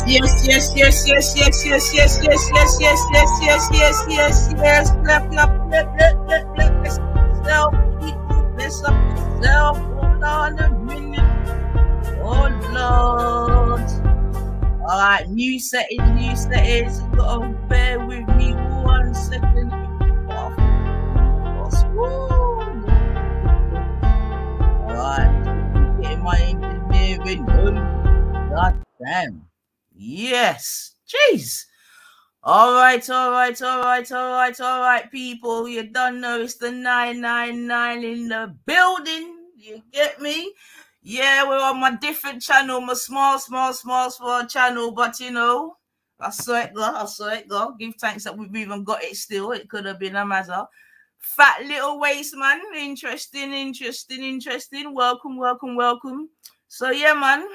Yes. Clap. Bless up yourself, people. Bless up yourself. Hold on a minute. Oh, Lord. All right, new settings. You gotta bear with me 1 second. Woo. All right, getting my engineering done. God damn. Yes. Jeez. All right, people. You don't know it's the 999 in the building. You get me? Yeah, we're on my different channel, my small channel, but you know, I saw it go. Give thanks that we've even got it still. It could have been a matter. Fat little waist, man. Interesting. Welcome. So yeah, man.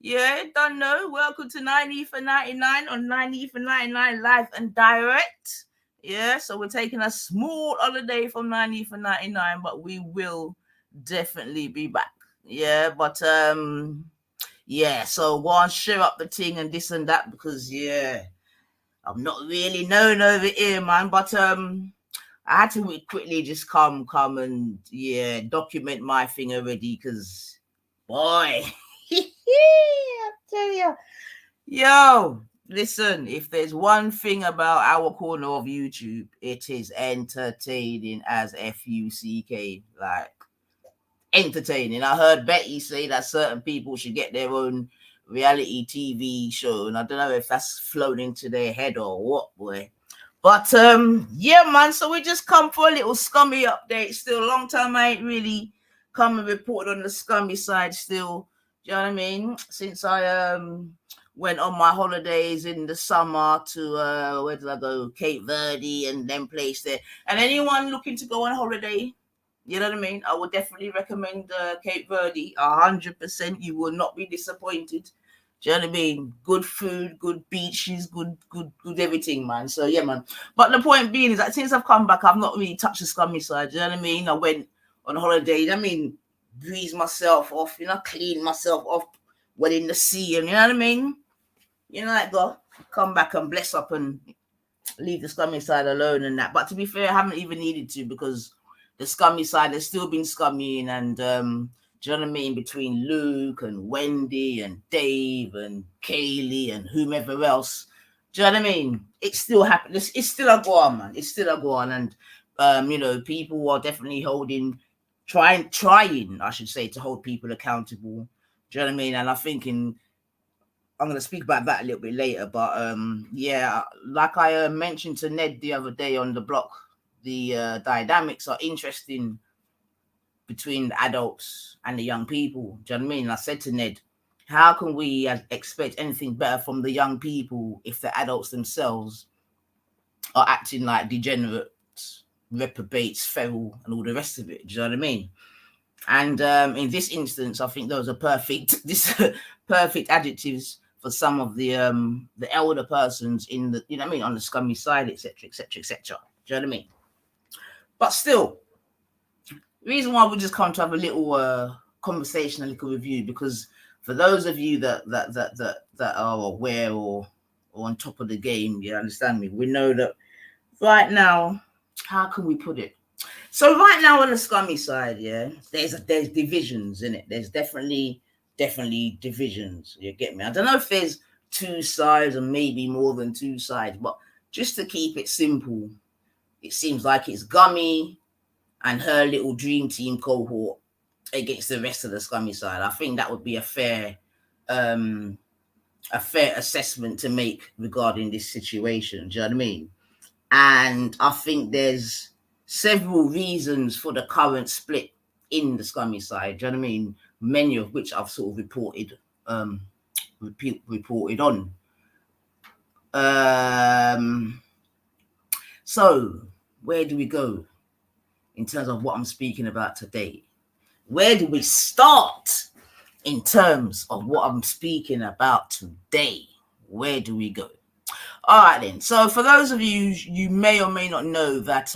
Yeah, don't know. Welcome to 90 for 99 on 90 for 99 live and direct. Yeah, so we're taking a small holiday from 90 for 99, but we will definitely be back. Yeah, but yeah, so go and share up the thing and this and that because yeah, I'm not really known over here, man. But I had to quickly just come and yeah, document my thing already because boy. I tell you. Yo, listen, if there's one thing about our corner of YouTube, it is entertaining as F-U-C-K. Like, entertaining. I heard Betty say that certain people should get their own reality TV show, and I don't know if that's flown into their head or what, boy. But yeah, man. So we just come for a little scummy update. Still, a long time I ain't really come and reported on the scummy side. Still, do you know what I mean? Since I went on my holidays in the summer to where did I go? Cape Verde and then place there. And anyone looking to go on holiday, you know what I mean? I would definitely recommend Cape Verde. 100%. You will not be disappointed. Do you know what I mean? Good food, good beaches, good everything, man. So yeah, man. But the point being is that since I've come back, I've not really touched the scummy side. Do you know what I mean? I went on holiday. I mean, breeze myself off, you know, clean myself off, went in the sea, and you know what I mean? You know, like go come back and bless up and leave the scummy side alone and that. But to be fair, I haven't even needed to because the scummy side has still been scummying and do you know what I mean? Between Luke and Wendy and Dave and Kaylee and whomever else. Do you know what I mean? It's still happening. It's still a go on, man. It's still a go on. And, you know, people are definitely trying, I should say, to hold people accountable. Do you know what I mean? And I'm going to speak about that a little bit later. But, yeah, like I mentioned to Ned the other day on the block, the dynamics are interesting between the adults and the young people. Do you know what I mean? I said to Ned, how can we expect anything better from the young people if the adults themselves are acting like degenerates, reprobates, feral, and all the rest of it? Do you know what I mean? And in this instance, I think those are perfect adjectives for some of the elder persons in the, you know what I mean, on the scummy side, etc. Do you know what I mean? But still, the reason why we just come to have a little conversation, a little review, because for those of you that are aware or on top of the game, you understand me, we know that right now, how can we put it? So right now on the scummy side, yeah, there's divisions in it. There's definitely divisions. You get me? I don't know if there's two sides or maybe more than two sides, but just to keep it simple, it seems like it's Gummy and her little dream team cohort against the rest of the scummy side. I think that would be a fair assessment to make regarding this situation. Do you know what I mean? And I think there's several reasons for the current split in the scummy side. Do you know what I mean? Many of which I've sort of reported on. So where do we go in terms of what I'm speaking about today? Where do we start in terms of what I'm speaking about today? Where do we go? All right, then. So for those of you, you may or may not know that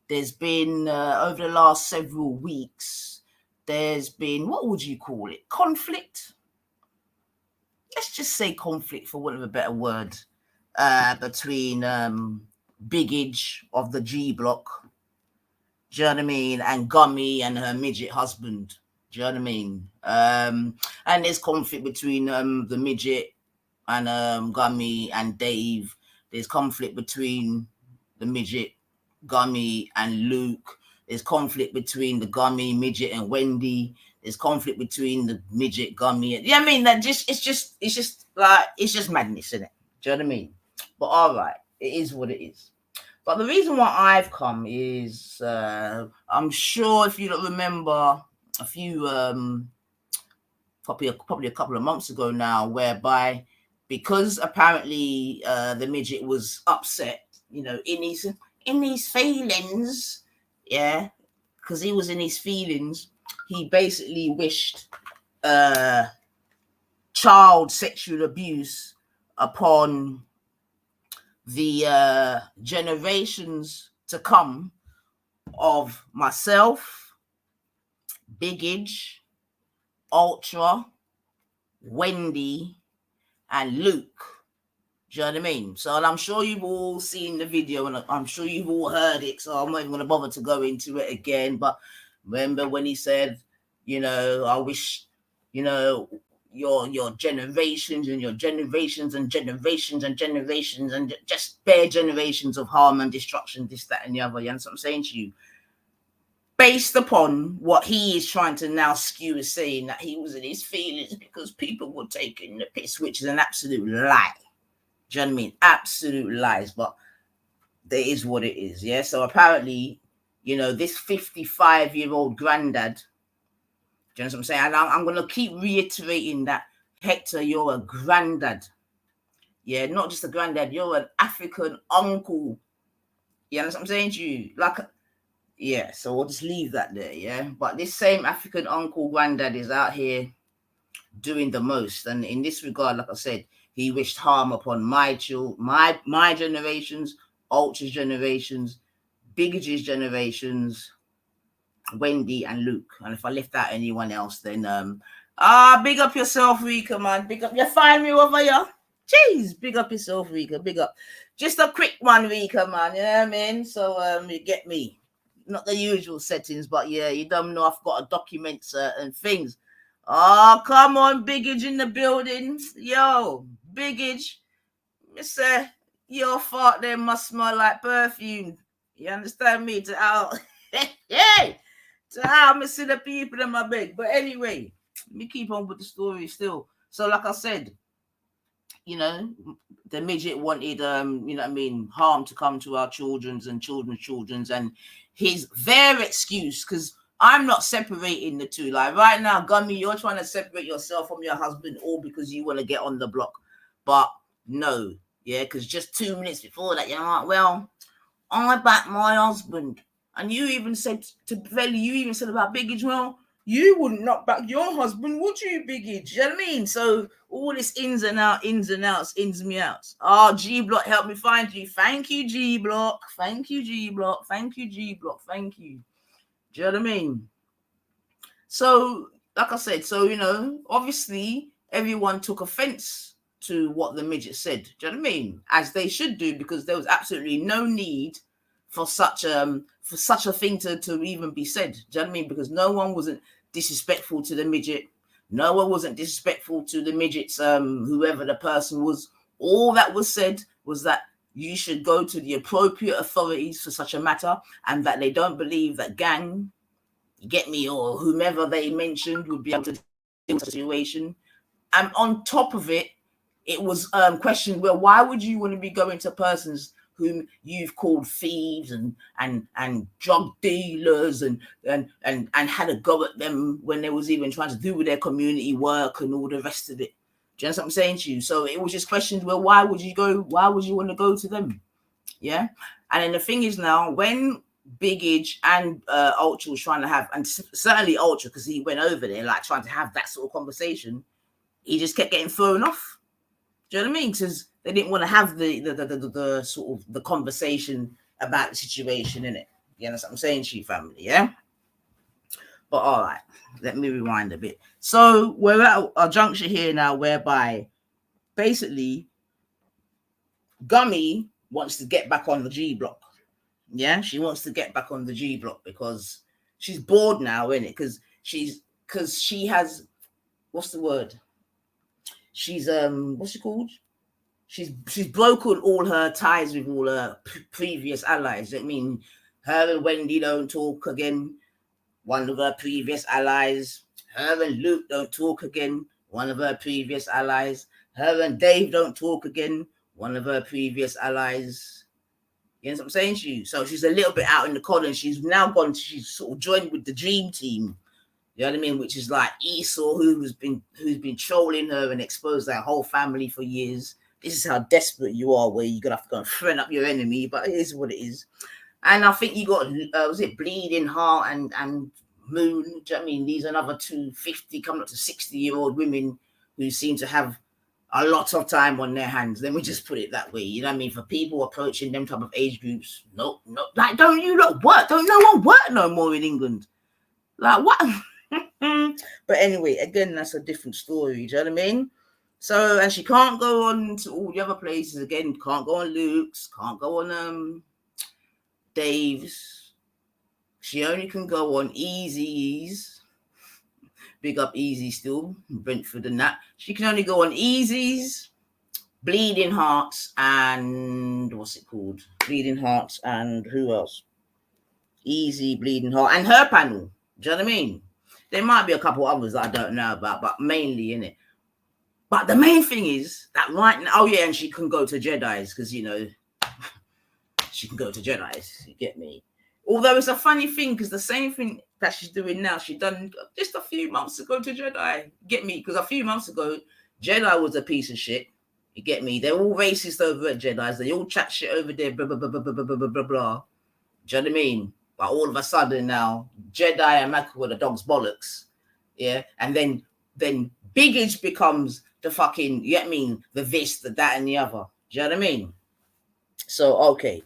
there's been, over the last several weeks, there's been, what would you call it? Conflict? let's just say conflict, for want of a better word, between Big Idge of the G Block, do you know what I mean, and Gummy and her midget husband. Do you know what I mean? And there's conflict between the midget and Gummy and Dave. There's conflict between the midget, Gummy, and Luke. There's conflict between the Gummy, midget, and Wendy. There's conflict between the midget, Gummy. Yeah, I mean that it's just madness, isn't it? Do you know what I mean? But all right, it is what it is. But the reason why I've come is I'm sure if you don't remember a few probably a couple of months ago now, whereby because apparently the midget was upset, you know, in his feelings, yeah, because he was in his feelings, he basically wished child sexual abuse upon the generations to come of myself, Big Idge, Ultra, Wendy, and Luke. Do you know what I mean? So, and I'm sure you've all seen the video and I'm sure you've all heard it. So I'm not even going to bother to go into it again. But remember when he said, you know, I wish, you know, your generations and your generations and generations and generations and just bare generations of harm and destruction, this, that, and the other. You know what I'm saying to you? Based upon what he is trying to now skew as saying that he was in his feelings because people were taking the piss, which is an absolute lie. Do you know what I mean? Absolute lies, but there is what it is, yeah? So apparently, you know, this 55-year-old granddad, do you know what I'm saying? And I'm going to keep reiterating that, Hector, you're a granddad. Yeah, not just a granddad, you're an African uncle. You know what I'm saying to you? Like, yeah, so we'll just leave that there, yeah? But this same African uncle granddad is out here doing the most. And in this regard, like I said, he wished harm upon my generations, Ultra's generations, Big Idge's generations, Wendy and Luke. And if I left out anyone else, then big up yourself, Rika, man. Big up. You find me over here? Jeez, big up yourself, Rika. Big up. Just a quick one, Rika, man. You know what I mean? So you get me. Not the usual settings, but yeah, you don't know I've got to document certain things. Oh, come on, Big Idge in the building. Yo, Big Idge. Mister, your fart there must smell like perfume. You understand me? To how hey, to how I see the people in my bed. But anyway, let me keep on with the story still. So, like I said, you know, the midget wanted you know what I mean, harm to come to our children's and children's, and their excuse, because I'm not separating the two. Like right now, Gummy, you're trying to separate yourself from your husband all because you want to get on the block. But no, yeah, because just 2 minutes before that, you're like, well, I back my husband. And you even said to Belly, you even said about Big Idge, well, you wouldn't knock back your husband, would you, Big Idge? You know what I mean? So all this ins and outs, ins me outs. Oh, G Block, help me find you. Thank you, G Block. Thank you, G Block. Thank you, G Block. Thank you. Do you know what I mean? So, like I said, so, you know, obviously everyone took offense to what the midget said. Do you know what I mean? As they should do, because there was absolutely no need for such a thing to even be said. Do you know what I mean? Because no one wasn't disrespectful to the midget. No one wasn't disrespectful to the midgets, whoever the person was. All that was said was that you should go to the appropriate authorities for such a matter, and that they don't believe that gang, get me, or whomever they mentioned would be able to deal with the situation. And on top of it, it was questioned, well, why would you want to be going to persons whom you've called thieves and drug dealers and had a go at them when they was even trying to do with their community work and all the rest of it? Do you know what I'm saying to you? So it was just questioned, well, why would you want to go to them? Yeah. And then the thing is now, when Big Idge and Ultra was trying to have, and certainly Ultra, because he went over there like trying to have that sort of conversation, he just kept getting thrown off. Do you know what I mean? Because they didn't want to have the sort of the conversation about the situation, innit? You know what I'm saying to you, family, yeah? But all right, let me rewind a bit. So we're at a juncture here now whereby basically Gummy wants to get back on the G block. Yeah, she wants to get back on the G block because she's bored now, isn't it? Because she has, what's the word? She's what's it called? She's broken all her ties with all her previous allies. I mean, her and Wendy don't talk again. One of her previous allies. Her and Luke don't talk again. One of her previous allies. Her and Dave don't talk again. One of her previous allies. You know what I'm saying? So she's a little bit out in the cold, and she's now she's sort of joined with the Dream Team. You know what I mean? Which is like Esau, who's been trolling her and exposed their whole family for years. This is how desperate you are, where you're gonna have to go and friend up your enemy, but it is what it is. And I think you got was it Bleeding Heart and Moon? Do you know what I mean? These are another 250 coming up to 60-year-old women who seem to have a lot of time on their hands. Let me just put it that way. You know what I mean? For people approaching them type of age groups, no, like don't you lot work? Don't no one work no more in England? Like what? But anyway, again, that's a different story. Do you know what I mean? So, and she can't go on to all the other places again. Can't go on Luke's. Can't go on Dave's. She only can go on Easy's. Big up Easy still, Brentford and that. She can only go on Easy's, Bleeding Hearts, and what's it called? Bleeding Hearts and who else? Easy, Bleeding Heart, and her panel. Do you know what I mean? There might be a couple others that I don't know about, but mainly in it. But the main thing is that right now, oh yeah, and she can go to Jedi's because, you know, she can go to Jedi's, you get me? Although it's a funny thing because the same thing that she's doing now, she done just a few months ago to Jedi, get me? Because a few months ago, Jedi was a piece of shit, you get me? They're all racist over at Jedi's, they all chat shit over there, blah, blah, blah, blah, blah, blah, blah, blah, blah. Do you know what I mean? But all of a sudden now, Jedi and Michael were the dog's bollocks, yeah? And then Biggage becomes the fucking, you know what I mean? The this, the that, and the other. Do you know what I mean? So, okay.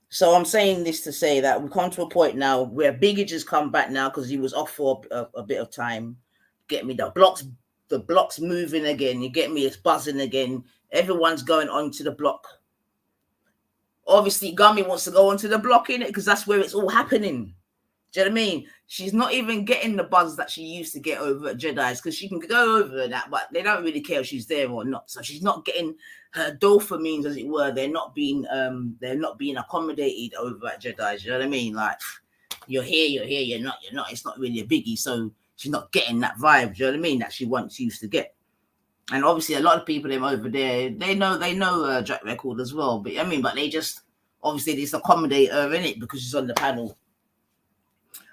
So I'm saying this to say that we've come to a point now where Biggage has come back now because he was off for a bit of time. Get me? The blocks moving again. You get me? It's buzzing again. Everyone's going onto the block. Obviously, Gummy wants to go onto the block, innit? Because that's where it's all happening. Do you know what I mean? She's not even getting the buzz that she used to get over at Jedi's because she can go over that, but they don't really care if she's there or not. So she's not getting her dopamines, as it were. They're not being accommodated over at Jedi's. You know what I mean? Like, you're here, you're not. It's not really a biggie. So she's not getting that vibe. Do you know what I mean? That she once used to get. And obviously, a lot of people them over there, they know Jack Record as well. But I mean, but they just accommodate her in it because she's on the panel.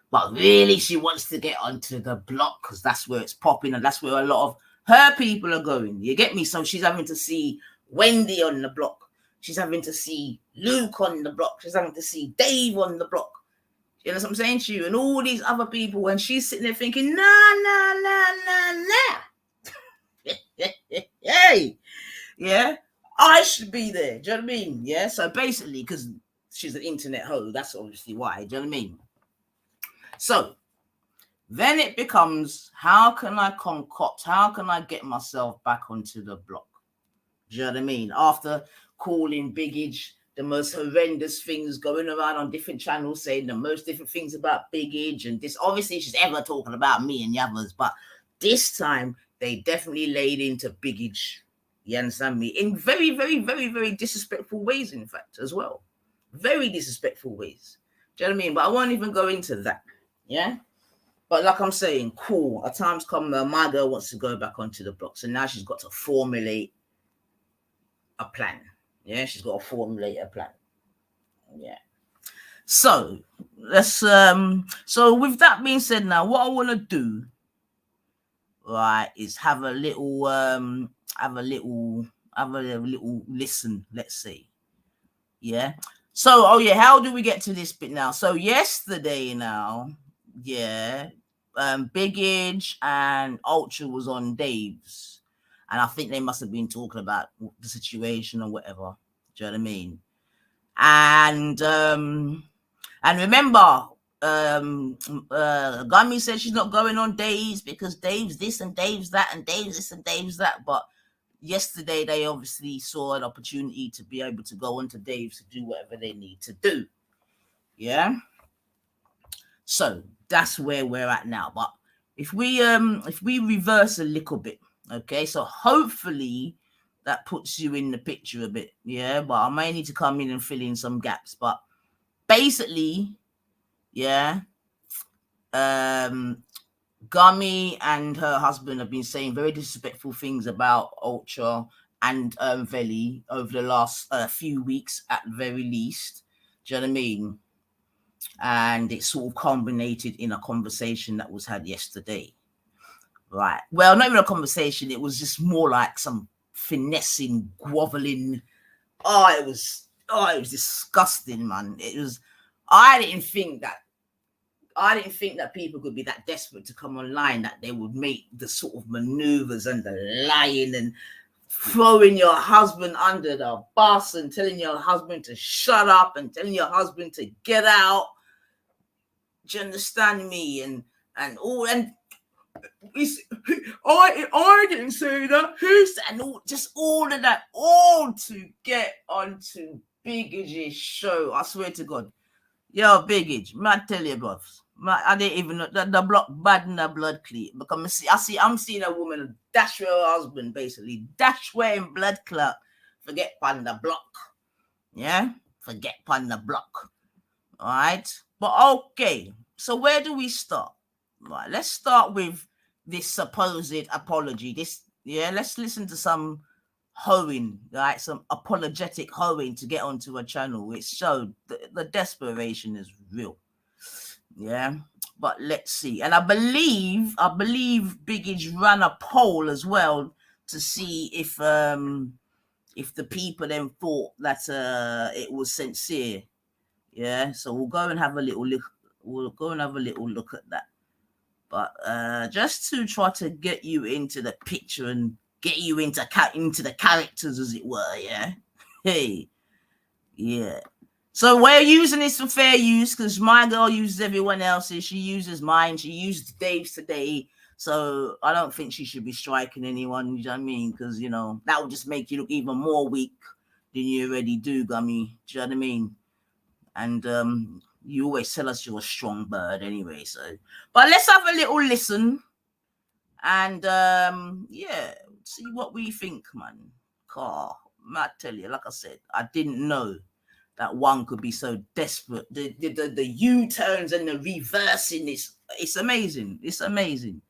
But really, she wants to get onto the block because that's where it's popping and that's where a lot of her people are going. You get me? So she's having to see Wendy on the block. She's having to see Luke on the block. She's having to see Dave on the block. You know what I'm saying to you? And all these other people, and she's sitting there thinking, nah. Hey, yeah, I should be there. Do you know what I mean? Yeah, so basically, because she's an internet hoe, that's obviously why. Do you know what I mean? So then it becomes, how can I get myself back onto the block? Do you know what I mean? After calling Biggage the most horrendous things, going around on different channels saying the most different things about Biggage, and this, obviously she's ever talking about me and the others, but this time they definitely laid into Biggage. You understand me? In very, very, very, very disrespectful ways, in fact, as well. Very disrespectful ways. Do you know what I mean? But I won't even go into that. Yeah? But like I'm saying, cool. A time's come where my girl wants to go back onto the block. So now she's got to formulate a plan. Yeah? She's got to formulate a plan. Yeah. So let's so with that being said, now what I want to do, right, is have a little listen, let's see. Yeah. So, oh yeah, how do we get to this bit now? So yesterday now, yeah, Biggage and Ultra was on Dave's, and I think they must have been talking about the situation or whatever. Do you know what I mean? And remember, Gummy said she's not going on Dave's because Dave's this and Dave's that and Dave's this and Dave's that, but yesterday they obviously saw an opportunity to be able to go onto Dave's to do whatever they need to do. Yeah. So that's where we're at now. But if we reverse a little bit, okay, so hopefully that puts you in the picture a bit. Yeah, but I may need to come in and fill in some gaps. But basically, yeah, Gummy and her husband have been saying very disrespectful things about Ultra and Veli over the last few weeks at the very least. Do you know what I mean? And it sort of culminated in a conversation that was had yesterday. Right. Well, not even a conversation. It was just more like some finessing, groveling. It was disgusting, man. It was. I didn't think that people could be that desperate to come online that they would make the sort of maneuvers and the lying and throwing your husband under the bus and telling your husband to shut up and telling your husband to get out. Do you understand me? And all and I didn't say that. Who's and all, just all of that, all to get onto Big Age's show. I swear to God. Yo, Big Age, man, tell you, bruv. I didn't even know the block bad in the blood clean. Because I'm seeing a woman dash her husband, basically. Dash wearing blood clot. Forget pan the block. Yeah? Forget pan the block. Alright? But okay. So where do we start? Right, let's start with this supposed apology. Let's listen to some hoeing, right? Some apologetic hoeing to get onto a channel. It showed the desperation is real. Yeah, but let's see. And I believe Biggage ran a poll as well to see if the people then thought that it was sincere. Yeah, so we'll go and have a little look. We'll go and have a little look at that. But just to try to get you into the picture and get you into the characters, as it were, yeah? Hey, yeah. So we're using this for fair use because my girl uses everyone else's. She uses mine. She used Dave's today. So I don't think she should be striking anyone, you know what I mean? Because, that would just make you look even more weak than you already do, Gummy. Do you know what I mean? And you always tell us you're a strong bird anyway, so. But let's have a little listen and, see what we think, man. I tell you, like I said, I didn't know that one could be so desperate. The U-turns and the reversing, it's amazing. It's amazing.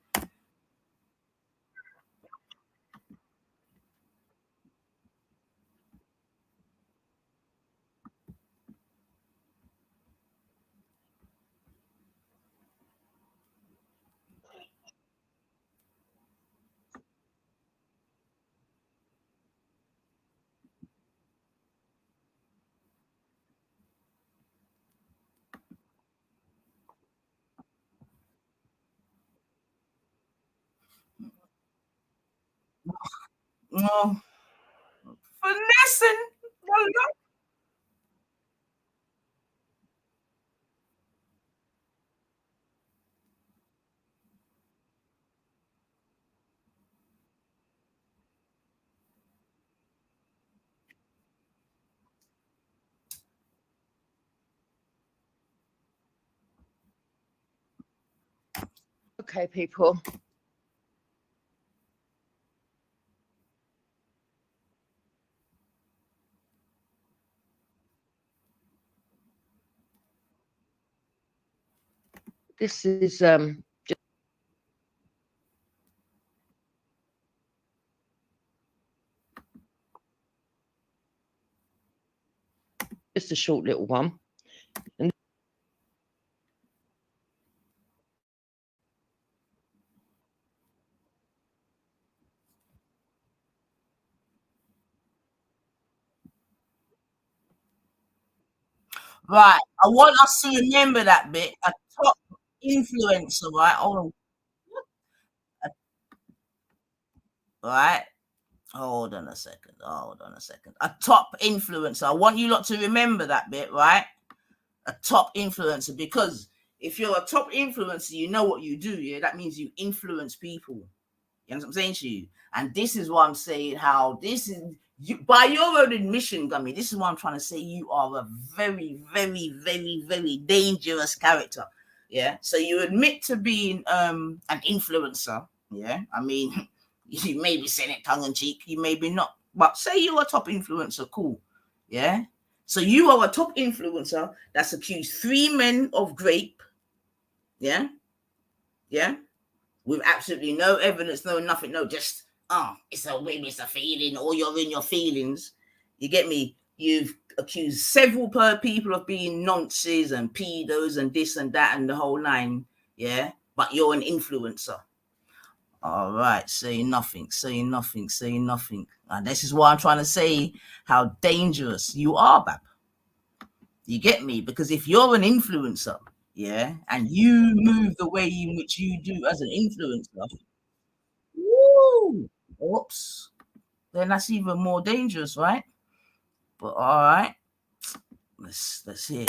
Oh, finessing. Okay, people. This is just a short little one. Right. I want us to remember that bit. A top influencer, right? Right. Hold on a second. A top influencer. I want you lot to remember that bit, right? A top influencer, because if you're a top influencer, you know what you do, yeah? That means you influence people. You You know what I'm saying to you? And this is what I'm saying, how this is, you, by your own admission, Gummy, this is what I'm trying to say. You are a very, very, very, very dangerous character. Yeah. So you admit to being an influencer. Yeah. I mean, you may be saying it tongue in cheek, you may be not. But say you're a top influencer, cool. Yeah. So you are a top influencer that's accused 3 men of rape. Yeah. Yeah. With absolutely no evidence, no nothing, no, just it's a whim, it's a feeling, or you're in your feelings. You get me? You've accused several people of being nonces and pedos and this and that and the whole nine, yeah. But you're an influencer. All right, say nothing, say nothing, say nothing. And this is what I'm trying to say: how dangerous you are, Bab. You get me? Because if you're an influencer, yeah, and you move the way in which you do as an influencer, woo, oops, then that's even more dangerous, right? But all right, let's hear.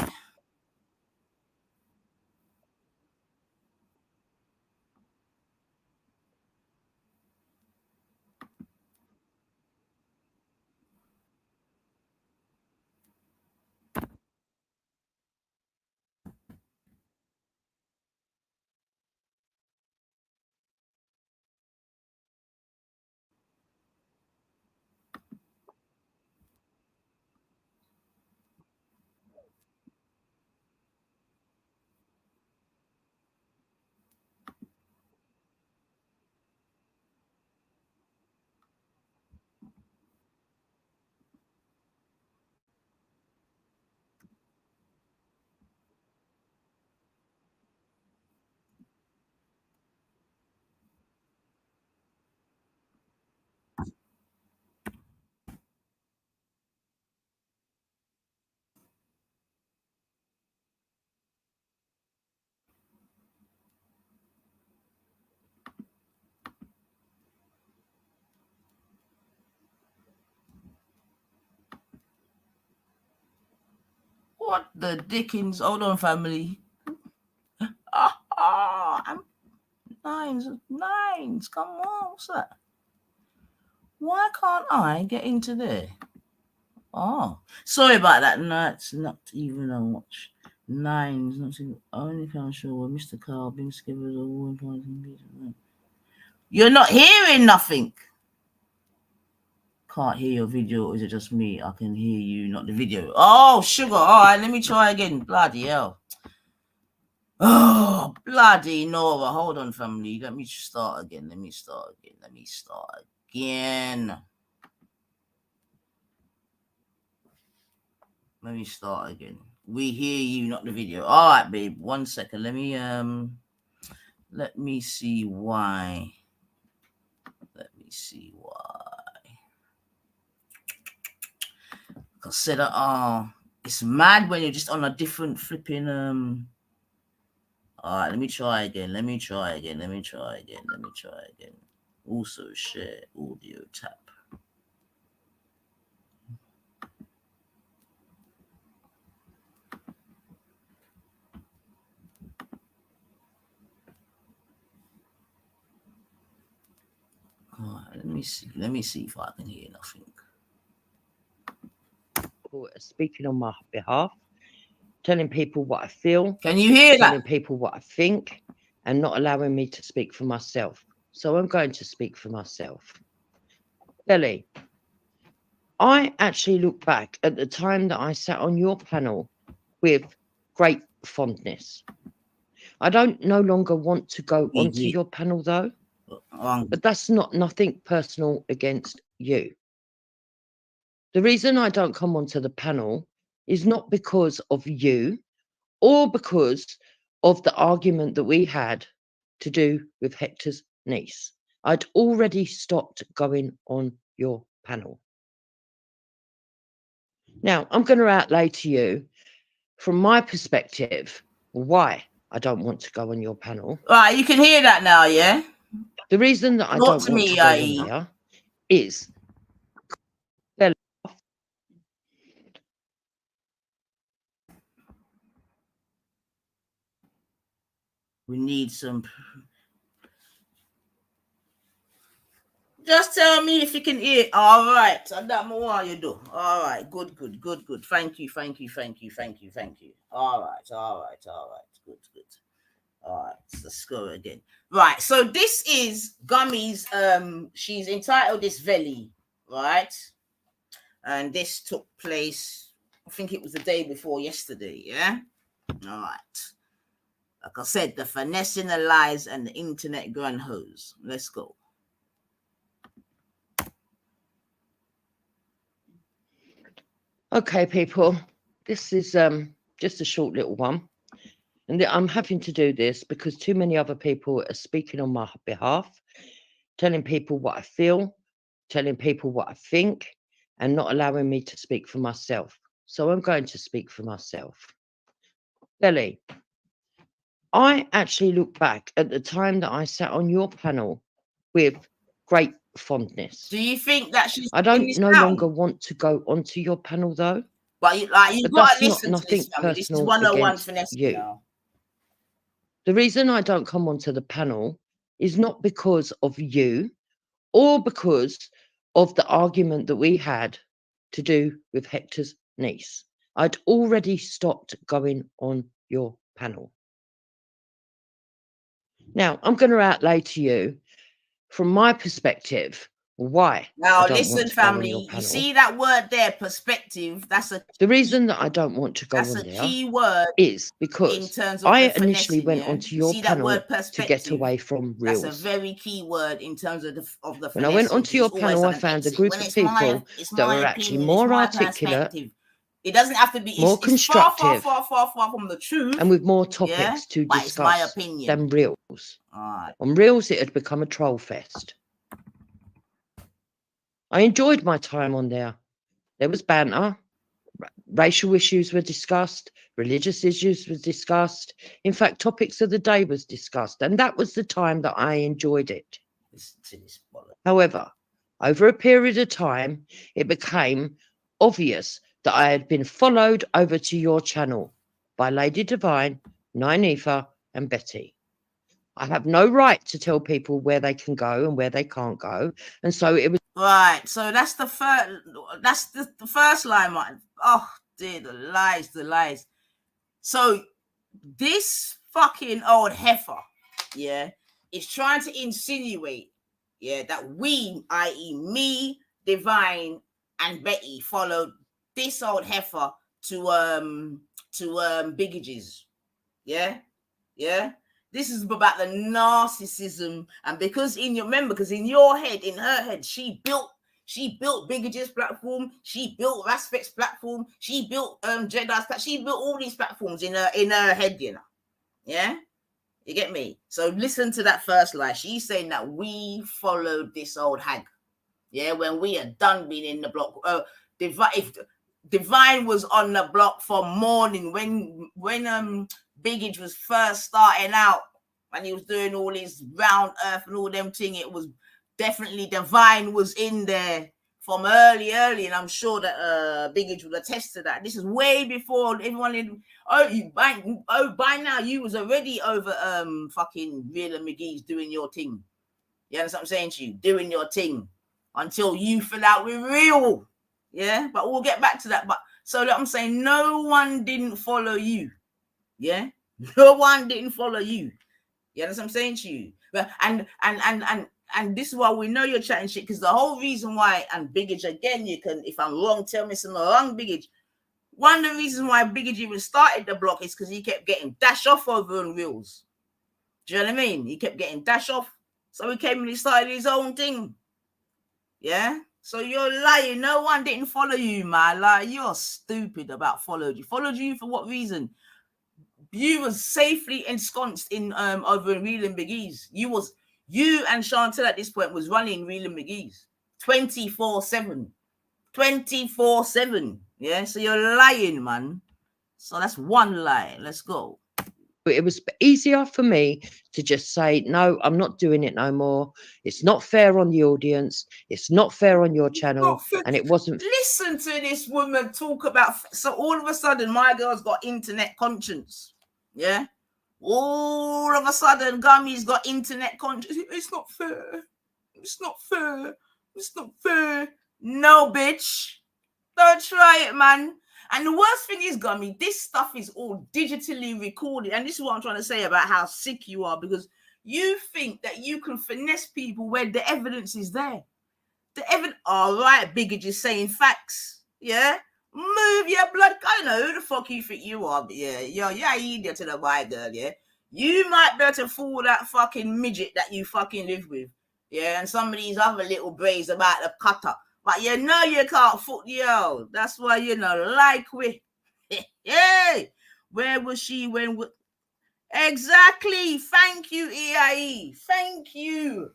What the dickens? Hold on, family. I'm nines. Come on, what's that? Why can't I get into there? Oh, sorry about that. No, it's not even on watch. Nines, not single. Only found sure where Mr. Carl being skippers or one point. You're not hearing nothing. Can't hear your video, or is it just me? I can hear you, not the video. Oh, sugar. All right, let me try again. Bloody hell. Oh, bloody Nora. Hold on, family. Let me start again. Let me start again. We hear you, not the video. All right, babe. 1 second. Let me see why. Consider it's mad when you're just on a different flipping all right, let me try again. Also share audio tap. All right, let me see if I can hear nothing. Speaking on my behalf, telling people what I feel. Can you hear telling that? people what I think, and not allowing me to speak for myself. So I'm going to speak for myself. Ellie, I actually look back at the time that I sat on your panel with great fondness. I don't no longer want to go onto your panel though, but that's nothing personal against you. The reason I don't come onto the panel is not because of you or because of the argument that we had to do with Hector's niece. I'd already stopped going on your panel. Now, I'm going to outlay to you, from my perspective, why I don't want to go on your panel. Right, you can hear that now, yeah? The reason that I don't want to go on there is we need some. Just tell me if you can hear. All right. So that more while you do. All right. Good. Thank you. All right. Good. All right. Let's go again. Right. So this is Gummy's. She's entitled this Veli, right? And this took place, I think it was the day before yesterday. Yeah. All right. Like I said, the finessing, the lies, and the internet GranHoes. Let's go. Okay, people, this is just a short little one. And I'm having to do this because too many other people are speaking on my behalf, telling people what I feel, telling people what I think, and not allowing me to speak for myself. So I'm going to speak for myself. Belly, I actually look back at the time that I sat on your panel with great fondness. Do you think that she's I don't no longer want to go onto your panel though. But you got to listen to this, family. This is 101 finessing you. now. The reason I don't come onto the panel is not because of you or because of the argument that we had to do with Hector's niece. I'd already stopped going on your panel. Now, I'm going to outlay to you, from my perspective, why. Now, listen, family. You see that word there, perspective? The reason that I don't want to go on there key word is because in terms of I initially went onto your panel to get away from reels. That's a very key word in terms of the when I went onto your panel, I found a group of people that were actually more articulate. It doesn't have to be more constructive, far from the truth, and with more topics to discuss than reels. On reels, it had become a troll fest. I enjoyed my time on there. There was banter, racial issues were discussed, religious issues were discussed. In fact, topics of the day was discussed, and that was the time that I enjoyed it. However, over a period of time, it became obvious that I had been followed over to your channel by Lady Divine, Nynefa, and Betty. I have no right to tell people where they can go and where they can't go, and so it was right. So that's the first. That's the first line, man. Oh dear, the lies. So this fucking old heifer, yeah, is trying to insinuate, yeah, that we, i.e., me, Divine, and Betty, followed this old heifer to Biggages. Yeah. This is about the narcissism, and because in your head, in her head, she built Biggage's platform, she built Raspet's platform, she built Jedi's platform, she built all these platforms in her head, you know. Yeah, you get me? So listen to that first lie. She's saying that we followed this old hag. Yeah, when we had done being in the block. Divine was on the block for morning when Biggage was first starting out, and he was doing all his round earth and all them thing. It was definitely Divine was in there from early, and I'm sure that Biggage will attest to that. This is way before everyone by now you was already over fucking Real and McGee's doing your thing. You understand what I'm saying to you? Doing your thing until you fell out with Real. Yeah, but we'll get back to that. But so that I'm saying no one didn't follow you. Yeah, no one didn't follow you. You understand what I'm saying to you? But and this is why we know you're chatting shit, because the whole reason why, and Biggage again, you can, if I'm wrong, tell me some wrong, Biggage. One of the reasons why Biggage even started the block is because he kept getting dashed off over on reels. Do you know what I mean? He kept getting dashed off. So he came and he started his own thing. Yeah? So you're lying. No one didn't follow you, man. Like, you're stupid about followed you. Followed you for what reason? You was safely ensconced in over in Real and McGee's. You and Chantel at this point was running Real and McGee's 24/7. 24/7. Yeah, so you're lying, man. So that's one lie. Let's go. It was easier for me to just say, no, I'm not doing it no more. It's not fair on the audience. It's not fair on your channel. And it wasn't. Listen to this woman talk about. So all of a sudden, my girl's got internet conscience. Yeah. All of a sudden, Gummy's got internet conscience. It's not fair. It's not fair. It's not fair. No, bitch. Don't try it, man. And the worst thing is, Gummy, this stuff is all digitally recorded. And this is what I'm trying to say about how sick you are, because you think that you can finesse people where the evidence is there. The evidence, all right, Biggage is saying facts. Yeah? Move your blood. I know who the fuck you think you are, but yeah, you're idiot to the white girl, yeah? You might be able to fool that fucking midget that you fucking live with. Yeah, and some of these other little brays about the cutter. But you know you can't foot the old. That's why you know, like we. Hey, where was she when? Exactly. Thank you, EIE. Thank you.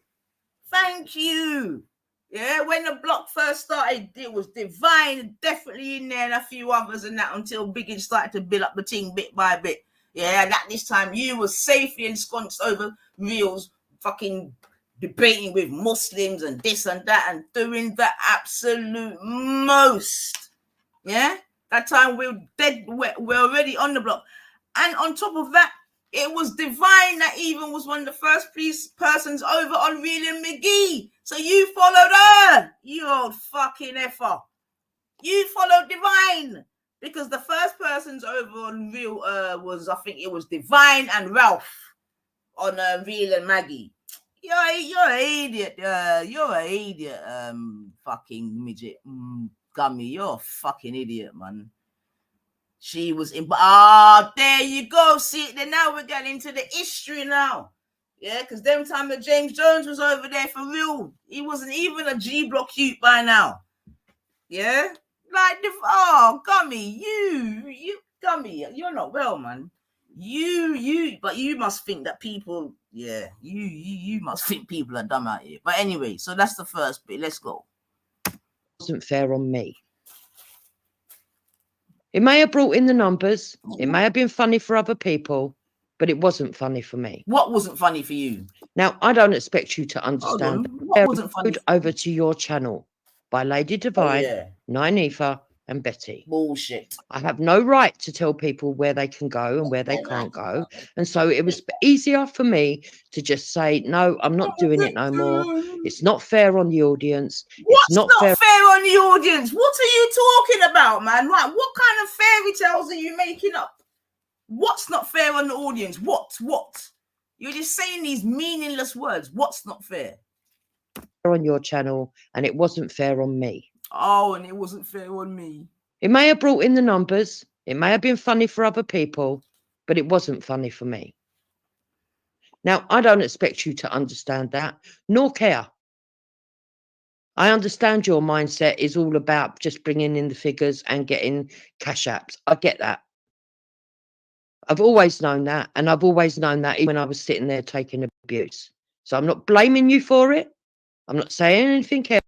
Thank you. Yeah, when the block first started, it was Divine definitely in there and a few others and that until Biggin started to build up the team bit by bit. Yeah, and at this time you were safely ensconced over reels, fucking debating with Muslims and this and that and doing the absolute most. Yeah, that time we're dead. We're already on the block, and on top of that, it was Divine that even was one of the first persons over on Real and McGee. So you followed her, you old fucking effer. You followed Divine because the first persons over on Real was, I think it was Divine and Ralph on Real and Maggie. You're an idiot. You're an idiot. Fucking midget. Gummy, you're a fucking idiot, man. She was in. There you go. See, then now we're getting into the history now. Yeah, because them time that James Jones was over there for real. He wasn't even a G Block cute by now. Yeah, like Gummy, you Gummy, you're not well, man. But you must think that people, yeah, you must think people are dumb out here. But anyway, so that's the first bit. Let's go. It wasn't fair on me. It may have brought in the numbers. It may have been funny for other people, but it wasn't funny for me. What wasn't funny for you? Now, I don't expect you to understand. What wasn't funny? Over to your channel by Lady Divine, Nine Ether, and Betty. Bullshit. I have no right to tell people where they can go and where they can't go. And so it was easier for me to just say, no, I'm not doing it no more. It's not fair on the audience. What's not fair on the audience? What are you talking about, man? Like, what kind of fairy tales are you making up? What's not fair on the audience? What? You're just saying these meaningless words. What's not fair? On your channel, and it wasn't fair on me. Oh, and it wasn't fair on me. It may have brought in the numbers. It may have been funny for other people, but it wasn't funny for me. Now, I don't expect you to understand that, nor care. I understand your mindset is all about just bringing in the figures and getting cash apps. I get that. I've always known that, and I've always known that even when I was sitting there taking abuse. So I'm not blaming you for it. I'm not saying anything else.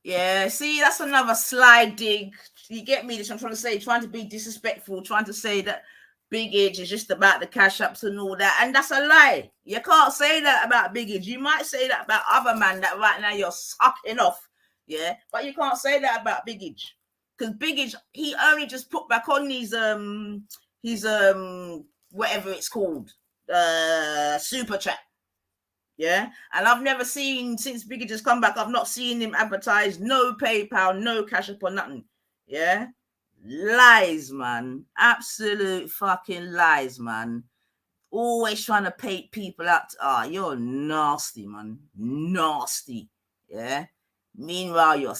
Yeah, see, that's another sly dig. You get me? This I'm trying to say, trying to be disrespectful, trying to say that Big Age is just about the cash ups and all that. And that's a lie. You can't say that about Big Age. You might say that about other man that right now you're sucking off. Yeah, but you can't say that about Big Age. Because Big Age, he only just put back on his whatever it's called, super chat. Yeah, and I've never seen, since Biggie just come back, I've not seen him advertise no PayPal, no cash up or nothing. Yeah, lies, man. Absolute fucking lies, man. Always trying to pay people out. You're nasty, man. Nasty. Yeah. Meanwhile, you're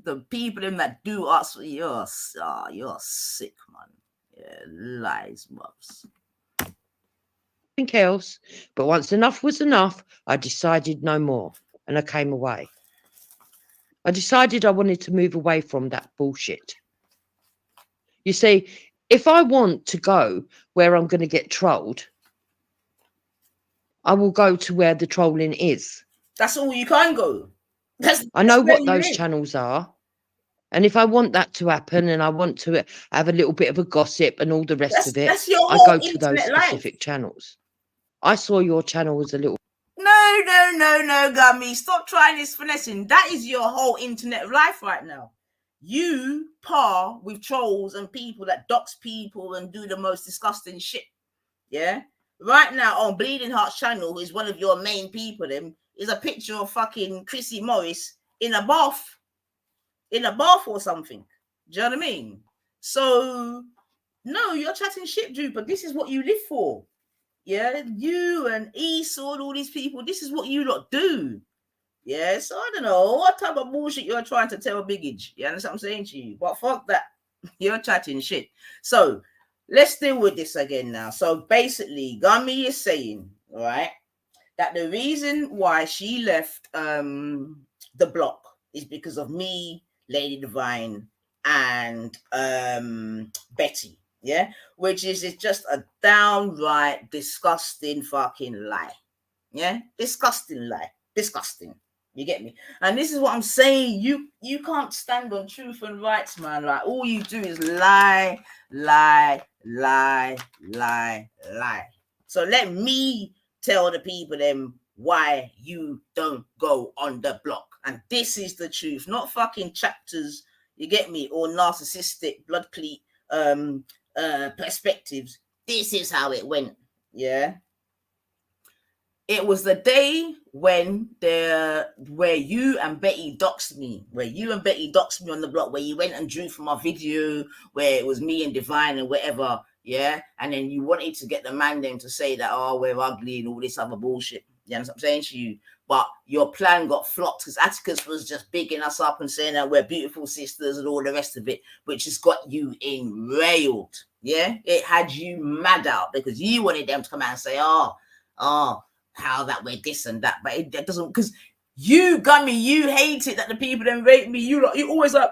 the people in that do us. You're sick, man. Yeah, lies, mobs. Else, but once enough was enough, I decided no more, and I came away. I decided I wanted to move away from that bullshit. You see, if I want to go where I'm going to get trolled, I will go to where the trolling is. That's all you can go. I know what those channels are. And if I want that to happen and I want to have a little bit of a gossip and all the rest of it, I go to those specific channels. I saw your channel as a little... No, Gummy. Stop trying this finessing. That is your whole internet life right now. You par with trolls and people that dox people and do the most disgusting shit. Yeah. Right now on Bleeding Hearts channel, who is one of your main people, them is a picture of fucking Chrissy Morris in a bath or something. Do you know what I mean? So no, you're chatting shit, dude. But this is what you live for. Yeah, you and Esau and all these people. This is what you lot do. Yeah, so I don't know what type of bullshit you're trying to tell Biggage. You understand what I'm saying to you? But fuck that. You're chatting shit. So let's deal with this again now. So basically, Gummy is saying, all right, that the reason why she left the block is because of me, Lady Divine, and Betty. Yeah, which is just a downright disgusting fucking lie. Yeah, disgusting lie. Disgusting. You get me? And this is what I'm saying. You can't stand on truth and rights, man. Like all you do is lie, lie, lie, lie, lie. So let me tell the people them why you don't go on the block. And this is the truth, not fucking chapters, you get me, or narcissistic blood cleat perspectives. This is how it went. Yeah. It was the day when where you and Betty doxed me, on the block, where you went and drew from our video, where it was me and Divine and whatever, yeah, and then you wanted to get the man then to say that, oh, we're ugly and all this other bullshit. You know what I'm saying to you? But your plan got flopped because Atticus was just bigging us up and saying that we're beautiful sisters and all the rest of it, which has got you enrailed. Yeah, it had you mad out because you wanted them to come out and say, oh, how that we're this and that, but it doesn't, because you, Gummy, you hate it that the people then rate me. You always like,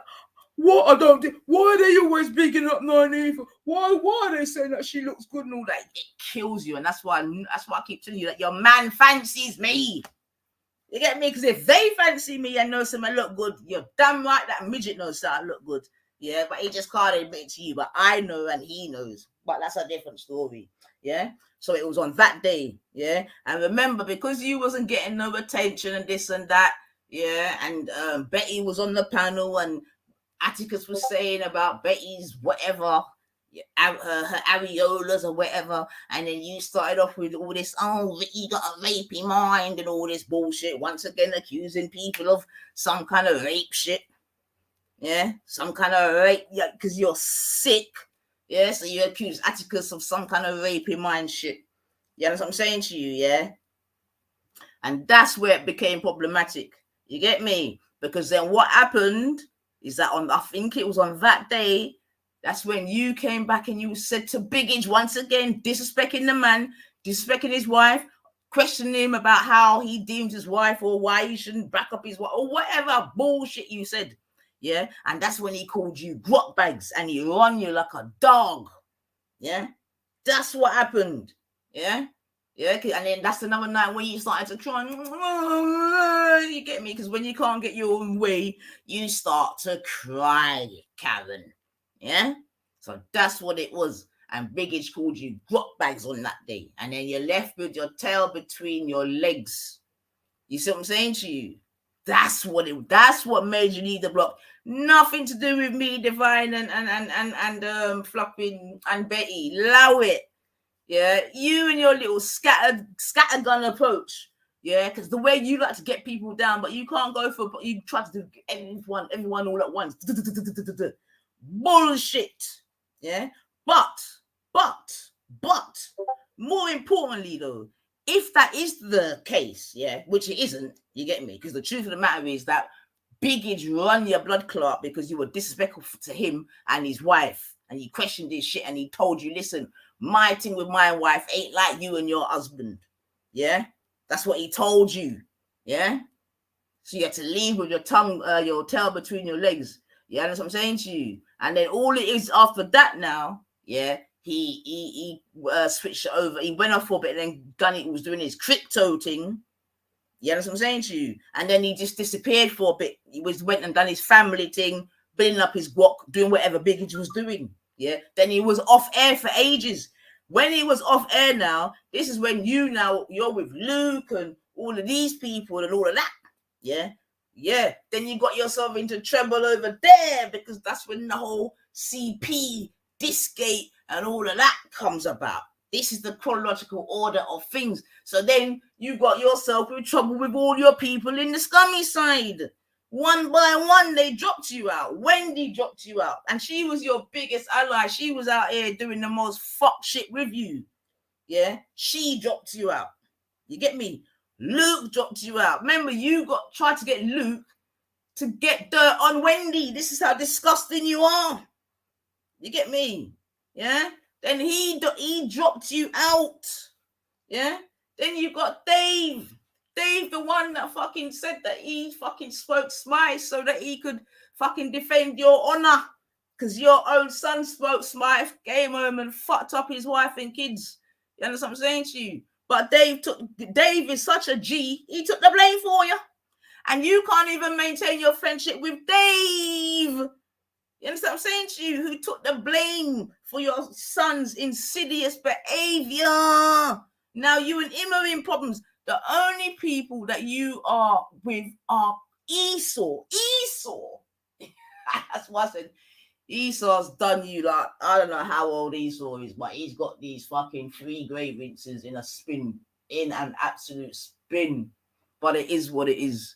what I don't do. Why are they always bigging up 90? Why are they saying that she looks good and all that? It kills you, and that's why I keep telling you that your man fancies me. You get me? Because if they fancy me and know some I look good, you're damn right that midget knows that I look good. Yeah, but he just can't admit it to you. But I know and he knows. But that's a different story. Yeah. So it was on that day. Yeah. And remember, because you wasn't getting no attention and this and that. Yeah. And Betty was on the panel and Atticus was saying about Betty's whatever, her areolas or whatever, and then you started off with all this, oh, you got a rapey mind and all this bullshit, once again accusing people of some kind of rape shit. Yeah, some kind of rape, yeah, because you're sick. Yeah, so you accuse Atticus of some kind of rapey mind shit. You know what I'm saying to you, yeah? And that's where it became problematic. You get me? Because then what happened is that I think it was on that day, that's when you came back and you said to Biggage once again, disrespecting the man, disrespecting his wife, questioning him about how he deems his wife or why he shouldn't back up his wife or whatever bullshit you said. Yeah. And that's when he called you grot bags and he run you like a dog. Yeah. That's what happened. Yeah. Yeah, and then that's another night when you started to cry. You get me? Because when you can't get your own way, you start to cry, Karen. Yeah? So that's what it was. And Biggage called you grot bags on that day. And then you're left with your tail between your legs. You see what I'm saying to you? That's what made you need the block. Nothing to do with me, Divine and Flopping and Betty. Allow it. Yeah, you and your little scattergun approach. Yeah, because the way you like to get people down, but you can't go for. You try to do everyone all at once. Bullshit. Yeah, but more importantly though, if that is the case, yeah, which it isn't, you get me? Because the truth of the matter is that Biggage run your blood clot because you were disrespectful to him and his wife, and he questioned his shit, and he told you, listen, my thing with my wife ain't like you and your husband. Yeah, that's what he told you. Yeah, so you had to leave with your tongue, your tail between your legs. Yeah, that's what I'm saying to you. And then all it is after that now, yeah, he switched it over. He went off for a bit, and then Gunny was doing his crypto thing. Yeah, that's what I'm saying to you. And then he just disappeared for a bit. He went and done his family thing, building up his guac, doing whatever Biggage was doing. Yeah. Then he was off air for ages. When he was off air now, this is when you're with Luke and all of these people and all of that. Yeah. Yeah. Then you got yourself into trouble over there because that's when the whole CP, Discgate, and all of that comes about. This is the chronological order of things. So then you got yourself in trouble with all your people in the Scummyside. One by one, they dropped you out. Wendy dropped you out. And she was your biggest ally. She was out here doing the most fuck shit with you. Yeah? She dropped you out. You get me? Luke dropped you out. Remember, you tried to get Luke to get dirt on Wendy. This is how disgusting you are. You get me? Yeah? Then he dropped you out. Yeah? Then you got Dave. Dave, the one that fucking said that he fucking spoke Smythe so that he could fucking defend your honor. Because your own son spoke Smythe, came home and fucked up his wife and kids. You understand what I'm saying to you? But Dave is such a G, he took the blame for you. And you can't even maintain your friendship with Dave. You understand what I'm saying to you? Who took the blame for your son's insidious behavior. Now you and him are in problems. The only people that you are with are Esau. That's what I said. Esau's done you like, I don't know how old Esau is, but he's got these fucking 3 grey rinses in an absolute spin. But it is what it is.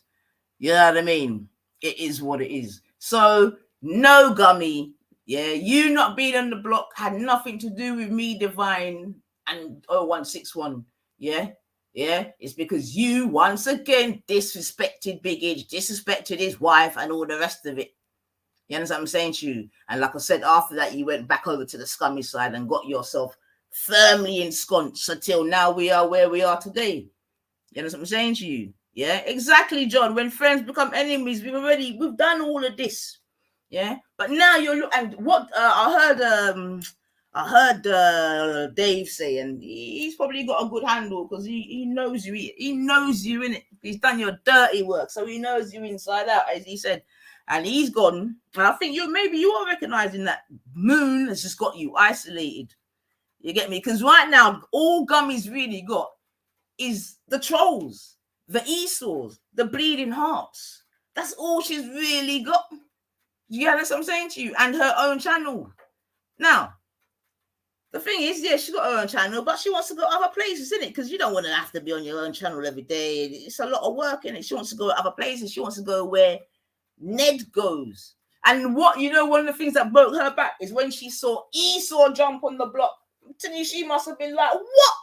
You know what I mean? It is what it is. So, no, Gummy. Yeah, you not being on the block had nothing to do with me, Divine, and 0161. Yeah? It's because you, once again, disrespected Big Age, disrespected his wife, and all the rest of it. You understand what I'm saying to you? And like I said, after that, you went back over to the Scummyside and got yourself firmly ensconced until now we are where we are today. You understand what I'm saying to you? Yeah, exactly, John. When friends become enemies, we've done all of this. Yeah, but now you're and what I heard Dave say, and he's probably got a good handle because he knows you. He knows you in it. He's done your dirty work, so he knows you inside out, as he said. And he's gone. And I think you are recognizing that Moon has just got you isolated. You get me? Because right now, all Gummy's really got is the trolls, the Esau's, the bleeding hearts. That's all she's really got. Yeah, that's what I'm saying to you. And her own channel. Now, the thing is, yeah, she's got her own channel, but she wants to go other places, isn't it? Because you don't want to have to be on your own channel every day. It's a lot of work, innit? She wants to go other places. She wants to go where Ned goes. And one of the things that broke her back is when she saw Esau jump on the block. I'm telling you, she must have been like, what?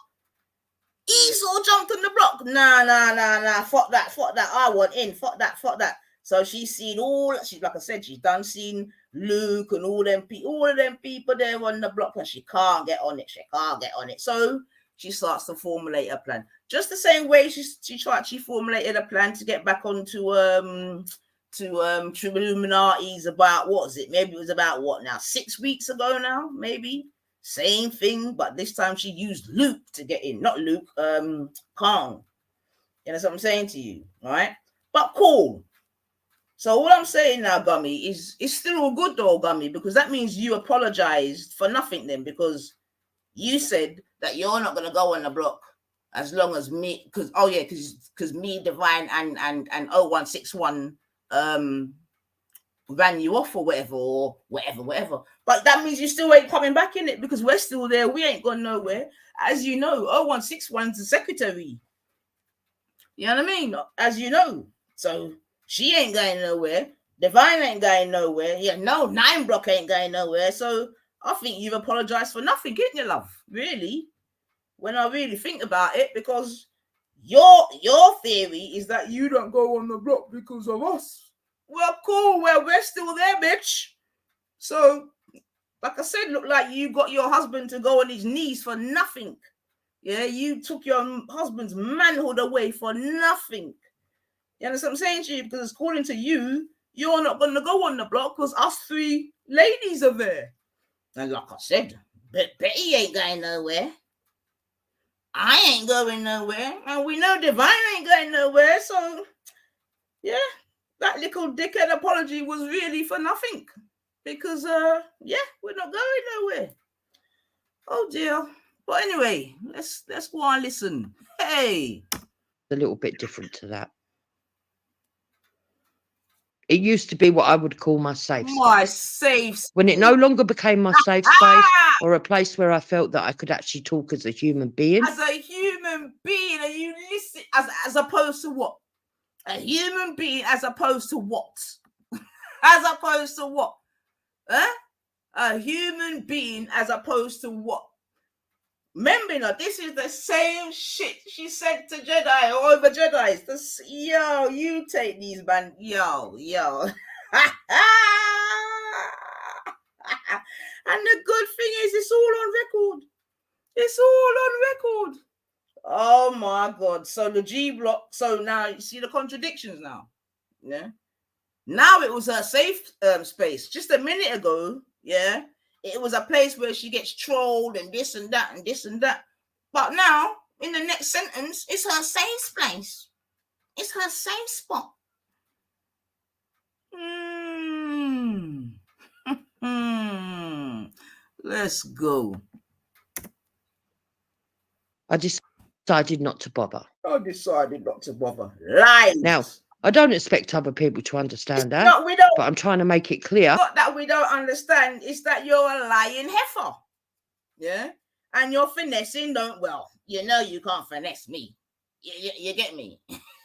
Esau jumped on the block. Nah. Fuck that. I want in. Fuck that. So she's seen like I said, she's done seen Luke and all of them people there on the block, and she can't get on it. So she starts to formulate a plan. Just the same way she formulated a plan to get back onto True Illuminati's about, what was it? Maybe it was about 6 weeks ago now, maybe. Same thing, but this time she used Luke to get in. Not Luke, Kong. You know what I'm saying to you, all right? But cool. So what I'm saying now, Gummy, is it's still all good though, Gummy, because that means you apologized for nothing then, because you said that you're not going to go on the block as long as me, because me, Divine, and 0161 ran you off or whatever. But that means you still ain't coming back in it, because we're still there. We ain't gone nowhere. As you know, 0161's the secretary. You know what I mean? As you know. So she ain't going nowhere. Divine ain't going nowhere. Yeah, no, 9 Block ain't going nowhere. So I think you've apologized for nothing, didn't you, love? Really? When I really think about it, because your theory is that you don't go on the block because of us. Well, cool. Well, we're still there, bitch. So, like I said, look like you got your husband to go on his knees for nothing. Yeah, you took your husband's manhood away for nothing. You understand what I'm saying to you? Because according to you, you're not going to go on the block because us 3 ladies are there. And like I said, Betty ain't going nowhere. I ain't going nowhere. And we know Divine ain't going nowhere. So, yeah, that little dickhead apology was really for nothing. Because, we're not going nowhere. Oh, dear. But anyway, let's go on and listen. Hey. A little bit different to that. It used to be what I would call my safe My space. safe When it space. no longer became my safe space or a place where I felt that I could actually talk as a human being. As a human being, and you listen as opposed to what? A human being as opposed to what? As opposed to what? Huh? A human being as opposed to what? Remember, you know, this is the same shit she said to Jedi or over Jedi's. This, yo, you take these, man. Yo. And the good thing is, it's all on record. It's all on record. Oh my God. So the G block. So now you see the contradictions now. Yeah. Now it was her safe space. Just a minute ago, yeah, it was a place where she gets trolled and this and that and this and that. But now, in the next sentence, it's her safe place. It's her safe spot. Let's go. I decided not to bother. I decided not to bother. Lies. Now, I don't expect other people to understand that, no, we don't. but I'm trying to make it clear. Not that we don't understand, it's that you're a lying heifer. Yeah? And you're finessing, well, you know you can't finesse me. You get me?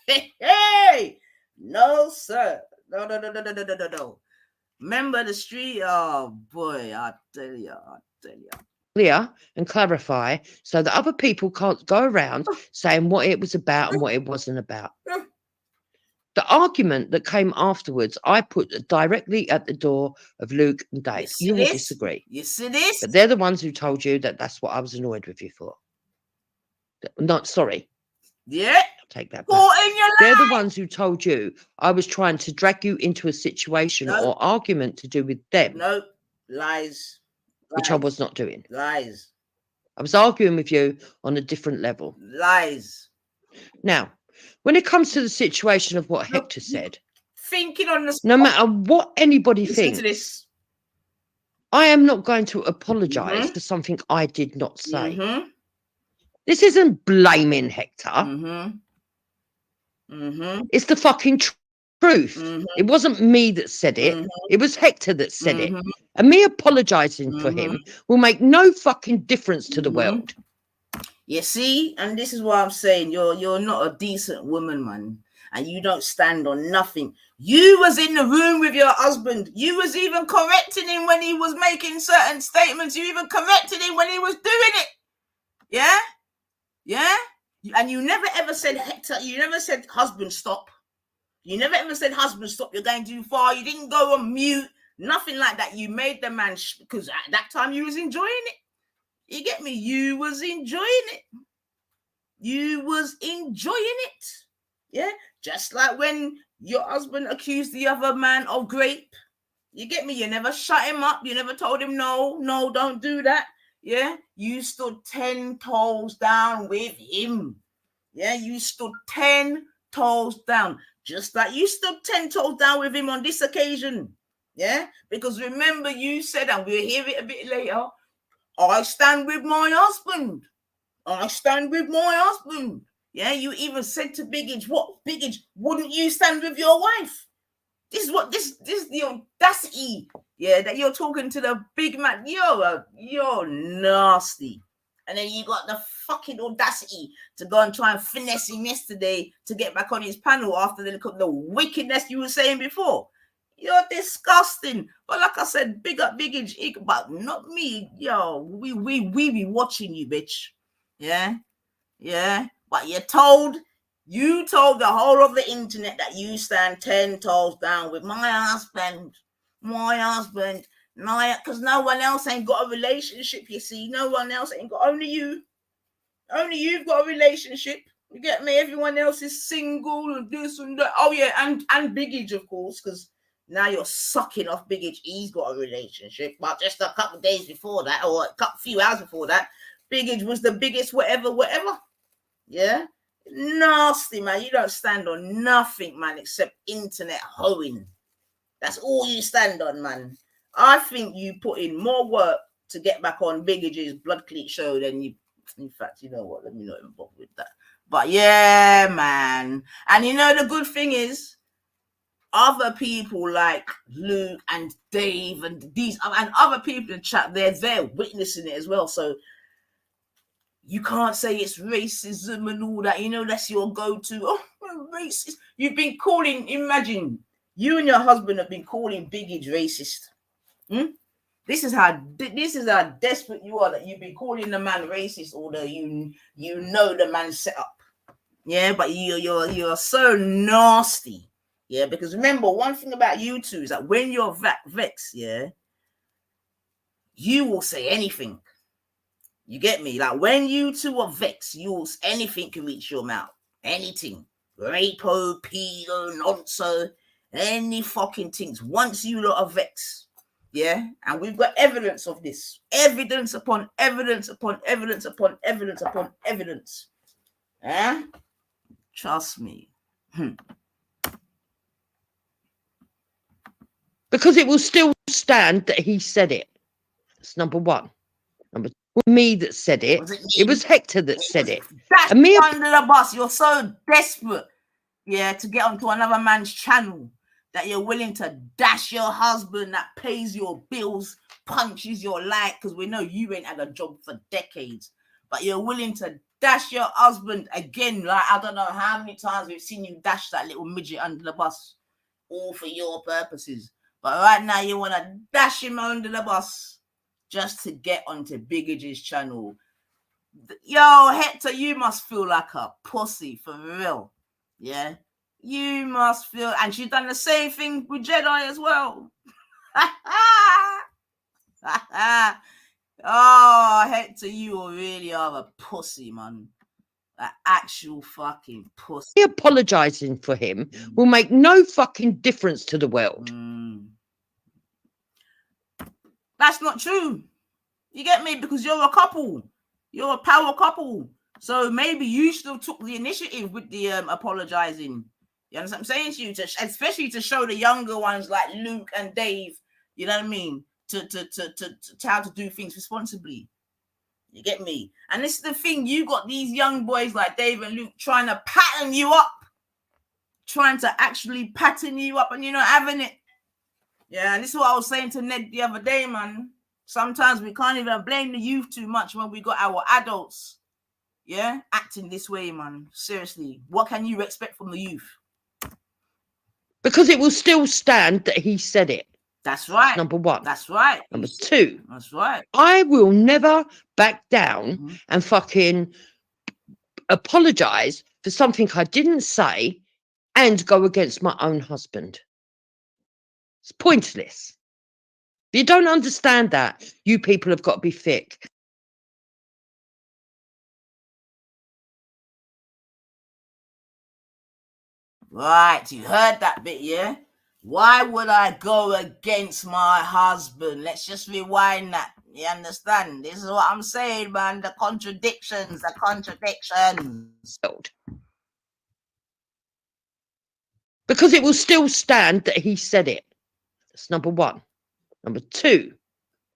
Hey! No, sir. No. Remember the street? Oh, boy, I tell you. Clear and clarify so that other people can't go around saying what it was about and what it wasn't about. The argument that came afterwards, I put directly at the door of Luke and Dave. You will disagree. You see this? But they're the ones who told you that that's what I was annoyed with you for. Not sorry. Yeah. I'll take that back. In your They're the ones who told you I was trying to drag you into a situation or argument to do with them. No, lies. Which I was not doing. Lies. I was arguing with you on a different level. Lies. Now, when it comes to the situation of what Hector said, thinking on the spot, no matter what anybody thinks, this. I am not going to apologise for something I did not say. This isn't blaming Hector. It's the fucking truth. It wasn't me that said it. It was Hector that said it. And me apologising for him will make no fucking difference to the world. You see, and this is what I'm saying. You're not a decent woman, man. And you don't stand on nothing. You was in the room with your husband. You was even correcting him when he was making certain statements. You even corrected him when he was doing it. Yeah? Yeah? And you never ever said, Hector, you never said, husband, stop. You never ever said, husband, stop, you're going too far. You didn't go on mute. Nothing like that. You made the man, because at that time you was enjoying it. You get me? You was enjoying it. You was enjoying it. Yeah? Just like when your husband accused the other man of grape. You get me? You never shut him up. You never told him, no, don't do that. Yeah? You stood 10 toes down with him. Yeah? You stood 10 toes down. Just like you stood 10 toes down with him on this occasion. Yeah? Because remember you said, and we'll hear it a bit later, I stand with my husband. I stand with my husband. Yeah, you even said to Biggage, what? Biggage, wouldn't you stand with your wife? This is what this is the audacity. Yeah, that you're talking to the big man. You're nasty. And then you got the fucking audacity to go and try and finesse him yesterday to get back on his panel after the wickedness you were saying before. You're disgusting. But like I said, big up Biggage, but not me. Yo, we be watching you, bitch. Yeah. But you told the whole of the internet that you stand 10 toes down with my husband. No, because no one else ain't got a relationship, you see. No one else ain't got, only you. Only you've got a relationship. You get me? Everyone else is single and this and that. Oh, yeah, and Biggage, of course, because now you're sucking off Biggage. He's got a relationship. But just a couple of days before that, or a few hours before that, Biggage was the biggest whatever. Yeah? Nasty, man. You don't stand on nothing, man, except internet hoeing. That's all you stand on, man. I think you put in more work to get back on Biggage's Blood Cleat show than you. In fact, you know what? Let me not even bother with that. But yeah, man. And you know the good thing is, other people like Luke and Dave and these and other people in chat, they're there witnessing it as well. So you can't say it's racism and all that. You know, that's your go-to. Oh, racist. You've been calling, imagine, you and your husband have been calling Biggie racist. This is how desperate you are, that you've been calling the man racist, although you know the man's set up. Yeah, but you're so nasty. Yeah, because remember, one thing about you two is that when you're vexed, yeah, you will say anything. You get me? Like when you two are vexed, anything can reach your mouth. Anything. Rapo, pedo, nonso, any fucking things. Once you lot are vexed. Yeah, and we've got evidence of this. Evidence upon evidence upon evidence upon evidence upon evidence. Yeah? Trust me. Because it will still stand that he said it. That's number one. Number two, me that said it. It was Hector that said it. That's me under the bus. You're so desperate, yeah, to get onto another man's channel that you're willing to dash your husband that pays your bills, punches your light, because we know you ain't had a job for decades, but you're willing to dash your husband again. Like, I don't know how many times we've seen you dash that little midget under the bus, all for your purposes. But right now you want to dash him under the bus just to get onto Biggage's channel. Yo, Hector, you must feel like a pussy, for real. Yeah? You must feel... And she's done the same thing with Jedi as well. Oh, Hector, you really are a pussy, man. An actual fucking pussy. Apologising for him will make no fucking difference to the world. That's not true. You get me? Because you're a couple. You're a power couple. So maybe you still took the initiative with the apologizing. You understand what I'm saying to you? Especially to show the younger ones like Luke and Dave, you know what I mean? To how to do things responsibly. You get me? And this is the thing, you got these young boys like Dave and Luke trying to pattern you up. Trying to actually pattern you up, and you're not having it. Yeah, and this is what I was saying to Ned the other day, man. Sometimes we can't even blame the youth too much when we got our adults, yeah, acting this way, man. Seriously, what can you expect from the youth? Because it will still stand that he said it. That's right. That's number one. That's right. Number two. That's right. I will never back down and fucking apologise for something I didn't say and go against my own husband. It's pointless. If you don't understand that, you people have got to be thick. Right, you heard that bit, yeah? Why would I go against my husband? Let's just rewind that. You understand? This is what I'm saying, man. The contradictions. Because it will still stand that he said it. That's number one. Number two,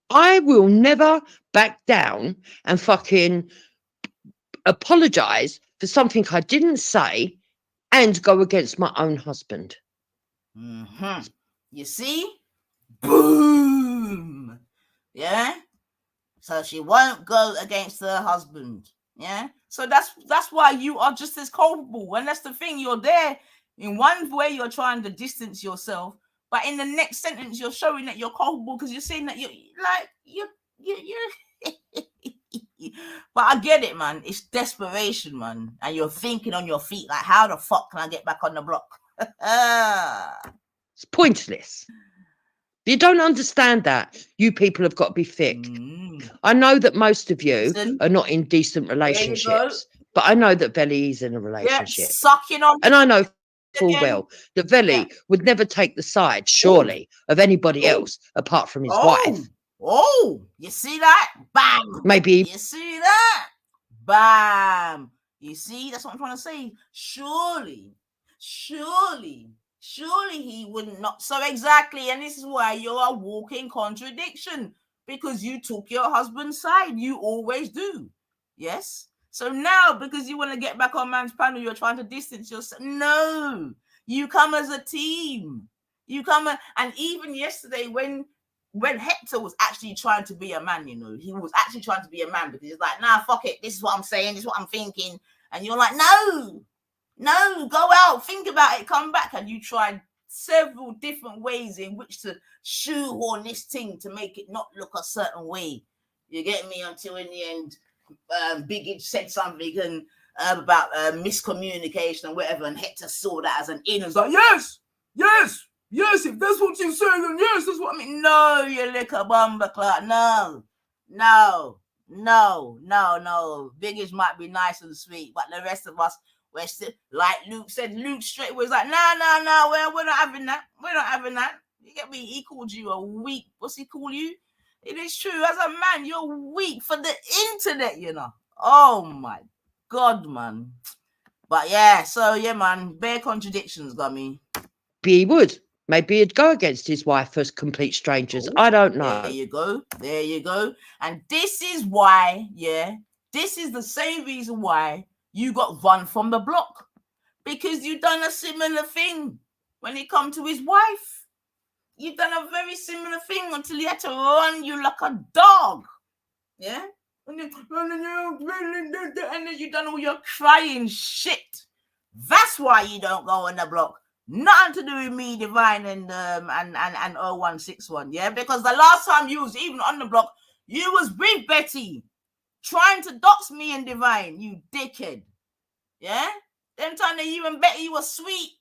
I will never back down and fucking apologise for something I didn't say and go against my own husband. You see? Boom! Yeah? So she won't go against her husband. Yeah? So that's why you are just as culpable. And that's the thing, you're there. In one way, you're trying to distance yourself, but in the next sentence, you're showing that you're culpable because you're saying that you're like, you. But I get it, man. It's desperation, man. And you're thinking on your feet, like, how the fuck can I get back on the block? It's pointless. If you don't understand that, you people have got to be thick. I know that most of you are not in decent relationships, but I know that Veli is in a relationship. Sucking on. And I know full well that Veli would never take the side, surely, of anybody else apart from his wife. Oh, you see that? Bam. Maybe. You see that? Bam. You see? That's what I'm trying to say. Surely he would not. So exactly. And this is why you're a walking contradiction, because you took your husband's side. You always do. Yes. So now, because you want to get back on man's panel, you're trying to distance yourself. No, You come as a team. You come and even yesterday when Hector was actually trying to be a man, you know, he was actually trying to be a man because he's like, nah, fuck it. This is what I'm saying. This is what I'm thinking. And you're like, no, go out, think about it, come back. And you tried several different ways in which to shoehorn this thing to make it not look a certain way. You get me? Until in the end, Biggie said something and about miscommunication and whatever, and Hector saw that as an in and was like, yes, if that's what you're saying, then yes, that's what I mean. No, you little bumper clock. No. Biggie might be nice and sweet, but the rest of us, we're still, like Luke said, Luke straight was like, no, we're not having that. We're not having that. You get me? He called you a weak. What's he call you? It is true. As a man, you're weak for the internet, you know. Oh my God, man. But yeah, so yeah, man, bare contradictions, got me. He would. Maybe he'd go against his wife as complete strangers. I don't know. There you go. And this is why, this is the same reason why you got run from the block. Because you done a similar thing when it come to his wife. You done a very similar thing until he had to run you like a dog. Yeah? And then you done all your crying shit. That's why you don't go on the block. Nothing to do with me, Divine, and 0161, yeah? Because the last time you was even on the block, you was with Betty, trying to dox me and Divine, you dickhead. Yeah? Them time that you and Betty were sweet.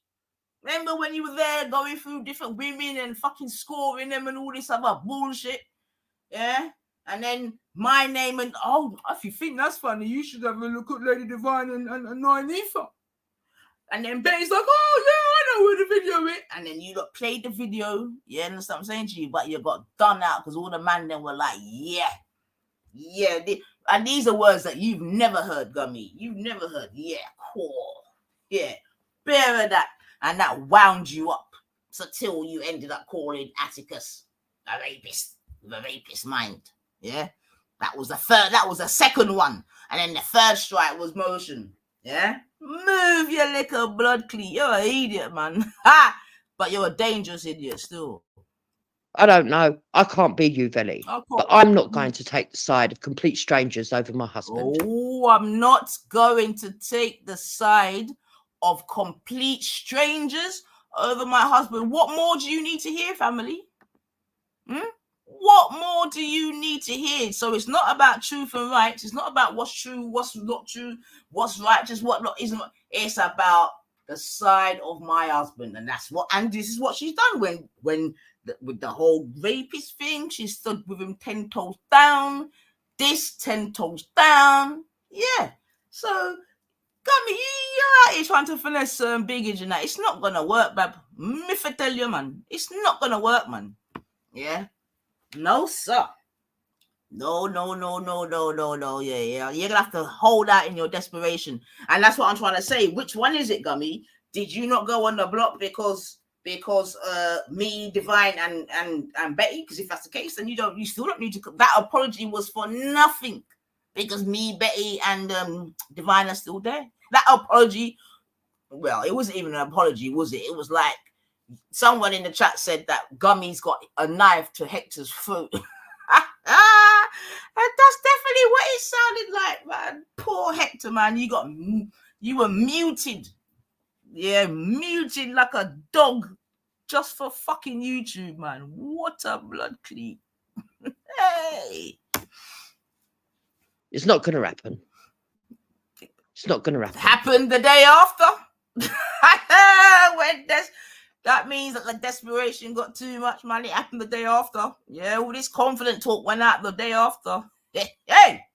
Remember when you were there going through different women and fucking scoring them and all this other bullshit? Yeah? And then my name and, oh, if you think that's funny, you should have a look at Lady Divine and Nyanifa. And then Betty's like, oh, yeah, I know where the video is. And then you got played the video. Yeah, that's what I'm saying to you. But you got done out because all the man then were like, yeah. And these are words that you've never heard, Gummy. You've never heard, yeah, cool. Yeah, bear of that. And that wound you up. So till you ended up calling Atticus a rapist with a rapist mind. Yeah? That was the second one. And then the third strike was motion. Yeah? Move your little blood cleat. You're an idiot, man. Ha! But you're a dangerous idiot still. I don't know. I can't be you, Velly. But I'm not going to take the side of complete strangers over my husband. Oh, I'm not going to take the side of complete strangers over my husband. What more do you need to hear, family? What more do you need to hear? So it's not about truth and rights. It's not about what's true, what's not true, what's righteous, what not isn't. It's about the side of my husband, and this is what she's done when with the whole rapist thing. She stood with him 10 toes down. This 10 toes down. Yeah. So, Gummy, you're out here trying to finesse Biggie and that. It's not gonna work, bab. If I tell you, man, it's not gonna work, man. Yeah. No, sir. No. Yeah. You're gonna have to hold out in your desperation. And that's what I'm trying to say. Which one is it, Gummy? Did you not go on the block because me, Divine, and Betty? Because if that's the case, then you still don't need to. That apology was for nothing. Because me, Betty, and Divine are still there. That apology, well, it wasn't even an apology, was it? It was like someone in the chat said that Gummy's got a knife to Hector's throat. And that's definitely what it sounded like, man. Poor Hector, man. You were muted. Yeah, muted like a dog just for fucking YouTube, man. What a blood cleat. Hey. It's not going to happen. It's not going to happen. Happened the day after. That means that the desperation got too much, man. It happened the day after. Yeah, all this confident talk went out the day after. Hey!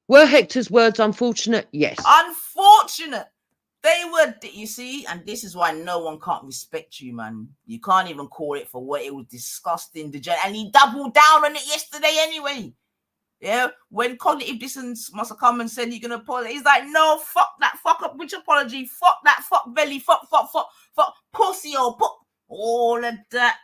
Were Hector's words unfortunate? Yes. Unfortunate. They were, you see, and this is why no one can't respect you, man. You can't even call it for what it was. Disgusting. And he doubled down on it yesterday anyway. Yeah, when cognitive dissonance must have come and said you're gonna apologize, he's like, no, fuck that, fuck up, which apology, fuck that, fuck belly, fuck pussy, or all of that.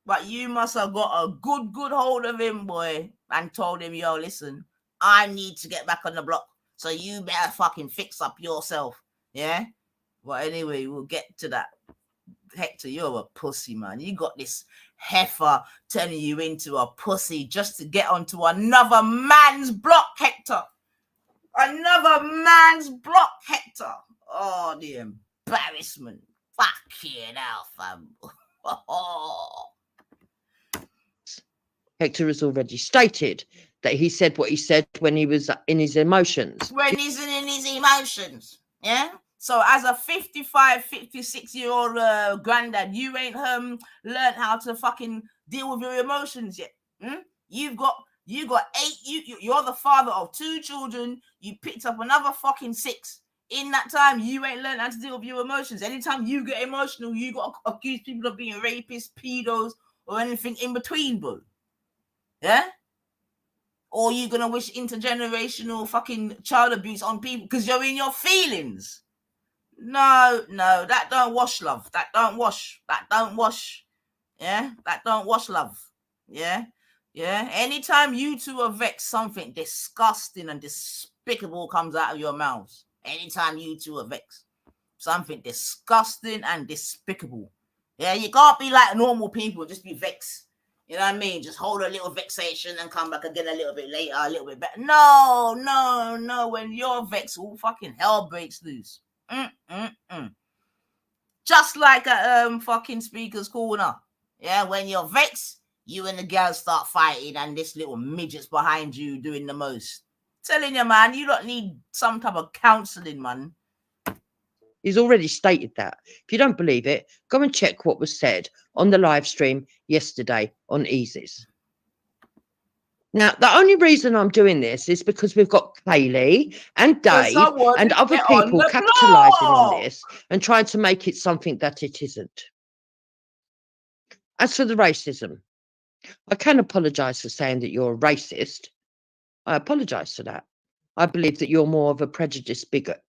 But you must have got a good hold of him, boy, and told him, yo, listen, I need to get back on the block, so you better fucking fix up yourself, yeah. But anyway, we'll get to that. Hector, you're a pussy, man. You got this heifer turning you into a pussy just to get onto another man's block, Hector. Another man's block, Hector. Oh, the embarrassment. Fucking hell, fam. Hector has already stated that he said what he said when he was in his emotions. When he's in his emotions, yeah? So as a 55, 56-year-old granddad, you ain't learned how to fucking deal with your emotions yet. You got 8, you're the father of 2 children, you picked up another fucking 6. In that time, you ain't learned how to deal with your emotions. Anytime you get emotional, you got to accuse people of being rapists, pedos, or anything in between, bro. Yeah? Or you gonna wish intergenerational fucking child abuse on people because you're in your feelings. No, that don't wash, love. That don't wash. Yeah, that don't wash, love. Yeah. Anytime you two are vexed, something disgusting and despicable comes out of your mouths. Anytime you two are vexed, something disgusting and despicable. Yeah, you can't be like normal people, just be vexed. You know what I mean? Just hold a little vexation and come back again a little bit later, a little bit better. No. When you're vexed, all fucking hell breaks loose. Just like a fucking speaker's corner. Yeah, when you're vexed, you and the girls start fighting and this little midget's behind you doing the most. Telling you, man, you don't need some type of counselling, man. He's already stated that. If you don't believe it, go and check what was said on the live stream yesterday on Easy's. Now, the only reason I'm doing this is because we've got Kaylee and Dave and other people capitalising on this and trying to make it something that it isn't. As for the racism, I can apologise for saying that you're a racist. I apologise for that. I believe that you're more of a prejudiced bigot.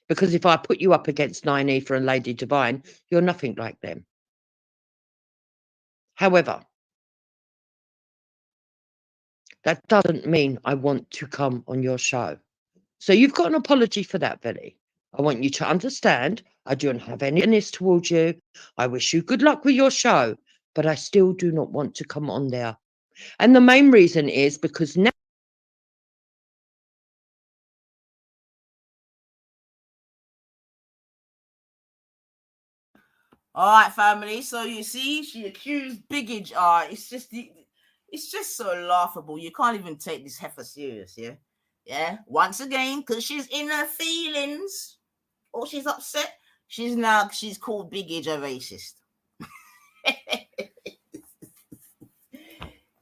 Because if I put you up against 9E for a Lady Divine, you're nothing like them. However, that doesn't mean I want to come on your show. So you've got an apology for that, Billy. I want you to understand I don't have any illness towards you. I wish you good luck with your show, but I still do not want to come on there. And the main reason is because now all right, family. So you see, she accused Biggage. It's just so laughable. You can't even take this heifer serious, yeah? Yeah. Once again, because she's in her feelings or she's upset, she's called Biggage a racist.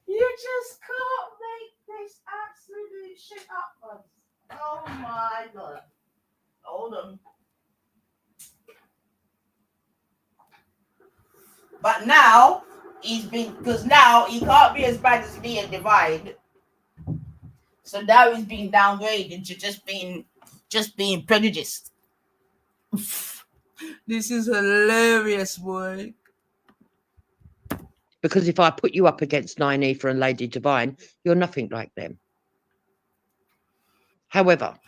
You just can't make this absolute shit up, folks. Oh my god. Hold on. But now because now he can't be as bad as me and Divide. So now he's being downgraded to just being prejudiced. This is hilarious, boy. Because if I put you up against 9E for a Lady Divine, you're nothing like them. However,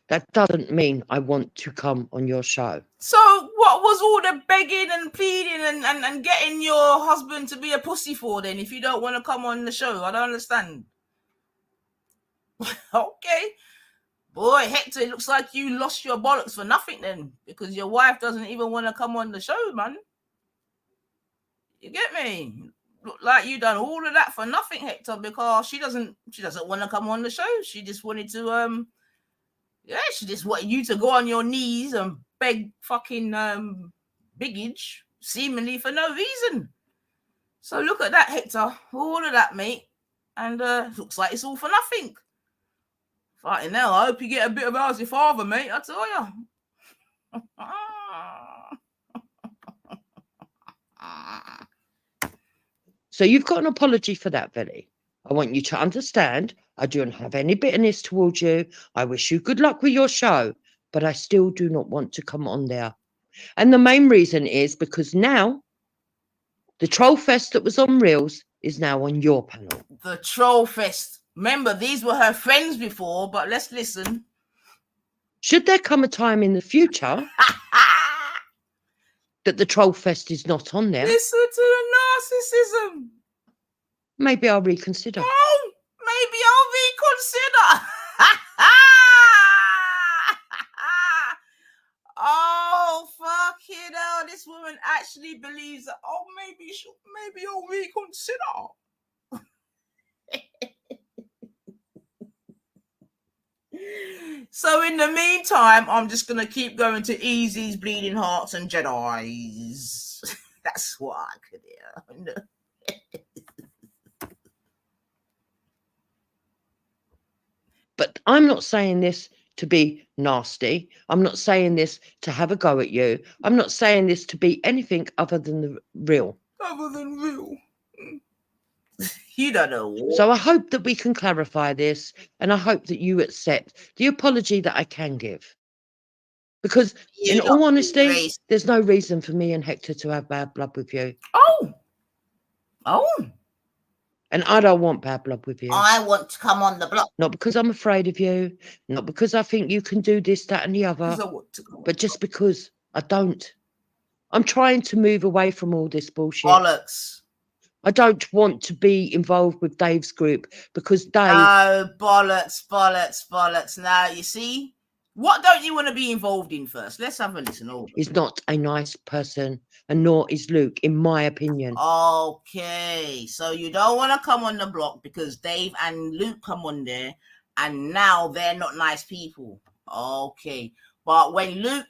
that doesn't mean I want to come on your show. So what was all the begging and pleading and getting your husband to be a pussy for then if you don't want to come on the show? I don't understand. Okay. Boy, Hector, it looks like you lost your bollocks for nothing then because your wife doesn't even want to come on the show, man. You get me? Look like you done all of that for nothing, Hector, because she doesn't want to come on the show. She just wanted to she just wanted you to go on your knees and beg fucking Biggage seemingly for no reason. So look at that, Hector. All of that, mate. And looks like it's all for nothing. Fucking hell, I hope you get a bit of how's your father, mate, I tell you. So you've got an apology for that, Billy. I want you to understand I don't have any bitterness towards you. I wish you good luck with your show, but I still do not want to come on there. And the main reason is because now the Troll Fest that was on Reels is now on your panel. The Troll Fest. Remember, these were her friends before, but let's listen. Should there come a time in the future that the Troll Fest is not on there, Listen to the narcissism. maybe I'll reconsider. Oh, maybe I'll reconsider. Oh, fucking hell. This woman actually believes that, oh, maybe I'll reconsider. So in the meantime, I'm just going to keep going to Easy's, Bleeding Hearts and Jedi's. That's what I could hear. But I'm not saying this to be nasty. I'm not saying this to have a go at you. I'm not saying this to be anything other than the real. Other than real. You don't know. So I hope that we can clarify this, and I hope that you accept the apology that I can give. Because in all honesty, there's no reason for me and Hector to have bad blood with you. Oh. And I don't want bad blood with you. I want to come on the block. Not because I'm afraid of you, not because I think you can do this, that, and the other, but just because I don't. I'm trying to move away from all this bullshit. Bollocks. I don't want to be involved with Dave's group because Dave... Oh, bollocks. Now, you see, what don't you want to be involved in first? Let's have a listen. He's not a nice person, and nor is Luke, in my opinion. Okay, so you don't want to come on the block because Dave and Luke come on there, and now they're not nice people. Okay, but when you're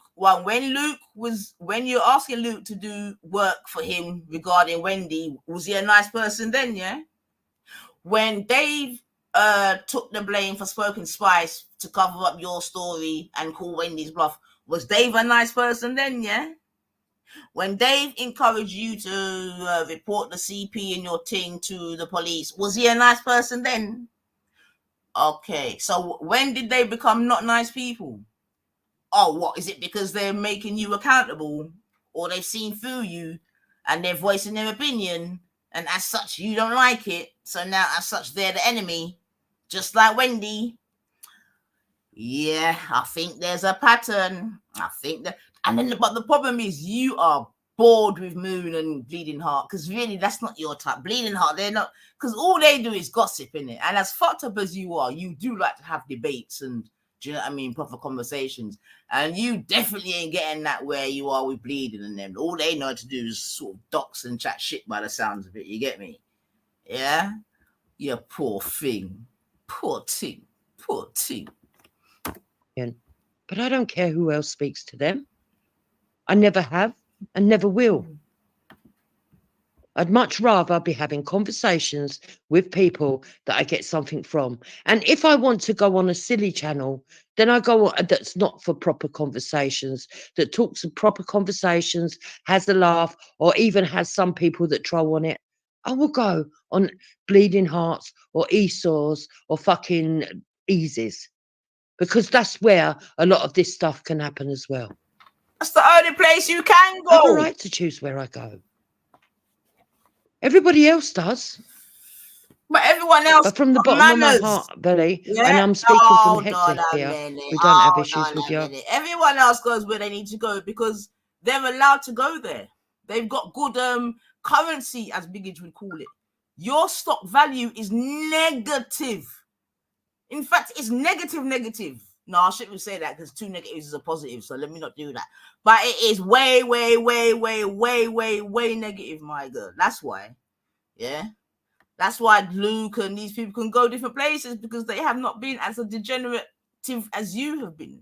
asking Luke to do work for him regarding Wendy, was he a nice person then? Yeah. When Dave took the blame for Spoken Spice to cover up your story and call Wendy's bluff, was Dave a nice person then? Yeah. When Dave encouraged you to report the CP and your thing to the police, was he a nice person then? Okay, so when did they become not nice people? Oh, what? Is it because they're making you accountable, or they've seen through you and they're voicing their opinion, and as such you don't like it, so now as such they're the enemy, just like Wendy? Yeah, I think there's a pattern. I think that, and then but the problem is you are bored with Moon and Bleeding Heart, because really that's not your type. Bleeding Heart, they're not, because all they do is gossip, innit? And as fucked up as you are, you do like to have debates and, do you know what I mean, proper conversations. And you definitely ain't getting that where you are with Bleeding and them. All they know to do is sort of dox and chat shit by the sounds of it. You get me? Yeah? You poor thing. Poor thing. But I don't care who else speaks to them. I never have and never will. I'd much rather be having conversations with people that I get something from. And if I want to go on a silly channel, then I go on that's not for proper conversations, that talks of proper conversations, has a laugh, or even has some people that troll on it. I will go on Bleeding Hearts or Esau's or fucking Easy's, because that's where a lot of this stuff can happen as well. That's the only place you can go. I have a right to choose where I go. Everybody else does. But everyone else, but from the bottom of my heart, Billy, yeah? And I'm speaking from Hector here, we don't have issues with you. Everyone else goes where they need to go because they're allowed to go there. They've got good currency, as Biggage would call it. Your stock value is negative. In fact, it's negative. No, I shouldn't say that because 2 negatives is a positive, so let me not do that. But it is way negative, my girl. That's why. Yeah. That's why Luke and these people can go different places, because they have not been as a degenerative as you have been.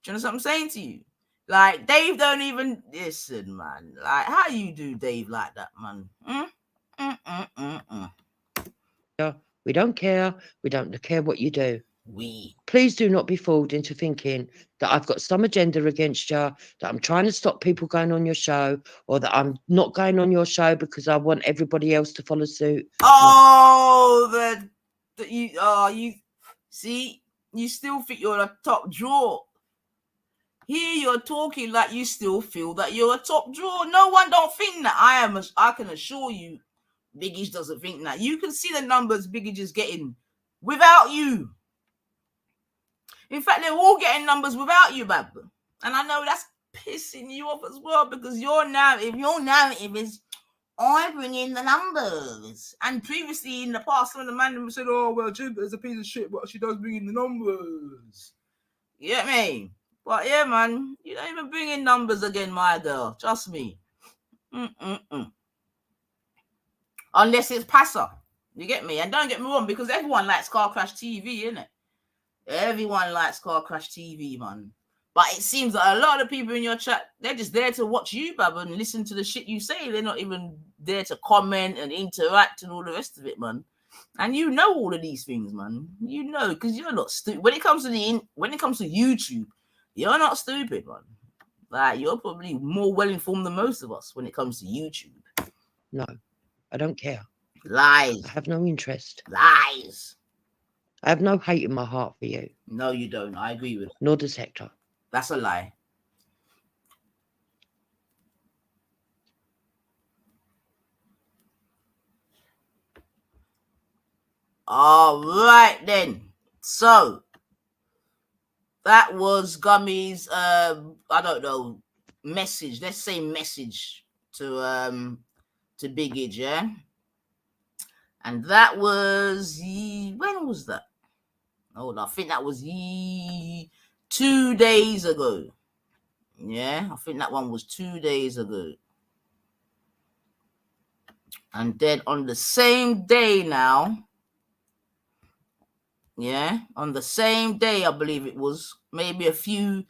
Do you know what I'm saying to you? Like, Dave don't even listen, man. Like, how you do Dave like that, man? Yeah, we don't care. We don't care what you do. Please do not be fooled into thinking that I've got some agenda against you, that I'm trying to stop people going on your show, or that I'm not going on your show because I want everybody else to follow suit. Oh, you see, you still think you're a top drawer. Here you're talking like you still feel that you're a top drawer. No one don't think that. I can assure you, Biggage doesn't think that. You can see the numbers Biggage is getting without you. In fact, they're all getting numbers without you, bab. And I know that's pissing you off as well because your narrative is I bring in the numbers. And previously in the past, some of the man said, oh, well, Jupiter's a piece of shit, but she does bring in the numbers. You get me? But yeah, man, you don't even bring in numbers again, my girl. Trust me. Unless it's Passer. You get me? And don't get me wrong, because everyone likes Car Crash TV, innit? Everyone likes Car Crash TV, man. But it seems that a lot of the people in your chat, they're just there to watch you, bab, and listen to the shit you say. They're not even there to comment and interact and all the rest of it, man. And you know all of these things, man. You know, because you're not stupid. When it comes to YouTube, you're not stupid, man. Like, you're probably more well informed than most of us when it comes to YouTube. No, I don't care. Lies. I have no interest. Lies. I have no hate in my heart for you. No, you don't. I agree with it. Nor does Hector. That's a lie. All right, then. So, that was Gummy's, I don't know, message. Let's say message to Big Age, yeah? And that was, when was that? Hold on, I think that was 2 days ago. Yeah, I think that one was 2 days ago. And then on the same day now, yeah, on the same day, I believe it was, maybe a few,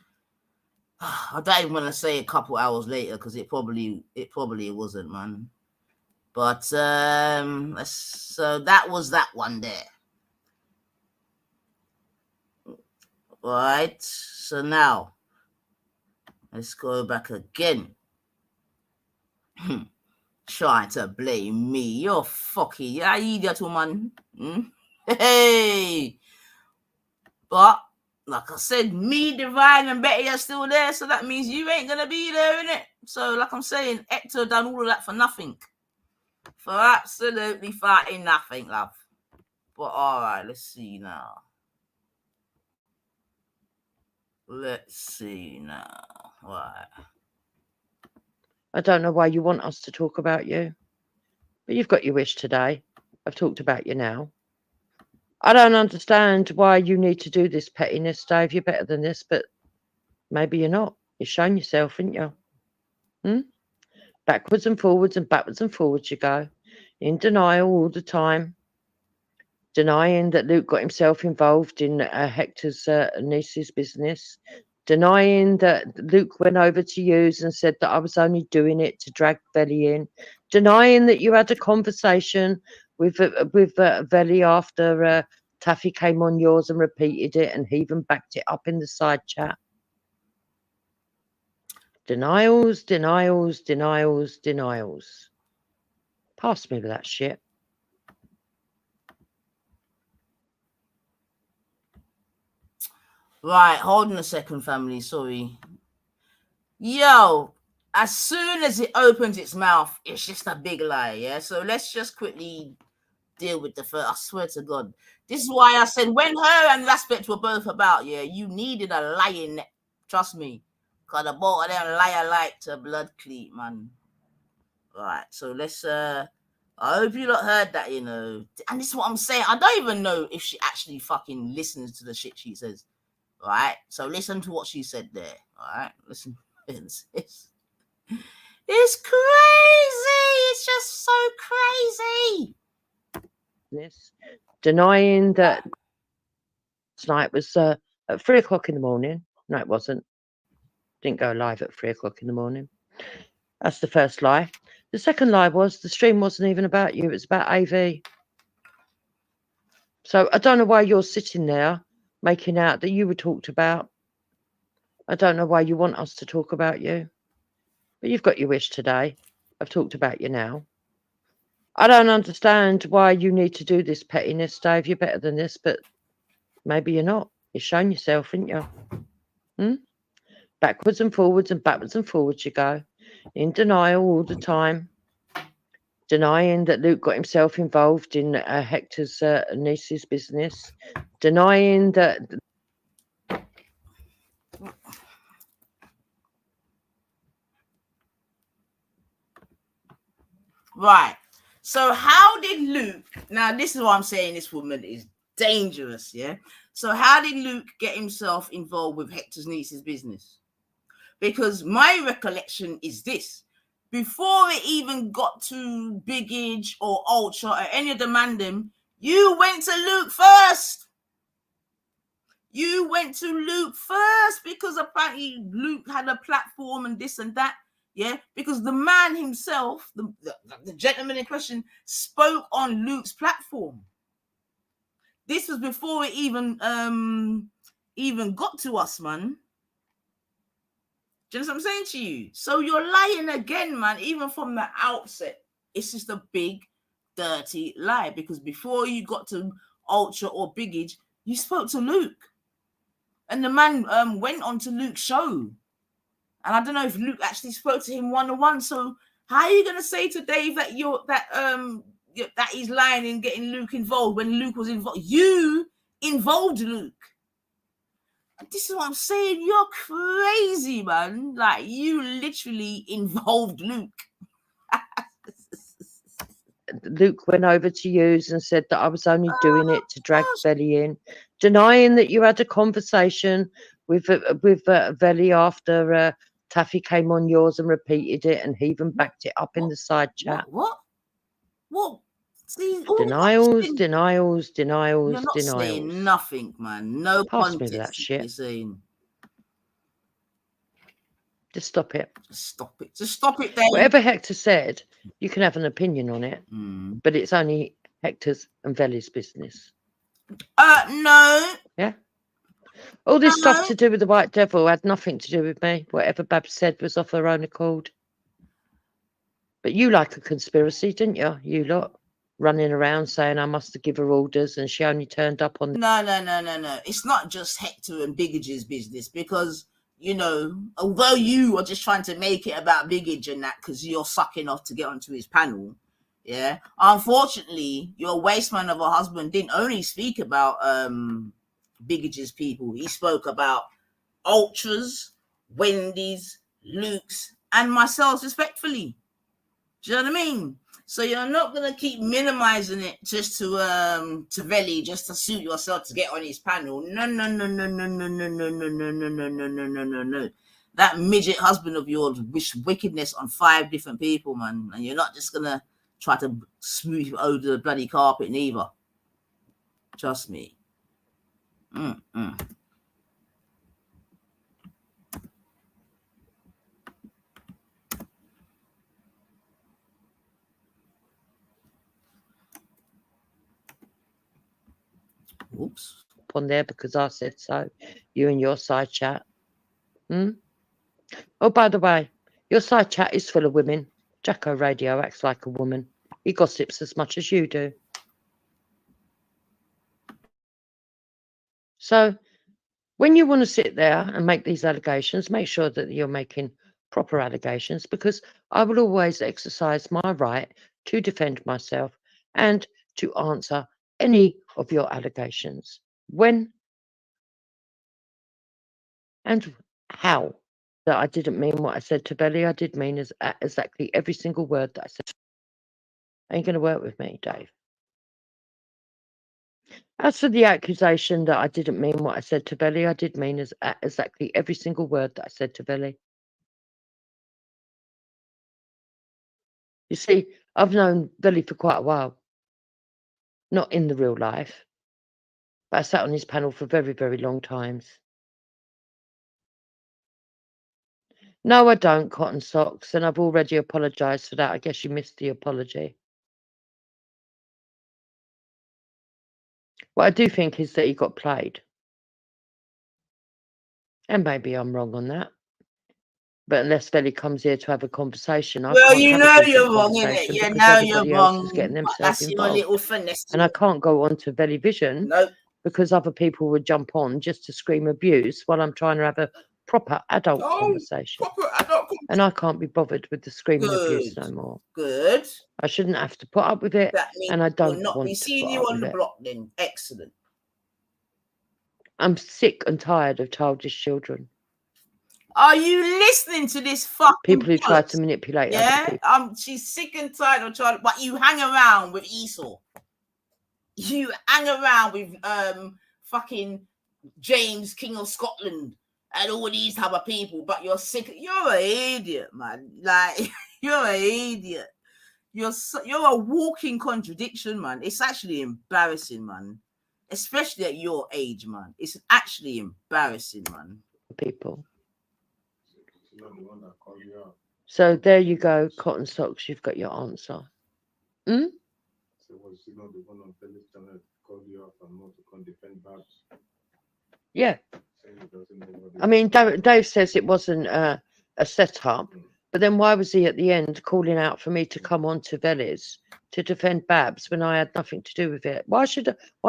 I don't even want to say a couple hours later because it probably wasn't, man. But so that was that one there. All right, so now let's go back again. Trying to blame me. You're fucking, yeah, idiot, woman. Hey. But, like I said, me, Divine, and Betty are still there, so that means you ain't gonna be there, innit? So, like I'm saying, Hector done all of that for nothing. For absolutely fucking nothing, love. But, alright, let's see now. Let's see now. Right. I don't know why you want us to talk about you, but you've got your wish today. I've talked about you now. I don't understand why you need to do this pettiness, Dave. You're better than this, but maybe you're not. You've shown yourself, haven't you? Backwards and forwards and backwards and forwards you go. In denial all the time. Denying that Luke got himself involved in Hector's niece's business. Denying that Luke went over to you and said that I was only doing it to drag Velly in. Denying that you had a conversation with Velly after Taffy came on yours and repeated it, and he even backed it up in the side chat. Denials, denials, denials, denials. Pass me with that shit. Right, hold on a second, family. Sorry. Yo, as soon as it opens its mouth, it's just a big lie, yeah? So let's just quickly deal with the first. I swear to God. This is why I said when her and Raspet were both about, yeah, you needed a lying. Trust me. Because the both of them liar like to blood cleat, man. Right, so let's, I hope you lot heard that, you know. And this is what I'm saying. I don't even know if she actually fucking listens to the shit she says. Right, so listen to what she said there. All right, listen. It's crazy. It's just so crazy. This denying that last night was at 3 o'clock in the morning. No, it wasn't. Didn't go live at 3 o'clock in the morning. That's the first lie. The second lie was the stream wasn't even about you. It was about AV. So I don't know why you're sitting there making out that you were talked about. I don't know why you want us to talk about you. But you've got your wish today. I've talked about you now. I don't understand why you need to do this pettiness, Dave. You're better than this, but maybe you're not. You've shown yourself, haven't you? Backwards and forwards and backwards and forwards you go. In denial all the time. Denying that Luke got himself involved in Hector's niece's business. Denying that Right. So how did Luke? Now this is what I'm saying. This woman is dangerous. Yeah. So how did Luke get himself involved with Hector's niece's business? Because my recollection is this: before it even got to Big Age or Ultra or any of the Mandem, you went to Luke first. You went to Luke first because apparently Luke had a platform and this and that. Yeah, because the man himself, the gentleman in question, spoke on Luke's platform. This was before it even got to us, man. Do you know what I'm saying to you? So you're lying again, man, even from the outset. It's just a big, dirty lie, because before you got to Ultra or Big Age, you spoke to Luke. And the man went on to Luke's show. And I don't know if Luke actually spoke to him one-on-one. So how are you going to say to Dave that that he's lying and getting Luke involved when Luke was involved? You involved Luke. This is what I'm saying. You're crazy, man. Like, you literally involved Luke. Luke went over to yous and said that I was only doing it to drag Velly in, denying that you had a conversation with Velly after Taffy came on yours and repeated it, and he even backed it up in the side chat. What? See, denials. You're not saying nothing, man. No Pass me context. that shit. You're saying. Just stop it. Just stop it, Dave. Whatever Hector said, you can have an opinion on it, but it's only Hector's and Velly's business. No. Yeah. All this stuff to do with the White Devil had nothing to do with me. Whatever Babs said was off her own accord. But you like a conspiracy, didn't you? You lot running around saying I must have given her orders and she only turned up on... No. It's not just Hector and Big Age's business, because, you know, although you are just trying to make it about Big Age and that because you're sucking off to get onto his panel, yeah, unfortunately, your waste man of a husband didn't only speak about Big Age's people. He spoke about Ultras, Wendy's, Luke's, and myself, respectfully. Do you know what I mean? So you're not gonna keep minimizing it just to Velly, just to suit yourself to get on his panel. No. That midget husband of yours wish wickedness on 5 different people, man, and you're not just gonna try to smooth over the bloody carpet neither. Trust me. Oops. On there because I said so. You and your side chat. Oh, by the way, your side chat is full of women. Jacko Radio acts like a woman. He gossips as much as you do. So when you want to sit there and make these allegations, make sure that you're making proper allegations, because I will always exercise my right to defend myself and to answer any of your allegations. When and how. That I didn't mean what I said to Belly. I did mean exactly every single word that I said. Ain't going to work with me, Dave. As for the accusation that I didn't mean what I said to Belly, I did mean exactly every single word that I said to Belly. You see, I've known Belly for quite a while. Not in the real life, but I sat on his panel for very, very long times. No, I don't, Cotton Socks, and I've already apologised for that. I guess you missed the apology. What I do think is that he got played. And maybe I'm wrong on that. But unless Belly comes here to have a conversation, I can't you have know a decent you're wrong, conversation innit? You because know everybody you're else wrong. is getting themselves That's involved. your little finesse. And I can't go on to Belly Vision because other people would jump on just to scream abuse while I'm trying to have a proper adult conversation. And I can't be bothered with the screaming abuse no more. Good. I shouldn't have to put up with it, and I don't not want be to seeing put you up on with the it. block then. Excellent. I'm sick and tired of childish children. Are you listening to this fucking People who try bollocks? to manipulate other Yeah, people. she's sick and tired of trying, but you hang around with Esau. You hang around with fucking James, King of Scotland, and all these type of people, but you're sick. You're an idiot, man. Like, you're an idiot. You're a walking contradiction, man. It's actually embarrassing, man. Especially at your age, man. It's actually embarrassing, man. People. So there you go, Cotton Socks. You've got your answer. Hmm? So was she not the one on Felix channel called you up and want to come defend Babs? Yeah. I mean, Dave says it wasn't a setup, but then why was he at the end calling out for me to come on to Velis to defend Babs when I had nothing to do with it? Why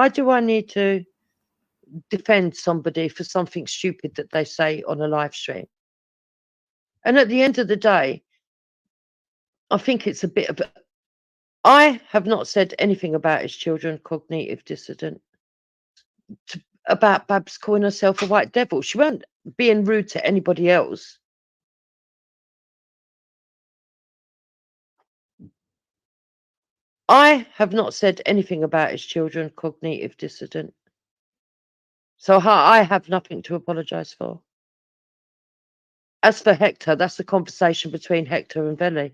do I need to defend somebody for something stupid that they say on a live stream? And at the end of the day, I think it's a bit of I have not said anything about his children, cognitive dissident, about Babs calling herself a white devil. She weren't being rude to anybody else. I have not said anything about his children, cognitive dissident. So I have nothing to apologise for. As for Hector, that's a conversation between Hector and Veli.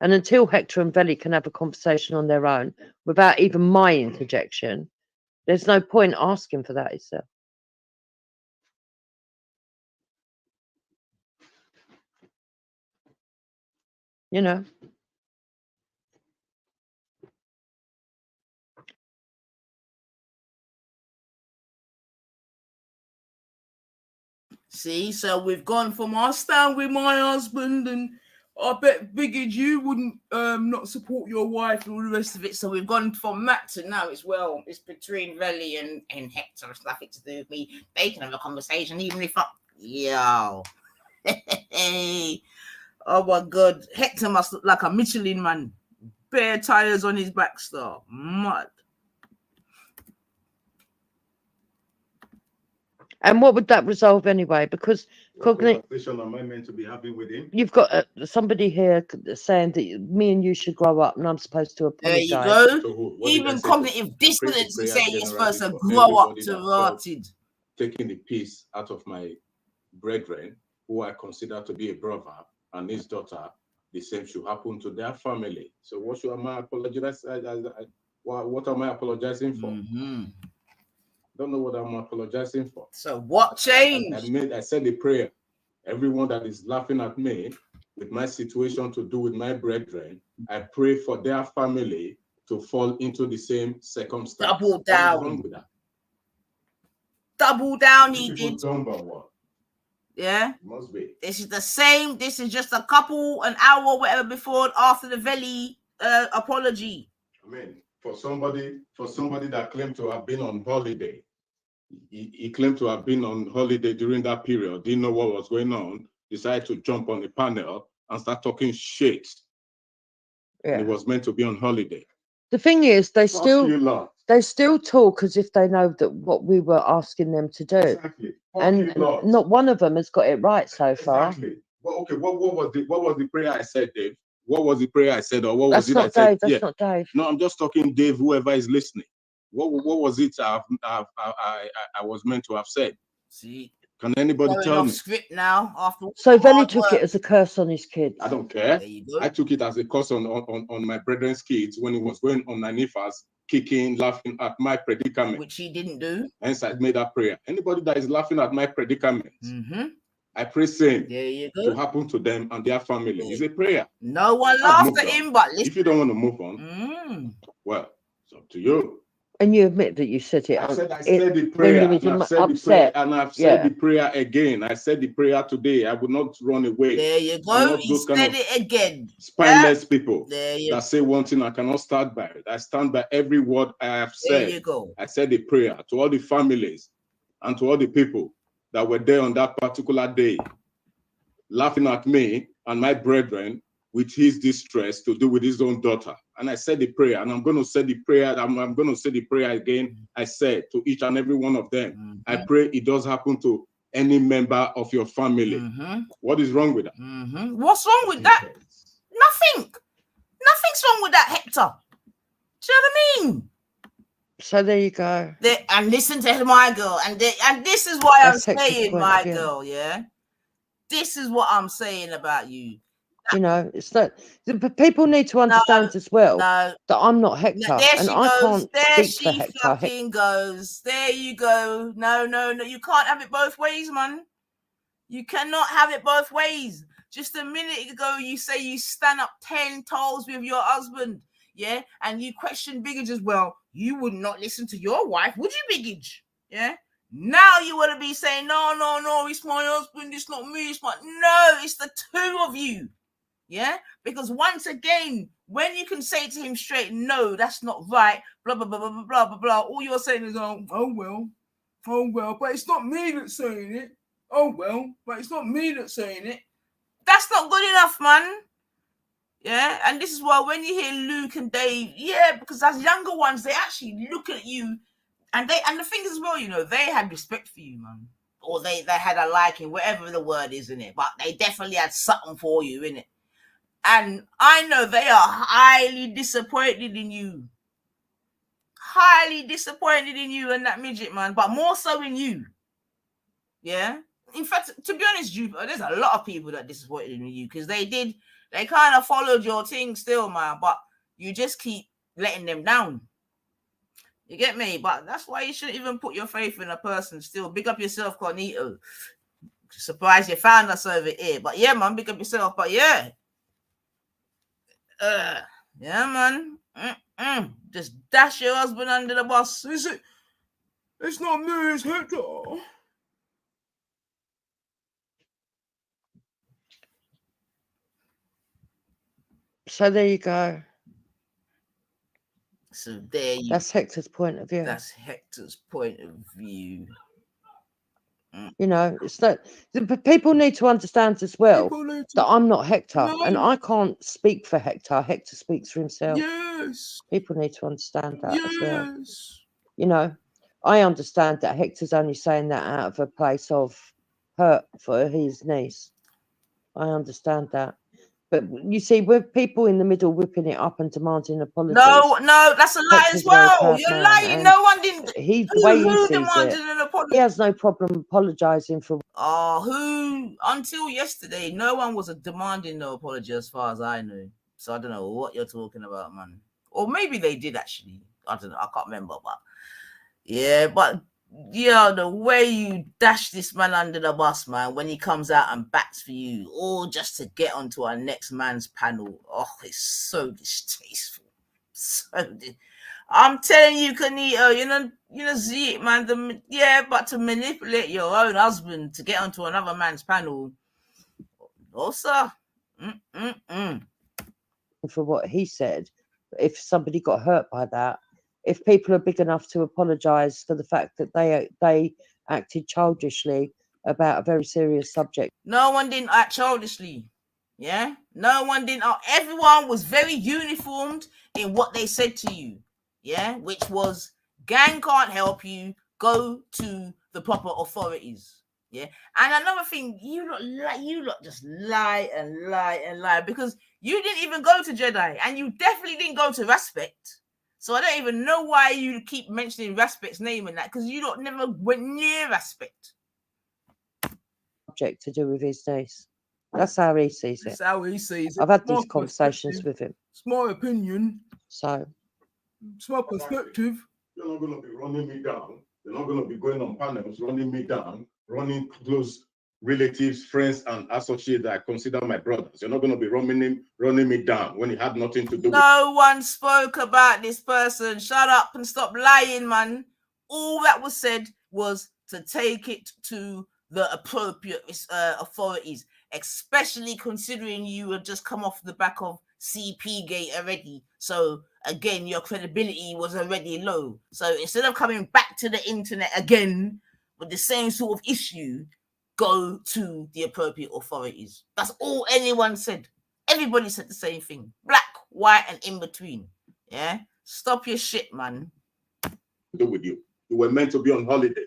And until Hector and Veli can have a conversation on their own, without even my interjection, there's no point asking for that, is there? You know. See, so we've gone from I stand with my husband, and I bet Biggie you wouldn't not support your wife and all the rest of it. So we've gone from that to now it's between Veli and Hector. It's nothing to do with me. They can have a conversation, even if yo. Oh my god. Hector must look like a Michelin man. Bare tires on his back star. Mud. And what would that resolve anyway? Because what conversation am I meant to be having with him? You've got somebody here saying that me and you should grow up, and I'm supposed to apologise. There you go. So even cognitive dissonance is saying you're supposed to grow up to rotted. Taking the piece out of my brethren, who I consider to be a brother, and his daughter, the same should happen to their family. So what am I apologizing? What am I apologizing for? Mm-hmm. Don't know what I'm apologizing for. So what changed? I said a prayer. Everyone that is laughing at me with my situation to do with my brethren, I pray for their family to fall into the same circumstance. Double down. What's wrong with that? Double down, he did. Done by what? Yeah. It must be. This is the same. This is just an hour or whatever before, after the Veli apology. I mean, for somebody that claimed to have been on holiday, he claimed to have been on holiday during that period, didn't know what was going on, decided to jump on the panel and start talking shit. Yeah. And he was meant to be on holiday. The thing is, they still talk as if they know that what we were asking them to do. Exactly. And not one of them has got it right so far. Exactly. Well, okay, what was the prayer I said, Dave? What was the prayer I said, or what was it I said? That's not Dave. No, I'm just talking Dave, whoever is listening. What was it I was meant to have said? See, can anybody tell me? Script now after. So Veli took it as a curse on his kids. I don't care. There you go. I took it as a curse on my brethren's kids when he was going on Nanifas, kicking, laughing at my predicament, which he didn't do. Hence, I made that prayer. Anybody that is laughing at my predicament, I pray same to happen to them and their family. It's a prayer. No one laughed at him, but listen. If you don't want to move on, well, it's up to you. And you admit that you said it. I said the prayer, and I've said the prayer again. I said the prayer today. I would not run away. There you go. You said it again. Spineless people that say one thing I cannot stand by it. I stand by every word I have said. There you go. I said the prayer to all the families and to all the people that were there on that particular day, laughing at me and my brethren with his distress to do with his own daughter. And I said the prayer, and I'm going to say the prayer. I'm going to say the prayer again. I said to each and every one of them, I pray it does happen to any member of your family. What is wrong with that? What's wrong with that? Nothing. Nothing's wrong with that, Hector. Do you know what I mean? So there you go. And listen to my girl. And this is why That's I'm Hector's saying, point my of view. girl, yeah? This is what I'm saying about you. You know, it's not. People need to understand as well that I'm not Hector, and I can't speak for Hector. Fucking goes. There you go. No. You can't have it both ways, man. You cannot have it both ways. Just a minute ago, you say you stand up 10 toes with your husband, yeah, and you question Biggage as well. You would not listen to your wife, would you, Biggage? Yeah. Now you want to be saying, no, it's my husband, it's not me, no, it's the two of you. Yeah, because once again, when you can say to him straight, no, that's not right, blah, blah, blah, blah, blah, blah, blah, all you're saying is, oh, well, but it's not me that's saying it. Oh, well, but it's not me that's saying it. That's not good enough, man. Yeah, and this is why when you hear Luke and Dave, yeah, because as younger ones, they actually look at you, and the thing is as well, you know, they had respect for you, man. Or they had a liking, whatever the word is in it, but they definitely had something for you in it. And I know they are highly disappointed in you. Highly disappointed in you and that midget, man. But more so in you. Yeah? In fact, to be honest, there's a lot of people that disappointed in you because they kind of followed your thing still, man. But you just keep letting them down. You get me? But that's why you shouldn't even put your faith in a person still. Big up yourself, Cornito. Surprised you found us over here. But yeah, man, big up yourself. But yeah. Yeah, man. Just dash your husband under the bus. Is it? It's not me, it's Hector. So there you go. So there you. That's Hector's point of view. That's Hector's point of view. You know, it's not. People need to understand as well that I'm not Hector, and I can't speak for Hector. Hector speaks for himself. Yes. People need to understand that as well. You know, I understand that Hector's only saying that out of a place of hurt for his niece. I understand that. But you see, with people in the middle whipping it up and demanding apologies. No, that's a lie as well. You're lying. No one didn't. The way he sees it, he has no problem apologizing for. Until yesterday, no one was demanding no apology as far as I know. So I don't know what you're talking about, man. Or maybe they did actually. I don't know. I can't remember, but yeah, but. Yeah, the way you dash this man under the bus, man, when he comes out and bats for you, all just to get onto our next man's panel. Oh, it's so distasteful. I'm telling you, Canito, you know, see it, man. But to manipulate your own husband to get onto another man's panel. Oh, sir. For what he said, if somebody got hurt by that, if people are big enough to apologise for the fact that they acted childishly about a very serious subject. No one didn't act childishly. Yeah? No one didn't. Everyone was very uniformed in what they said to you. Yeah? Which was, gang can't help you. Go to the proper authorities. Yeah? And another thing, you lot just lie and lie and lie because you didn't even go to Jedi and you definitely didn't go to Respect. So I don't even know why you keep mentioning Respect's name in that because you lot never went near Respect. Subject to do with his niece. That's how he sees it. That's how he sees it. I've had these conversations with him. It's my opinion. So. It's my perspective. You're not going to be running me down. You're not going to be going on panels, running me down, running close relatives, friends, and associates that I consider my brothers. You're not going to be running me down when it had nothing to do with. No one spoke about this person. Shut up and stop lying, man. All that was said was to take it to the appropriate authorities, especially considering you had just come off the back of CP Gate already. So again, your credibility was already low. So instead of coming back to the internet again with the same sort of issue, go to the appropriate authorities. That's all anyone said. Everybody said the same thing. Black, white, and in between. Yeah? Stop your shit, man. Do with you. You were meant to be on holiday.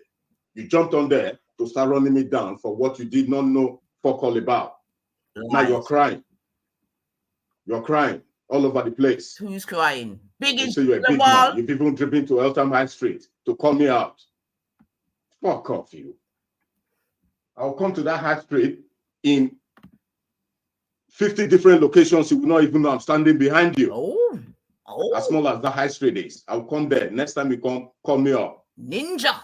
You jumped on there to start running me down for what you did not know fuck all about. Now you're crying. You're crying all over the place. Who's crying? You say you're a big man. You've even driven to Eltham High Street to call me out. Fuck off, you. I'll come to that high street in 50 different locations. You will not even know I'm standing behind you. Oh. As small as the high street is. I'll come there. Next time you come, call me up. Ninja.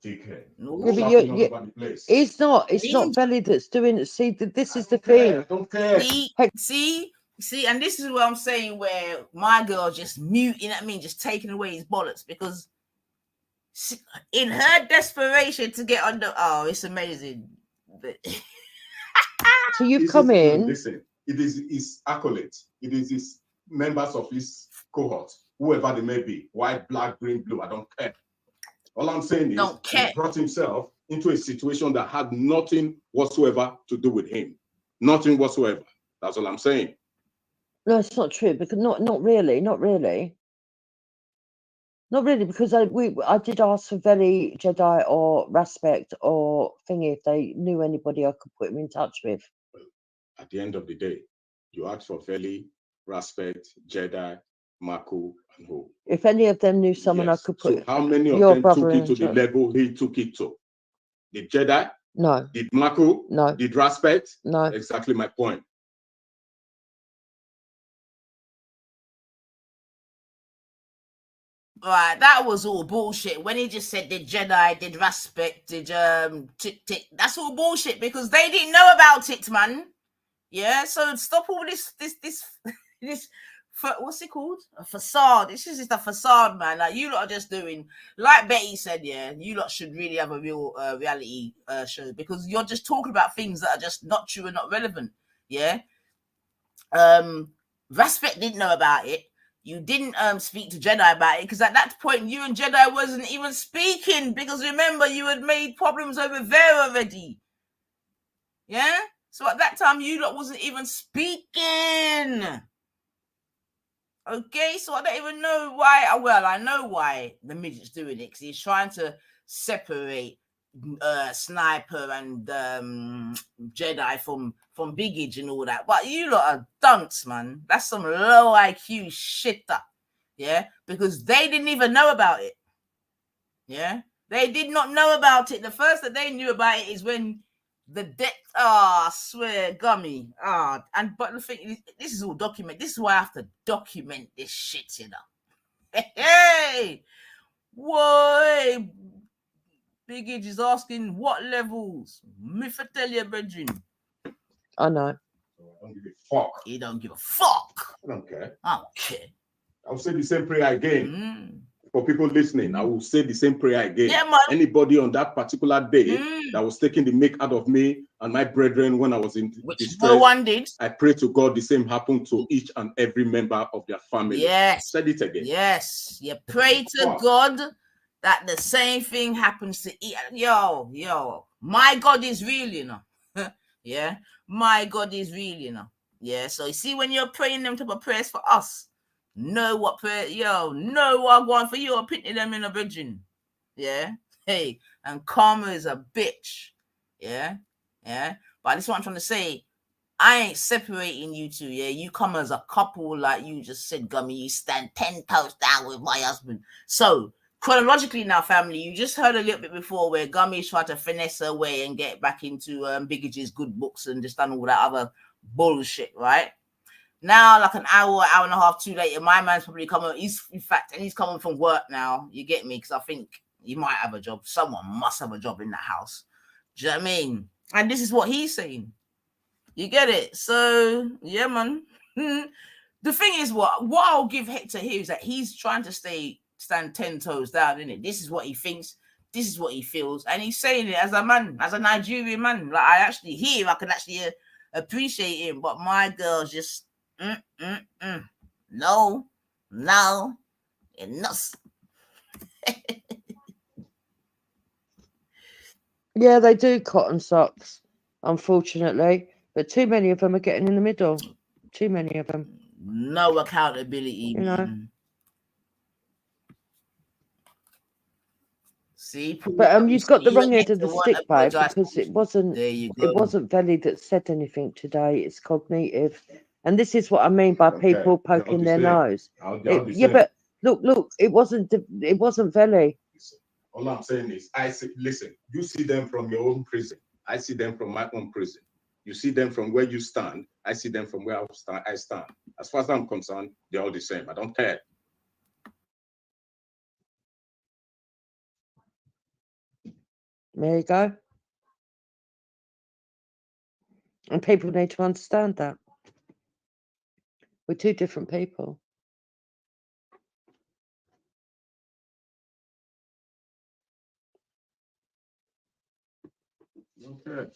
Dickhead. Yeah, but it's not Belly that's doing it. See, this is the thing. I don't care. See, and this is what I'm saying, where my girl's just muting at me, just taking away his bollocks, because in her desperation to get under, it's amazing. So you've come in. Listen, it is his accolades. It is his members of his cohort, whoever they may be, white, black, green, blue. I don't care. All I'm saying is he brought himself into a situation that had nothing whatsoever to do with him. Nothing whatsoever. That's all I'm saying. No, it's not true, because not really, because I did ask for Veli, Jedi, or Respect, or Thingy if they knew anybody I could put him in touch with. At the end of the day, you asked for Veli, Respect, Jedi, Maku, and who? If any of them knew someone I could put. So how many of them took it to the level he took it to? Did Jedi? No. Did Maku? No. Did Respect? No. Exactly my point. Right, that was all bullshit. When he just said did Jedi, did Respect, did Tick, that's all bullshit, because they didn't know about it, man. Yeah, so stop all this what's it called? A facade. This is just a facade, man. Like, you lot are just doing, like Betty said, yeah, you lot should really have a real reality show, because you're just talking about things that are just not true and not relevant. Yeah. Respect didn't know about it. You didn't speak to Jedi about it, because at that point you and Jedi wasn't even speaking, because remember, you had made problems over there already. Yeah? So at that time you lot wasn't even speaking. Okay, so I don't even know why. Well, I know why the midget's doing it, because he's trying to separate Sniper and Jedi from Biggage and all that. But you lot are dunks, man. That's some low IQ shit up. Yeah, because they didn't even know about it. Yeah, they did not know about it. The first that they knew about it is when the death. I swear, gummy. But the thing is, this is all documented. This is why I have to document this shit, you know. Hey, why? Biggage is asking what levels. Me for tell you, brethren. I know. I don't give a fuck. You don't give a fuck. I don't care. I don't care. I'll say the same prayer again. For people listening, I will say the same prayer again. Yeah, man. Anybody on that particular day that was taking the make out of me and my brethren when I was in distress, no one did. I pray to God the same happened to each and every member of their family. Yes. Said it again. Yes. You pray to God that the same thing happens to each. Yo. My God is real, you know. Yeah. My God is real, you know. Yeah. So you see, when you're praying them type of prayers for us, know what prayer, know what I'm going for you, or pitting them in a virgin. Yeah. Hey, and karma is a bitch. Yeah. Yeah. But this is what I'm trying to say. I ain't separating you two. Yeah. You come as a couple, like you just said, Gummy. You stand 10 toes down with my husband. So chronologically now, family, you just heard a little bit before where Gummy's tried to finesse her way and get back into Biggage's good books and just done all that other bullshit, right? Now, like an hour and a half too later, my man's probably coming. He's coming from work now. You get me? Because I think he might have a job. Someone must have a job in that house. Do you know what I mean? And this is what he's saying. You get it? So, yeah, man. The thing is, what I'll give Hector here is that he's trying to stand 10 toes down, isn't it? This is what he thinks. This is what he feels. And he's saying it as a man, as a Nigerian man. Like, I can actually appreciate him. But my girl's just... No, enough. Yeah, they do cotton socks, unfortunately. But too many of them are getting in the middle. Too many of them. No accountability, you know. See, But you've got the you wrong end of the stick, babe, because it wasn't Velly that said anything today. It's cognitive, and this is what I mean by people poking their nose. Yeah, but look, it wasn't Velly. All I'm saying is, listen, you see them from your own prison. I see them from my own prison. You see them from where you stand. I see them from where I stand. As far as I'm concerned, they're all the same. I don't care. There you go. And people need to understand that. We're two different people. Okay.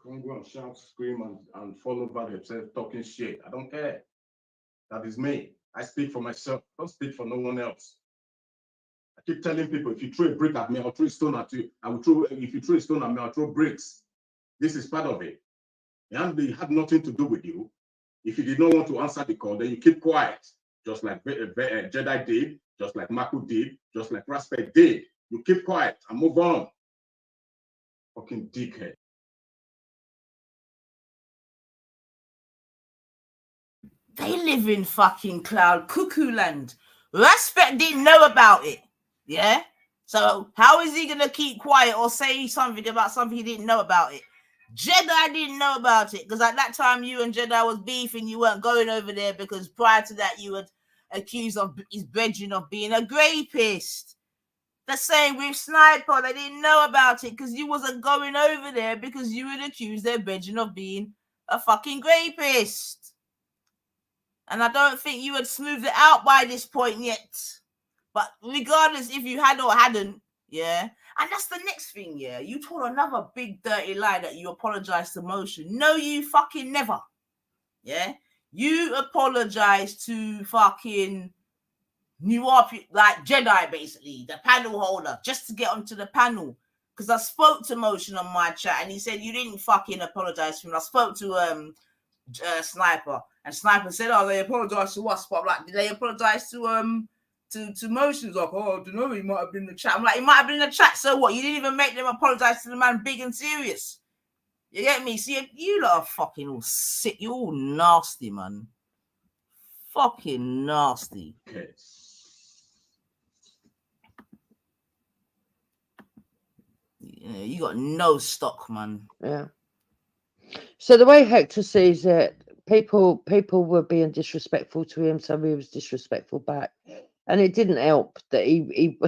Don't go and shout, scream, and fall over themselves talking shit. I don't care. That is me. I speak for myself. Don't speak for no one else. I keep telling people, if you throw a brick at me, I'll throw a stone at you. If you throw a stone at me, I'll throw bricks. This is part of it. It had nothing to do with you. If you did not want to answer the call, then you keep quiet. Just like Jedi did, just like Marco did, just like Raspberry did. You keep quiet and move on. Fucking dickhead. They live in fucking cloud cuckoo land. Respect didn't know about it. Yeah? So how is he going to keep quiet or say something about something he didn't know about it? Jedi didn't know about it because at that time you and Jedi was beefing. You weren't going over there because prior to that you had accused of his brethren of being a rapist. The same with Sniper. They didn't know about it because you wasn't going over there because you had accused their brethren of being a fucking rapist. And I don't think you had smoothed it out by this point yet. But regardless if you had or hadn't, yeah. And that's the next thing, yeah. You told another big dirty lie that you apologized to Motion. No, you fucking never. Yeah. You apologized to fucking New York, like Jedi, basically, the panel holder, just to get onto the panel. Because I spoke to Motion on my chat and he said you didn't fucking apologize to him. I spoke to Sniper, and Sniper said, "Oh, they apologized to us." But I'm like, did they apologize to Motions? Like, oh, I don't know, he might have been in the chat. I'm like, he might have been in the chat. So what? You didn't even make them apologize to the man, big and serious. You get me? See, you lot are fucking all sick. You all nasty, man. Fucking nasty. Okay. You got no stock, man. Yeah. So the way Hector sees it, people were being disrespectful to him, so he was disrespectful back, and it didn't help that he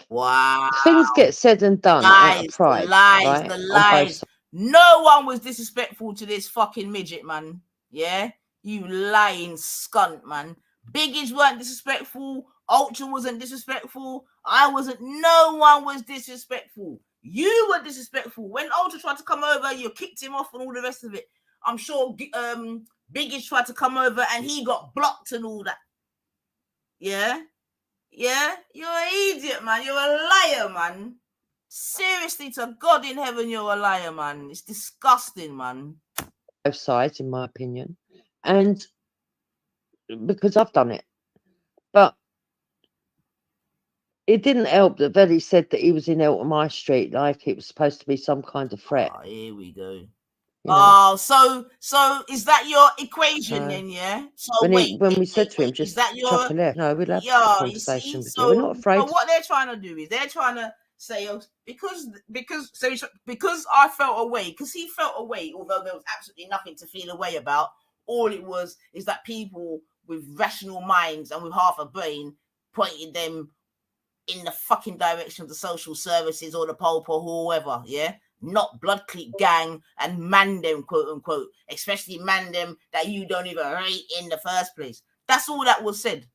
Wow. Things get said and done out of pride, right? The lies. No one was disrespectful to this fucking midget, man. Yeah? You lying scunt, man. Biggies weren't disrespectful. Ultra wasn't disrespectful. I wasn't. No one was disrespectful. You were disrespectful. When Ultra tried to come over, you kicked him off and all the rest of it. I'm sure Biggies tried to come over and he got blocked and all that. Yeah? Yeah? You're an idiot, man. You're a liar, man. Seriously, to God in heaven, you're a liar, man. It's disgusting, man. Both sides, in my opinion, and because I've done it, but it didn't help that Velly said that he was in Elton High Street, like it was supposed to be some kind of threat. Oh, here we go. You know? Oh, so is that your equation then? Yeah. So when we said to him, just is that your chuck a left? No, we'll have a conversation with you. We're not afraid. So what they're trying to do is they're trying to say, oh, because I felt away, because he felt away, although there was absolutely nothing to feel away about. All it was is that people with rational minds and with half a brain pointed them in the fucking direction of the social services or the Pope or whoever, yeah? Not blood clique gang and man them, quote unquote, especially man them that you don't even rate in the first place. That's all that was said.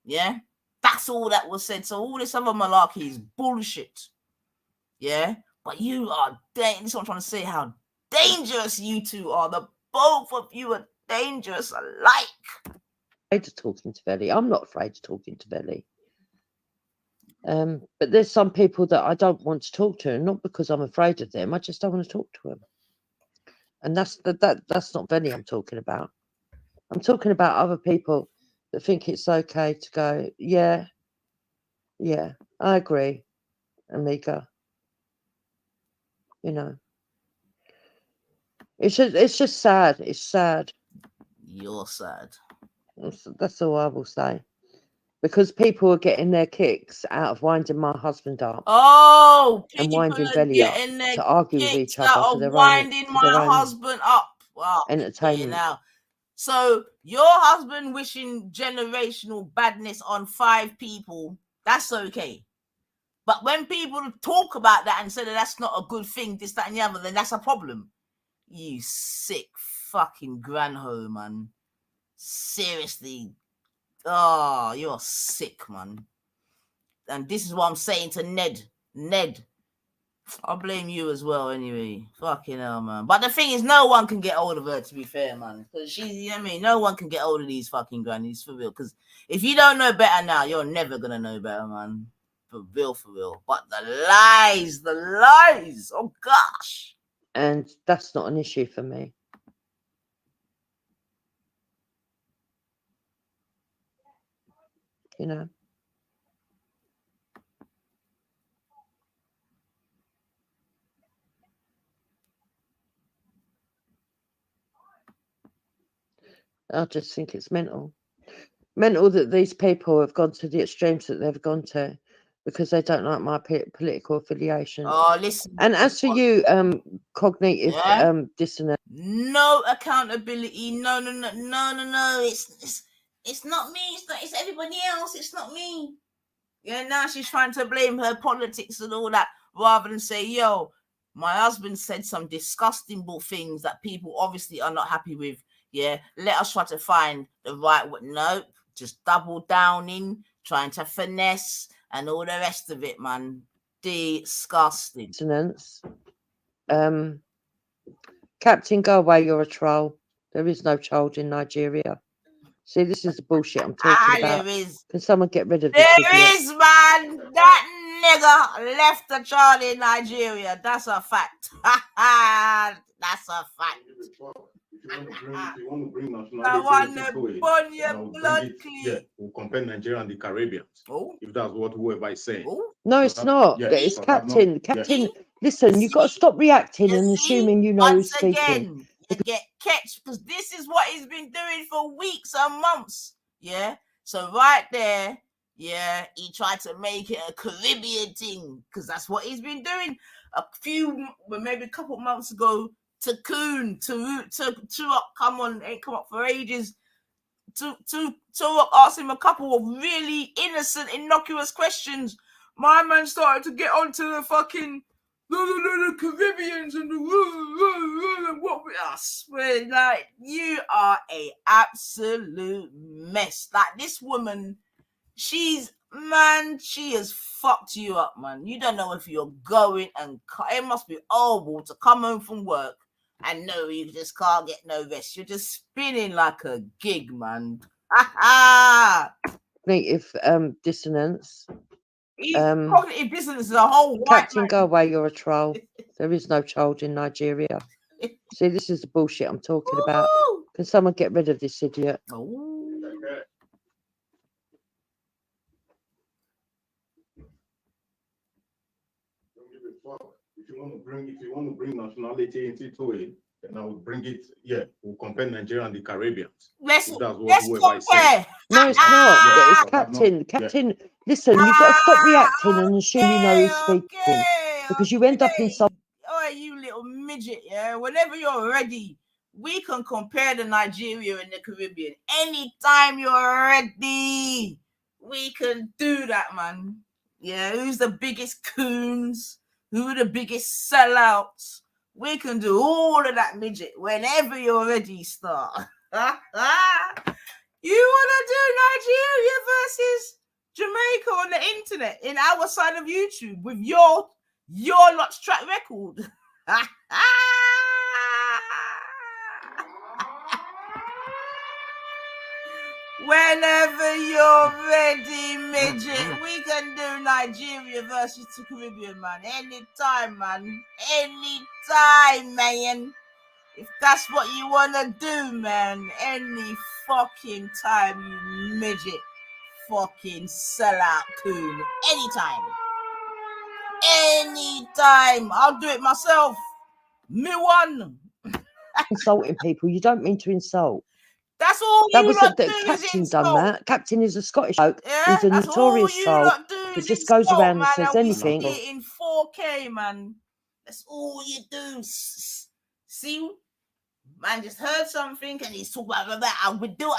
Yeah? That's all that was said. So all this other malarkey is bullshit. Yeah? But you are, this is what I'm trying to say, how dangerous you two are. The both of you are dangerous alike. Afraid of talking to Velly. I'm not afraid of talking to Velly. But there's some people that I don't want to talk to, and not because I'm afraid of them. I just don't want to talk to them. And that's not Velly I'm talking about. I'm talking about other people that think it's okay to go, yeah, Yeah, I agree, Amiga. You know, it's just sad. It's sad. You're sad. That's all I will say. Because people are getting their kicks out of winding my husband up Oh, and people winding are Belly up getting their to argue with kicks each out other for of their winding my own husband up. Wow. entertainment. Now, so your husband wishing generational badness on 5 people, that's okay. But when people talk about that and say that that's not a good thing, this, that, and the other, then that's a problem. You sick fucking GranHoes, man. Seriously. Oh, you're sick, man. And this is what I'm saying to Ned. Ned, I'll blame you as well anyway. Fucking hell, man. But the thing is, no one can get hold of her, to be fair, man. Because she's, you know what I mean? No one can get hold of these fucking grannies, for real. Because if you don't know better now, you're never going to know better, man. For real, for real. But the lies. Oh, gosh. And that's not an issue for me. You know? I just think it's mental. Mental that these people have gone to the extremes that they've gone to because they don't like my political affiliations. Oh, listen. And as for you, cognitive dissonance. No accountability. No. It's not me. It's everybody else. It's not me. Yeah, now she's trying to blame her politics and all that rather than say, yo, my husband said some disgusting things that people obviously are not happy with. Yeah, let us try to find the right way. No, just double downing, trying to finesse and all the rest of it, man. Disgusting. Dissonance. Captain, go away, you're a troll. There is no child in Nigeria. See, this is the bullshit I'm talking about. There is. Can someone get rid of this There idiot? is, man. That nigga left the child in Nigeria. That's a fact. That's a fact. If you want to bring nationality into it, we'll compare Nigeria and the Caribbeans. Oh. If that's what whoever is saying. Oh. No, it's not. Yeah, it's so Captain. Captain, listen, you've got to stop reacting and assuming you know who's speaking. Again, you get catch because this is what he's been doing for weeks and months. Yeah. So right there, yeah, he tried to make it a Caribbean thing because that's what he's been doing. Maybe a couple of months ago, to ain't come up for ages. To ask him a couple of really innocent, innocuous questions. My man started to get onto the fucking the Caribbeans and what I swear, like, you are a absolute mess. Like, this woman, she has fucked you up, man. You don't know if you're going and it must be horrible to come home from work and no, you just can't get no rest. You're just spinning like a gig, man. Cognitive dissonance. Cognitive dissonance is a whole white Captain, man. go away, you're a troll. There is no child in Nigeria. See, this is the bullshit I'm talking about. Can someone get rid of this idiot? If you want to bring nationality into it, then I will bring it. Yeah, we'll compare Nigeria and the Caribbeans. Let's compare. No, it's not. It's Captain. Captain, listen, you've got to stop reacting and assume you know who's speaking because you end up in some. Oh, you little midget! Yeah, whenever you're ready, we can compare the Nigeria and the Caribbean. Anytime you're ready, we can do that, man. Yeah, who's the biggest coons? Who are the biggest sellouts? We can do all of that, midget. Whenever you're ready, start. You want to do Nigeria versus Jamaica on the internet in our side of YouTube with your lot's track record? Whenever you're ready, midget, we can do Nigeria versus the Caribbean, man. Anytime, man. Anytime, man. If that's what you want to do, man. Any fucking time, you midget. fucking sellout coon. Anytime. I'll do it myself. Me one. Insulting people. You don't mean to insult. That's all That you was lot the do is Captain done insult. that. Captain is a Scottish bloke. Yeah, He's a that's all notorious you troll lot do that is just goes insult, around and man, says and we anything. see it in 4K, man. That's all you do. See, man just heard something and he's talking about that. I would do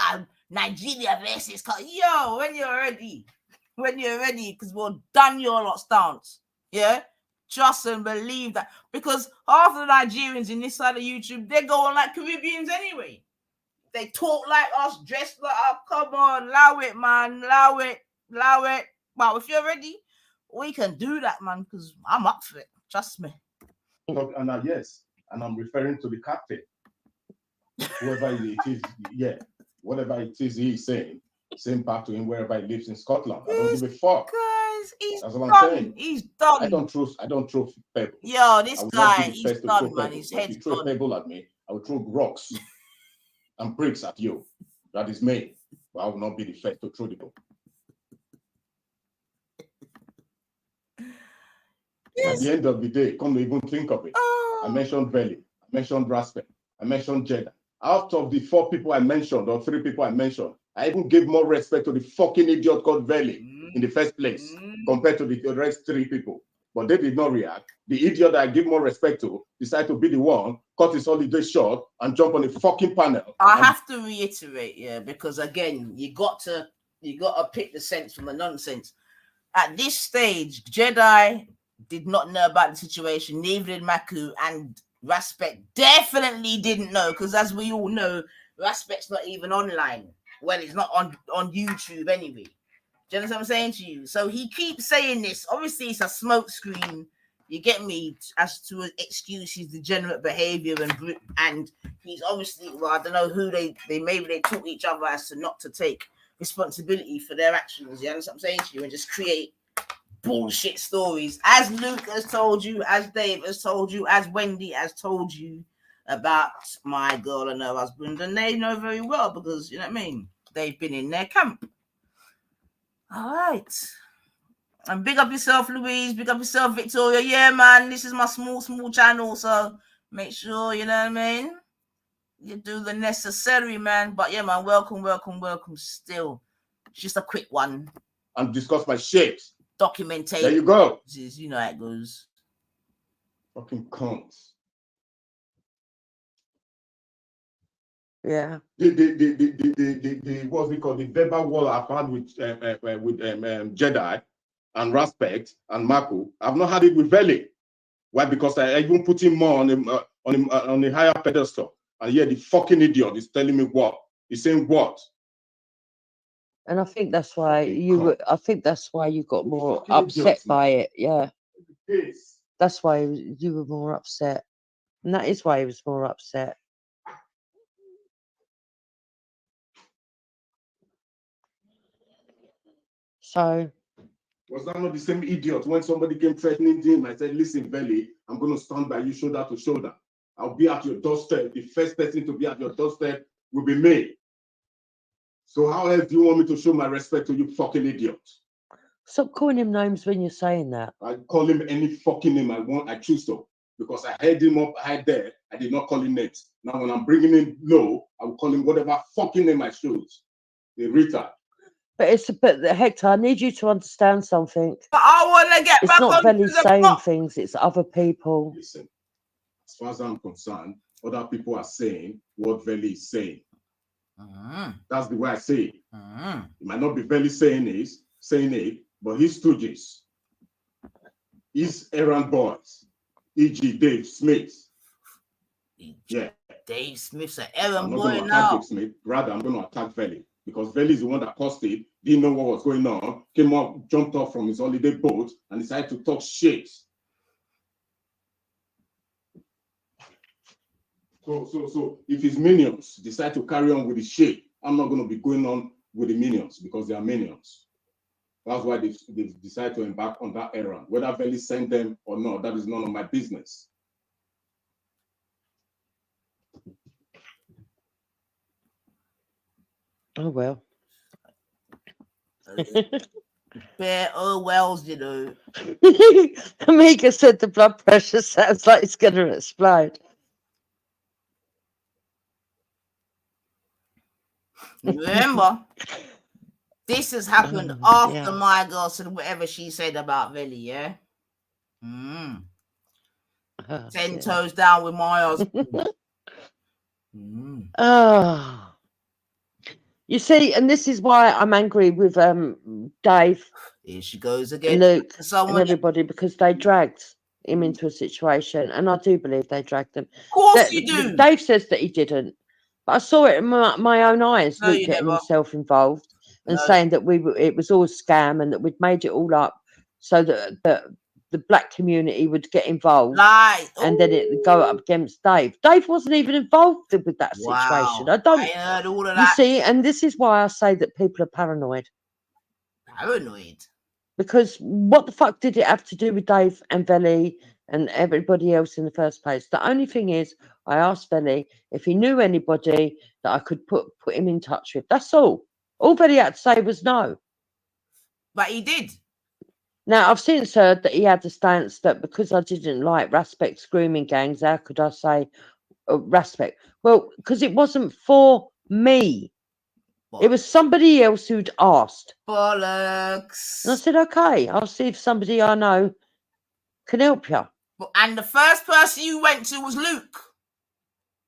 Nigeria versus. Yo, when you're ready, because we'll done your lot stance. Yeah, trust and believe that, because half the Nigerians in this side of YouTube, they go on like Caribbeans anyway. They talk like us, dress like us. Come on, allow it, man. Allow it. But if you're ready, we can do that, man, because I'm up for it. Trust me. And yes, and I'm referring to the captain. Whoever it is, yeah, whatever it is he's saying, same back to him wherever he lives in Scotland. I don't give a fuck. Guys, That's what I'm saying. He's done. I don't throw pebbles. Yo, this I will guy, not be the he's first to done, throw man. pebbles. His But if head's you throw a pebble at me, I will throw rocks and bricks at you. That is me. But I will not be the first to throw the ball. At the end of the day, come to even think of it. I mentioned Belly, I mentioned Rasper, I mentioned Jeddah. Out of the 4 people I mentioned, or 3 people I mentioned, I even gave more respect to the fucking idiot called Belly in the first place compared to the rest 3 people. But they did not react. The idiot that I give more respect to decided to be the one, cut his holiday short, and jump on a fucking panel. I have to reiterate, yeah, because again, you got to pick the sense from the nonsense. At this stage, Jedi did not know about the situation, neither did Maku, and Raspect definitely didn't know, because as we all know, Raspect's not even online. Well, it's not on YouTube anyway. Do you understand what I'm saying to you? So he keeps saying this. Obviously, it's a smoke screen. You get me, as to excuse his degenerate behavior, and he's obviously, well, I don't know who they maybe they taught each other as to not to take responsibility for their actions. You understand what I'm saying to you? And just create bullshit stories, as Luke has told you, as Dave has told you, as Wendy has told you about my girl and her husband, and they know very well, because you know what I mean, they've been in their camp. All right. And big up yourself, Louise. Big up yourself, Victoria. Yeah, man, this is my small channel, so make sure, you know what I mean, you do the necessary, man. But yeah, man, welcome still. It's just a quick one. And discuss my shit. Documentation. There you go. You know how it goes. Fucking cunts. Yeah. The what's it called? The verbal war I've had with Jedi and Respect and Marco. I've not had it with Veli. Why? Because I even put him more on a higher pedestal. And yet the fucking idiot is telling me what? He's saying what? And I think that's why I think that's why you got more upset idiots, by it. Yeah. Yes. That's why you were more upset. And that is why he was more upset. So was that not the same idiot when somebody came threatening him? I said, listen, Belly, I'm going to stand by you shoulder to shoulder. I'll be at your doorstep. The first person to be at your doorstep will be me. So how else do you want me to show my respect to you fucking idiot? stop calling him names when you're saying that. I call him any fucking name I want, I choose to. Because I heard him up high there, I did not call him names. Now when I'm bringing him low, I will call him whatever fucking name I choose. The retard. But Hector, I need you to understand something. But I want to get it's back not on Veli the saying block. things, it's other people. Listen, as far as I'm concerned, other people are saying what Veli is saying. That's the way I say it. It might not be Veli saying it, but his stooges, his errand boys, e.g. Dave Smith. Yeah. Dave Smith's an errand boy I'm not going to now. attack Dave Smith. Rather, I'm going to attack Veli. Because Veli is the one that caused it, didn't know what was going on, came up, jumped off from his holiday boat, and decided to talk shit. So if his minions decide to carry on with the shit, I'm not going to be going on with the minions because they are minions. That's why they've decided to embark on that errand. Whether Veli sent them or not, that is none of my business. Oh, well. Bare wells, you know. Amiga said the blood pressure sounds like it's going to explode. Remember, this has happened after my girl said whatever she said about Veli, yeah? 10 toes down with my husband. Oh. You see, and this is why I'm angry with Dave. Here she goes again. Luke and everybody, because they dragged him into a situation, and I do believe they dragged them. Of course you do. Dave says that he didn't, but I saw it in my own eyes. No, Luke getting himself involved and saying that it was all a scam and that we'd made it all up so that the black community would get involved, and then it would go up against Dave. Dave wasn't even involved with that situation. I don't. I heard all of you that. see, and this is why I say that people are paranoid. Paranoid. Because what the fuck did it have to do with Dave and Veli and everybody else in the first place? The only thing is, I asked Veli if he knew anybody that I could put him in touch with. That's all. All Veli had to say was no. But he did. Now, I've since heard that he had the stance that because I didn't like Raspec's grooming gangs, how could I say Raspec? Well, because it wasn't for me. It was somebody else who'd asked. Bollocks. And I said, okay, I'll see if somebody I know can help you. And the first person you went to was Luke.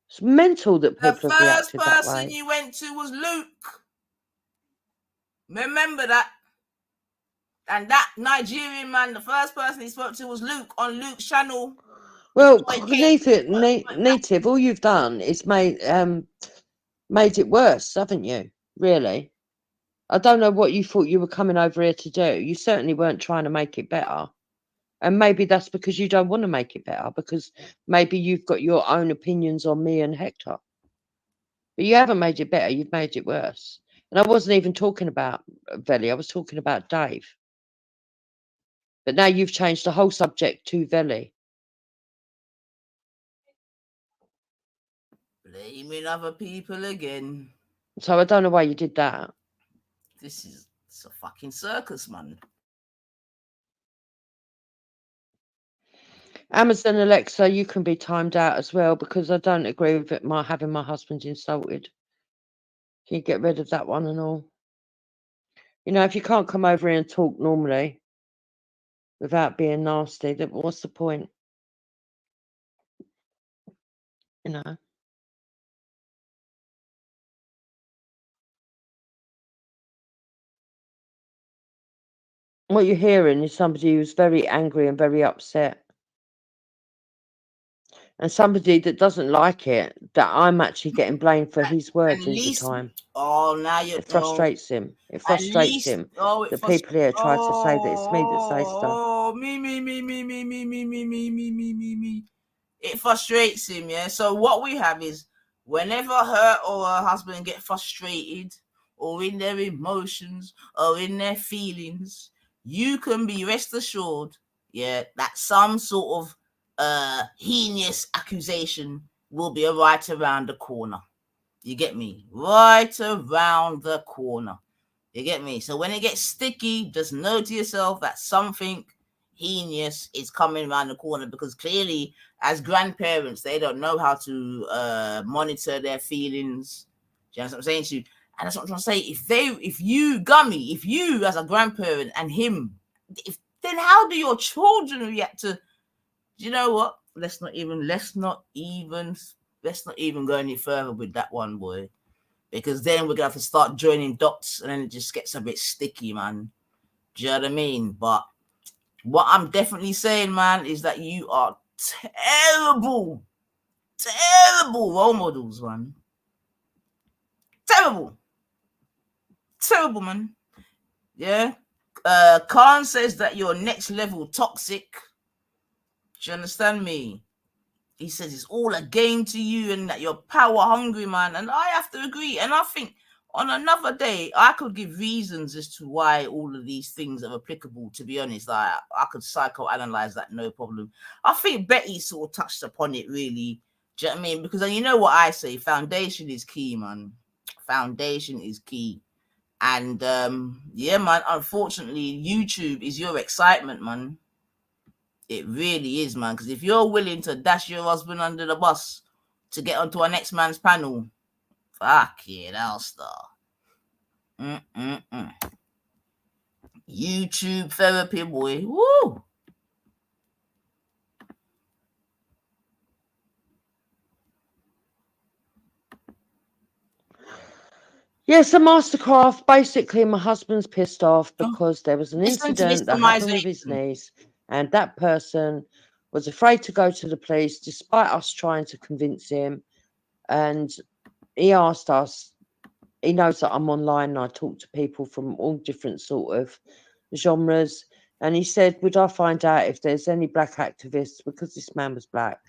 It's mental that people have reacted that way. The first person you went to was Luke. Remember that. And that Nigerian man, the first person he spoke to was Luke on Luke's channel. Well, Native, all you've done is made it worse, haven't you? Really? I don't know what you thought you were coming over here to do. You certainly weren't trying to make it better. And maybe that's because you don't want to make it better, because maybe you've got your own opinions on me and Hector. But you haven't made it better, you've made it worse. And I wasn't even talking about Veli, I was talking about Dave. But now you've changed the whole subject to Veli. Blaming other people again. So I don't know why you did that. It's a fucking circus, man. Amazon Alexa, you can be timed out as well, because I don't agree with it, having my husband insulted. Can you get rid of that one and all? You know, if you can't come over here and talk normally without being nasty, then what's the point? You know. What you're hearing is somebody who's very angry and very upset. And somebody that doesn't like it, that I'm actually getting blamed for his words all the time. Oh, now you're... It frustrates him. It frustrates him. The people here try to say that it's me that say stuff. Oh, me. It frustrates him, yeah? So what we have is, whenever her or her husband get frustrated, or in their emotions, or in their feelings, you can be rest assured, yeah, that some sort of heinous accusation will be right around the corner. You get me? Right around the corner. You get me? So when it gets sticky, just know to yourself that something heinous is coming around the corner, because clearly, as grandparents, they don't know how to monitor their feelings. Do you understand what I'm saying to you? And that's what I'm trying to say. If you as a grandparent and him, then how do your children react to? You know what? Let's not even go any further with that one, boy, because then we're gonna have to start joining dots, and then it just gets a bit sticky, man. Do you know what I mean? But what I'm definitely saying, man, is that you are terrible role models, man. Terrible, man. Yeah. Khan says that you're next level toxic. Do you understand me? He says it's all a game to you and that you're power hungry, man. And I have to agree. And I think on another day, I could give reasons as to why all of these things are applicable, to be honest. I could psychoanalyze that, no problem. I think Betty sort of touched upon it, really. Do you know what I mean? Because you know what I say, foundation is key, man. Foundation is key. And yeah, man, unfortunately, YouTube is your excitement, man. It really is, man. Because if you're willing to dash your husband under the bus to get onto our next man's panel, fuck it, I'll start. YouTube therapy, boy. Woo! Yes, a mastercraft. Basically, my husband's pissed off because there was an incident that happened with his niece, and that person was afraid to go to the police despite us trying to convince him. And he asked us, he knows that I'm online and I talk to people from all different sort of genres. And he said, would I find out if there's any black activists, because this man was black,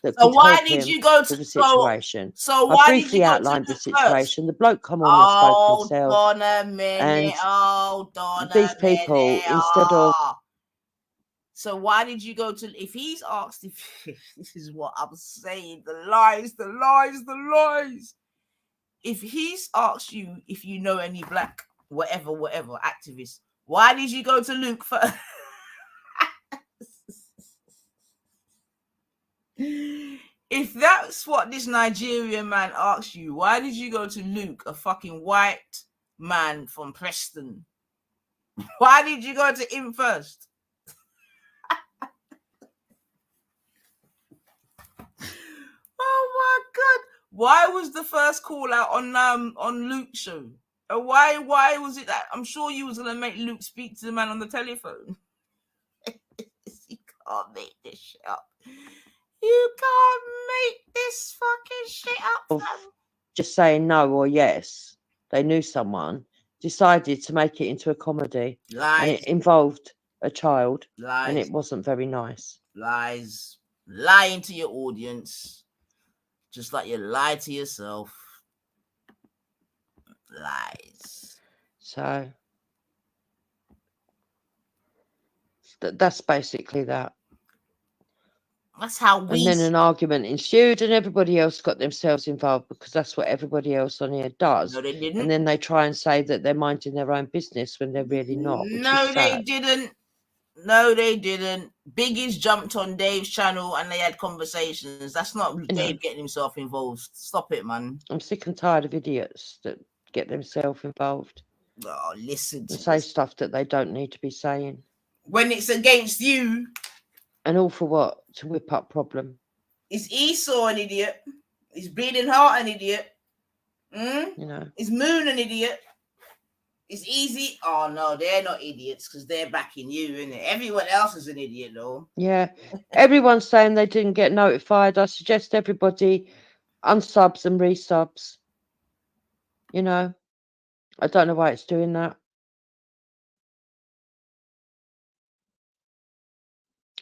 that So could why help did him you go to with the situation? So I why briefly did you go outlined to the situation. first? The bloke come on and spoke himself. Hold on a minute. And hold on these a people, minute. instead of... So why did you go to, if he's asked, if this is what I'm saying, the lies. If he's asked you if you know any black, whatever, activists, why did you go to Luke first? If that's what this Nigerian man asked you, why did you go to Luke, a fucking white man from Preston? Why did you go to him first? Oh my God. Why was the first call out on Luke's show? Why was it that? I'm sure you was going to make Luke speak to the man on the telephone. You can't make this shit up. You can't make this fucking shit up, fam. Just saying no or yes. They knew someone, decided to make it into a comedy. Lies. And it involved a child. Lies. And it wasn't very nice. Lies. Lying to your audience. Just like you lie to yourself. Lies. So that's basically that. That's how we... And then an argument ensued and everybody else got themselves involved because that's what everybody else on here does. No, they didn't. And then they try and say that they're minding their own business when they're really not. No, they didn't. Biggie's jumped on Dave's channel and they had conversations. That's not Dave getting himself involved. Stop it, man. I'm sick and tired of idiots that get themselves involved. Oh, listen to and say stuff that they don't need to be saying. When it's against you. And all for what? To whip up problem. Is Esau an idiot? Is Bleeding Heart an idiot? You know. Is Moon an idiot? Is Easy? Oh no, they're not idiots because they're backing you, innit? Everyone else is an idiot, though. Yeah, everyone's saying they didn't get notified. I suggest everybody unsubs and resubs. You know, I don't know why it's doing that.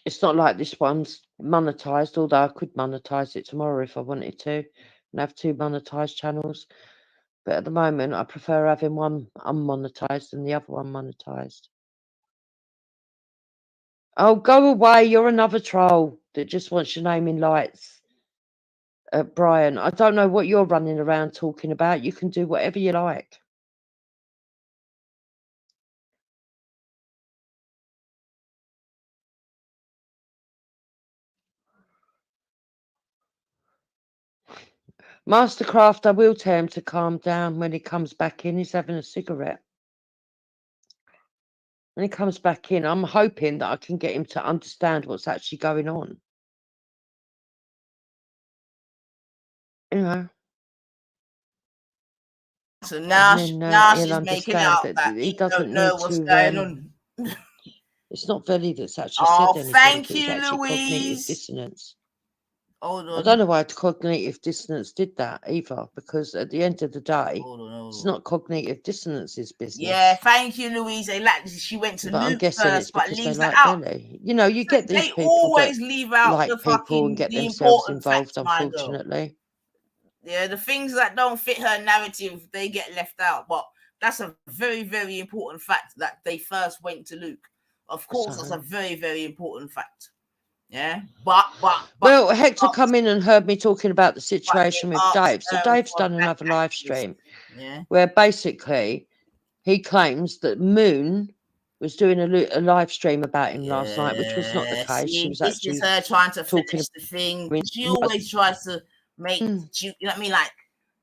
It's not like this one's monetized, although I could monetize it tomorrow if I wanted to and have 2 monetized channels. But at the moment, I prefer having one unmonetized and the other one monetized. Oh, go away. You're another troll that just wants your name in lights. Brian, I don't know what you're running around talking about. You can do whatever you like. Mastercraft, I will tell him to calm down when he comes back in. He's having a cigarette. When he comes back in, I'm hoping that I can get him to understand what's actually going on. You know. So now, now she's making out that he doesn't know what's going on. It's not Velly that's actually said anything. Thank you, it's actually Louise. Cognitive dissonance. Hold on. I don't know why cognitive dissonance did that either, because at the end of the day, it's not cognitive dissonance's business. Yeah, thank you, Louise. She went to but Luke I'm guessing first, it's because but leaves they like out. Velly. You know, you get these people always that leave out like the people fucking, and get the themselves involved, involved, unfortunately. Yeah, the things that don't fit her narrative, they get left out. But that's a very, very important fact that they first went to Luke. Of course, that's a very, very important fact. Yeah, but well, Hector come in and heard me talking about the situation with Dave. So Dave's done another live stream, where basically he claims that Moon was doing a live stream about him last night, which was not the case. She See, was this actually is her trying to talking finish the thing. about- She always tries to make, you know what I mean, like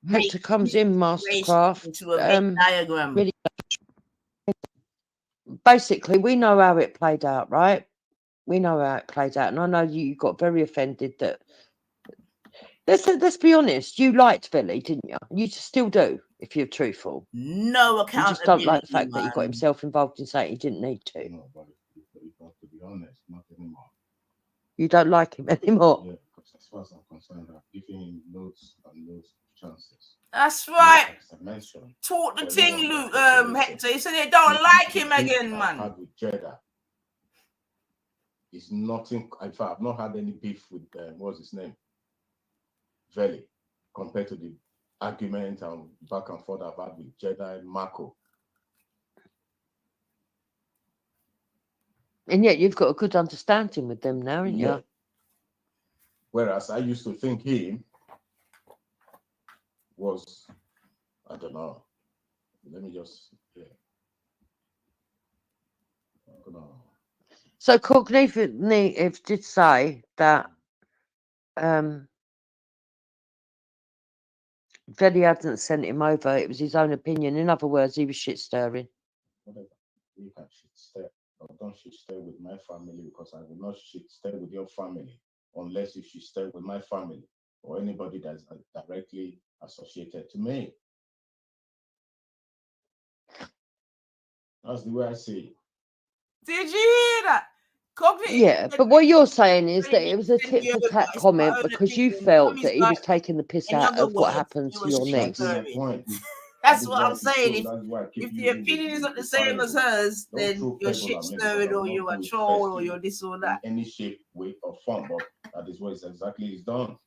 Hector comes in, Mastercraft. into a Venn diagram. Really, basically, we know how it played out, right? We know how it played out, and I know you got very offended that. Let's be honest. You liked Billy, didn't you? You still do, if you're truthful. No You accountability. just don't like the fact that he got himself involved in something he didn't need to. No, but to be honest, not anymore. You don't like him anymore. Yeah, because as far as I'm concerned, I've given him loads and loads of chances. That's right. Like I mentioned, Talk the but thing, no, Luke, listen. Hector. He said they don't like him again, I've man. had with Jeddah. It's nothing. In fact, I've not had any beef with what's his name, Veli, compared to the argument and back and forth I've had with Jeddah and Marco. And yet you've got a good understanding with them now, haven't you? Whereas I used to think him was, I don't know. Let me just, So Cognitive did say that Veli hadn't sent him over. It was his own opinion. In other words, he was shit stirring. Whatever. You can shit stir, but don't shit stir with my family, because I will not shit stir with your family unless you shit stir with my family or anybody that's directly associated to me. That's the way I see it. Did you hear that? Cognitive. Yeah, but what you're saying is that it was a tit for tat comment because you felt that he was taking the piss out of what happened to your niece. That's what I'm saying. If the opinion is not the same as hers, then you're shit stirring or you're a troll or you're this or that. In any shape, way, or form, but that is what exactly is done.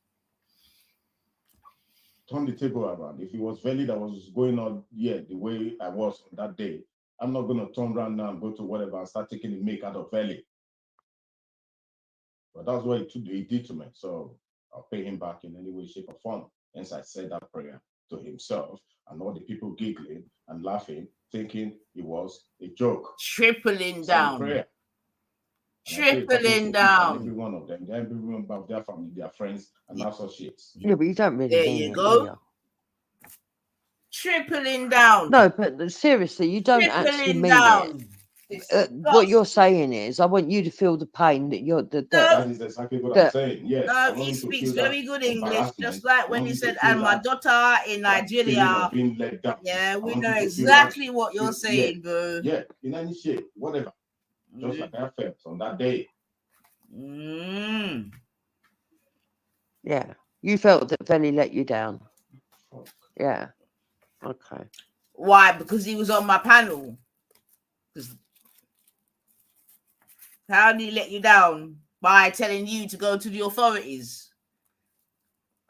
Turn the table around. If it was Veli that was going on, the way I was on that day, I'm not going to turn around now and go to whatever and start taking the make out of Veli. But that's what he did to me. So I'll pay him back in any way, shape, or form. Hence, I said that prayer to himself and all the people giggling and laughing, thinking it was a joke. Tripling down. Prayer. Tripling down. Every one of them, every one of their family, their friends, and associates. Yeah, but you don't really. There you go. Tripling down. No, but seriously, you don't actually mean it. What you're saying is, I want you to feel the pain that you're. That is exactly what I'm saying. Yes. No, he speaks very good English, just like when he said, "And my daughter in Nigeria." Being let down. Yeah, we know exactly what you're saying, bro. Yeah, in any shape, whatever. Just like I felt on that day. Yeah, you felt that Veli let you down. Yeah. Okay. Why? Because he was on my panel. How did he let you down? By telling you to go to the authorities.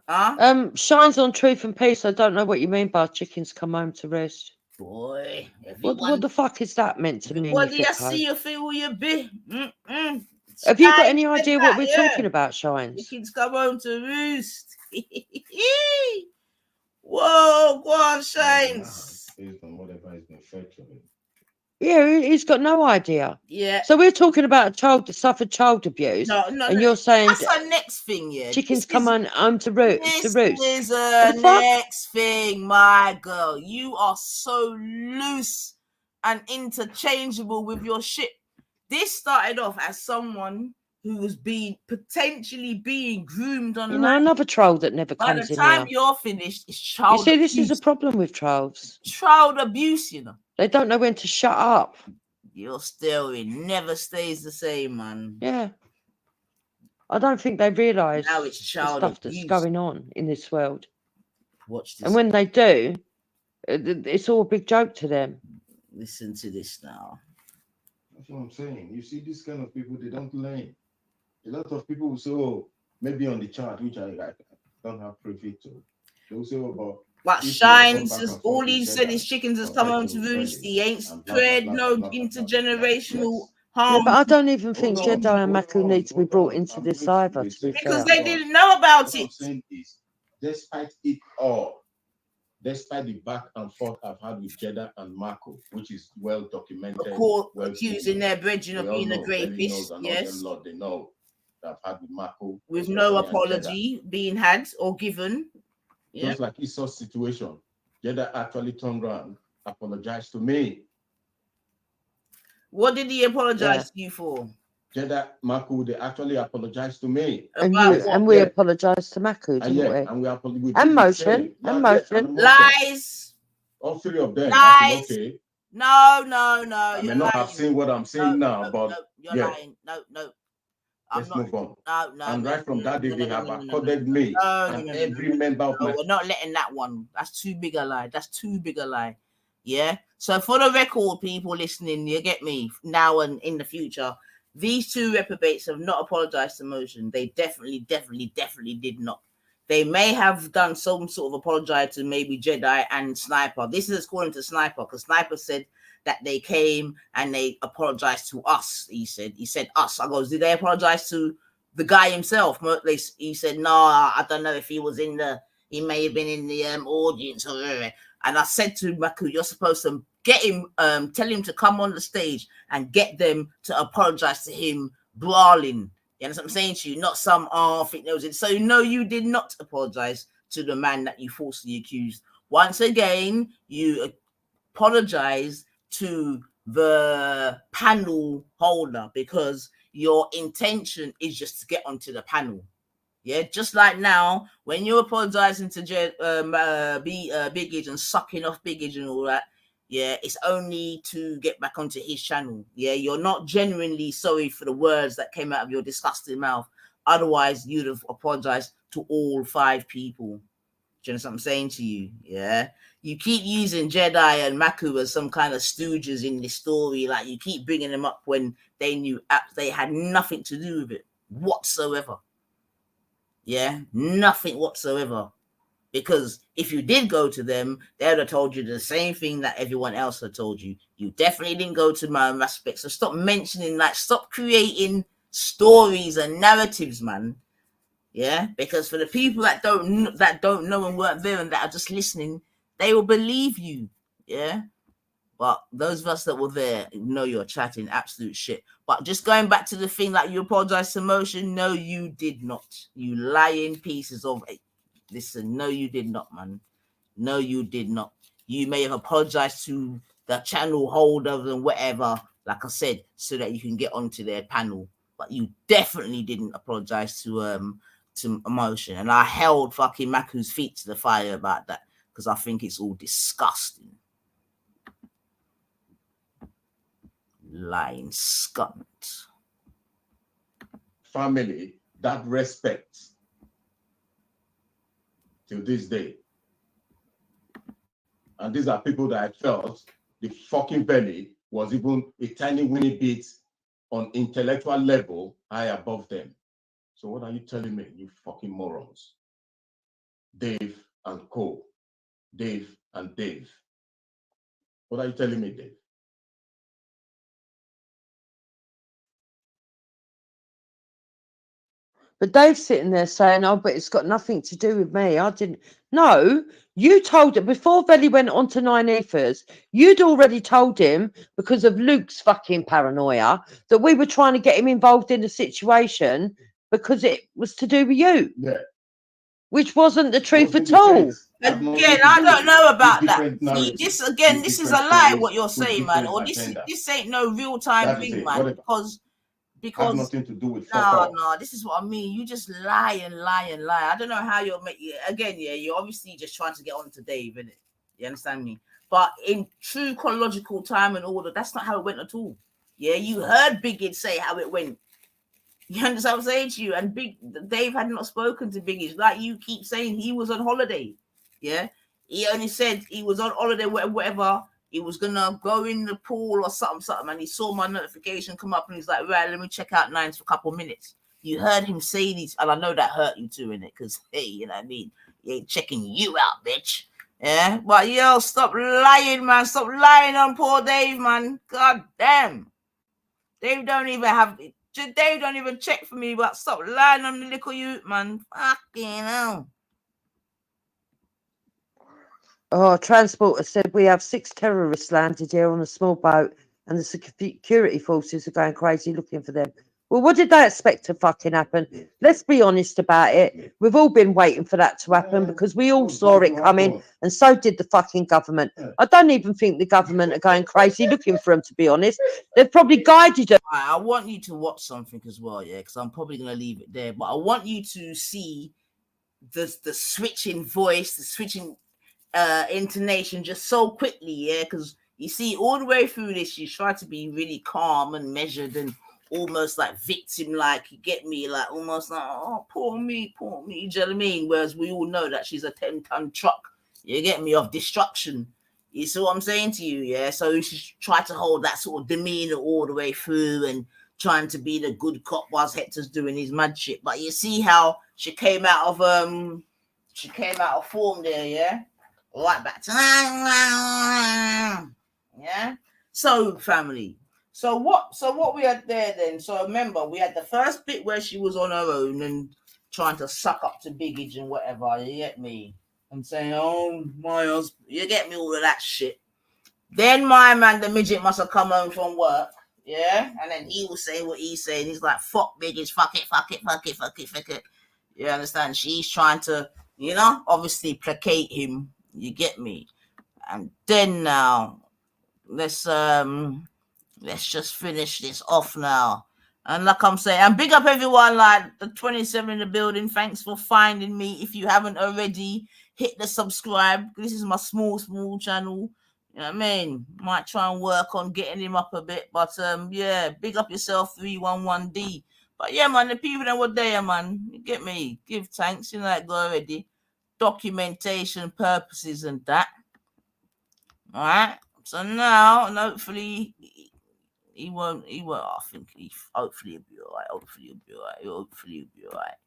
Huh? Shines on truth and peace. I don't know what you mean by chickens come home to roost. Boy, what the fuck is that meant to mean? What do you see? You feel you be? Have you got any idea what we're talking about, Shines? Chickens come home to roost. Whoa, go on, Shines. Based on whatever has been fed to him. Yeah, he's got no idea. Yeah. So we're talking about a child that suffered child abuse. No, and you're saying that's our next thing, yeah. Chickens come home to roost. This is a next thing, my girl. You are so loose and interchangeable with your shit. This started off as someone who was potentially being groomed online. You know, another troll that never comes in. By the time you're finished, it's child abuse. You see, this is a problem with trolls. Child abuse, you know. They don't know when to shut up. Your story never stays the same, man. Yeah. I don't think they realise now it's child the stuff abuse. that's going on in this world. Watch this. And when they do, it's all a big joke to them. Listen to this now. That's what I'm saying. You see, these kind of people, they don't learn. A lot of people will say, oh, maybe on the chart, which I don't have privy to. They will say, oh, but Shines is all he said is chickens has come home to roost. He ain't spread no intergenerational harm. Yeah, but I don't even think Jedi and Maku need to be brought into this either, to be because fair. they didn't know about it. What I'm saying is, despite it all, despite the back and forth I've had with Jeddah and Marco, which is well documented. Of course, well accusing their brethren of being a rapist. Yes. Lot, they know that I've had with Marco. With no apology being had or given. Just like Esau's situation, Jeddah actually turned around, apologized to me. What did he apologize to you for? Jeddah, Marco, they actually apologized to me. And we apologized to Marco, didn't we? And we apologized. And Motion. Lies. All three of them. Lies. Okay. No. I may not have seen what I'm saying now, but you're lying. No. Let's move on. No. And right from that day, they have accorded me and every member of my. We're not letting that one. That's too big a lie. Yeah. So for the record, people listening, you get me now and in the future. These two reprobates have not apologized to Motion. They definitely did not. They may have done some sort of apology to maybe Jedi and Sniper. This is according to Sniper, because Sniper said that they came and they apologized to us. He said us. I goes, did they apologize to the guy himself? He said, no, I don't know if he was he may have been in the audience or whatever. And I said to Maku, you're supposed to get him, tell him to come on the stage and get them to apologize to him brawling. You understand what I'm saying to you? Not some think there was it. So no, you did not apologize to the man that you falsely accused. Once again, you apologize to the panel holder because your intention is just to get onto the panel. Yeah, just like now, when you're apologizing to Big and sucking off Big and all that, yeah, it's only to get back onto his channel. Yeah, you're not genuinely sorry for the words that came out of your disgusting mouth. Otherwise, you'd have apologized to all 5 people. Do you know what I'm saying to you? Yeah, you keep using Jedi and Maku as some kind of stooges in this story. Like you keep bringing them up when they knew they had nothing to do with it whatsoever. Yeah, nothing whatsoever. Because if you did go to them, they would have told you the same thing that everyone else had told you. You definitely didn't go to my aspect. So stop mentioning that. Stop creating stories and narratives, man. Yeah, because for the people that don't know and weren't there and that are just listening, they will believe you. Yeah. But those of us that were there know you're chatting absolute shit. But just going back to the thing that you apologized to Motion, no, you did not. You lying pieces of it. Listen, no, you did not, man. No, you did not. You may have apologized to the channel holders and whatever, like I said, so that you can get onto their panel. But you definitely didn't apologize to Motion. And I held fucking Maku's feet to the fire about that because I think it's all disgusting. Lying scunt. Family, that respect till this day. And these are people that I felt the fucking belly was even a tiny weeny bit on intellectual level high above them. So what are you telling me, you fucking morons? Dave and Co. Dave and Dave. What are you telling me, Dave? But Dave's sitting there saying, oh, but it's got nothing to do with me. I didn't. No, you told it before Velly went on to 9 Ethers. You'd already told him because of Luke's fucking paranoia that we were trying to get him involved in the situation because it was to do with you. Yeah. Which wasn't the truth at all. Again, I don't know about that. This is a lie. What you're saying, man, or this ain't no real time thing, man. Because has nothing to do with no, this is what I mean. You just lie. I don't know how you'll make it again. Yeah, you're obviously just trying to get on to Dave, innit? You understand me? But in true chronological time and order, that's not how it went at all. Yeah, you heard Biggie say how it went. You understand what I'm saying to you? And Dave had not spoken to Biggie. Like you keep saying, he was on holiday. Yeah, he only said he was on holiday, whatever. He was gonna go in the pool or something, and he saw my notification come up, and he's like, "Right, let me check out Nines for a couple of minutes." You heard him say these, and I know that hurt you too, innit? Because hey, you know what I mean? He ain't checking you out, bitch. Yeah, but yo, stop lying, man. Stop lying on poor Dave, man. God damn. Dave don't even check for me, but stop lying on the little youth, man. Fucking hell. Oh, Transporter said we have 6 terrorists landed here on a small boat and the security forces are going crazy looking for them. Well, what did they expect to fucking happen? Let's be honest about it. We've all been waiting for that to happen because we all saw it coming and so did the fucking government. I don't even think the government are going crazy looking for them, to be honest. They've probably guided them. I want you to watch something as well, yeah, because I'm probably going to leave it there. But I want you to see the switching voice, the switching intonation just so quickly, yeah, because you see all the way through this she's trying to be really calm and measured and almost like victim like, you get me, like almost like, oh, poor me, do you know what I mean? Whereas we all know that she's a 10-ton truck, you get me, of destruction. You see what I'm saying to you? Yeah, so she's trying to hold that sort of demeanor all the way through and trying to be the good cop whilst Hector's doing his mad shit. But you see how she came out of form there, yeah, right back to yeah. So family, so what we had there then? So remember, we had the first bit where she was on her own and trying to suck up to Biggage and whatever, you get me, and saying, oh my husband, you get me, all of that shit. Then my man the midget must have come home from work, yeah, and then he was saying what he's saying. He's like, fuck Biggage, fuck it. You understand? She's trying to, you know, obviously placate him, you get me. And then now let's just finish this off now. And like I'm saying, and big up everyone, like the 27 in the building. Thanks for finding me. If you haven't already, hit the subscribe. This is my small channel. You know what I mean? Might try and work on getting him up a bit. But yeah, big up yourself, 311D. But yeah, man, the people that were there, man, you get me? Give thanks, you know that go already. Documentation purposes and that. Alright. So now, and hopefully he won't. I think hopefully he'll be alright.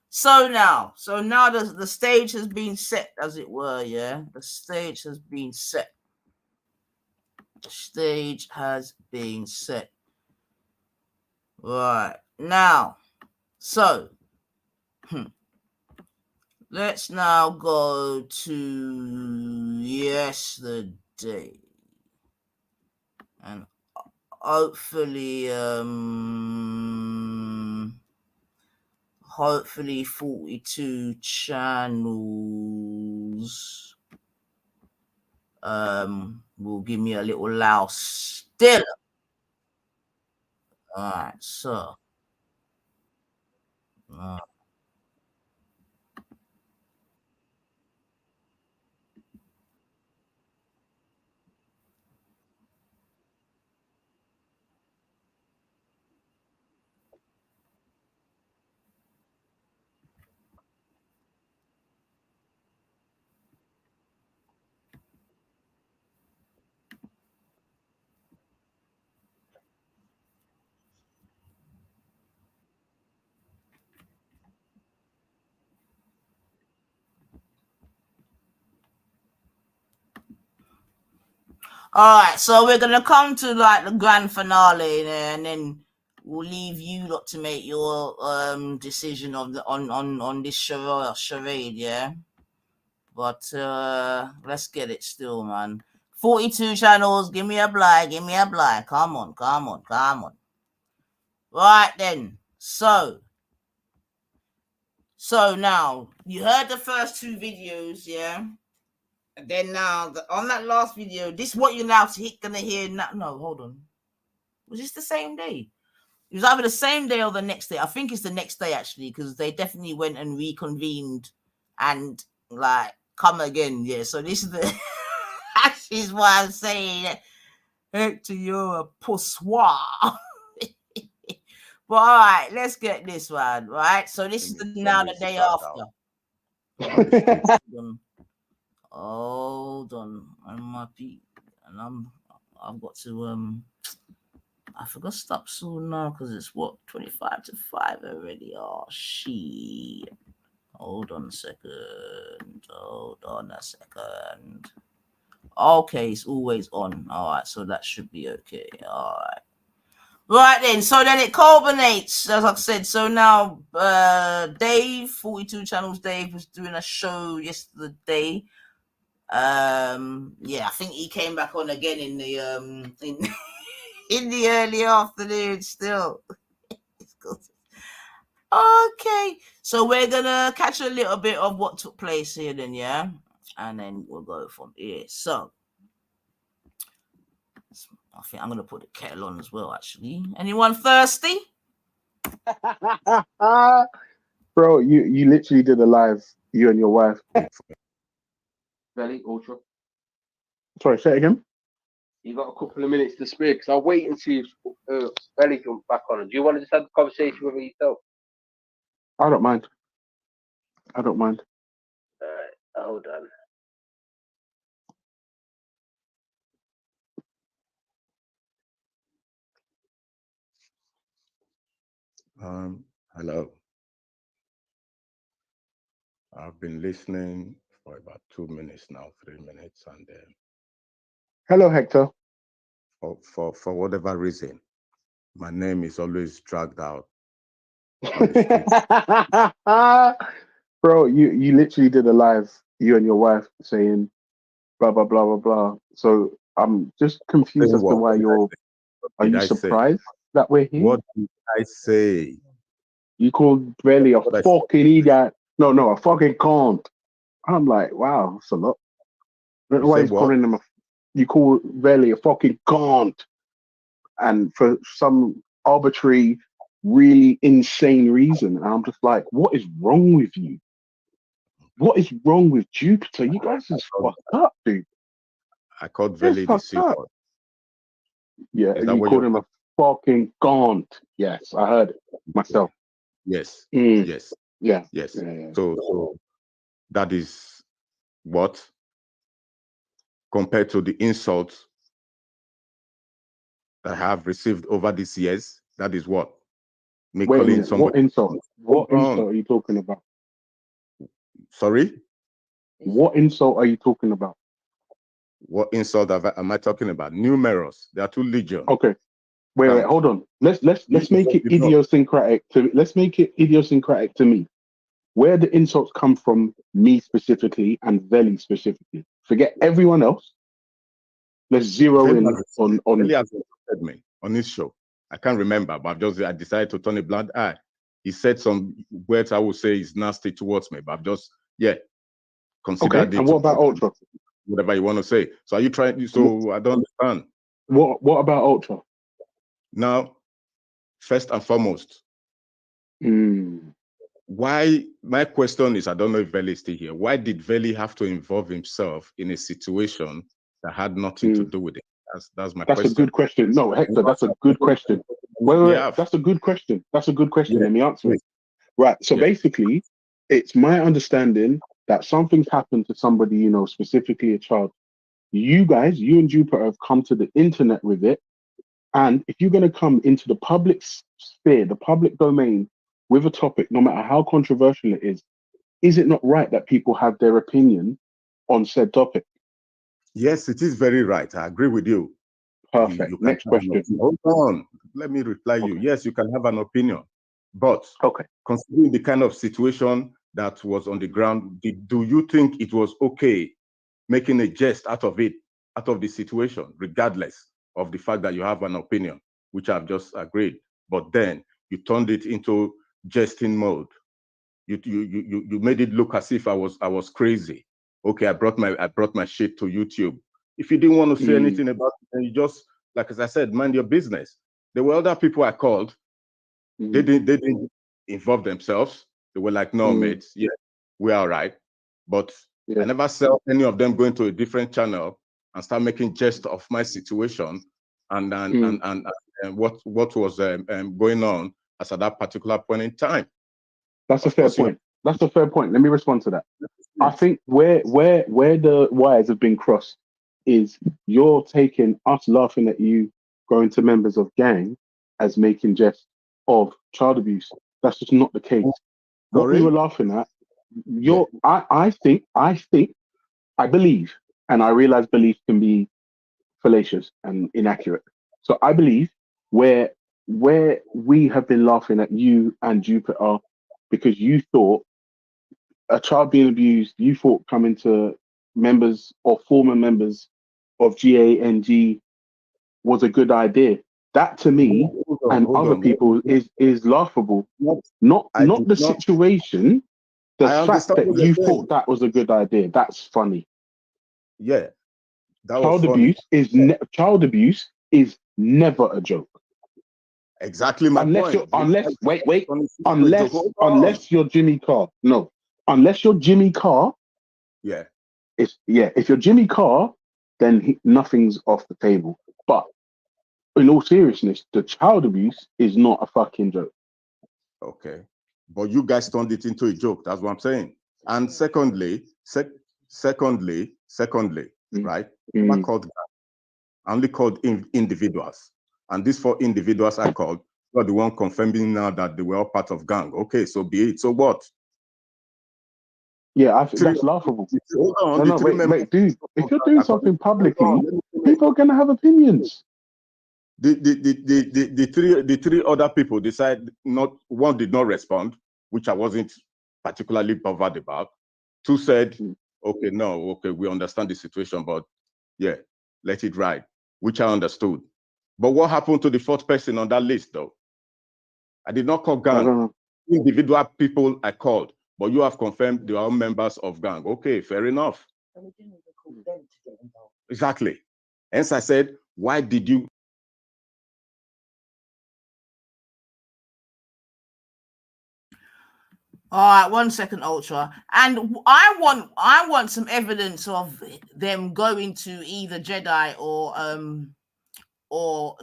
So now the stage has been set, as it were. Yeah, the stage has been set. Right now, so let's now go to yesterday. And hopefully 42 channels will give me a little louse still. All right, so all right, so we're gonna come to like the grand finale there, and then we'll leave you lot to make your decision on this charade, yeah. But let's get it still, man. 42 channels, give me a blind. Come on. Right then. So now you heard the first 2 videos, yeah. And then now on that last video, this is what you're now gonna hear. No, hold on. Was this the same day? It was either the same day or the next day. I think it's the next day actually, because they definitely went and reconvened and like come again. Yeah. So this is the that is why I'm saying, Hector, you're a poissoir. But all right, let's get this one. Right. So this is now the day after. Hold on. I'm happy, and I've got to I forgot to stop soon now because it's what 25 to 5 already. Oh shit. Hold on a second. Okay, it's always on. All right, so that should be okay. All right. Right then, so then it culminates, as I've said. So now Dave, 42 channels Dave, was doing a show yesterday. Yeah, I think he came back on again in the in the early afternoon still. Okay, so we're gonna catch a little bit of what took place here then, yeah, and then we'll go from here. So I think I'm gonna put the kettle on as well. Actually, anyone thirsty? Bro, you literally did a live, you and your wife. Belly, Ultra. Sorry, say it again. You got a couple of minutes to speak, because I'll wait and see if Belly comes back on. Do you want to just have the conversation with me yourself? I don't mind. I don't mind. Alright, hold on. Hello. I've been listening for about 2 minutes now, 3 minutes, and Hello, Hector. for whatever reason, my name is always dragged out on the street. Bro, you literally did a live, you and your wife, saying blah blah blah blah blah. So I'm just confused Saying as to what? why you're. What Are did you I say? surprised that we're here? What did I say? You called Belly a What I fucking idiot. No, a fucking cunt. I'm like, wow, that's a lot. I don't know You why say he's what? calling him a. You call Belly a fucking cunt, and for some arbitrary, really insane reason, and I'm just like, what is wrong with you? What is wrong with Jupiter? You guys is fucked up, dude. I called You're Veli the fucked C up. word. Yeah, Is that you what called you're him a fucking cunt. Yes, I heard it myself. Yes, Mm, yes, yeah, yes. yeah. So that is what, compared to the insults that I have received over these years, that is what me Wait a calling minute. What somebody. insult? Hold What on. insult are you talking about? Sorry, What insult are you talking about? what insult am I talking about? Numerous. There are 2 legion. Okay. Wait. Count. Hold on. Let's make it You know. idiosyncratic to. Let's make it idiosyncratic to me. Where the insults come from, me specifically and Veli specifically. Forget everyone else. Let's zero in on. Veli has insulted me on his show. I can't remember, but I decided to turn a blind eye. He said some words I would say is nasty towards me, but I'm just considered Okay. it And what about Ultra? whatever you want to say. So are you trying? So I don't understand. What about Ultra? Now, first and foremost, Mm, why? My question is, I don't know if Veli is still here. Why did Veli have to involve himself in a situation that had nothing to mm. do with it? That's my That's a question. good question. No, Hector, that's a good question. Wait. Yeah, That's a good question. That's a good question. yeah, Let me answer it. Right. So yeah. basically, it's my understanding that something's happened to somebody, specifically a child. You guys, you and Jupiter have come to the internet with it. And if you're going to come into the public sphere, the public domain with a topic, no matter how controversial it is it not right that people have their opinion on said topic? Yes, it is very right. I agree with you. You Perfect. can Next have an question. opinion. Hold on. Let me reply you. Okay. Yes, you can have an opinion. But Okay. considering the kind of situation that was on the ground, do you think it was okay making a jest out of it, out of the situation, regardless of the fact that you have an opinion, which I've just agreed? But then you turned it into jesting mode. You made it look as if I was crazy. Okay, I brought my shit to YouTube. If you didn't want to say Mm, anything about it, then you just, like as I said, mind your business. There were other people I called. They mm, didn't involve themselves. They were like, no, mm, mates, yeah, we're all right. But I yeah. never saw any of them going to a different channel and start making jest of my situation and Mm. what was going on as at that particular point in time. That's a Of fair course, point. That's a fair point. Let me respond to that. I think where the wires have been crossed is you're taking us laughing at you going to members of gang as making jest of child abuse. That's just not the case. What we were sorry. laughing at, Yeah. I believe, and I realize belief can be fallacious and inaccurate. So I believe where we have been laughing at you and Jupiter because you thought a child being abused, you thought coming to members or former members of GANG was a good idea. That to me and other people is laughable. Not I not did the not. situation. The I fact understand that what you you're saying. thought that was a good idea. That's funny. Yeah, that was Child funny. abuse is never a joke. Exactly my Unless you're point. unless you're Jimmy Carr. No. Unless you're Jimmy Carr, Yeah. if you're Jimmy Carr, then nothing's off the table. But in all seriousness, the child abuse is not a fucking joke. Okay. But you guys turned it into a joke. That's what I'm saying. And secondly, right? I only called individuals. And these 4 individuals I called were the one confirming now that they were all part of gang. Okay, so be it. So what? Yeah, I think that's laughable. Hold on. No, wait, dude. If you're doing something publicly, people are gonna have opinions. The 3 other people decide not. One did not respond, which I wasn't particularly bothered about. 2 said, okay, no, okay, we understand the situation, but yeah, let it ride, which I understood. But what happened to the 4th person on that list, though? I did not call gang. Individual people I called, but you have confirmed they are all members of gang. Okay, fair enough. And we didn't even call them to get involved. Exactly. Hence I said, why did you? All right, 1 second, Ultra. And I want some evidence of them going to either Jedi or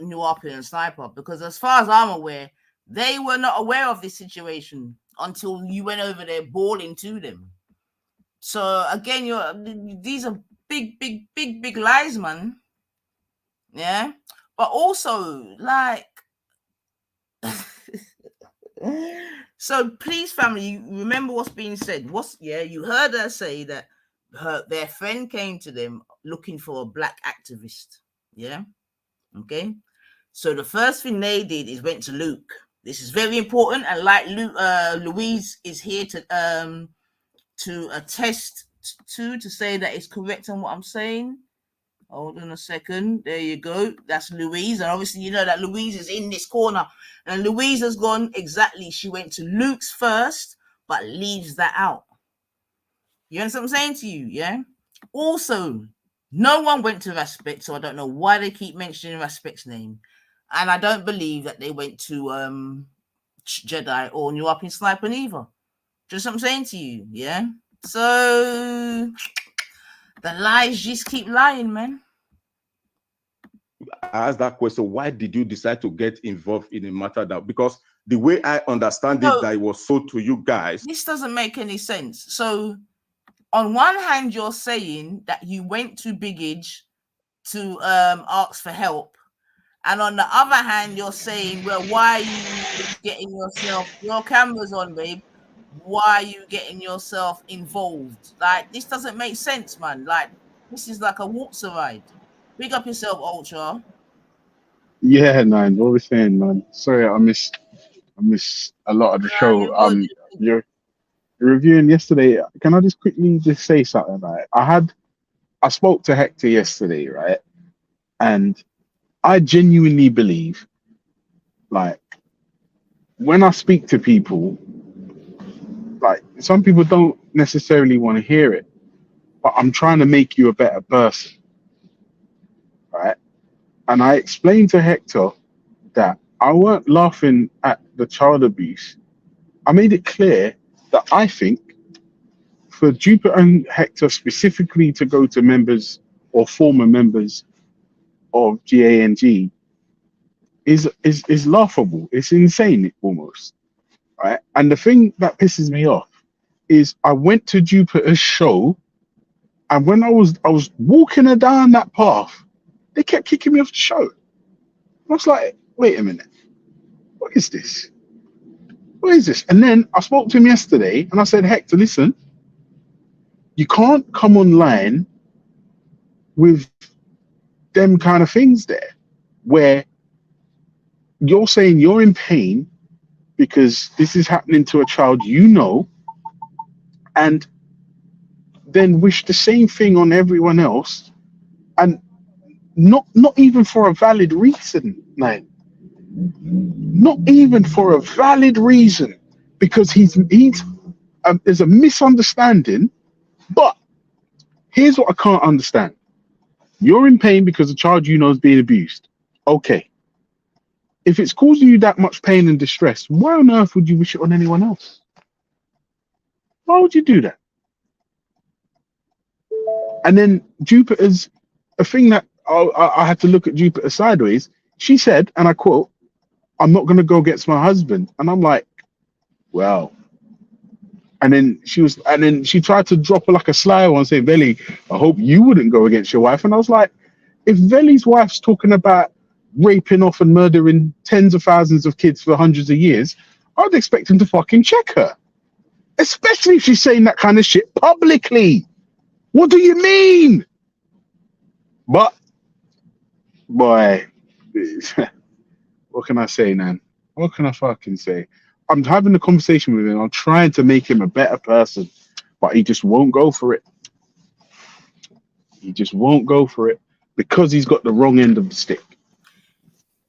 New Orleans and Sniper, because as far as I'm aware, they were not aware of this situation until you went over there bawling to them. So again, these are big lies, man. Yeah, but also like. So please, family, remember what's being said. You heard her say that their friend came to them looking for a black activist. Yeah. Okay. So the first thing they did is went to Luke. This is very important, and like Louise is here to attest to say that it's correct on what I'm saying. Hold on a second. There you go. That's Louise. And obviously, you know that Louise is in this corner. And Louise has gone exactly. She went to Luke's first, but leaves that out. You understand what I'm saying to you? Yeah. Also, no one went to Respect, so I don't know why they keep mentioning Respect's name. And I don't believe that they went to Jedi or New Up in Sniper either. Just what I'm saying to you. Yeah. So the lies just keep lying, man. I asked that question, why did you decide to get involved in a matter that, because the way I understand it, that it was sold to you guys. This doesn't make any sense. So on one hand, you're saying that you went to Big Age to ask for help. And on the other hand, you're saying, well, why are you getting your camera's on, babe? Why are you getting yourself involved? Like, this doesn't make sense, man. Like, this is like a waltzer ride. Big up yourself, Ultra. Yeah, man. What we're saying, man. Sorry, I missed a lot of the show. You're reviewing yesterday. Can I just quickly just say something? Like, I spoke to Hector yesterday, right? And I genuinely believe, like, when I speak to people, like, some people don't necessarily want to hear it, but I'm trying to make you a better person, right? And I explained to Hector that I weren't laughing at the child abuse. I made it clear that I think for Jupiter and Hector specifically to go to members or former members of GANG is laughable. It's insane almost, right? And the thing that pisses me off is I went to Jupiter's show, and when I was walking her down that path, they kept kicking me off the show. I was like, wait a minute, what is this? What is this? And then I spoke to him yesterday, and I said, Hector, listen, you can't come online with them kind of things there, where you're saying you're in pain because this is happening to a child you know, and then wish the same thing on everyone else, and not even for a valid reason, man. Not even for a valid reason, because there's a misunderstanding. But here's what I can't understand: you're in pain because a child you know is being abused. Okay, if it's causing you that much pain and distress, why on earth would you wish it on anyone else? Why would you do that? And then Jupiter's a thing that I had to look at Jupiter sideways. She said, and I quote, "I'm not going to go against my husband." And I'm like, well. And then she tried to drop her like a sly one, saying, "Veli, I hope you wouldn't go against your wife." And I was like, if Veli's wife's talking about raping off and murdering tens of thousands of kids for hundreds of years, I'd expect him to fucking check her. Especially if she's saying that kind of shit publicly. What do you mean? But, boy, what can I say, man? What can I fucking say? I'm having a conversation with him. I'm trying to make him a better person, but he just won't go for it. He just won't go for it because he's got the wrong end of the stick.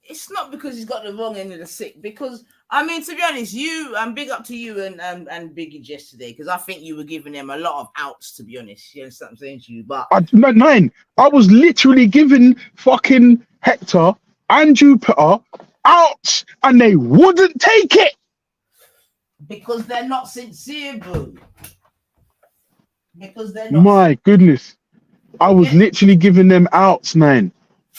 It's not because he's got the wrong end of the stick. Because I mean, to be honest, I'm big up to you and Biggie yesterday, because I think you were giving them a lot of outs. To be honest, you understand what I'm saying to you? But I was literally giving fucking Hector and Jupiter outs, and they wouldn't take it because they're not sincere, bro. Because they're not. My goodness, I was literally giving them outs, man.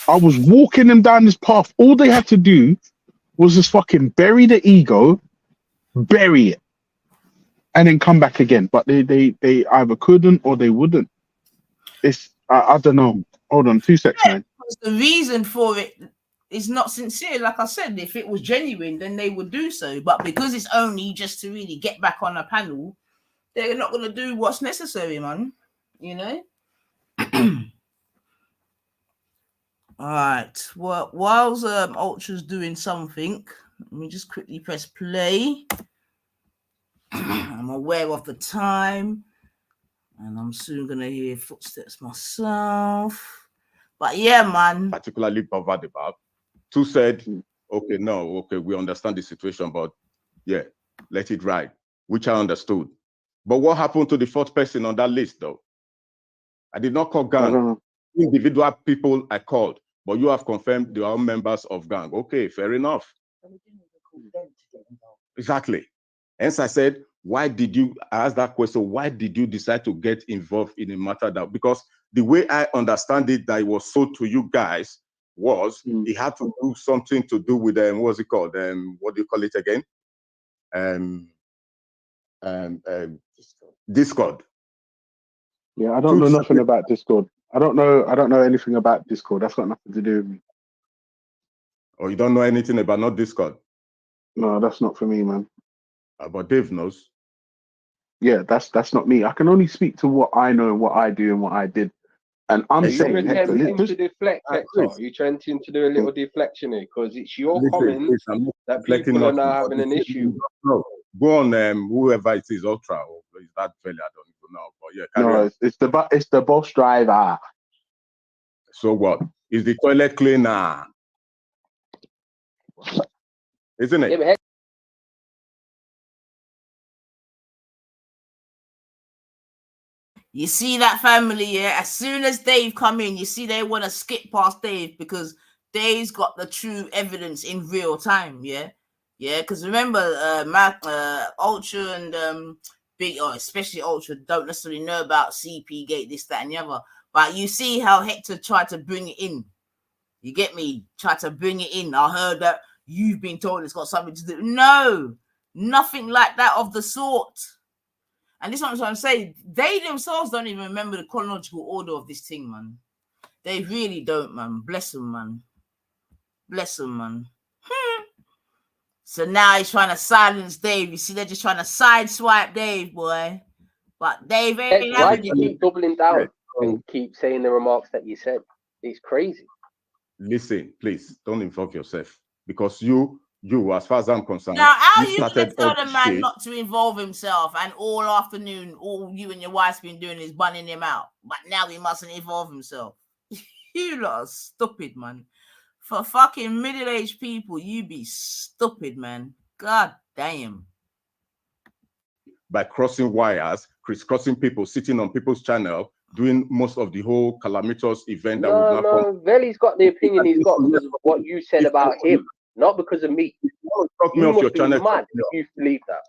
I was walking them down this path. All they had to do was just fucking bury the ego, bury it, and then come back again. But they either couldn't or they wouldn't. I don't know. Hold on, 2 seconds, man. The reason for it is not sincere. Like I said, if it was genuine, then they would do so. But because it's only just to really get back on a panel, they're not going to do what's necessary, man. You know? All right. Well, whilst Ultra's doing something, let me just quickly press play. I'm aware of the time, and I'm soon going to hear footsteps myself. But yeah, man. Particularly covered about. Two said, okay, no, okay, we understand the situation, but yeah, let it ride, which I understood. But what happened to the fourth person on that list, though? I did not call gang. Individual people I called, but you have confirmed they are members of gang. Okay, fair enough. Exactly. Hence I said, why did you ask that question? Why did you decide to get involved in a matter that, because the way I understand it, that it was sold to you guys was it had to do something to do with what's it called? What do you call it again? Discord. Yeah, I don't know nothing about Discord. I don't know anything about Discord. That's got nothing to do with me. Oh, you don't know anything about not Discord? No, that's not for me, man. But Dave knows. Yeah, that's not me. I can only speak to what I know and what I do and what I did. And I'm saying, Hector, to deflect, Hector. You're trying to do a little deflection here because it's your comments that people are now having an issue. No, go on, whoever it is, Ultra, or is that Veli? I don't even know. But yeah, it's the bus driver. So what? Is the toilet cleaner? Isn't it? Yeah, You see that family, yeah? As soon as Dave come in, you see they want to skip past Dave because Dave's got the true evidence in real time, yeah? Yeah, because remember, Ultra and Big, or especially Ultra, don't necessarily know about CP Gate, this, that, and the other. But you see how Hector tried to bring it in. You get me? Tried to bring it in. I heard that you've been told it's got something to do. No, nothing like that of the sort. And this is what I'm trying to say. They themselves don't even remember the chronological order of this thing, man. They really don't, man. Bless them, man. Bless them, man. So now he's trying to silence Dave. You see, they're just trying to sideswipe Dave, boy. But Dave ain't why do you keep doubling down and keep saying the remarks that you said? It's crazy. Listen, please, don't invoke yourself. Because you You, as far as I'm concerned, Now, how you you gonna started tell all the this man shit. not to involve himself, and all afternoon, all you and your wife's been doing is bunning him out, but now he mustn't involve himself? You lot are stupid, man. For fucking middle-aged people, you be stupid, man. God damn. By crossing wires, crisscrossing people, sitting on people's channel, doing most of the whole calamitous event that would not come. No, Veli's got the opinion he's got because of what you said about him, not because of me. If you want to talk me You off your must be channel, mad if you believe that.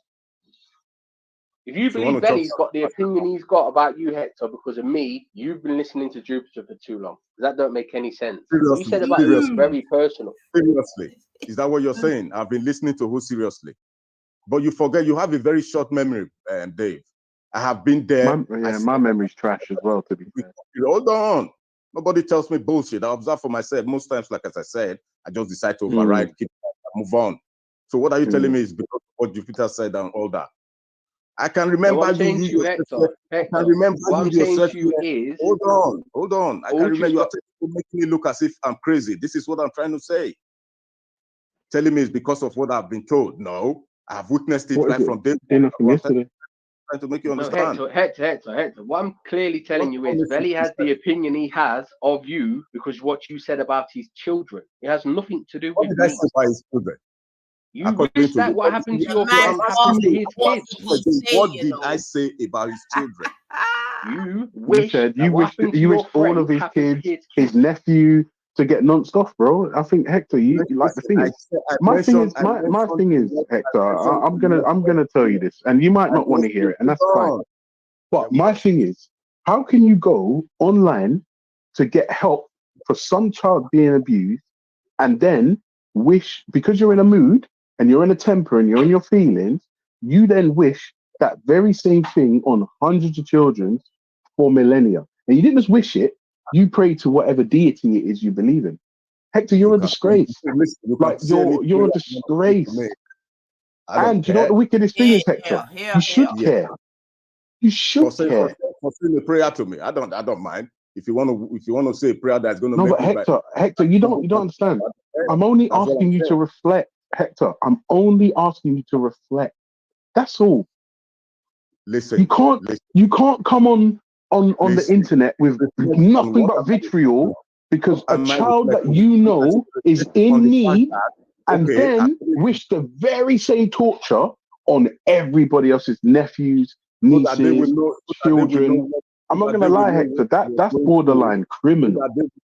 If you If you believe want to talk- Veli's got the opinion he's got about you, Hector, because of me, you've been listening to Jupiter for too long. That don't make any sense. What you said about him is very personal. Seriously, is that what you're saying? I've been listening to who seriously? But you forget, you have a very short memory, Dave. I have been there. My memory's trash as well, to be fair. Hold on. Nobody tells me bullshit. I observe for myself. Most times, like as I said, I just decide to override, move on. So what are you telling me is because of what Jupiter said and all that? I can remember what I'm saying to you, Hector, I can remember what I'm saying to you is... Hold on. I can remember you are making me look as if I'm crazy. This is what I'm trying to say. Telling me it's because of what I've been told. No, I have witnessed it right from day one. Yesterday. Trying to make you understand. No, Hector. What I'm clearly telling you is Veli has the opinion he has of you because what you said about his children. It has nothing to do with me. What did I say about his children? You wish that what happened to your man happened to his kids. What did I say about his children? You wish you wish all of his kids, his nephew, to get nonce off, bro. I think Hector, you like the thing is, my thing is, Hector. I'm gonna tell you this, and you might not want to hear it, and that's fine. But my thing is, how can you go online to get help for some child being abused, and then wish, because you're in a mood and you're in a temper and you're in your feelings, you then wish that very same thing on hundreds of children for millennia, and you didn't just wish it. You pray to whatever deity it is you believe in. Hector, you're a disgrace. Like you're a disgrace. And you know what the wickedest thing is, Hector? You should care. You should care. For saying a prayer to me, I don't mind. If you want to say a prayer that's going to make Hector, you don't understand. I'm only asking you to reflect, Hector. I'm only asking you to reflect. That's all. Listen, you can't come on the internet with nothing but vitriol because a child that you know is in need, and then wish the very same torture on everybody else's nephews, nieces, children. I'm not gonna lie, Hector. That's borderline criminal.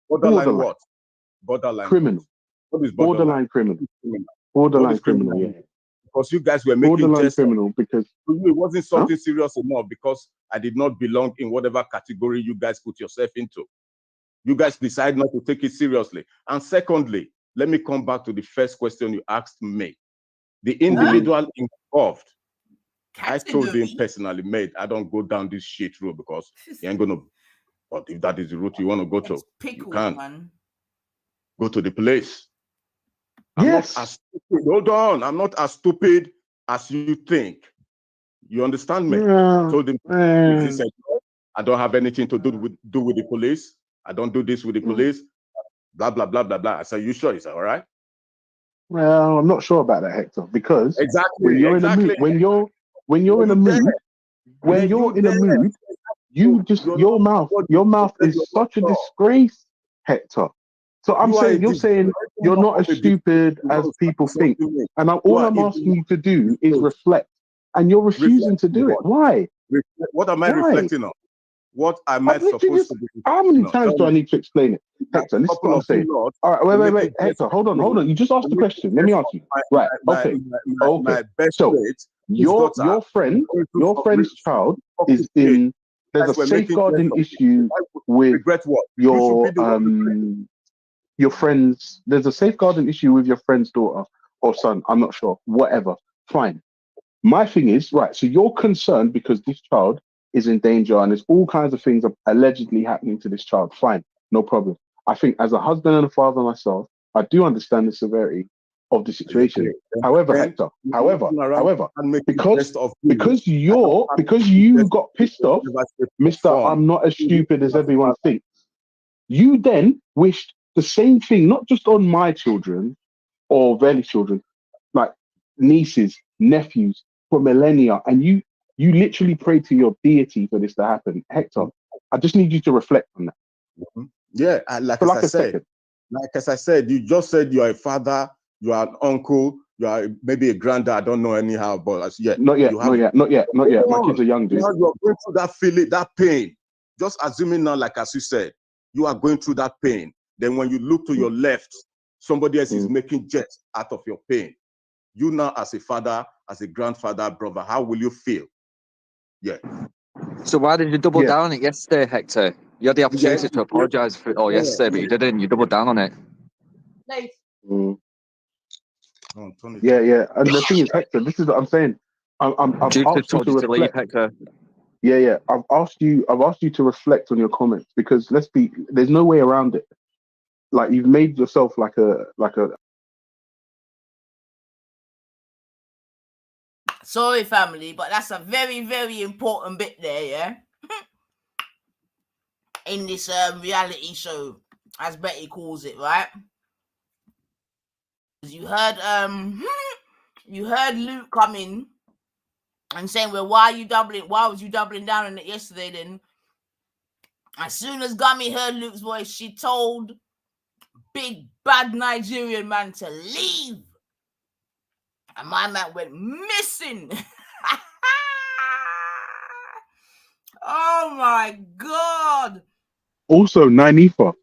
Borderline what? Borderline criminal. What is borderline criminal? Borderline criminal. Yeah. Because you guys were making borderline criminal because it wasn't something serious enough because I did not belong in whatever category you guys put yourself into. You guys decide not to take it seriously. And secondly, let me come back to the first question you asked me. The individual involved, I told him personally, mate, I don't go down this shit road because you ain't gonna. But if that is the route you want to go to, you can go to the place. I'm not as stupid. Hold on, I'm not as stupid as you think. You understand me? I told him, he said, I don't have anything to do with the police. I don't do this with the police. Blah, blah, blah, blah, blah. I said, you sure? He said, all right. Well, I'm not sure about that, Hector, because when you're in a mood, when you're in a mood, you just your mouth is such a disgrace, Hector. So you're saying you're not as stupid as people think, and all I'm asking you to do is reflect, and you're refusing to do it. Why? What am I reflecting on? What am I supposed to be? How many times do I need to explain it, Hector? Listen to what I'm saying. All right, wait, Hector, hold on. You just asked the question. Let me ask you. Right? Okay. So your friend's child is in. There's a safeguarding issue with your friend's. There's a safeguarding issue with your friend's daughter or son. I'm not sure. Whatever. Fine. My thing is, right, so you're concerned because this child is in danger and there's all kinds of things allegedly happening to this child. Fine, no problem. I think as a husband and a father myself, I do understand the severity of the situation. However, Hector, because you got pissed off, Mr. I'm not as stupid as everyone thinks. You then wished the same thing, not just on my children or Veli's children, nieces, nephews for millennia, and you literally pray to your deity for this to happen. Hector, I just need you to reflect on that. Yeah, like For as like I a said, second. you just said you are a father, you are an uncle, you are maybe a granddad. I don't know anyhow, but yet Not yet, you have. not yet. My kids are young, dude. Now you are going through that feeling, that pain. Just assuming now, like as you said, you are going through that pain. Then when you look to your left, somebody else is making jet out of your pain. You now, as a father, as a grandfather, brother, how will you feel? Yeah. So why did you double down on it yesterday, Hector? You had the opportunity to apologise for it all yesterday, but you didn't. You doubled down on it. Yeah. And the thing is, Hector, this is what I'm saying. I've Duke asked you told to you to leave, reflect. Hector. Yeah. I've asked you to reflect on your comments, because there's no way around it. Like, you've made yourself like a. Sorry, family, but that's a very, very important bit there, yeah? In this reality show, as Betty calls it, right? You heard Luke come in and saying, well, why was you doubling down on it yesterday then? As soon as Gummy heard Luke's voice, she told big bad Nigerian man to leave. And my man went missing. Oh my God. Also, Nanifa,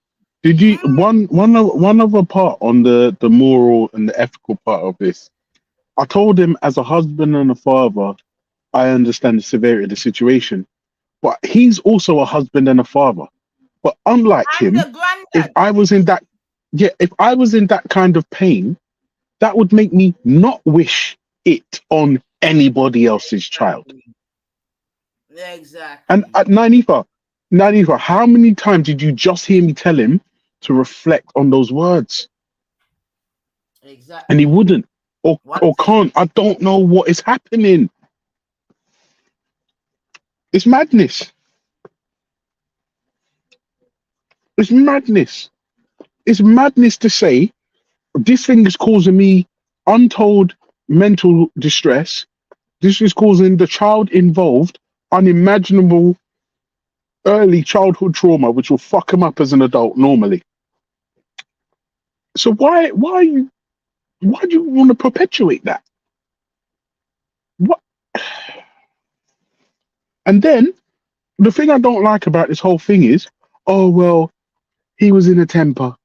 did you one other part on the moral and the ethical part of this? I told him, as a husband and a father, I understand the severity of the situation, but he's also a husband and a father. But unlike him, if I was in that kind of pain, that would make me not wish it on anybody else's child. Exactly. And at Nanifa, how many times did you just hear me tell him to reflect on those words? Exactly. And he wouldn't, or can't. I don't know what is happening. It's madness. It's madness. It's madness to say this thing is causing me untold mental distress. This is causing the child involved unimaginable early childhood trauma, which will fuck him up as an adult normally. So why do you want to perpetuate that? What? And then the thing I don't like about this whole thing is, oh well, he was in a temper,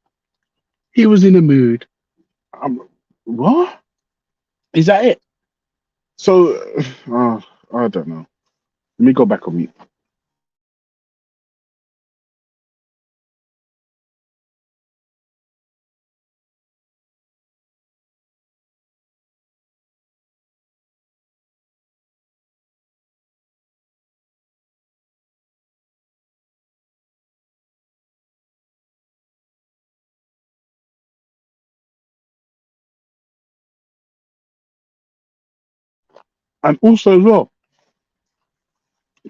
he was in a mood. What? Is that it? So, I don't know. Let me go back on mute. And also as well,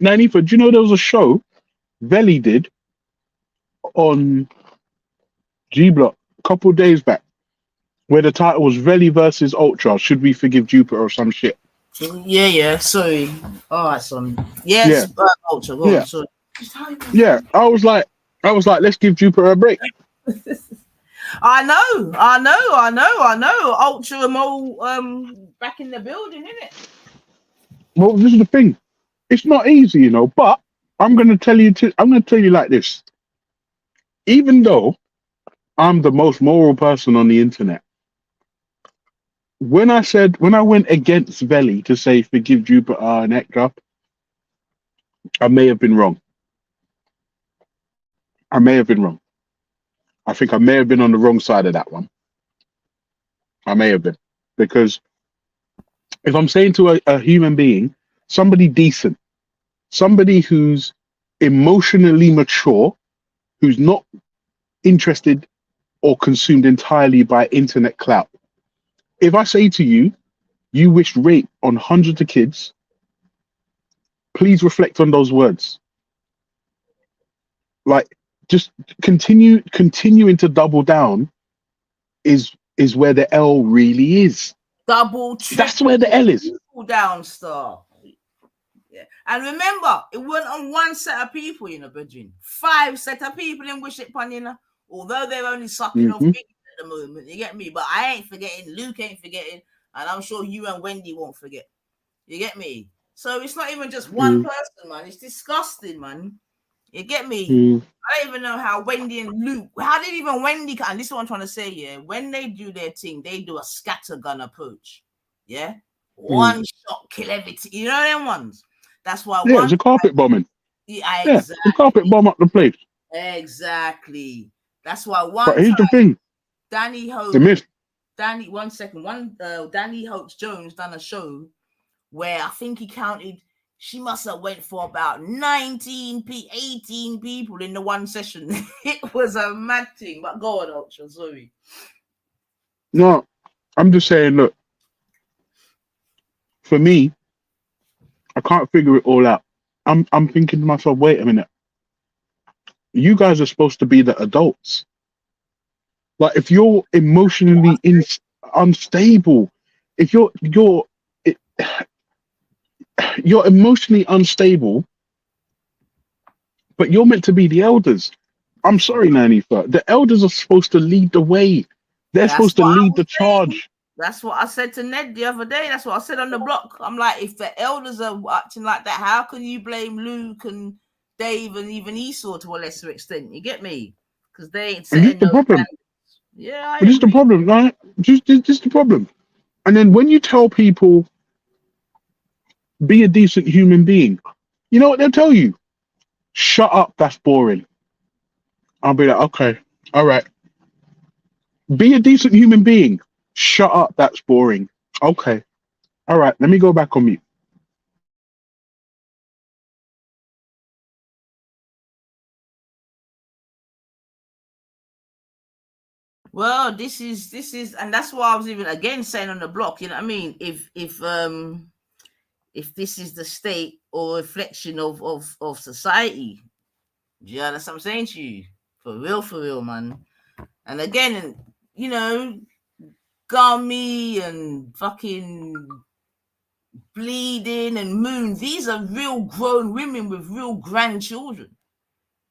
Nanifa, do you know there was a show Veli did on G Block a couple of days back where the title was Veli versus Ultra, Should We Forgive Jupiter or some shit? Yeah, sorry. All right, son. Yes, Yeah. Ultra, go on, sorry. Yeah, I was like, let's give Jupiter a break. I know. Ultra Mo back in the building, isn't it? Well, this is the thing. It's not easy, you know, but I'm gonna tell you like this. Even though I'm the most moral person on the internet, when I went against Veli to say forgive Jupiter and Hector, I may have been wrong. I think I may have been on the wrong side of that one. I may have been. Because if I'm saying to a human being, somebody decent, somebody who's emotionally mature, who's not interested or consumed entirely by internet clout, if I say to you, you wish rape on hundreds of kids, please reflect on those words. Like, just continuing to double down is where the L really is. double, triple. That's where the L is. People down, star. Yeah. And remember, it wasn't on one set of people, you know, brethren. 5 set of people in wish it upon, you know. Although they're only sucking off big at the moment, you get me? But I ain't forgetting, Luke ain't forgetting, and I'm sure you and Wendy won't forget. You get me? So it's not even just one person, man. It's disgusting, man. You get me? I don't even know how Wendy and Luke, how did even Wendy, and this is what I'm trying to say, yeah, when they do their thing, they do a scattergun approach. Yeah? One shot, kill everything. You know them ones? That's why Yeah, it's a carpet bombing. Yeah, exactly. It's a carpet bomb up the place. Exactly. That's why one But here's the thing. Danny Hope, Danny Hope Jones done a show where I think he counted, she must have went for about 18 people in the one session. It was a mad thing, but go on, Ultra, sorry. No, I'm just saying, look, for me, I can't figure it all out. I'm thinking to myself, wait a minute. You guys are supposed to be the adults. Like, if you're emotionally unstable, if you're emotionally unstable, but you're meant to be the elders. I'm sorry, Nanifa. The elders are supposed to lead the way. They're supposed to lead the charge. That's what I said to Ned the other day. That's what I said on the block. I'm like, if the elders are acting like that, how can you blame Luke and Dave and even Esau to a lesser extent? You get me? Because they ain't setting the problem. Yeah, this is the problem, right? Just the problem. And then when you tell people, be a decent human being, you know what they'll tell you? Shut up, that's boring. I'll be like, okay, all right. Be a decent human being. Shut up, that's boring. Okay, all right, let me go back on mute. Well, this is, and that's why I was even again saying on the block, you know what I mean? If this is the state or reflection of society, yeah, that's what I'm saying to you. For real, man. And again, you know, Gummy and fucking Bleeding and Moon, these are real grown women with real grandchildren.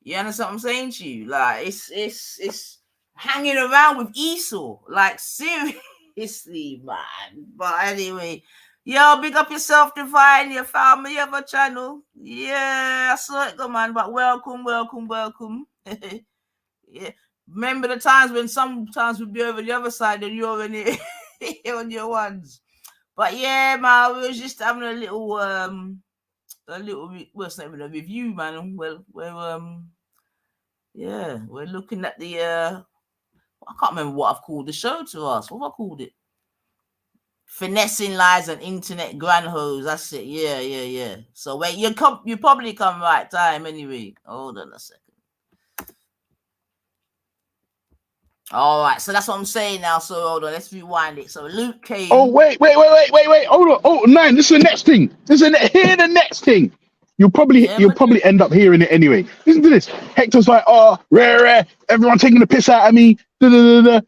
You understand what I'm saying to you? Like, it's hanging around with Esau. Like, seriously, man. But anyway, yo, big up yourself, Divine, your family, your channel. Yeah, I saw it go, man. But welcome. Yeah. Remember the times when sometimes we'd be over the other side and you're in it on your ones. But yeah, man, we was just having a little well, it's not even a review, man. Well, yeah, we're looking at the I can't remember what I've called the show to us. What have I called it? Finessing Lies and Internet GranHoes. That's it. Yeah. So wait, you probably come right time anyway. Hold on a second. All right, so that's what I'm saying now. So hold on, let's rewind it. So Luke came. Oh wait! Hold on. Oh, Nine. This is the next thing. Hear the next thing. You'll probably end up hearing it anyway. Listen to this. Hector's like, oh, rare. Everyone taking the piss out of me. I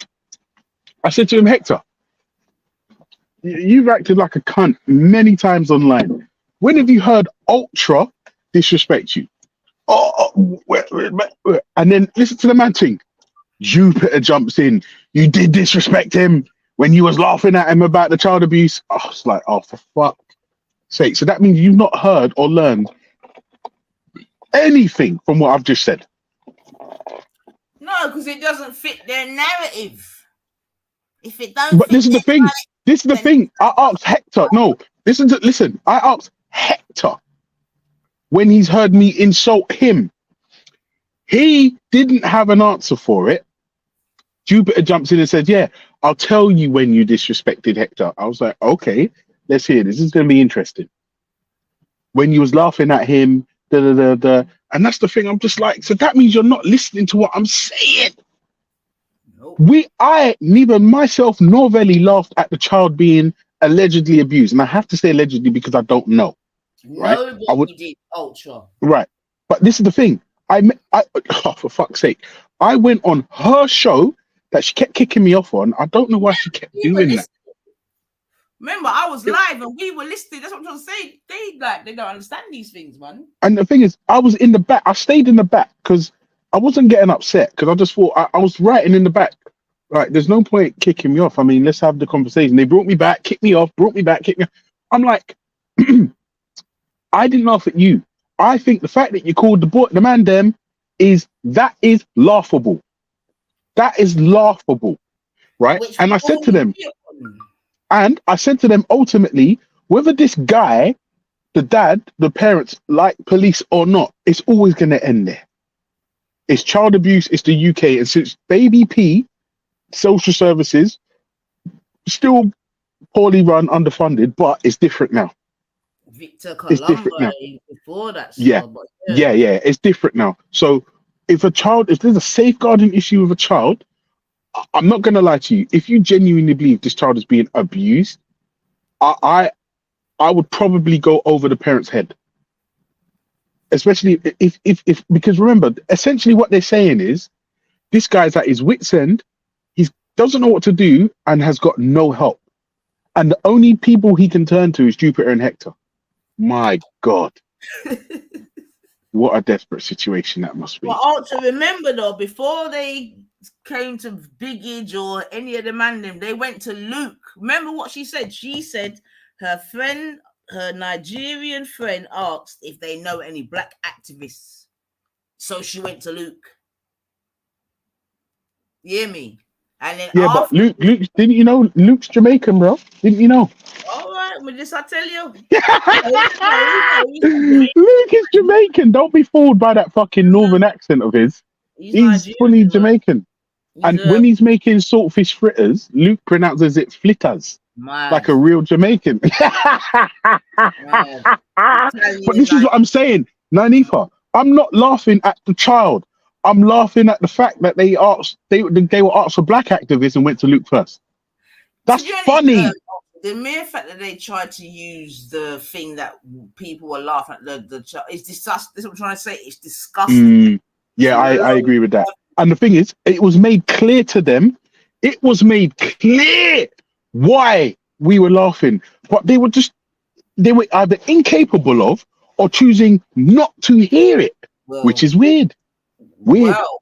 said to him, Hector, you've acted like a cunt many times online. When have you heard Ultra disrespect you? And then listen to the man thing. Jupiter jumps in. You did disrespect him when you was laughing at him about the child abuse. I was like, oh, for fuck's sake. So that means you've not heard or learned anything from what I've just said. No, because it doesn't fit their narrative. If it don't, but this is the thing. I asked Hector. No, listen. I asked Hector when he's heard me insult him. He didn't have an answer for it. Jupiter jumps in and says, yeah, I'll tell you when you disrespected Hector. I was like, okay, let's hear this. This is going to be interesting. When you was laughing at him, and that's the thing. I'm just like, so that means you're not listening to what I'm saying. Nope. Neither myself nor Veli laughed at the child being allegedly abused. And I have to say allegedly because I don't know. Right? Nobody did Ultra. Right. But this is the thing. Oh, for fuck's sake. I went on her show that she kept kicking me off on. I don't know why she kept doing that. Remember, I was live and we were listening. That's what I'm trying to say. They don't understand these things, man. And the thing is, I was in the back. I stayed in the back because I wasn't getting upset because I just thought I was writing in the back. Right, there's no point kicking me off. I mean, let's have the conversation. They brought me back, kicked me off, brought me back, kicked me off. I'm like, I didn't laugh at you. I think the fact that you called the man them is laughable. That is laughable, right? Which And I said to them, ultimately, whether this guy, the dad, the parents like police or not, it's always going to end there. It's child abuse. It's the UK, and since Baby P, social services still poorly run, underfunded, but it's different now. Victor Colombo before that. Yeah, it's different now. So if there's a safeguarding issue with a child, I'm not going to lie to you. If you genuinely believe this child is being abused, I would probably go over the parent's head. Especially if because remember, essentially what they're saying is this guy's at his wit's end. He doesn't know what to do and has got no help. And the only people he can turn to is Jupiter and Hector. My God. What a desperate situation that must be. But also remember though, before they came to Big Age or any of the man them, they went to Luke. Remember what she said? She said her Nigerian friend asked if they know any black activists. So she went to Luke. You hear me? And then but Luke, didn't you know Luke's Jamaican, bro? Didn't you know? All right, well, this I tell you. Luke is Jamaican. Don't be fooled by that fucking northern accent of his. He's fully Jamaican. And when he's making saltfish fritters, Luke pronounces it flitters. Like a real Jamaican. But this is what I'm saying, Nanifa. I'm not laughing at the child. I'm laughing at the fact that they were asked for black activists and went to Luke first. That's funny. The mere fact that they tried to use the thing that people were laughing at the child is disgusting. This is what I'm trying to say. It's disgusting. I agree with that. And the thing is, it was made clear to them. It was made clear why we were laughing, but they were either incapable of or choosing not to hear it, which is weird. Well,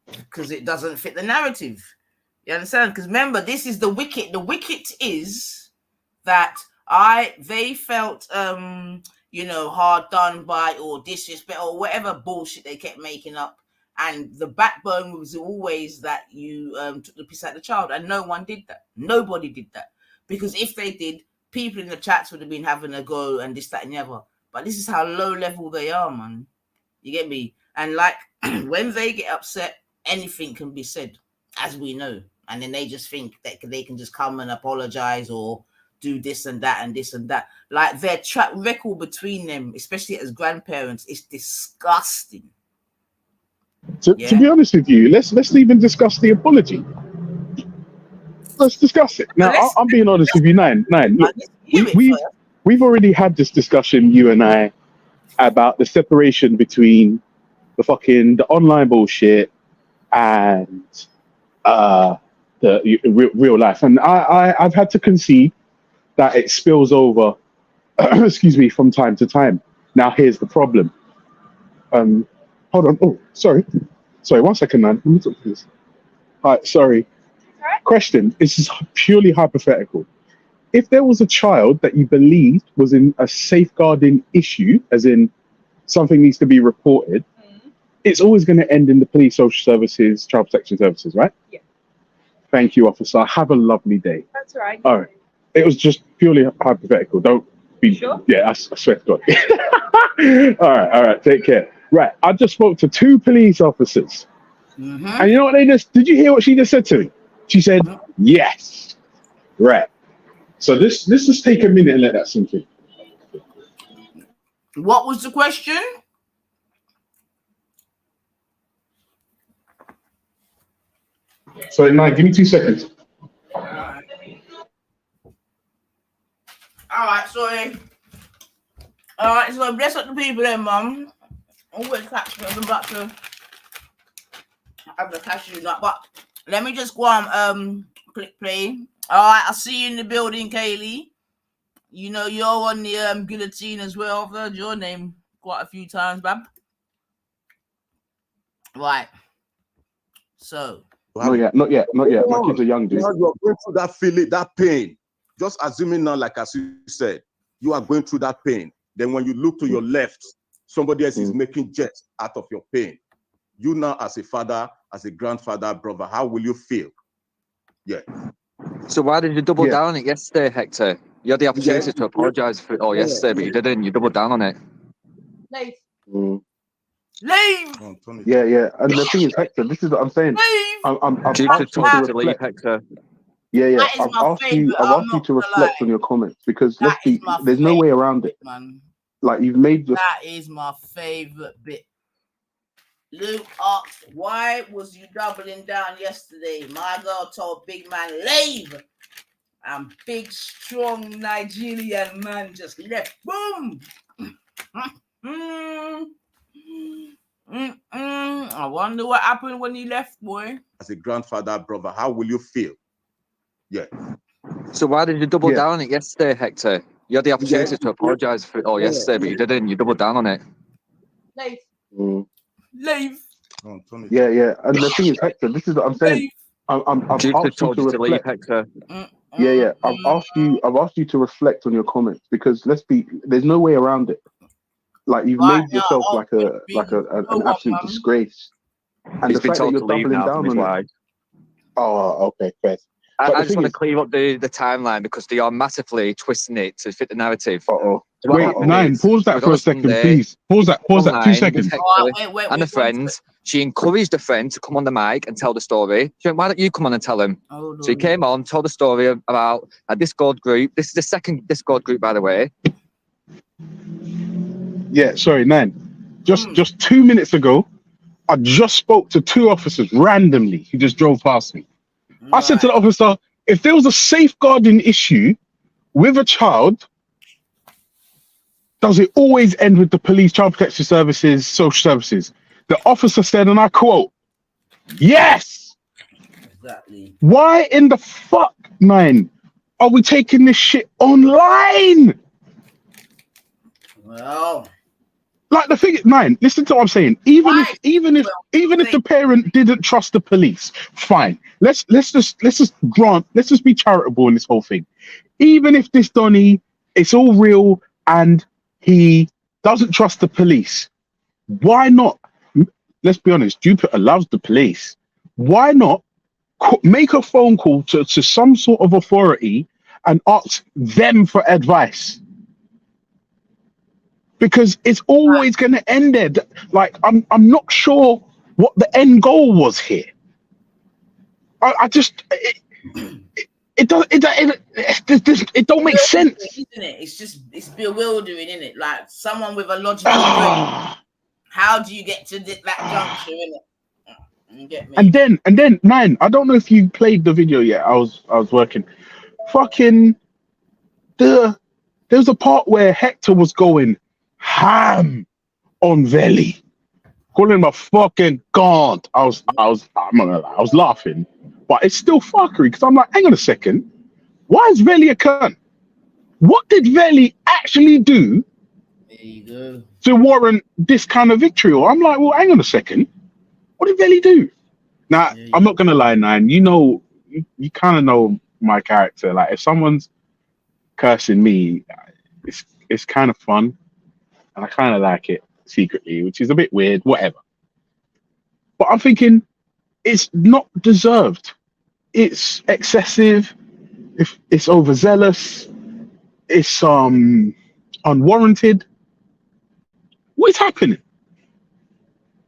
because it doesn't fit the narrative. You understand? Because remember, this is the wicket. The wicket is that they felt hard done by or disrespect or whatever bullshit they kept making up. And the backbone was always that you took the piss out of the child, and no one did that. Nobody did that. Because if they did, people in the chats would have been having a go and this, that, and the other. But this is how low level they are, man. You get me? And like when they get upset, anything can be said, as we know. And then they just think that they can just come and apologize or do this and that and this and that. Like their track record between them, especially as grandparents, is disgusting. To be honest with you, let's even discuss the apology. Let's discuss it. Now, I'm being honest with you, Nine. Look, we've already had this discussion, you and I, about the separation between the online bullshit and the real life. And I've had to concede that it spills over, excuse me, from time to time. Now, here's the problem. Hold on. Oh, sorry. 1 second, man. Let me talk to this. All right, sorry. Question. This is purely hypothetical. If there was a child that you believed was in a safeguarding issue, as in something needs to be reported, it's always going to end in the police, social services, child protection services, right? Yeah. Thank you, officer. Have a lovely day. That's right. All right. It was just purely hypothetical. Don't be sure. Yeah, I swear to God. All right. Take care. Right. I just spoke to 2 police officers. Mm-hmm. And you know what did you hear what she just said to me? She said, yes. Right. So let's just take a minute and let that sink in. What was the question? Sorry, Nine, give me 2 seconds. All right, sorry. All right, so bless up the people then, Mum. I'm going to catch me. I'm about to have the cashews up. But let me just go on, click play. All right, I'll see you in the building, Kaylee. You know you're on the guillotine as well. I've heard your name quite a few times, bab. Right. So. Not yet. My kids are young, dude. Now you're going through that feeling, that pain. Just assuming now, like as you said, you are going through that pain. Then when you look to your left, somebody else is making jest out of your pain. You now, as a father, as a grandfather, brother, how will you feel? Yeah. So why did you double down on it yesterday, Hector? You had the opportunity to apologise for it all yesterday, but you didn't. You doubled down on it. Leave. Yeah. And the thing is, Hector, this is what I'm saying. I've asked you to reflect. Hector. Yeah. I've asked you to reflect on your comments because there's no way around it, man. Like you've made the. That is my favourite bit. Luke asked, why was you doubling down yesterday? My girl told big man, leave. And big, strong Nigerian man just left. Boom. I wonder what happened when he left, boy. As a grandfather, brother, how will you feel? Yeah. So why did you double down on it yesterday, Hector? You had the opportunity to apologise for it all yesterday, but you didn't. You doubled down on it. Leave. Yeah. And the thing is, Hector, this is what I'm saying. I've asked you to reflect. Hector. Yeah. I've asked you to reflect on your comments because there's no way around it. Like you've made yourself like an absolute disgrace. And He's the fact that you're doubling down on it. Oh, okay, fair. I just want to clear up the timeline because they are massively twisting it to fit the narrative. Wait, Nine, pause that for a second, please. Pause that 2 seconds. Wait, and a friend, she encouraged a friend to come on the mic and tell the story. She went, why don't you come on and tell him? So he came on, told the story about a Discord group. This is the second Discord group, by the way. Yeah, sorry, Nine. Just 2 minutes ago, I just spoke to 2 officers randomly who just drove past me. I said to the officer, if there was a safeguarding issue with a child, does it always end with the police, child protection services, social services? The officer said, and I quote, yes! Exactly. Why in the fuck, man, are we taking this shit online? Well... Like the thing is, man, listen to what I'm saying. Even if the parent didn't trust the police, fine. Let's just be charitable in this whole thing. Even if this Donny, it's all real and he doesn't trust the police, why not? Let's be honest, Jupiter loves the police. Why not make a phone call to some sort of authority and ask them for advice? Because it's always going to end there. Like I'm not sure what the end goal was here. It don't make sense, isn't it? It's bewildering, isn't it? Like someone with a logical brain. How do you get to that juncture, innit? Get me. And then Nine, I don't know if you played the video yet. I was working. Fucking there was a part where Hector was going ham on Veli, calling him a fucking god. I'm not gonna lie, I was laughing, but it's still fuckery because I'm like, hang on a second, why is Veli a cunt? What did Veli actually do to warrant this kind of victory? Or I'm like, well, hang on a second, what did Veli do? Now, I'm not gonna lie, Nine, you kind of know my character. Like if someone's cursing me, it's kind of fun. And I kind of like it secretly, which is a bit weird, whatever. But I'm thinking it's not deserved. It's excessive. It's overzealous. It's unwarranted. What is happening?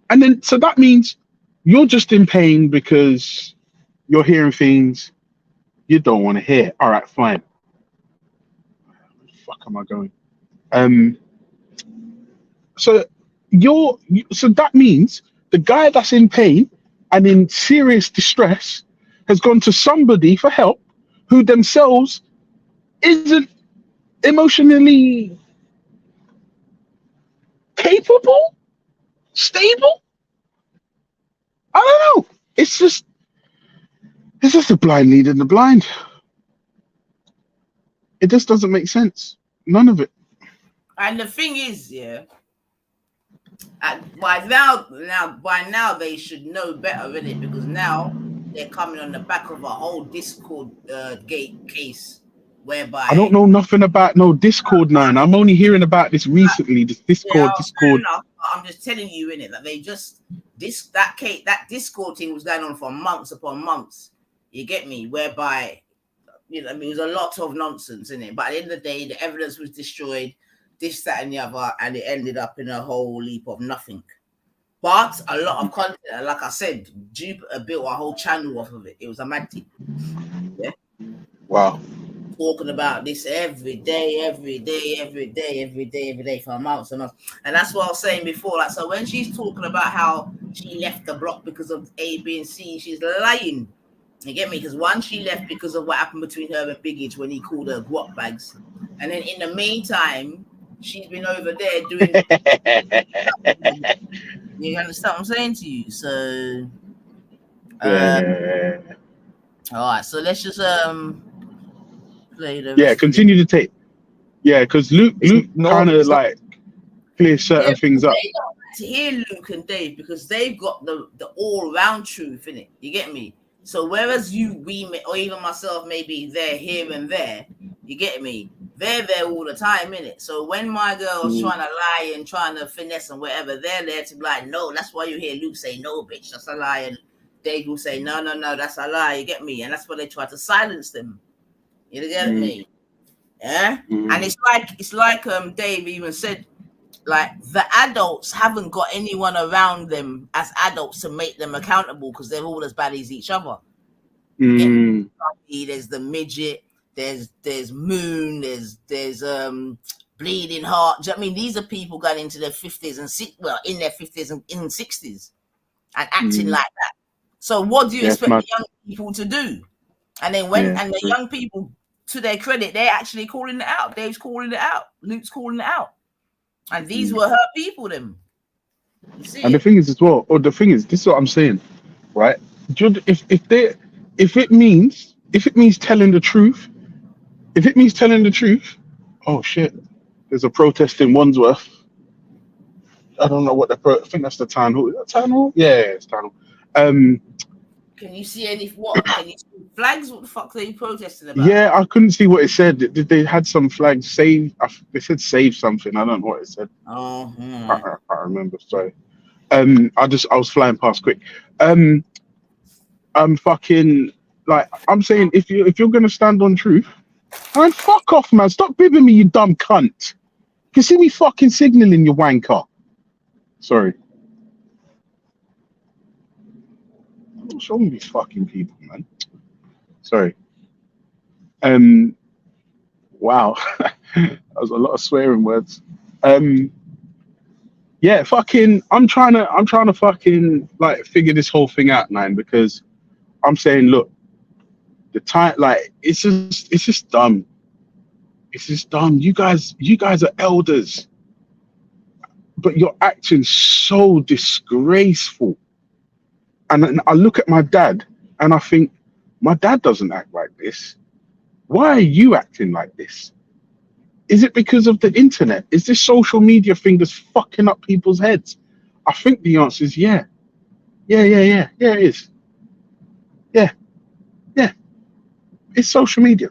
And then, so that means you're just in pain because you're hearing things you don't want to hear. All right, fine. Where the fuck am I going? So that means the guy that's in pain and in serious distress has gone to somebody for help who themselves isn't emotionally capable, stable. I don't know. It's just It's just a blind leading the blind. It just doesn't make sense. None of it. And the thing is, yeah, by now they should know better, in it, because now they're coming on the back of a whole Discord gate case, whereby I don't know nothing about no Discord now. I'm only hearing about this recently. This Discord. Fair enough, I'm just telling you, in it, that they just that Discord thing was going on for months upon months. You get me? Whereby, you know, I mean, it was a lot of nonsense in it, but at the end of the day, the evidence was destroyed, this, that, and the other, and it ended up in a whole heap of nothing. But a lot of content, like I said, Jupiter built a whole channel off of it. It was a mad thing. Yeah. Wow. Talking about this every day for months and months. And that's what I was saying before. Like, so when she's talking about how she left the block because of A, B, and C, she's lying. You get me? Because one, she left because of what happened between her and Big H when he called her guap bags. And then in the meantime, she's been over there doing. You understand what I'm saying to you? So, yeah. All right. So let's just play the. Yeah, continue the tape. Yeah, because Luke kind of like clears certain things up. They don't like to hear Luke and Dave because they've got the all-round truth in it. You get me? So whereas or even myself, maybe they're here and there. You get me? They're there all the time, innit? So when my girl's trying to lie and trying to finesse and whatever, they're there to be like, no, that's why you hear Luke say, no, bitch, that's a lie. And Dave will say, no, that's a lie. You get me? And that's why they try to silence them. You get me? Yeah? And it's like Dave even said, like, the adults haven't got anyone around them as adults to make them accountable because they're all as bad as each other. There's the midget, there's Moon, there's Bleeding Heart. Do you know what I mean? These are people going into their 50s and in their 50s and in 60s and acting like that. So what do you expect the young people to do? And then and the young people, to their credit, they're actually calling it out. Dave's calling it out. Luke's calling it out. And these were her people, them. And the thing is as well, this is what I'm saying, right? If it means telling the truth, oh shit, there's a protest in Wandsworth. I don't know what I think that's the town hall. Is that town hall? Yeah, it's town hall. Can you see Can you see flags? What the fuck are you protesting about? Yeah, I couldn't see what it said. They had some flags. They said save something. I don't know what it said. Oh, I can't remember. Sorry. I was flying past quick. I'm fucking like I'm saying. If you're gonna stand on truth, man, fuck off, man. Stop bibbing me, you dumb cunt. You see me fucking signaling, you wanker. Sorry. What's wrong with these fucking people, man? Sorry. Wow. That was a lot of swearing words. Yeah, fucking I'm trying to fucking like figure this whole thing out, man, because I'm saying, look, the time, like, it's just dumb. It's just dumb. You guys are elders, but you're acting so disgraceful. And I look at my dad and I think, my dad doesn't act like this. Why are you acting like this? Is it because of the internet? Is this social media thing that's fucking up people's heads? I think the answer is yeah. Yeah, it is. Yeah. It's social media.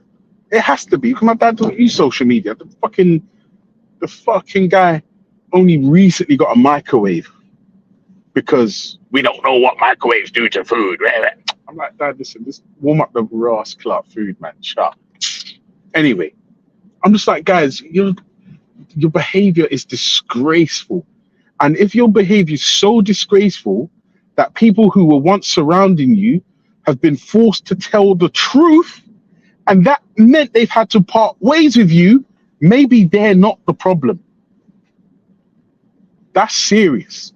It has to be, because my dad doesn't use social media. The fucking guy only recently got a microwave because we don't know what microwaves do to food. I'm like, Dad, listen, just warm up the Ross Clark food, man. Shut. Anyway, I'm just like, guys, your behavior is disgraceful. And if your behavior is so disgraceful that people who were once surrounding you have been forced to tell the truth, and that meant they've had to part ways with you, maybe they're not the problem. That's serious.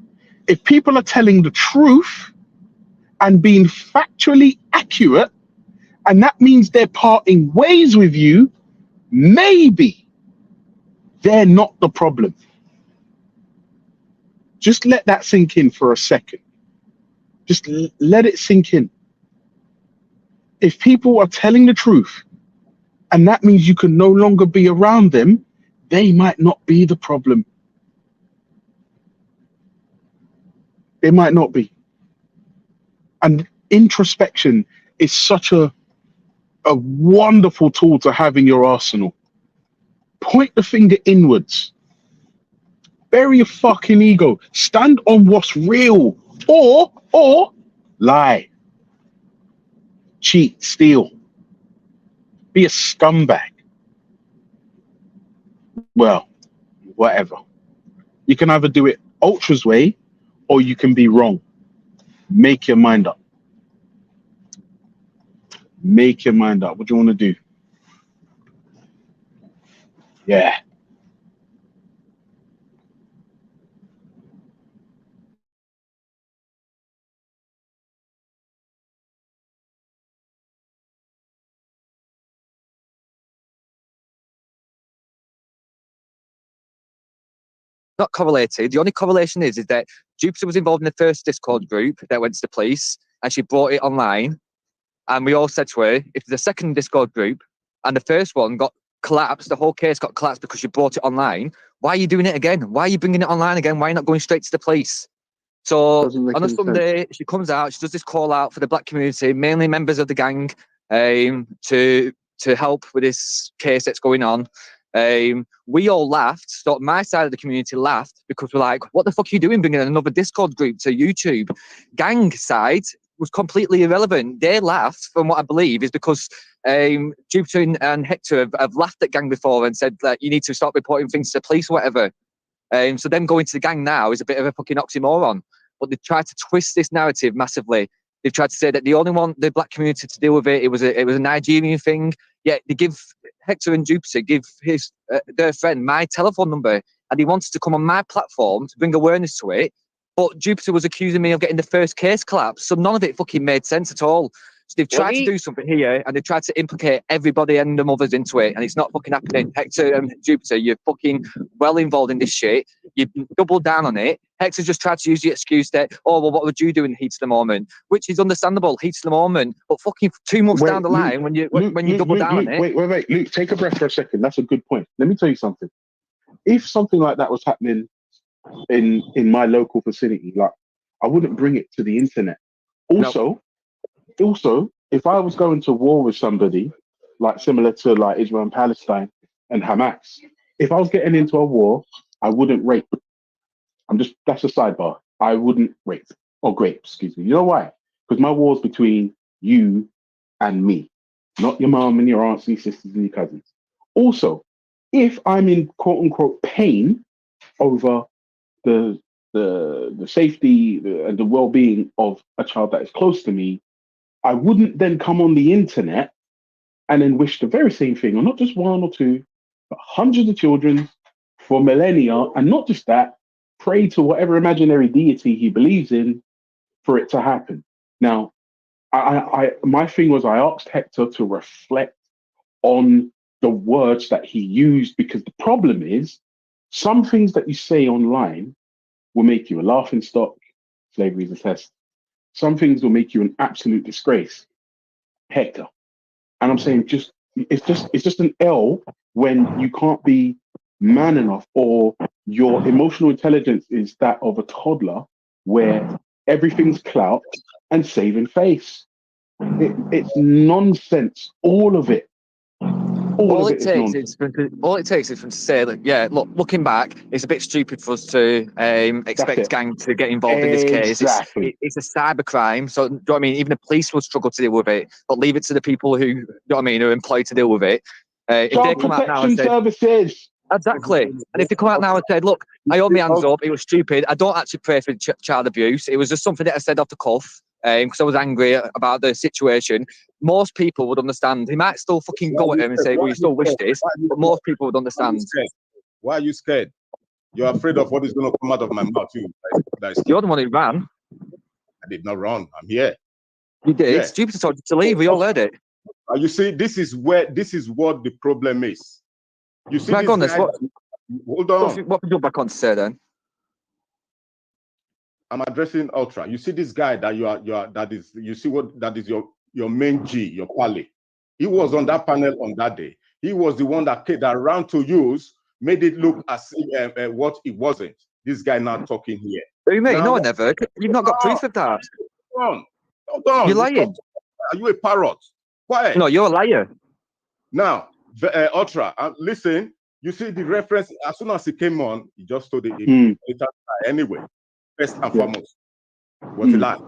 If people are telling the truth and being factually accurate, and that means they're parting ways with you, maybe they're not the problem. Just let that sink in for a second. Just let it sink in. If people are telling the truth, and that means you can no longer be around them, they might not be the problem. They might not be. And introspection is such a wonderful tool to have in your arsenal. Point the finger inwards. Bury your fucking ego. Stand on what's real. Or lie. Cheat, steal. Be a scumbag. Well, whatever. You can either do it Ultra's way or you can be wrong. Make your mind up. Make your mind up. What do you want to do? Yeah. Not correlated. The only correlation is that Jupiter was involved in the first Discord group that went to the police, and she brought it online. And we all said to her, if there's a second Discord group and the first one got collapsed, the whole case got collapsed because you brought it online, why are you doing it again? Why are you bringing it online again? Why are you not going straight to the police? So on a Sunday, she comes out, she does this call out for the black community, mainly members of the gang, to help with this case that's going on. We all laughed. So my side of the community laughed because we're like, what the fuck are you doing bringing another Discord group to YouTube? Gang side was completely irrelevant. They laughed, from what I believe, is because Jupiter and Hector have laughed at gang before and said that you need to start reporting things to the police or whatever. So them going to the gang now is a bit of a fucking oxymoron. But they tried to twist this narrative massively. They've tried to say that the only one, the black community, to deal with it, it was a Nigerian thing. Yet they give Hector and Jupiter give their friend my telephone number, and he wanted to come on my platform to bring awareness to it. But Jupiter was accusing me of getting the first case collapsed, so none of it fucking made sense at all. So they've tried to do something here, and they've tried to implicate everybody and the mothers into it, and it's not fucking happening. Hector and Jupiter, you're fucking well involved in this shit. You've doubled down on it. Hector just tried to use the excuse that, oh, well, what would you do in the heat of the moment? Which is understandable, heat of the moment. But fucking 2 months down the line, when you double down on it. Wait, Luke, take a breath for a second. That's a good point. Let me tell you something. If something like that was happening in my local vicinity, like, I wouldn't bring it to the internet. Also, if I was going to war with somebody, like similar to like Israel and Palestine and Hamas, if I was getting into a war, I wouldn't rape. That's a sidebar. I wouldn't rape or grape, excuse me. You know why? Because my war's between you and me, not your mom and your aunts and your sisters and your cousins. Also, if I'm in quote unquote pain over the safety and the well-being of a child that is close to me, I wouldn't then come on the internet and then wish the very same thing on not just one or two, but hundreds of children for millennia, and not just that, pray to whatever imaginary deity he believes in for it to happen. Now, my thing was, I asked Hector to reflect on the words that he used, because the problem is some things that you say online will make you a laughing stock. Slavery is a test. Some things will make you an absolute disgrace, Hector. And I'm saying it's just an L when you can't be man enough, or your emotional intelligence is that of a toddler where everything's clout and saving face. It's nonsense, all of it. All it takes is for them to say, like, yeah, look, looking back, it's a bit stupid for us to expect gang to get involved in this case. It's a cyber crime, so do you know what I mean? Even the police would struggle to deal with it, but leave it to the people who, you know what I mean, are employed to deal with it. If they come out now and say, services. Exactly. And if they come out now and said, look, I hold my hands up, it was stupid, I don't actually pray for child abuse, it was just something that I said off the cuff, because I was angry about the situation, most people would understand. He might still fucking go at him and say, well, you still wish this, but most people would understand. Why are you scared? You're afraid of what is going to come out of my mouth, too. You're the one who ran. I did not run. I'm here. You did. Yeah. Stupid told you to leave. We all heard it. You see, this is what the problem is. You see, hold on. What would you back on to say then? I'm addressing Ultra. You see this guy that you see what that is your your main G, your Pali. He was on that panel on that day. He was the one that ran to use, made it look as if what it wasn't. This guy now talking here. What do you mean? Now, No, never. You've not got proof of that. Hold on. You're lying. Are you a parrot? Quiet. No, you're a liar. Now, Ultra, listen, you see the reference, as soon as he came on, he just told it anyway. First and foremost, was a lie.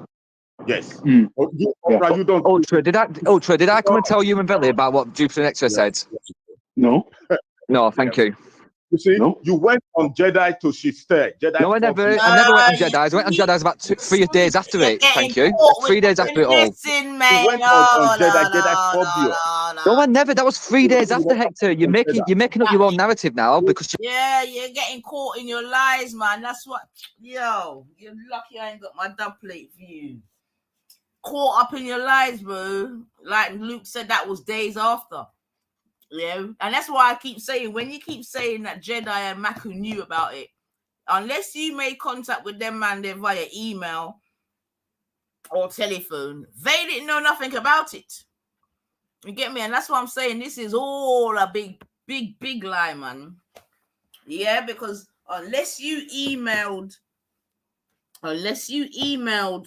Yes. Ultra, you don't. Ultra, did I come and tell you and Billy about what Jupiter Nexus said? No. No, thank you. You see, you went on Jedi to Shiste. Jedi. No, I never went on Jedi's. I went on Jedi's about 3 days after it. Thank you. 3 days after it all. Listen, man. You went on Jedi. No, I never. That was 3 days after, Hector. You're making up your own narrative now because you're getting caught in your lies, man. That's what. Yo, you're lucky I ain't got my dub plate for you. Caught up in your lies, bro. Like Luke said, that was days after. Yeah, and that's why I keep saying, when you keep saying that Jedi and Maku knew about it, unless you made contact with them, man, there via email or telephone, they didn't know nothing about it. You get me? And that's why I'm saying this is all a big lie, man. Yeah, because unless you emailed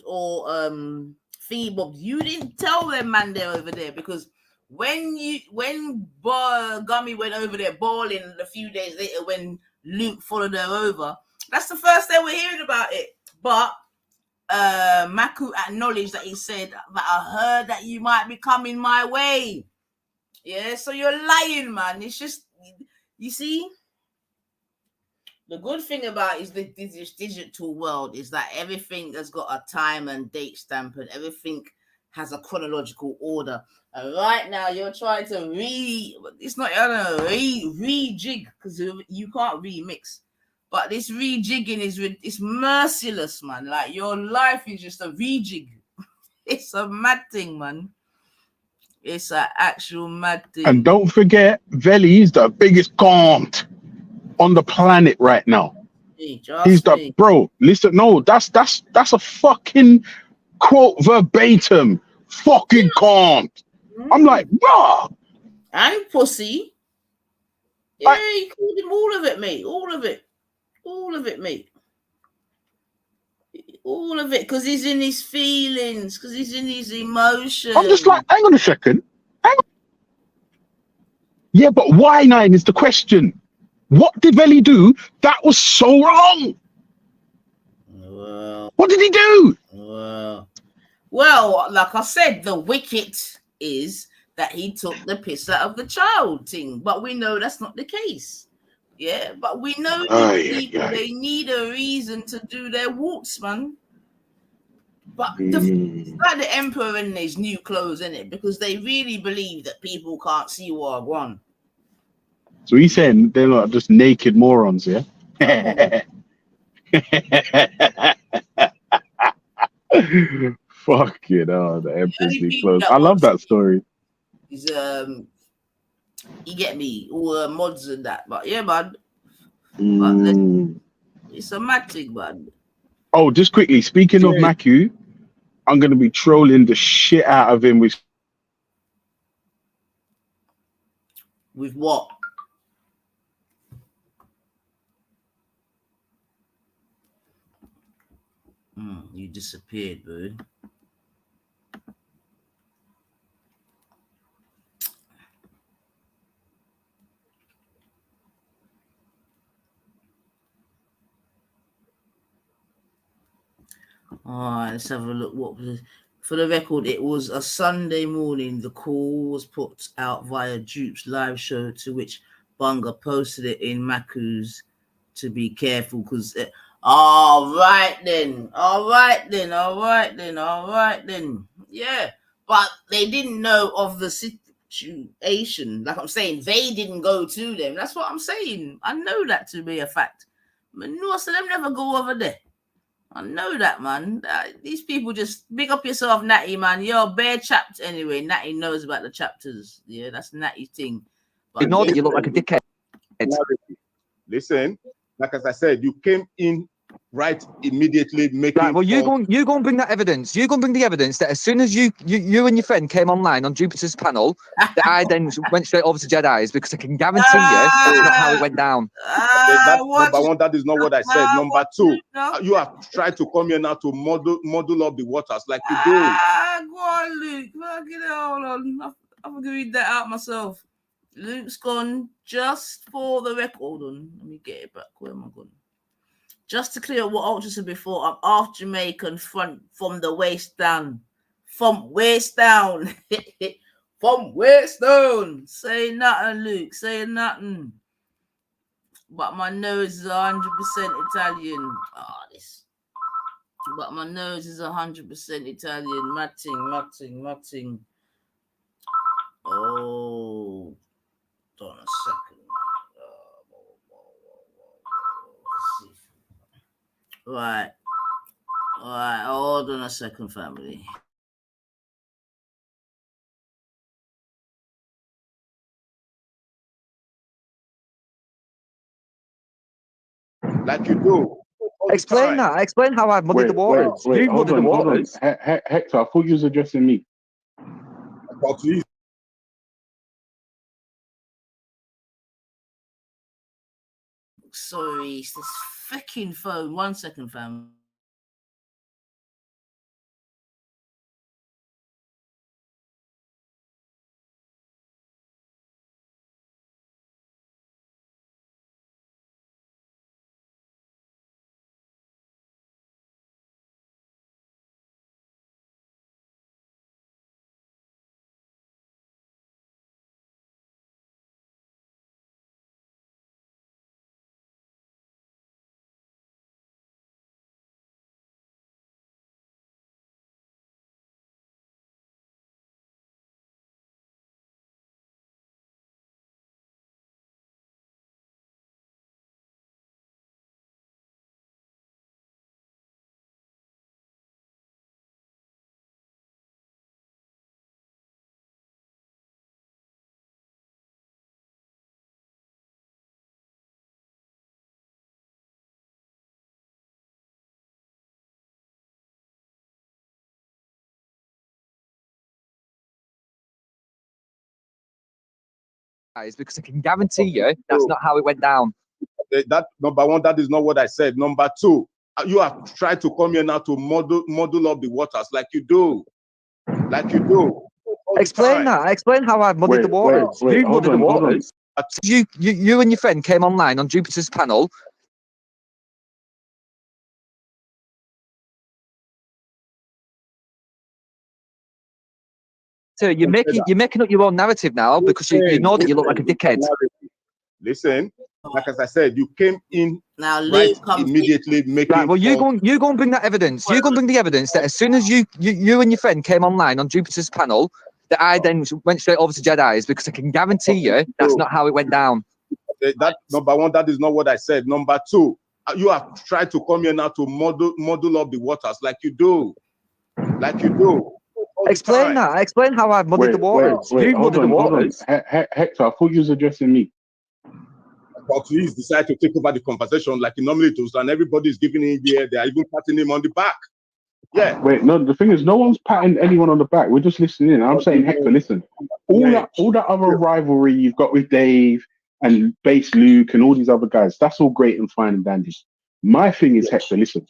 or Phoebe, you didn't tell them, man, they're over there, because when Gummy went over there bawling a few days later when Luke followed her over, that's the first they were hearing about it. But Maku acknowledged that he said that I heard that you might be coming my way. Yeah, so you're lying, man. It's just, you see, the good thing about is this digital world is that everything has got a time and date stamp, and everything has a chronological order. And right now you're trying to rejig, because you can't remix. But this rejigging it's merciless, man. Like, your life is just a rejig. It's a mad thing, man. It's an actual mad thing. And don't forget, Veli is the biggest gaunt on the planet right now. He's the bro. Listen, no, that's a fucking quote verbatim. Fucking can't. I'm like, bro. And pussy. Yeah, he called him all of it, mate. All of it, mate. All of it, because he's in his feelings, because he's in his emotions. I'm just like, hang on a second. Yeah, but why, Nine, is the question. What did Veli do that was so wrong? What did he do? Well, like I said, the wicket is that he took the piss out of the child thing, but we know that's not the case. Yeah, but we know people, they need a reason to do their waltz, man. But it's like the emperor in his new clothes, isn't it? Because they really believe that people can't see what I want. So he's saying they're not just naked morons, yeah? Fuck it, the emperor's new clothes. I love that story. He's you get me, all mods and that, but yeah, man. But it's a mad thing, man. Oh, just quickly, speaking of Maku, I'm gonna be trolling the shit out of him with what? You disappeared, bro. Let's have a look. What was it? For the record, it was a Sunday morning. The call was put out via Dupe's live show, to which Bunga posted it in Maku's to be careful, because all right then. Yeah, but they didn't know of the situation. Like I'm saying, they didn't go to them. That's what I'm saying. I know that to be a fact. But no, so them never go over there. I know that, man. These people just big up yourself, Natty, man. You're bare chapped anyway. Natty knows about the chapters. Yeah, that's Natty's thing. But you know that you look like a dickhead. Listen, like as I said, you came in right immediately making. Right, well, you go and bring that evidence. You go and bring the evidence that as soon as you and your friend came online on Jupiter's panel, that I then went straight over to Jedi's, because I can guarantee you that's not how it went down. That number one, that is not what I said. Number two, you have tried to come here now to model up the waters like you do. Go on, Luke. Hold on. I'm gonna read that out myself. Luke's gone just for the record. Hold on. Let me get it back. Where am I going? Just to clear what Ultra said before, I'm half Jamaican front from the waist down. From waist down. From waist down. Say nothing, Luke. Say nothing. But my nose is 100% Italian. But my nose is 100% Italian. Matting. Oh, hold on a second. Right. Hold on a second, family. Like you do. Explain that. Explain how I've muddied the waters. Wait, hold on. Hector, I thought you was addressing me. Sorry, it's this freaking phone. 1 second, fam. Because I can guarantee you that's not how it went down. That number one, that is not what I said. Number two, you have tried to come here now to model up the waters like you do. Like you do. Explain that. Explain how I've muddied the waters. You muddied the waters. You and your friend came online on Jupiter's panel. So you're making up your own narrative now because you know that you look like a dickhead. Listen, like as I said, you came in now right immediately making. Right, well, you go and bring that evidence. You go and bring the evidence that as soon as you and your friend came online on Jupiter's panel, that I then went straight over to Jedi's, because I can guarantee you that's not how it went down. That number one, that is not what I said. Number two, you have tried to come here now to model up the waters like you do. Like you do. Explain that. Explain how I've muddied the waters. You muddied the waters. Hector, I thought you was addressing me. But he's decided to take over the conversation like he normally does, and everybody's giving him here. They are even patting him on the back. Yeah. Wait, no, the thing is, no one's patting anyone on the back. We're just listening in. I'm saying, Hector, listen. All that other rivalry you've got with Dave and Base Luke and all these other guys, that's all great and fine and dandy. My thing is, Hector, listen.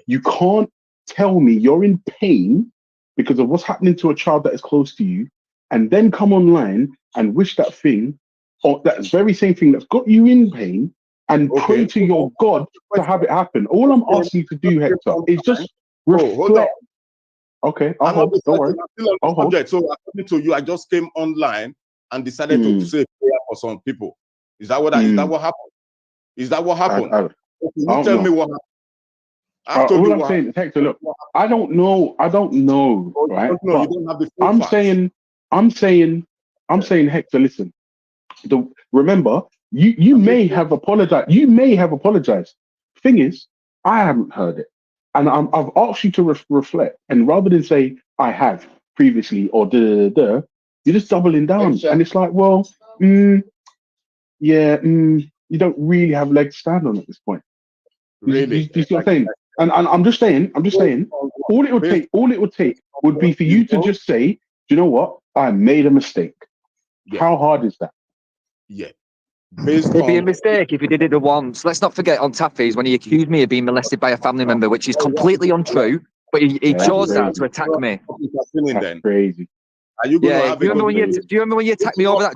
You can't tell me you're in pain because of what's happening to a child that is close to you, and then come online and wish that thing, or that very same thing that's got you in pain, and pray to your God to have it happen. All I'm asking you to do, Hector, is just reflect. Okay, I'll hold. Don't worry. I'll hold. So according to you, I just came online and decided to say prayer for some people. Is that what is that what happened? Is that what happened? Can you tell me what happened? All I'm saying is, Hector, look, I don't know, right? You don't have the I'm saying, Hector, listen. Remember, you may have apologized. You may have apologized. Thing is, I haven't heard it, and I've asked you to reflect. And rather than say I have previously or you're just doubling down, and it's like, well, you don't really have legs to stand on at this point. Really. You see what I'm saying? And I'm just saying, all it would take would be for you to just say, do you know what? I made a mistake. Yeah. How hard is that? Yeah. Based It'd be a on mistake if he did it once. Let's not forget on Taffy's when he accused me of being molested by a family member, which is completely untrue, but he That's chose that crazy. to attack me. feeling That's then. crazy. Are you going to Yeah, have do you a remember good when you remember when you attacked me over that,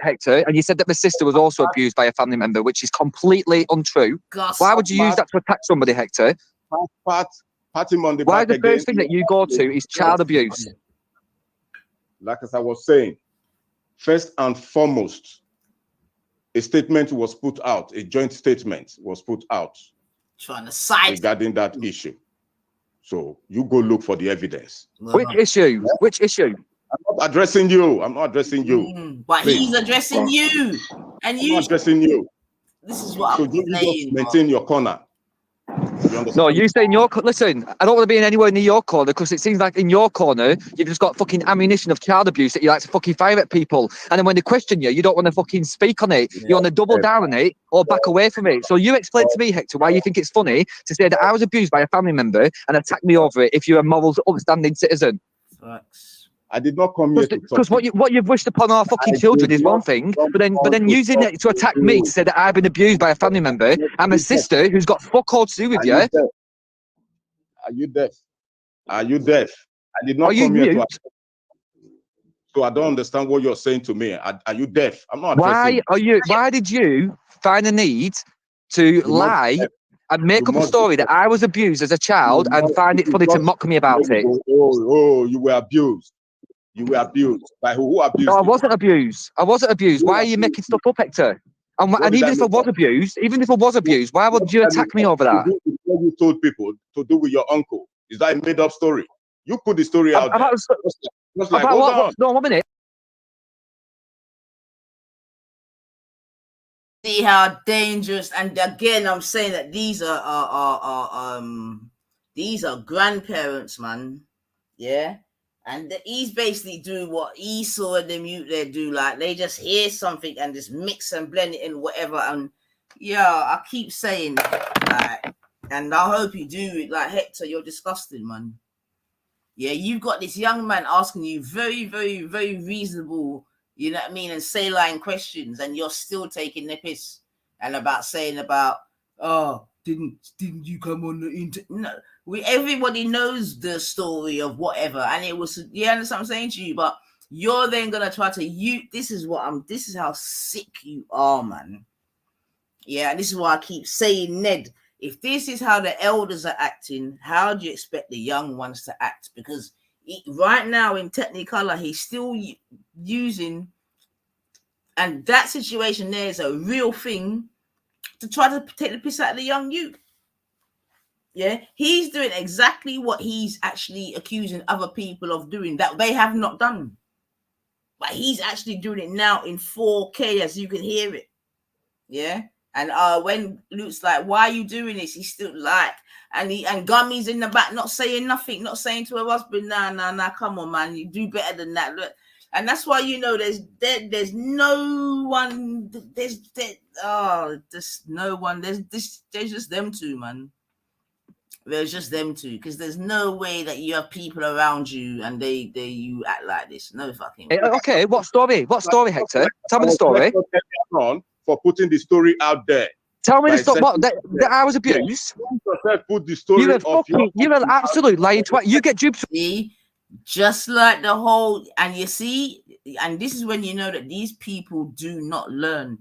Hector, and you said that my sister was also abused by a family member, which is completely untrue. Why would you use that to attack somebody, Hector? pat him on the Why back the again? first thing that you go to is child abuse? Like as I was saying, first and foremost, a statement was put out, a joint statement was put out Trying to side regarding that issue. So you go look for the evidence. Which issue? Which issue? I'm not addressing you. I'm not addressing you. But Please. he's addressing you, and I'm you. not addressing you. This is what So I'm you saying. just maintain your corner. You understand? No, you stay in your listen. I don't want to be in anywhere near your corner because it seems like in your corner you've just got fucking ammunition of child abuse that you like to fucking fire at people, and then when they question you, you don't want to fucking speak on it. You want to double down on it or back away from it. So you explain to me, Hector, why you think it's funny to say that I was abused by a family member and attack me over it if you're a moral, upstanding citizen. I did not come here to talk. Because what you've wished upon our fucking children is one thing, but then using it to attack me to say that I've been abused by a family member, I'm a sister who's got fuck all to do with you. Are you deaf? Are you deaf? I did not come here to. So I don't understand what you're saying to me. Are you deaf? I'm not addressing you. Why did you find a need to lie and make up a story that I was abused as a child and find it funny to mock me about it? Oh, you were abused. You were abused. By who abused No, I you? wasn't abused. I wasn't abused. Why are you making stuff up, Hector? And even if I was abused, why would you attack me over that? What you told people to do with your uncle? Is that a made-up story? You put the story out there. Just like, hold on. No, 1 minute. See how dangerous, and again, I'm saying that these are grandparents, man. Yeah. And he's basically doing what Esau and the mute they do. Like they just hear something and just mix and blend it in whatever. And yeah, I keep saying that. And I hope you do it. Like Hector, you're disgusting, man. Yeah, you've got this young man asking you very, very, very reasonable, you know what I mean, and saline questions, and you're still taking the piss and saying, oh, didn't you come on the internet? No. Everybody knows the story of whatever, and it was, you understand what I'm saying to you, but you're then gonna try to this is how sick you are, man. Yeah, and this is why I keep saying, Ned, if this is how the elders are acting, how do you expect the young ones to act? Because right now in Technicolor, he's still using, and that situation there is a real thing to try to take the piss out of the young youth. Yeah, he's doing exactly what he's actually accusing other people of doing that they have not done. But he's actually doing it now in 4K, as you can hear it. Yeah. And when Luke's like, why are you doing this? He's still like, and Gummy's in the back, not saying nothing, not saying to her husband, nah, come on, man, you do better than that. Look. And that's why, you know, there's no one, there's no one, there's just them two, man. There's just them two, because there's no way that you have people around you and you act like this. No fucking way. Okay, what story? What story, Hector? Tell me the story. For putting the story out there. Tell me the story. What? That I was abused? Put the story you're an absolute lying twat. You get duped. See, just like the whole, and you see, and this is when you know that these people do not learn.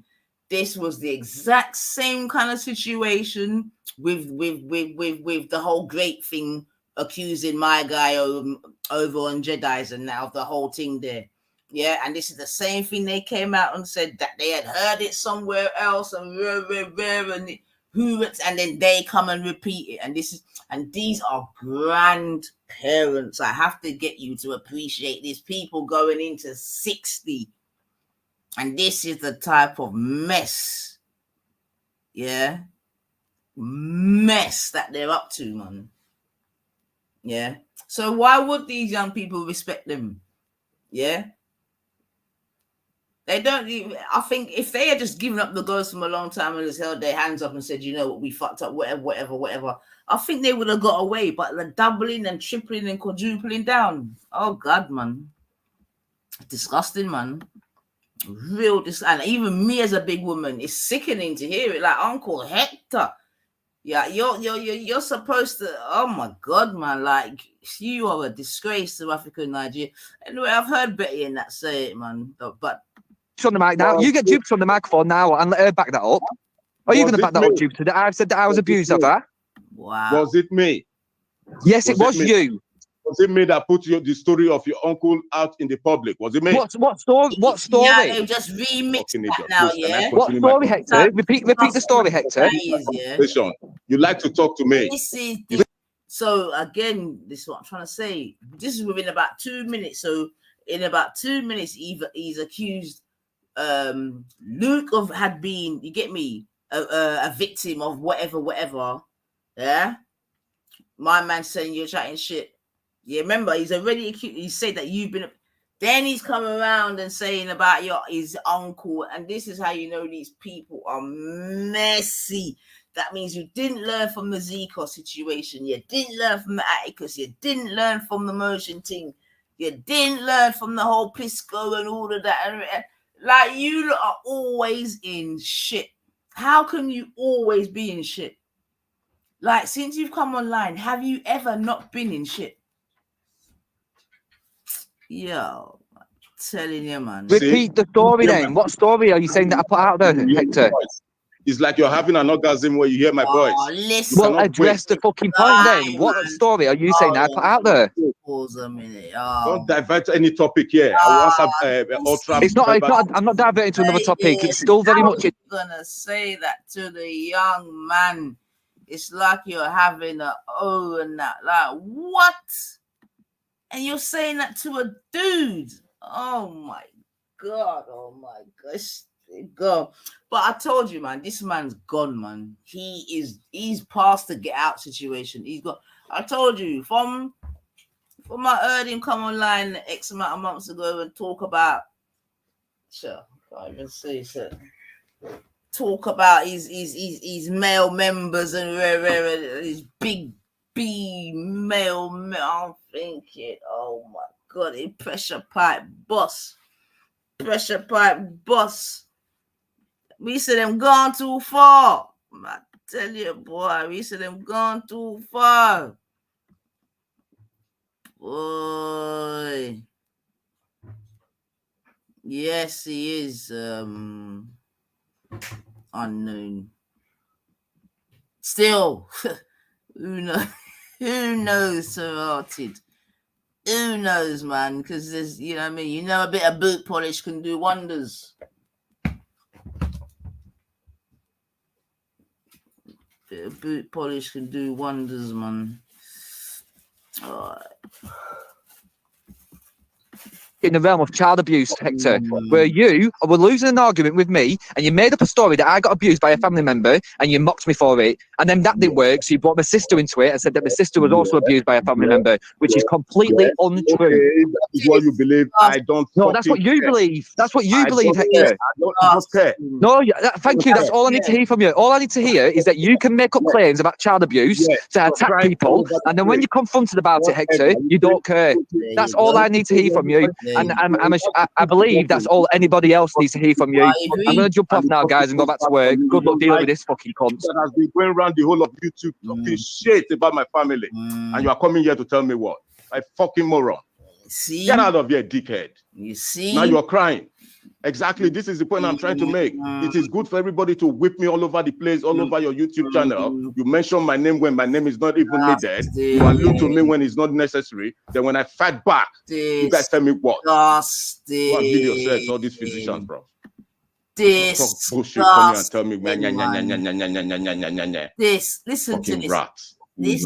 This was the exact same kind of situation with the whole great thing, accusing my guy over on Jedi's, and now the whole thing there. Yeah, and this is the same thing they came out and said that they had heard it somewhere else, and and then they come and repeat it. And these are grandparents. I have to get you to appreciate these people going into 60. And this is the type of mess, mess that they're up to, man. Yeah. So why would these young people respect them? Yeah. They don't even, I think if they had just given up the ghost from a long time and just held their hands up and said, you know what, we fucked up, whatever, I think they would have got away. But the doubling and tripling and quadrupling down. Oh God, man. Disgusting, man. Real and even me as a big woman, it's sickening to hear it. Like Uncle Hector. Yeah, you're supposed to. Oh my God, man! Like you are a disgrace to African Nigeria. Anyway, I've heard Betty and that say it, man. But on the mic now. You get Jupiter on the microphone now and let her back that up. Are you going to back that up, Jupiter? That I've said that I was abused of her. Wow. Was it me? Yes, it was you. Was it me that put the story of your uncle out in the public? Was it me? What story? What story? Yeah, they just remixed that now, yeah. What story, Hector? Repeat the story, Hector. You like to talk to me. So again, this is what I'm trying to say. This is within about 2 minutes. So in about 2 minutes, he's accused Luke of had been, you get me, a victim of whatever. Yeah. My man saying you're chatting shit. Yeah, remember, he's already accused. He said that you've been. Then he's come around and saying about his uncle, and this is how you know these people are messy. That means you didn't learn from the Zico situation. You didn't learn from the Atticus. You didn't learn from the motion thing. You didn't learn from the whole Pisco and all of that. And like you are always in shit. How can you always be in shit? Like since you've come online, have you ever not been in shit? Yo, I'm telling you, man. Repeat the story then. What story are you saying that I put out there, Hector? It's like you're having an orgasm where you hear my voice. Listen. Well, address the fucking point then. What story are you saying that I put out there? Pause a minute. Don't divert any topic here. It's not. I'm not diverting to another topic. It's still very much. I'm gonna say that to the young man. It's like you're having a and that. Like what? And you're saying that to a dude. Oh my God. Go. But I told you, man, this man's gone, man. He's past the get out situation. He's got. I told you from I heard him come online X amount of months ago and talk about. Sure, can't even say so. Talk about his male members and his big B male. I'm thinking, oh my God, a pressure pipe boss. We said them gone too far. I tell you, boy, we said them gone too far. Boy. Yes, he is unknown. Still, who knows, sorted. Who knows, man? Because there's, you know what I mean? You know, a bit of boot polish can do wonders. Bit of boot polish can do wonders, man. All right. In the realm of child abuse, Hector, where you were losing an argument with me and you made up a story that I got abused by a family member and you mocked me for it, and then that didn't work, so you brought my sister into it and said that my sister was also abused by a family member, which is completely untrue. That is what you believe. I don't. No, that's what you believe. That's what you believe, Hector. I don't care. No, thank you. That's all I need to hear from you. All I need to hear is that you can make up claims about child abuse to attack people, and then when you're confronted about it, Hector, you don't care. That's all I need to hear from you. And I believe that's all anybody else needs to hear from you. I'm going to jump off now, guys, and go back to work. Good luck dealing with this fucking cunt. That has been going around the whole of YouTube talking shit about my family. And you are coming here to tell me what? I fucking moron. See? Get out of here, dickhead. You see? Now you're crying. Exactly. This is the point I'm trying to make. It is good for everybody to whip me all over the place, all over your YouTube channel. You mention my name when my name is not even needed. You allude to me when it's not necessary. Then when I fight back, you guys tell me what? What video sets all these physicians, bro? Talk bullshit, come here and tell me, listen to this. Rats. This,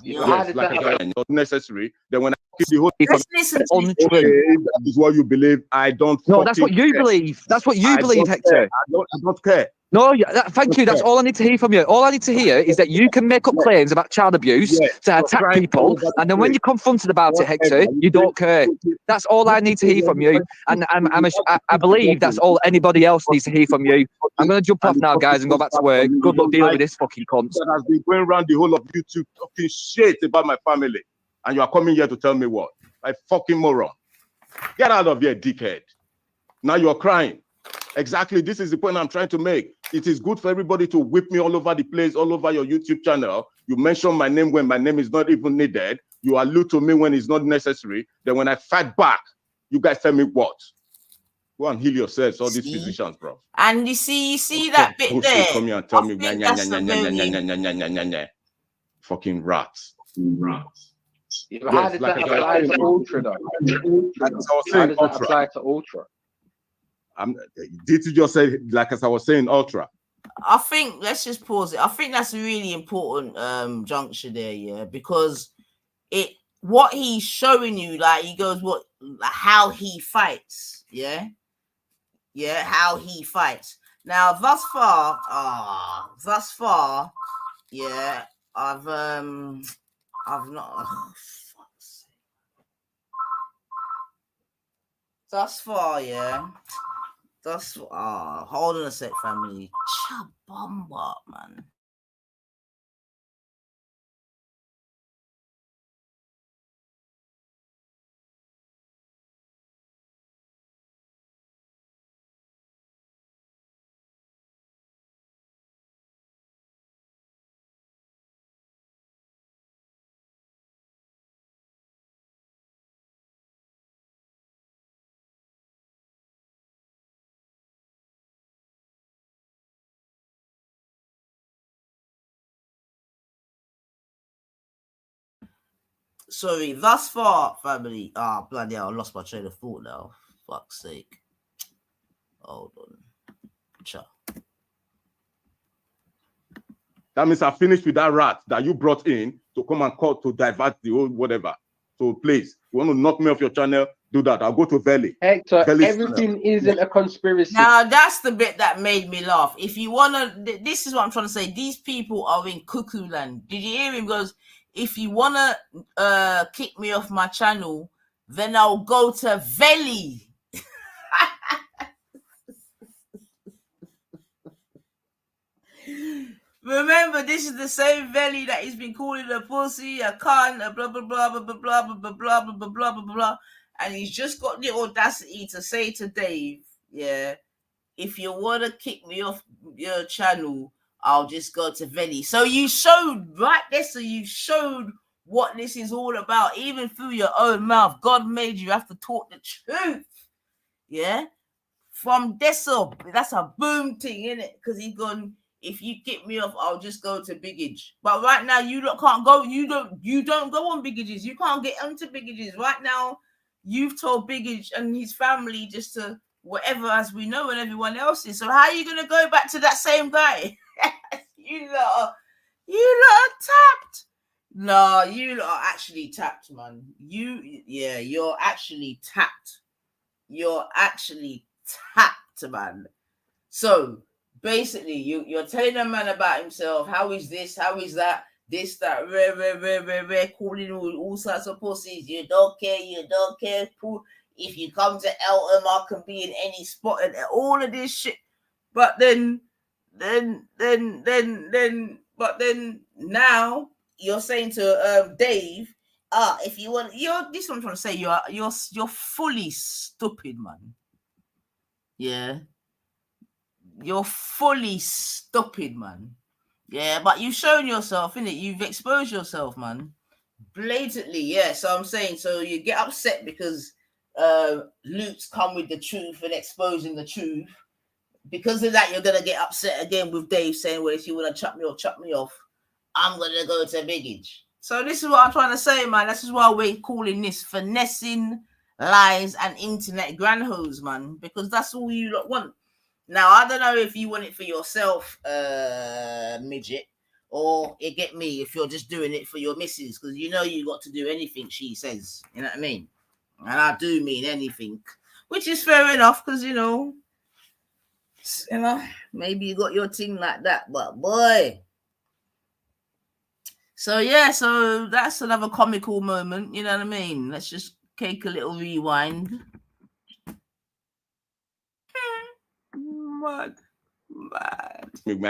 yes, like not necessary. Then when the whole Let's listen to this. untrue. okay, that is what you believe. I don't. No, that's what fucking you care. believe. That's what you I believe, don't Hector. care. I don't care. No, thank you. That's Okay. all I need to hear from you. All I need to hear is that you can make up Yes. claims about child abuse Yes. to You're attack crying all people, over the and then when place. you're confronted about it, Hector, Whatever. you don't care. That's all I need to hear from you, and I believe that's all anybody else needs to hear from you. I'm going to jump off now, guys, and go back to work. Good luck dealing with this fucking cunt. That has been going around the whole of YouTube talking shit about my family, and you are coming here to tell me what? Like fucking moron. Get out of here, dickhead. Now you're crying. Exactly. This is the point I'm trying to make. It is good for everybody to whip me all over the place, all over your YouTube channel. You mention my name when my name is not even needed. You allude to me when it's not necessary. Then when I fight back, you guys tell me what? Go and heal yourselves, all these physicians, bro. And you see that bit there. Come here and tell me, think that's a very- fucking rats. Yeah, but how does that apply to Ultra, though? How does that apply to Ultra? Did you just say, like as I was saying, Ultra? I think let's just pause it. I think that's a really important juncture there, yeah, because what he's showing you, like he goes, how he fights, yeah, how he fights. Now, thus far, yeah, I've not. Thus far, yeah. Hold on a sec, family. Chabamba, man. Sorry, thus far, family. Bloody hell, I lost my train of thought now. Fuck's sake. Hold on. Ciao. That means I finished with that rat that you brought in to come and call to divert the whole whatever. So please, you want to knock me off your channel, do that. I'll go to Valley. Hector, Valley's everything channel. isn't a conspiracy. Now, that's the bit that made me laugh. If you want to, this is what I'm trying to say. These people are in cuckoo land. Did you hear him? Goes, if you want to kick me off my channel, then I'll go to Valley. Remember, this is the same Valley that he's been calling a pussy, a cunt, a blah blah blah blah blah blah blah blah blah blah blah blah blah, and he's just got the audacity to say to Dave, yeah, if you want to kick me off your channel, I'll just go to Valley. So you showed right there, so you showed what this is all about, even through your own mouth. God made you have to talk the truth, yeah. From this up, that's a boom thing, isn't it? Because he's gone. If you kick me off, I'll just go to Biggage. But right now, you can't go. You don't go on Biggages. You can't get onto Biggages right now. You've told Biggage and his family just to whatever, as we know, and everyone else is. So how are you gonna go back to that same guy? you lot are tapped. No, you lot are actually tapped, man. You're actually tapped. You're actually tapped, man. So basically, you're telling a man about himself. How is this? How is that? This, that, rare, calling all sorts of pussies. You don't care. If you come to Eltham, I can be in any spot and all of this shit. But then now you're saying to Dave, if you want, this is what I'm trying to say. You're fully stupid, man. Yeah. You're fully stupid, man. Yeah, but you've shown yourself, innit? You've exposed yourself, man. Blatantly, yeah. So I'm saying, so you get upset because Luke's come with the truth and exposing the truth. Because of that, you're gonna get upset again with Dave saying, well, if you want to chuck me off, I'm gonna go to Biggage. So this is what I'm trying to say, man. This is why we're calling this finessing, lies, and internet GranHoes, man. Because that's all you lot want. Now, I don't know if you want it for yourself, midget, or you get me if you're just doing it for your missus, because you know you got to do anything she says. You know what I mean? And I do mean anything, which is fair enough, because you know, maybe you got your thing like that, but boy. So yeah, so that's another comical moment. You know what I mean? Let's just take a little rewind. Mad. Fucking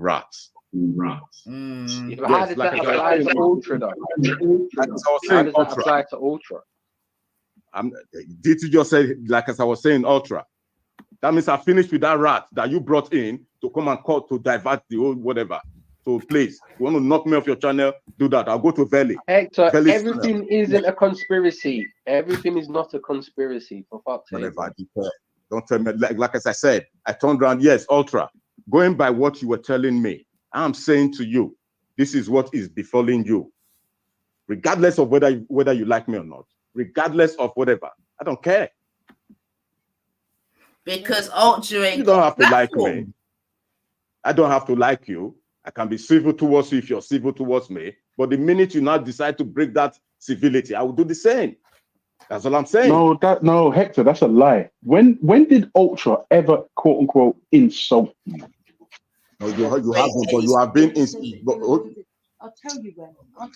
rats. Yeah, but how does that apply to Ultra though? How does that apply to Ultra? Did you just say, like as I was saying, Ultra? That means I finished with that rat that you brought in to come and call to divert the old whatever. So please, you want to knock me off your channel, do that. I'll go to Veli. Hector, Veli's everything channel. isn't a conspiracy. Everything is not a conspiracy, for fuck's sake. Whatever. Don't tell me, like as I said, I turned around, yes, Ultra. Going by what you were telling me, I'm saying to you, this is what is befalling you. Regardless of whether you like me or not, regardless of whatever. I don't care. Because Ultra ain't You don't have to like platform. me. I don't have to like you. I can be civil towards you if you're civil towards me. But the minute you now decide to break that civility, I will do the same. That's all I'm saying. No, Hector, that's a lie. When did Ultra ever, quote unquote, insult you? No, you haven't, but you have been I'll tell you when. I'll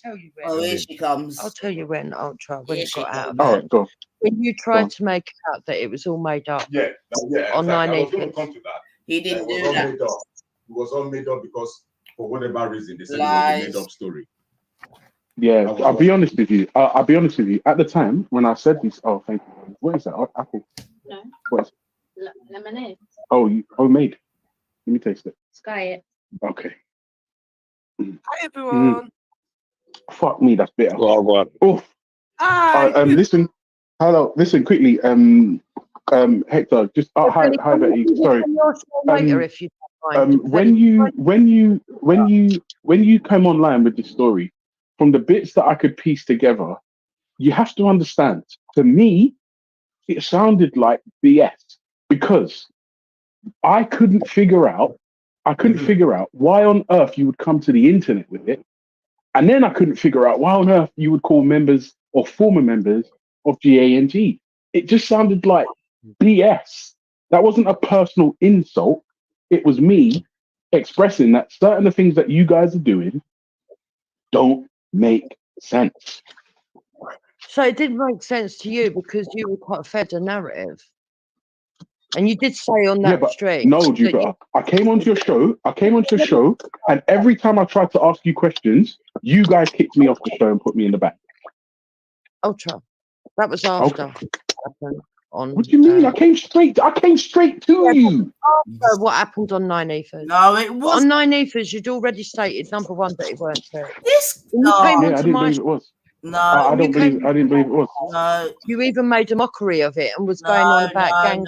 tell you when. Oh, here she comes. I'll tell you when, Ultra, when Here it she got out of comes. All hand. right, go. When you tried to make out that it was all made up. Yeah, On exactly. I was 9 going to come to that. He didn't It do was all that. made up. It was all made up because, for whatever reason, they said Lies. it was a made up story. Yeah, I'll be honest with you. I'll be honest with you. At the time when I said this, oh, thank you. What is that? Apple. No. What is Lemonade. Oh, homemade. Let me taste it. Sky it. Okay. Hi everyone. Fuck me, that's bitter. Go on. Oh. Hi. Listen. Hello. Listen quickly. Hector. Just hi, Betty. Sorry. Later, if you don't mind. When you came online with this story, from the bits that I could piece together, you have to understand. To me, it sounded like BS because I couldn't figure out why on earth you would come to the internet with it, and then I couldn't figure out why on earth you would call members or former members of GANG. It just sounded like BS. That wasn't a personal insult. It was me expressing that certain of the things that you guys are doing don't make sense. So it didn't make sense to you because you were quite fed a narrative. And you did say on that stream. No, Jupiter. I came onto your show, and every time I tried to ask you questions, you guys kicked me off the show and put me in the back. Ultra. That was after. Okay. On, what do you mean? I came straight to you. After what happened on 9 Ethers. No, it was on 9 Ethers. You'd already stated number one that it weren't true. this. You came Yeah, I onto didn't my believe it was. No, I didn't believe it was. no. You even made a mockery of it and was going on about gang.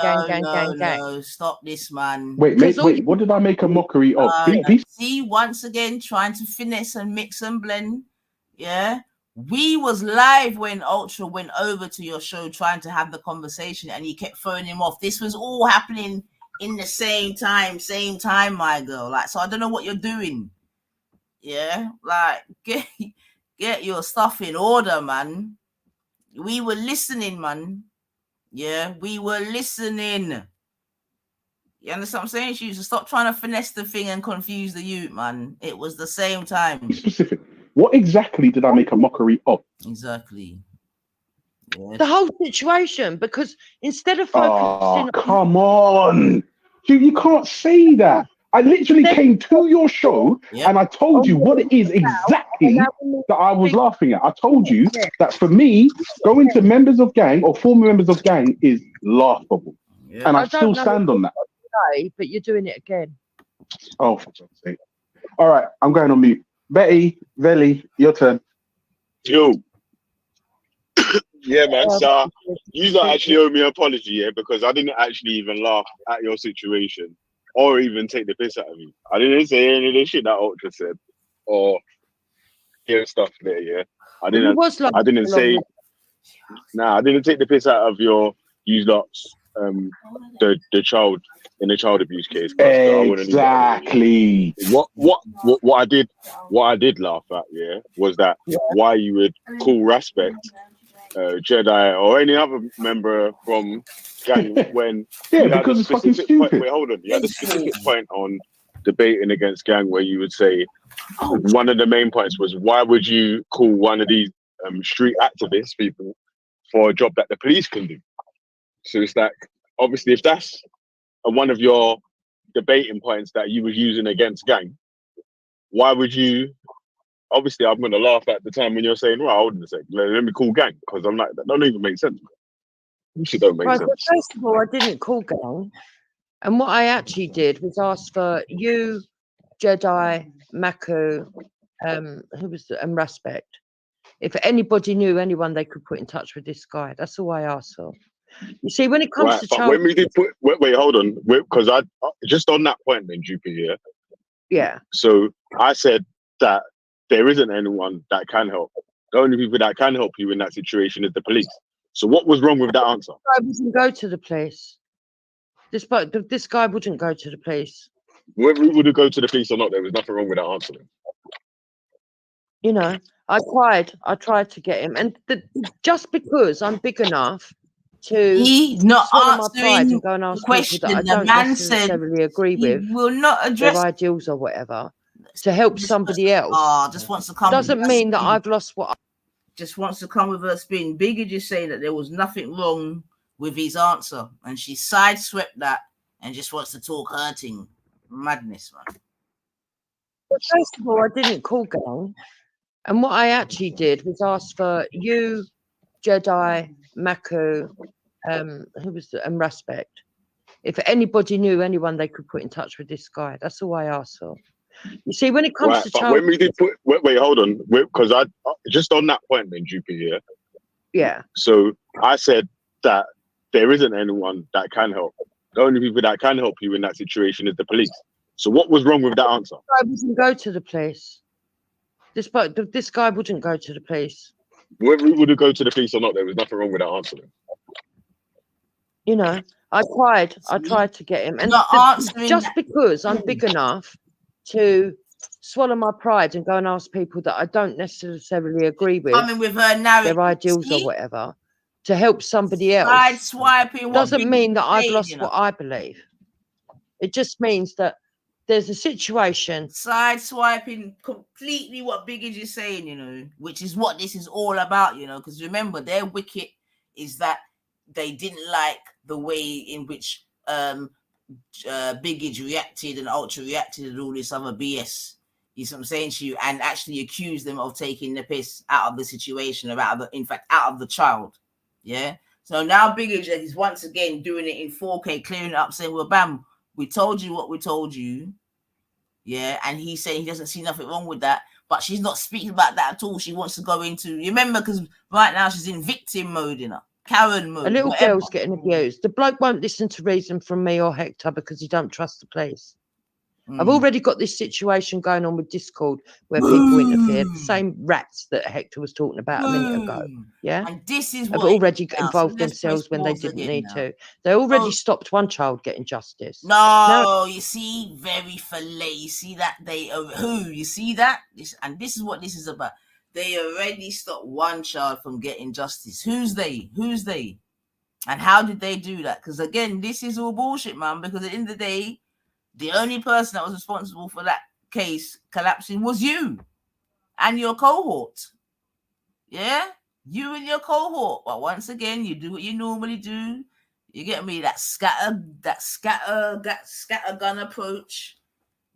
No, stop this, man. Wait. What did I make a mockery of? See, once again, trying to finesse and mix and blend. Yeah. We was live when Ultra went over to your show trying to have the conversation and you kept throwing him off. This was all happening in the same time, my girl. Like, so I don't know what you're doing. Yeah. Like, get your stuff in order, man. We were listening, man. Yeah, we were listening. You understand what I'm saying? She used to stop trying to finesse the thing and confuse the youth, man. It was the same time. Specific. What exactly did I make a mockery of? Exactly. Yeah. The whole situation, because instead of focusing come on. You can't say that. I literally came to your show and I told you what it is exactly that I was laughing at. I told you that for me, going to members of gang or former members of gang is laughable. Yeah. And I still stand on that. But you're doing it again. Oh, for God's sake. All right, I'm going on mute. Betty, Veli, your turn. Yo. Yeah, man. So you don't actually owe me an apology, yeah, because I didn't actually even laugh at your situation or even take the piss out of you. I didn't say any of the shit that Ultra said or hear stuff there, yeah. I didn't say I didn't take the piss out of you lot's the child in the child abuse case. Pastor, I wouldn't leave that Exactly. what I did laugh at, yeah, was that why you would call Respect, Jedi, or any other member from gang when Yeah, you had a because it's fucking specific point. stupid. Wait, hold on. You had a specific point on debating against gang where you would say one of the main points was why would you call one of these street activist people for a job that the police can do? So it's like, obviously, if that's one of your debating points that you was using against gang, why would you? Obviously, I'm going to laugh at the time when you're saying, "Well, hold on a second, let me call gang," because I'm like, that don't even make sense. It don't make Right, sense. so first of all, I didn't call gang. And what I actually did was ask for you, Jedi, Maku, who was and Respect. If anybody knew anyone they could put in touch with this guy, that's all I asked for. You see, when it comes Right, to but child, when we did put, wait, hold on, because I just on that point, then Jupiter. yeah, So I said that there isn't anyone that can help. The only people that can help you in that situation is the police. So what was wrong with that answer? I wouldn't go to the police. This guy wouldn't go to the police. Whether he would go to the police or not, there was nothing wrong with that answer. You know, I tried to get him, and just because I'm big enough to He's not swallow my pride answering and go and the ask people that I question. The don't man said necessarily agree he with will not their address. ideals or whatever to help somebody else. Just wants to come. Doesn't mean that I've lost what. Just wants to come with her spin. Biggie just saying that there was nothing wrong with his answer, and she sideswept that and just wants to talk hurting. Madness, man. First of all, I didn't call gang. And what I actually did was ask for you, Jedi, Maku, who was and Respect. If anybody knew anyone they could put in touch with this guy, that's all I asked for. You see, when it comes Right, to but child, when we did put, wait, hold on, because I just on that point, then Jupiter. yeah. So I said that there isn't anyone that can help. The only people that can help you in that situation is the police. So what was wrong with that answer? I wouldn't go to the police. This guy wouldn't go to the police. Whether he would go to the police or not, there was nothing wrong with that answer. You know, I tried to get him, and just because I'm big enough to swallow my pride and go and ask people that I don't necessarily agree with, coming with her narrative, their ideals or whatever, to help somebody else, sideswiping doesn't mean that I've saying, lost what I believe. It just means that there's a situation. Sideswiping completely what Biggie is saying, you know, which is what this is all about, you know, because remember, their wicket is that they didn't like the way in which Biggie reacted and Ultra reacted and all this other BS. You see what I'm saying to you? And actually accused them of taking the piss out of the situation, or out of the child. Yeah. So now Biggie is once again doing it in 4K, clearing it up, saying, well, bam, we told you what we told you. Yeah. And he's saying he doesn't see nothing wrong with that. But she's not speaking about that at all. She wants to go into, you remember, because right now she's in victim mode, you know. Karen mode. A little girl's getting abused. The bloke won't listen to reason from me or Hector because he don't trust the police. I've already got this situation going on with Discord where people interfere. The same rats that Hector was talking about a minute ago. Yeah. And this is have what already involved themselves when they didn't need to. They already stopped one child getting justice. No, you see, very fillet. You see that you see that? This is what this is about. They already stopped one child from getting justice. Who's they? And how did they do that? Because again, this is all bullshit, man. Because at the end of the day, the only person that was responsible for that case collapsing was you and your cohort. Yeah? You and your cohort. But once again, you do what you normally do. You get me? That scattergun approach.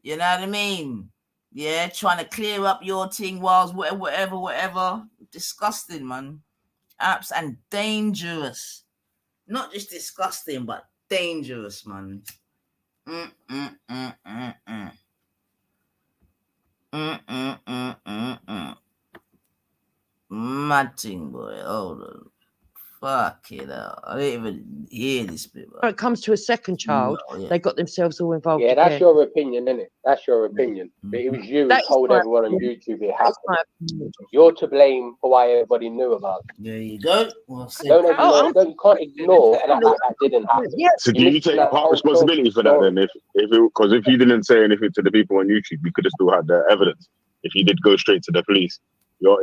You know what I mean? Yeah, trying to clear up your thing whilst whatever. Disgusting, man. Apps and dangerous. Not just disgusting, but dangerous, man. Mad thing, boy. Hold on. Fuck it out. I didn't even hear this bit. When it comes to a second child, yeah. they got themselves all involved Yeah, that's again. your opinion, isn't it? That's your opinion. But it was you who That is told my everyone on opinion. YouTube it That's happened. my opinion. You're to blame for why everybody knew about it. There you go. Well, Don't ignore. You can't ignore and act like that didn't happen. Yeah. So do you take part responsibility for that then? Because if you didn't say anything to the people on YouTube, you could have still had the evidence. If you did go straight to the police,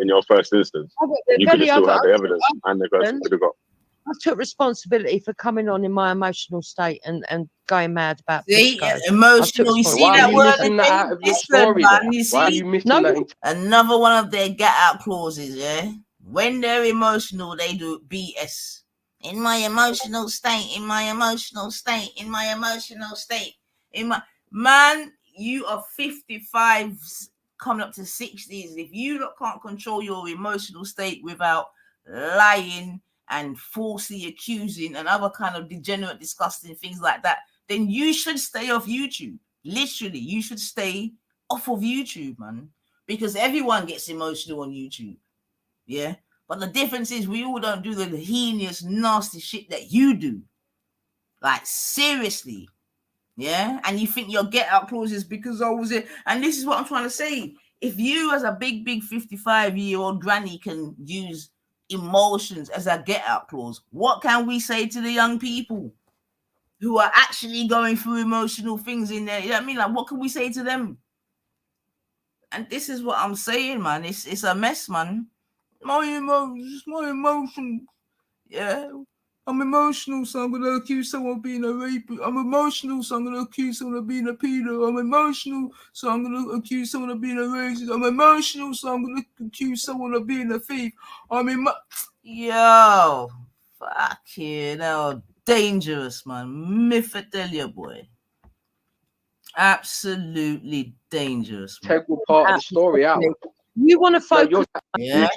in your first instance, you could have still had the evidence, and the person could have got. I took responsibility for coming on in my emotional state and going mad about emotional. You So see why that are you word missing that out of your story then? You Why are see? you missing that? Another one of their get out clauses, yeah? When they're emotional, they do BS. In my emotional state, in my emotional state, in my emotional state, in my... Man, you are 55, coming up to 60s. If you can't control your emotional state without lying and falsely accusing and other kind of degenerate, disgusting things like that, then you should stay off YouTube. Literally, you should stay off of YouTube, man, because everyone gets emotional on YouTube. Yeah, but the difference is we all don't do the heinous, nasty shit that you do. Like, seriously. Yeah, and you think your get out clause is because I was it. And this is what I'm trying to say. If you, as a big 55-year-old granny, can use emotions as a get out clause, what can we say to the young people who are actually going through emotional things in there? You know what I mean? Like, what can we say to them? And this is what I'm saying, man. It's a mess, man. My emotions. Yeah. I'm emotional, so I'm going to accuse someone of being a rapist. I'm emotional, so I'm going to accuse someone of being a pedo. I'm emotional, so I'm going to accuse someone of being a racist. I'm emotional, so I'm going to accuse someone of being a thief. Yo, fuck you know, dangerous, man. Myth-a-delia, boy. Absolutely dangerous, man. Integral part of the story out. You want to focus? Yeah.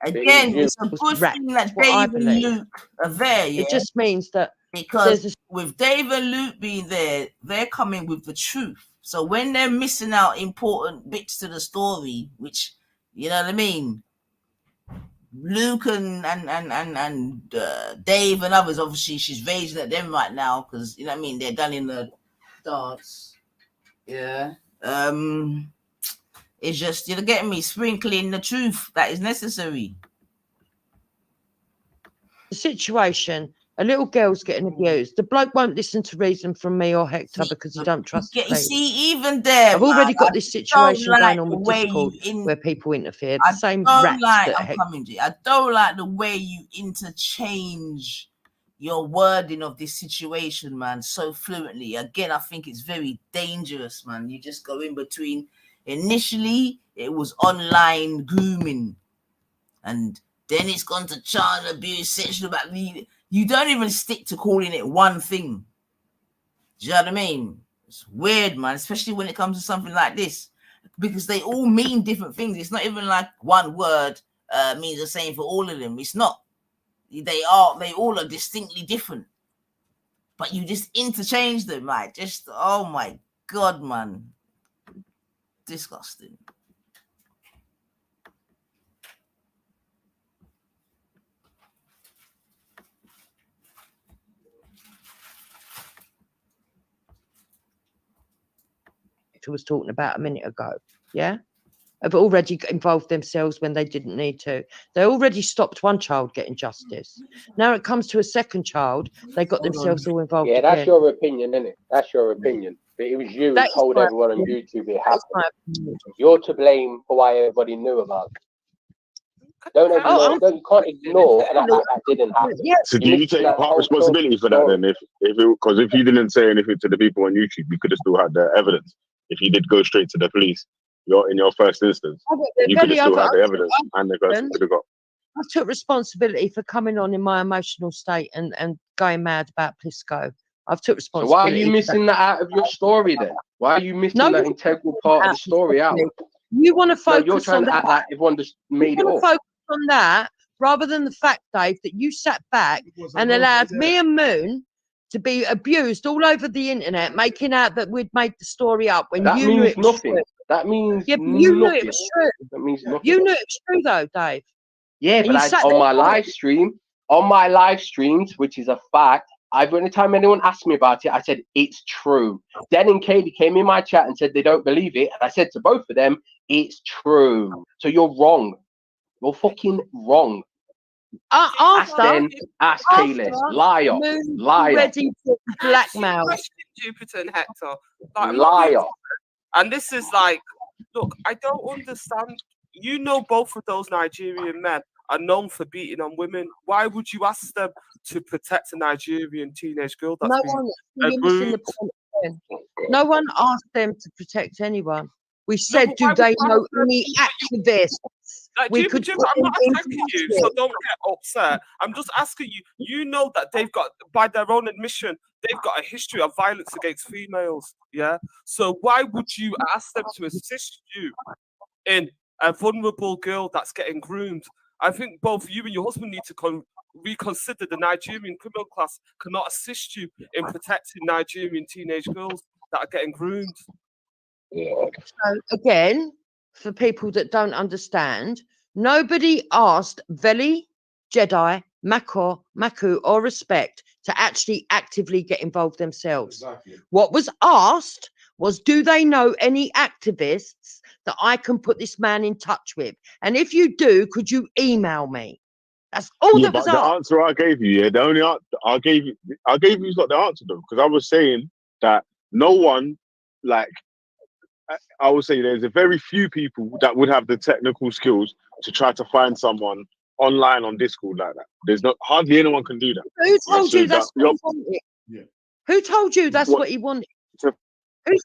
Again, it's a good thing that Dave and Luke are there. Yeah? It just means that because with Dave and Luke being there, they're coming with the truth. So when they're missing out important bits to the story, which, you know what I mean, Luke and Dave and others, obviously she's raging at them right now because, you know what I mean, they're done in the dance. Yeah. It's just, you're getting me, sprinkling the truth that is necessary. The situation, a little girl's getting abused. The bloke won't listen to reason from me or Hector because he don't trust the police. See, even there, I've already got this situation going on with Discord where people interfered. The same rats that I don't like the way you interchange your wording of this situation, man, so fluently. Again, I think it's very dangerous, man. You just go in between. Initially, it was online grooming, and then it's gone to child abuse, sexual abuse. You don't even stick to calling it one thing. Do you know what I mean? It's weird, man, especially when it comes to something like this, because they all mean different things. It's not even like one word means the same for all of them. It's not. They all are distinctly different, but you just interchange them, like, just, oh my God, man. Disgusting. Was talking about a minute ago, yeah, have already involved themselves when they didn't need to. They already stopped one child getting justice. Now it comes to a second child, they got themselves all involved. Yeah, that's your opinion, isn't it? That's your opinion. But it was you who told everyone on YouTube it happened. You're to blame for why everybody knew about it. Don't ignore. You can't ignore and act like that didn't happen. So do you take part responsibility for that then? Because if you didn't say anything to the people on YouTube, you could have still had the evidence. If you did go straight to the police, in your first instance, you could have still had the evidence, and the person could have got. I took responsibility for coming on in my emotional state and going mad about Plisco. I've took responsibility. So why are you missing that out of your story then? Why are you missing that integral part of the story out? You want to focus you're trying to act like everyone just made it up. Focus on that rather than the fact, Dave, that you sat back and allowed me and Moon to be abused all over the internet, making out that we'd made the story up when that you means knew it was nothing. true. That means you knew it was true. That means nothing. You knew it was true though, Dave. Yeah, but on my live stream, on my live streams, which is a fact. Anytime anyone asked me about it, I said it's true. Den and Katie came in my chat and said they don't believe it, and I said to both of them, it's true. So you're wrong. You're fucking wrong. Ask Den, ask Kaylis. Liar. Liar. Ready to blackmail. Jupiter and Hector. Like, Liar. And this is like, look, I don't understand. You know, both of those Nigerian men are known for beating on women. Why would you ask them to protect a Nigerian teenage girl that's no one asked them to protect anyone. We said, do they know any activists? Like, I'm not attacking you, so don't get upset. I'm just asking you. You know that they've got, by their own admission, they've got a history of violence against females. Yeah. So why would you ask them to assist you in a vulnerable girl that's getting groomed? I think both you and your husband need to reconsider. The Nigerian criminal class cannot assist you in protecting Nigerian teenage girls that are getting groomed. Yeah. So again, for people that don't understand, nobody asked Veli, Jedi, Maku, or Respect to actually actively get involved themselves. Exactly. What was asked was, do they know any activists that I can put this man in touch with? And if you do, could you email me? That's all that was the asked. answer I gave you, the only answer I gave you is not the answer though, because I was saying that no one, like, I would say there's a very few people that would have the technical skills to try to find someone online on Discord like that. There's not hardly anyone can do that. Who told you that's what he wanted? Yeah. Who told you that's what he wanted? Who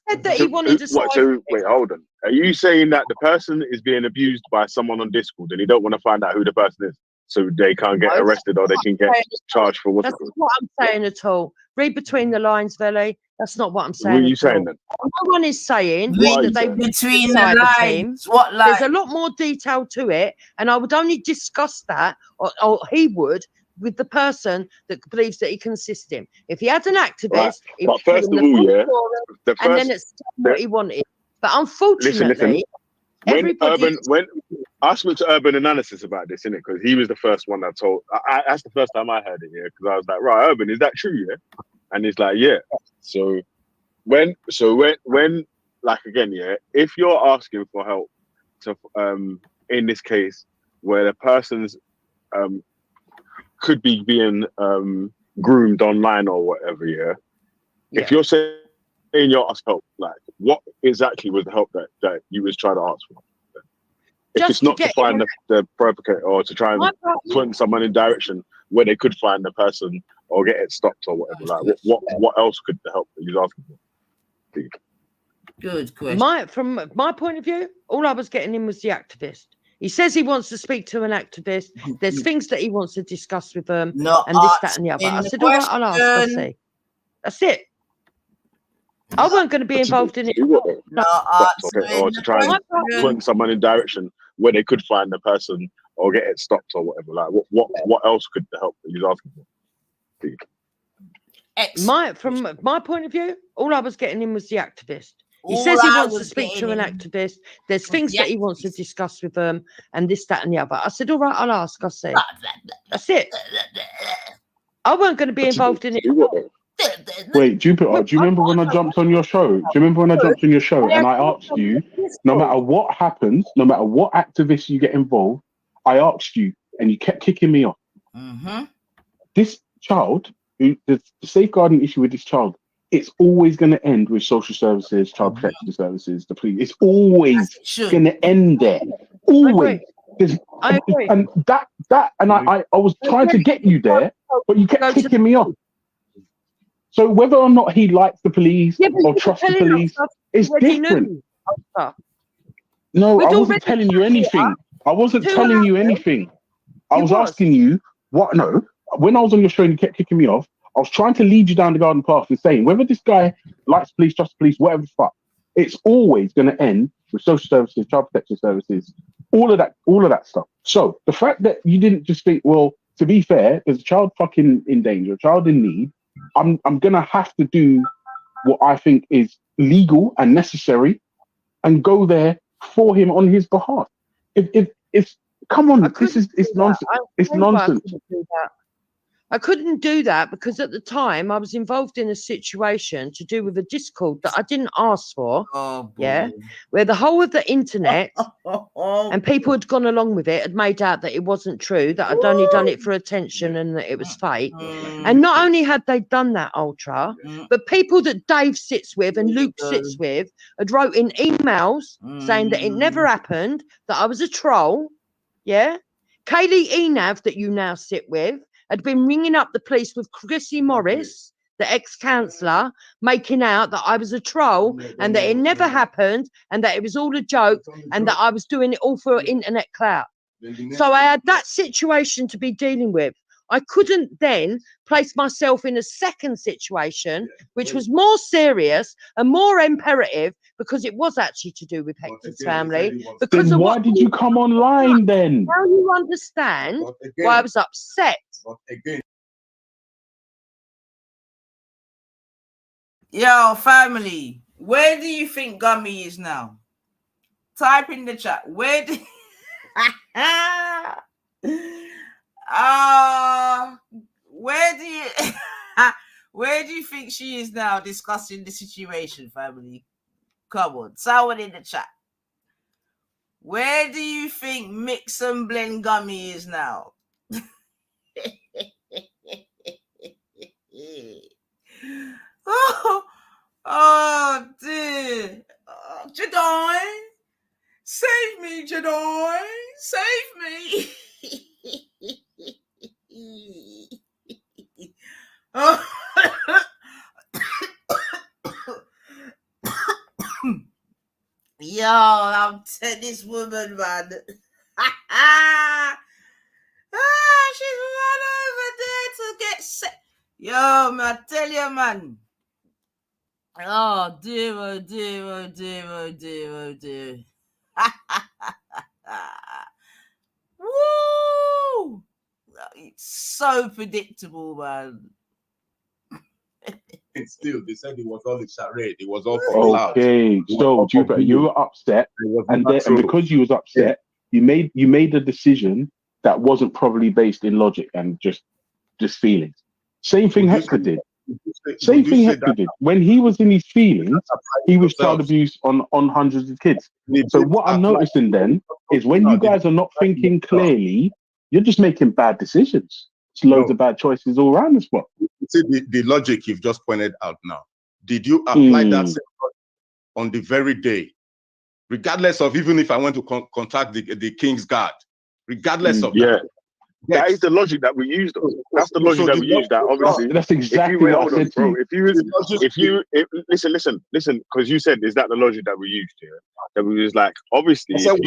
said that he wanted to wait, hold on. Are you saying that the person is being abused by someone on Discord and you don't want to find out who the person is so they can't get arrested or they can get charged for That's not what I'm saying at all. Read between the lines, Veli. That's not what I'm saying. What are you saying then? No one is saying Read that they between the lines. What line? There's a lot more detail to it, and I would only discuss that, or he would, with the person that believes that he can assist him. If he had an activist, he but would first give of him all, the and then it's what he wanted. But unfortunately, when I spoke to Urban Analysis about this, innit, because he was the first one that told. That's the first time I heard it, yeah. Because I was like, right, Urban, is that true, yeah? And he's like, yeah. So when, like again, yeah, if you're asking for help to, in this case, where the person's could be being groomed online or whatever, yeah. If you're saying you're asking help, like, what exactly was the help that you was trying to ask for? If Just it's not to find the perpetrator or to try and point someone in direction where they could find the person or get it stopped or whatever, like what else could the help that you're asking for? Good question. From my point of view, all I was getting in was the activist. He says he wants to speak to an activist. There's things that he wants to discuss with them, and this, that, and the other. I said, all right, I'll ask. I'll see. That's it. I wasn't going to be involved in it. Or to try and point someone in direction where they could find the person or get it stopped or whatever. Like, what else could the help that you're asking for? From my point of view, all I was getting in was the activist. He says he wants to speak to an activist. There's things that he wants to discuss with them, and this, that, and the other. I said, all right, I'll ask. I'll see. That's it. I wasn't going to be involved in it. Wait, Jupiter, do you remember when I jumped on your show? Do you remember when I jumped on your show and I asked you, no matter what happens, no matter what activists you get involved, I asked you and you kept kicking me off. Mm-hmm. This child, the safeguarding issue with this child, it's always going to end with social services, child protection services, the police. It's always going to end there. Always. I agree. And I was trying to get you there, but you kept kicking me off. So whether or not he likes the police or trusts the police is different. No, I wasn't telling you anything. I wasn't telling you anything. I was asking you what. No, when I was on your show and you kept kicking me off, I was trying to lead you down the garden path and saying whether this guy likes police, trusts police, whatever the fuck, it's always going to end with social services, child protection services, all of that stuff. So the fact that you didn't just think, well, to be fair, there's a child fucking in danger, a child in need. I'm gonna have to do what I think is legal and necessary, and go there for him on his behalf. If come on, it's nonsense. It's nonsense. I couldn't do that because at the time I was involved in a situation to do with a Discord that I didn't ask for. Oh, boy. Yeah, where the whole of the internet and people had gone along with it, had made out that it wasn't true, that I'd only done it for attention and that it was fake. And not only had they done that, Ultra, but people that Dave sits with and Luke sits with had wrote in emails saying that it never happened, that I was a troll. Yeah, Kaylee Enav, that you now sit with, had been ringing up the police with Chrissy Morris, the ex-councillor, making out that I was a troll and that it never happened and that it was all a joke and that I was doing it all for internet clout. So I had that situation to be dealing with. I couldn't then place myself in a second situation, which was more serious and more imperative because it was actually to do with Hector's family. Because then why did you come online then? Now you understand why I was upset. Yo, family, where do you think Gummy is now? Type in the chat. Where do where do you think she is now discussing the situation, family? Come on, someone in the chat. Where do you think Mix and Blend Gummy is now? Oh dear. Jedi, save me, Jedi, save me. Yo, I'm telling this woman, man. She's run over there to get set. Yo, man, I tell you, man. Oh dear, oh dear, oh dear, oh dear, oh dear. Woo! It's so predictable, man. And still, they said it was all a charade. It was all for clout. Okay, so Jupiter, you were upset, and because you was upset, you made a decision that wasn't probably based in logic and just feelings. Same thing Hector did. Same thing Hector did. When he was in his feelings, he was child abuse on hundreds of kids. So what I'm noticing then is when you guys are not thinking clearly, you're just making bad decisions. It's loads of bad choices all around the spot. See the logic you've just pointed out now. Did you apply that same logic on the very day, regardless of even if I went to contact the King's Guard, regardless of that? Yes. That is the logic that we used. That's the logic that we used. That obviously, that's exactly what I said to you. Listen, because you said, is that the logic that we used here? That we was like, obviously, listen.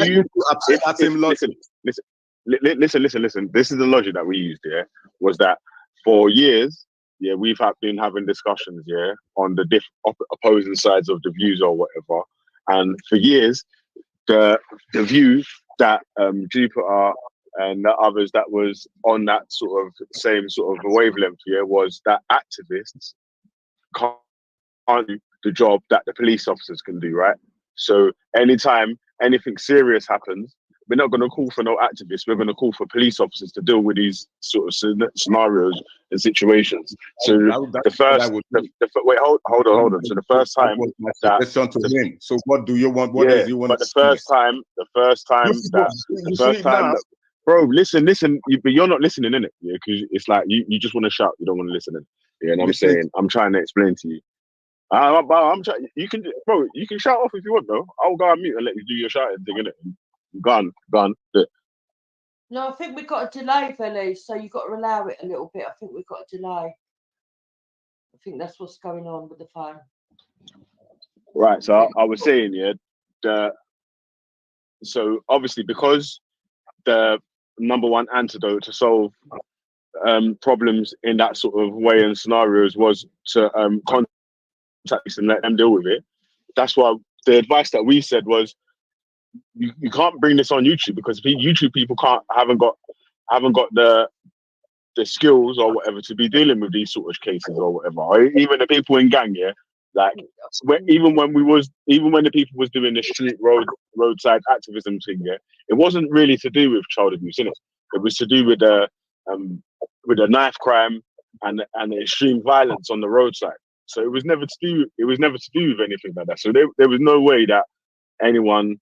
Listen. This is the logic that we used here. Was that for years? Yeah, we've been having discussions, on the opposing sides of the views or whatever, and for years, the view that Jupiter and the others that was on that sort of same sort of wavelength was that activists can't do the job that the police officers can do, right? So anytime anything serious happens, we're not going to call for no activists. We're going to call for police officers to deal with these sort of scenarios and situations. So wait, hold on. So the first time so what do you want? What does you want? But the first time that, bro, listen, but you're not listening, innit? Yeah, because it's like you just want to shout, you don't want to listen. Yeah, and I'm saying, I'm trying to explain to you. I'm trying. You can shout off if you want, though. I'll go on mute and let you do your shouting thing, innit? Gone. No, I think we've got a delay, Velly, so you've got to allow it a little bit. I think we've got a delay. I think that's what's going on with the phone. Right, so I was saying, so obviously because the number one antidote to solve problems in that sort of way and scenarios was to contact and let them deal with it. That's why the advice that we said was, you can't bring this on YouTube because YouTube people haven't got the skills or whatever to be dealing with these sort of cases or whatever. Or even the people in gang, like even when the people was doing the street roadside activism thing, it wasn't really to do with child abuse, innit? It was to do with the with a knife crime and extreme violence on the roadside. So it was never to do with anything like that. So there was no way that any one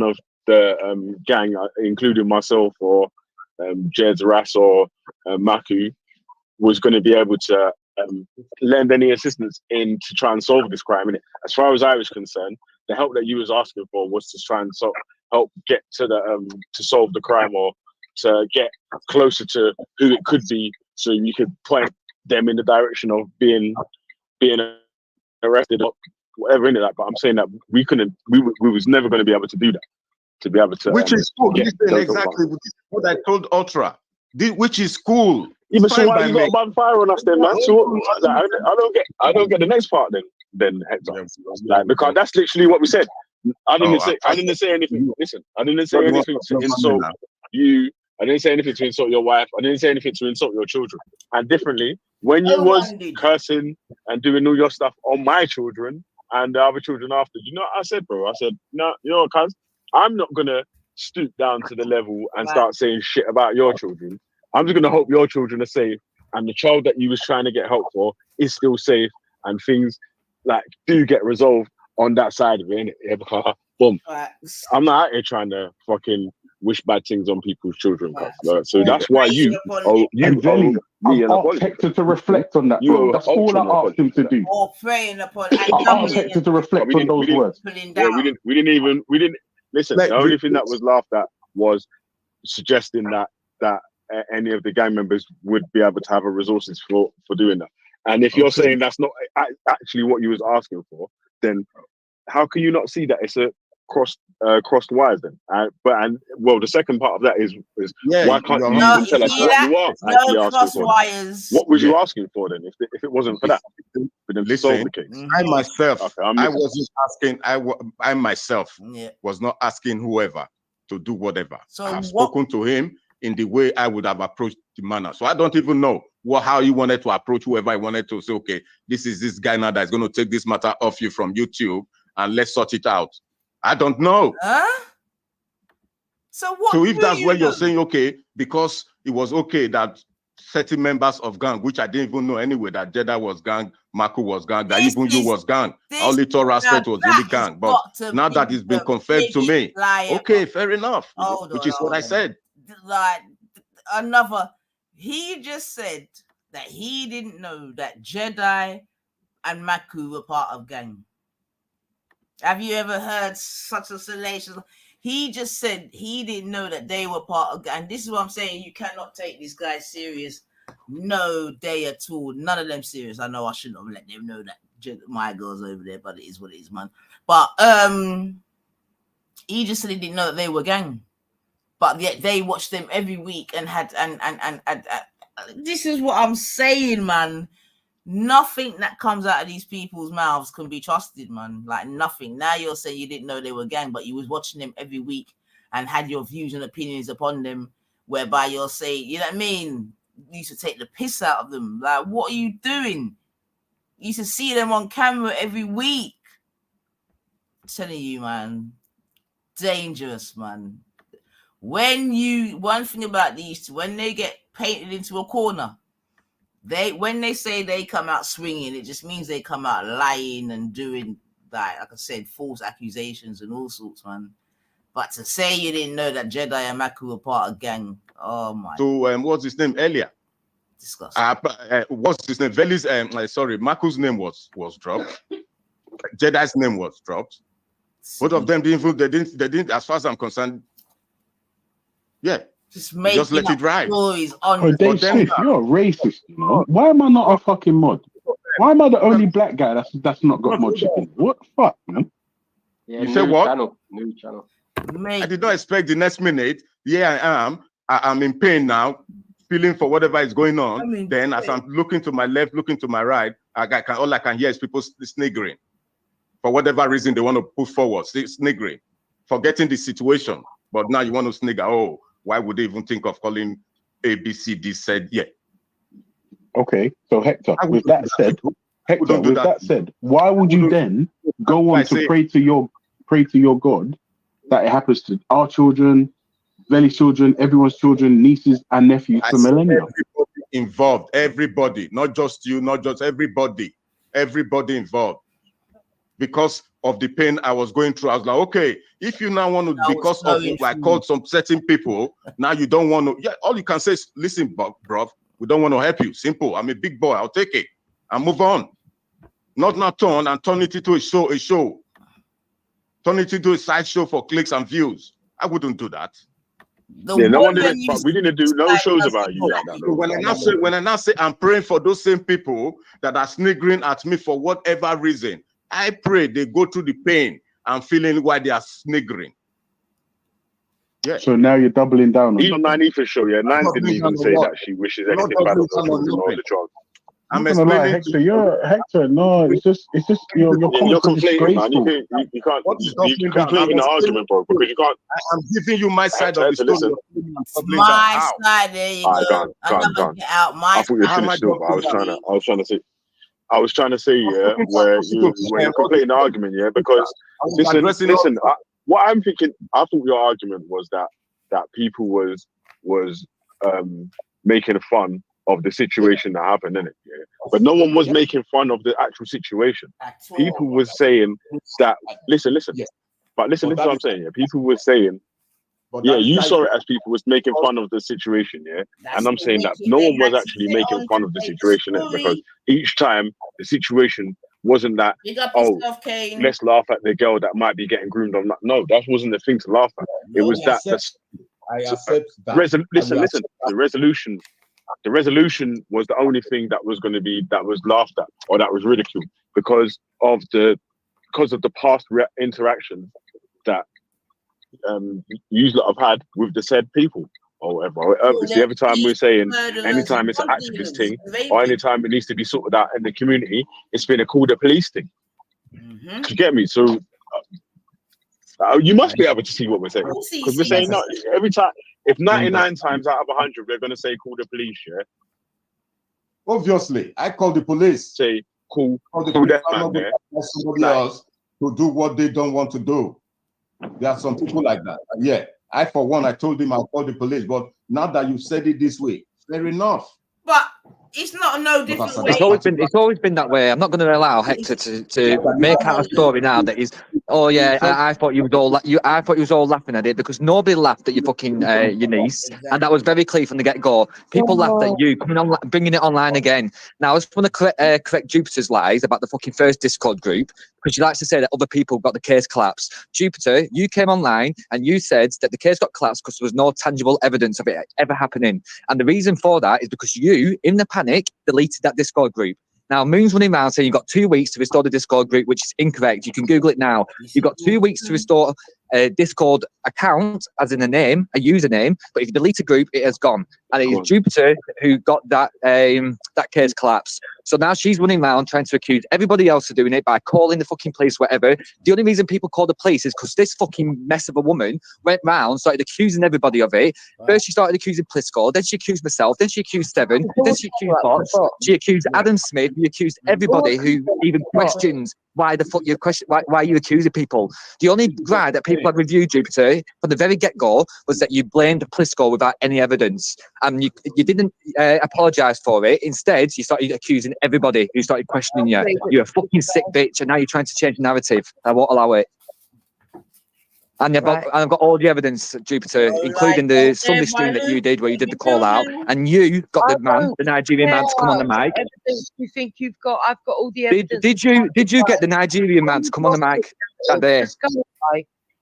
of the gang, including myself or Jed's, Ras or Maku, was going to be able to lend any assistance in to try and solve this crime. And as far as I was concerned, the help that you was asking for was to try and help get to the to solve the crime or to get closer to who it could be, so you could point them in the direction of being arrested or whatever into that. But I'm saying that we was never going to be able to do that. To be able to, which is cool. Exactly what I told Ultra. Which is cool. Even so, why you got a bonfire on us then, man? So I don't get the next part then Hector. Like, because that's literally what we said. I didn't say anything. Listen, I didn't say anything to insult you. I didn't say anything to insult your wife. I didn't say anything to insult your children. And differently, when you was cursing and doing all your stuff on my children and the other children after, you know what I said, bro? I said, no, you know what, cuz? I'm not gonna stoop down to the level and start saying shit about your children. I'm just gonna hope your children are safe and the child that you was trying to get help for is still safe and things like do get resolved on that side of it, innit? Boom. I'm not out here trying to fucking wish bad things on people's children, cuz. So that's why you owe me an apology. Hector to reflect on that, bro. That's all I asked him to do. Or praying upon. I asked Hector to reflect on those words. Yeah, we didn't listen. The only thing that was laughed at was suggesting that any of the gang members would be able to have a resources for doing that. And if you're saying that's not actually what you was asking for, then how can you not see that it's a crossed wires then? The second part of that is why can't you even tell us what you are actually asking for? Wires. What was you asking for then if it wasn't for that? Listen, the case. I myself, I wasn't asking. I myself was not asking whoever to do whatever. So I've spoken to him in the way I would have approached the manner. So I don't even know how he wanted to approach whoever I wanted to say, okay, this is this guy now that's going to take this matter off you from YouTube and let's sort it out. I don't know. So what? So if that's what you're saying, okay, because it was okay that certain members of gang, which I didn't even know anyway, that Jeddah was gang, Maku was gang, that even you was gang. All the Torah said was really gang. But now that it's been confirmed to me, okay, fair enough. Which is what I said. Like he just said that he didn't know that Jedi and Maku were part of gang. Have you ever heard such a salacious? He just said he didn't know that they were part of gang. And this is what I'm saying. You cannot take these guys serious. No day at all. None of them serious. I know I shouldn't have let them know that my girl's over there, but it is what it is, man. But he just said he didn't know that they were gang. But yet they watched them every week and had this is what I'm saying, man. Nothing that comes out of these people's mouths can be trusted, man. Like nothing. Now you're saying you didn't know they were gang, but you was watching them every week and had your views and opinions upon them, whereby you're saying, you know what I mean? You used to take the piss out of them. Like, what are you doing? You used to see them on camera every week. I'm telling you, man. Dangerous, man. One thing about these two, when they get painted into a corner, when they say they come out swinging, it just means they come out lying and doing, like I said, false accusations and all sorts, man. But to say you didn't know that Jedi and Maku were part of gang, oh my. So what's his name earlier? Disgusting. What's his name? Veli's, sorry, Maku's name was dropped. Jedi's name was dropped. Both of them didn't, as far as I'm concerned. Yeah. Just let it ride. Dave Smith, you're a racist, you know? Why am I not a fucking mod? Why am I the only black guy that's not got mod chicken? What the fuck, man? Yeah, you said what? New channel. I did not expect the next minute. Yeah, I am. I'm in pain now, feeling for whatever is going on. Then as I'm looking to my left, looking to my right, all I can hear is people sniggering. For whatever reason they want to put forward, sniggering, forgetting the situation. But now you want to snigger, oh, why would they even think of calling ABCD said, yeah. Okay, so Hector, with that said, why would you then go on to pray to your God that it happens to our children, Velly's children, everyone's children, nieces and nephews I for said millennia. everybody involved, everybody, not just you, not just everybody involved. Because of the pain I was going through, I was like, okay, if you now want to, because of what I called some certain people, now you don't want to, yeah, all you can say is, listen, bro, we don't want to help you. Simple. I'm a big boy. I'll take it and move on. Not turn it into a show. Turn it into a sideshow for clicks and views. I wouldn't do that. Yeah, no one did it, but we didn't do no shows about you like that. When I now say I'm praying for those same people that are sniggering at me for whatever reason, I pray they go through the pain and feeling why they are sniggering. Yeah. So now you're doubling down on Even Nine for sure, yeah. Nine didn't even say that she wishes anything bad on the children. I'm not gonna lie, Hector. No, it's just you're conflating, man. You can't complete an argument, bro, because you can't. I'm giving you my side of the story. My side, there you go. I thought you were finished still, but I was trying to say, yeah, where you're completing the argument, yeah, because listen. What I'm thinking, I thought your argument was that people was making fun of the situation that happened, innit? Yeah? But no one was making fun of the actual situation. People were saying that, listen what I'm saying, yeah? People were saying, yeah, you saw it as people was making fun of the situation, yeah? And I'm saying that no one was actually making fun of the situation, because each time the situation wasn't that, let's laugh at the girl that might be getting groomed on that. No, that wasn't the thing to laugh at. It was that. I accept that. Listen, the resolution was the only thing that was laughed at or that was ridiculed because of the past interactions that you lot have had with the said people or whatever. Obviously, every time we're saying, anytime it's an activist thing or anytime it needs to be sorted out in the community, it's been a call the police thing. Do you get me? So you must be able to see what we're saying, because we're saying no every time. If 99 times out of 100 we're going to say call the police, yeah. Obviously, I call the police. Say call them, man. Yeah. Somebody else to do what they don't want to do. There are some people like that. Yeah, I for one, I told him I'll call the police, but now that you said it this way, fair enough. But it's not no different way. It's always been that way. I'm not going to allow Hector to make out a story now that is, oh yeah, I thought you was all laughing at it, because nobody laughed at your fucking your niece, and that was very clear from the get go. People laughed at you coming on, bringing it online again. Now I just want to correct Jupiter's lies about the fucking first Discord group, because she likes to say that other people got the case collapsed. Jupiter, you came online and you said that the case got collapsed because there was no tangible evidence of it ever happening, and the reason for that is because you, in the panic, deleted that Discord group. Now, Moon's running around saying you've got 2 weeks to restore the Discord group, which is incorrect. You can Google it now. You've got 2 weeks to restore a Discord account, as in a name, a username. But if you delete a group, it has gone. And it is Jupiter who got that case collapsed. So now she's running around trying to accuse everybody else of doing it by calling the fucking police, whatever. The only reason people call the police is because this fucking mess of a woman went round, started accusing everybody of it. First she started accusing Plisco, then she accused myself, then she accused Steven, then she accused Bots, she accused Adam Smith, she accused everybody who even questions why the fuck you question, why you accusing people. The only grade that people had reviewed Jupiter from the very get-go was that you blamed Plisco without any evidence, and you didn't apologise for it. Instead, you started accusing everybody who started questioning you. You're a fucking sick bitch, and now you're trying to change the narrative. I won't allow it. And I've got all the evidence, Jupiter, including the Sunday stream that you did where you did the call out, and you got the Nigerian man to come on the mic. You think you've got? I've got all the evidence. Did you get the Nigerian man to come on the mic that day? Just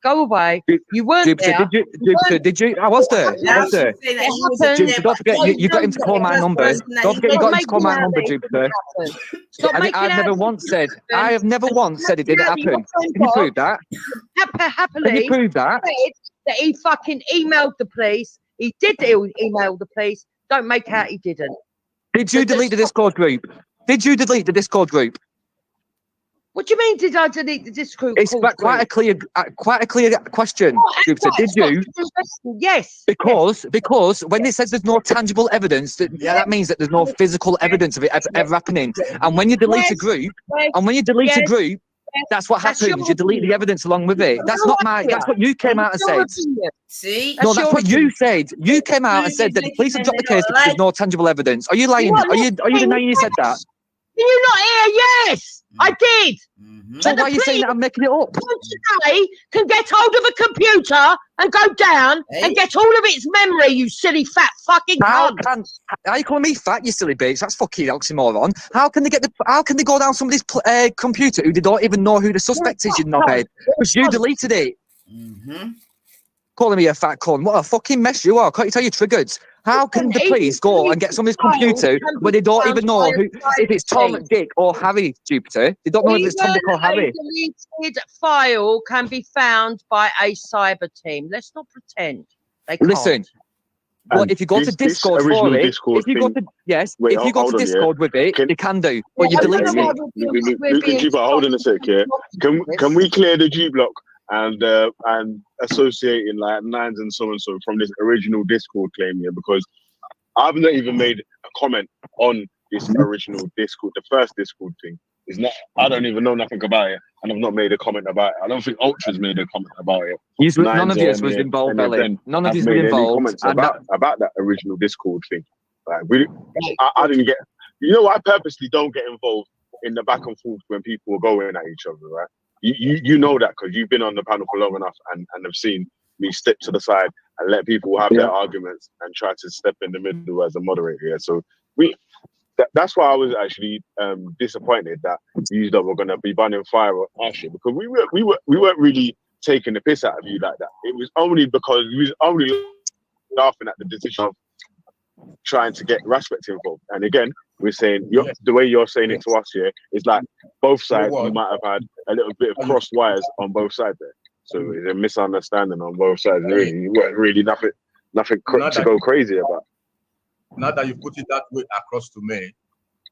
go away. You weren't Jupiter, there. Jupiter, did you? I was there. Jupiter, don't forget, you got him to call my number. Don't forget you got him to call my number, Jupiter. I have never once said it didn't happen. Can you prove that? Happily. Can you prove that? That he fucking emailed the police. He did email the police. Don't make out he didn't. Did you delete the Discord group? Did you delete the Discord group? What do you mean? Did I delete the Discord? It's quite a clear question, Jupiter. Did you? Yes. Because when it says there's no tangible evidence, that means that there's no physical evidence of it ever happening. And when you delete a group, That's what That's happened. your You delete the opinion. evidence along with it. That's not my. That's what you came out and That's your said. opinion. See? No, That's that's your what you opinion. said. You came out and said that the police have dropped the case because there's no tangible evidence. Are you lying? What, Are you denying you said that? Can you not hear? Yes, I did. So But why are you saying police that I'm making it up? today can get hold of a computer and go down and get all of its memory, you silly fat fucking cunt. Are you calling me fat, you silly bitch? That's fucking oxymoron. How can they get the? How can they go down somebody's computer who they don't even know who the suspect is? You knobhead, because you deleted it. Calling me a fat cunt. What a fucking mess you are. Can't you tell you're triggered? How can the police go and get somebody's computer when they don't even know who, if it's Tom, Dick, or Harry, Jupiter? They don't know if it's Tom, Dick, or Harry. A deleted file can be found by a cyber team. Let's not pretend they can't. Listen. Well, if you go to Discord for it, if you go to if you go to Discord with it, you can do. But you delete it. Luke and Jupiter, hold on a sec here. Can we clear the G block and associating like nines and so from this original Discord claim here, because I've not even made a comment on this original Discord, the first Discord thing. It's not. I don't even know nothing about it, and I've not made a comment about it. I don't think Ultra's made a comment about it. None of yours was involved, Ellie. None of yours was involved. About that original Discord thing. Like, I didn't get. You know, I purposely don't get involved in the back and forth when people are going at each other, right? You know that because you've been on the panel for long enough and have seen me step to the side and let people have their arguments and try to step in the middle as a moderator. Yeah? So that's why I was actually disappointed that you were going to be banning fire on our shit, because we weren't really taking the piss out of you like that. It was only because we was only laughing at the decision of trying to get Respect involved. And again, we're saying the way you're saying it to us here is like both sides. You might have had a little bit of cross wires on both sides there, so it's a misunderstanding on both sides. Really, you weren't really nothing to go crazy about. Now that you put it that way across to me,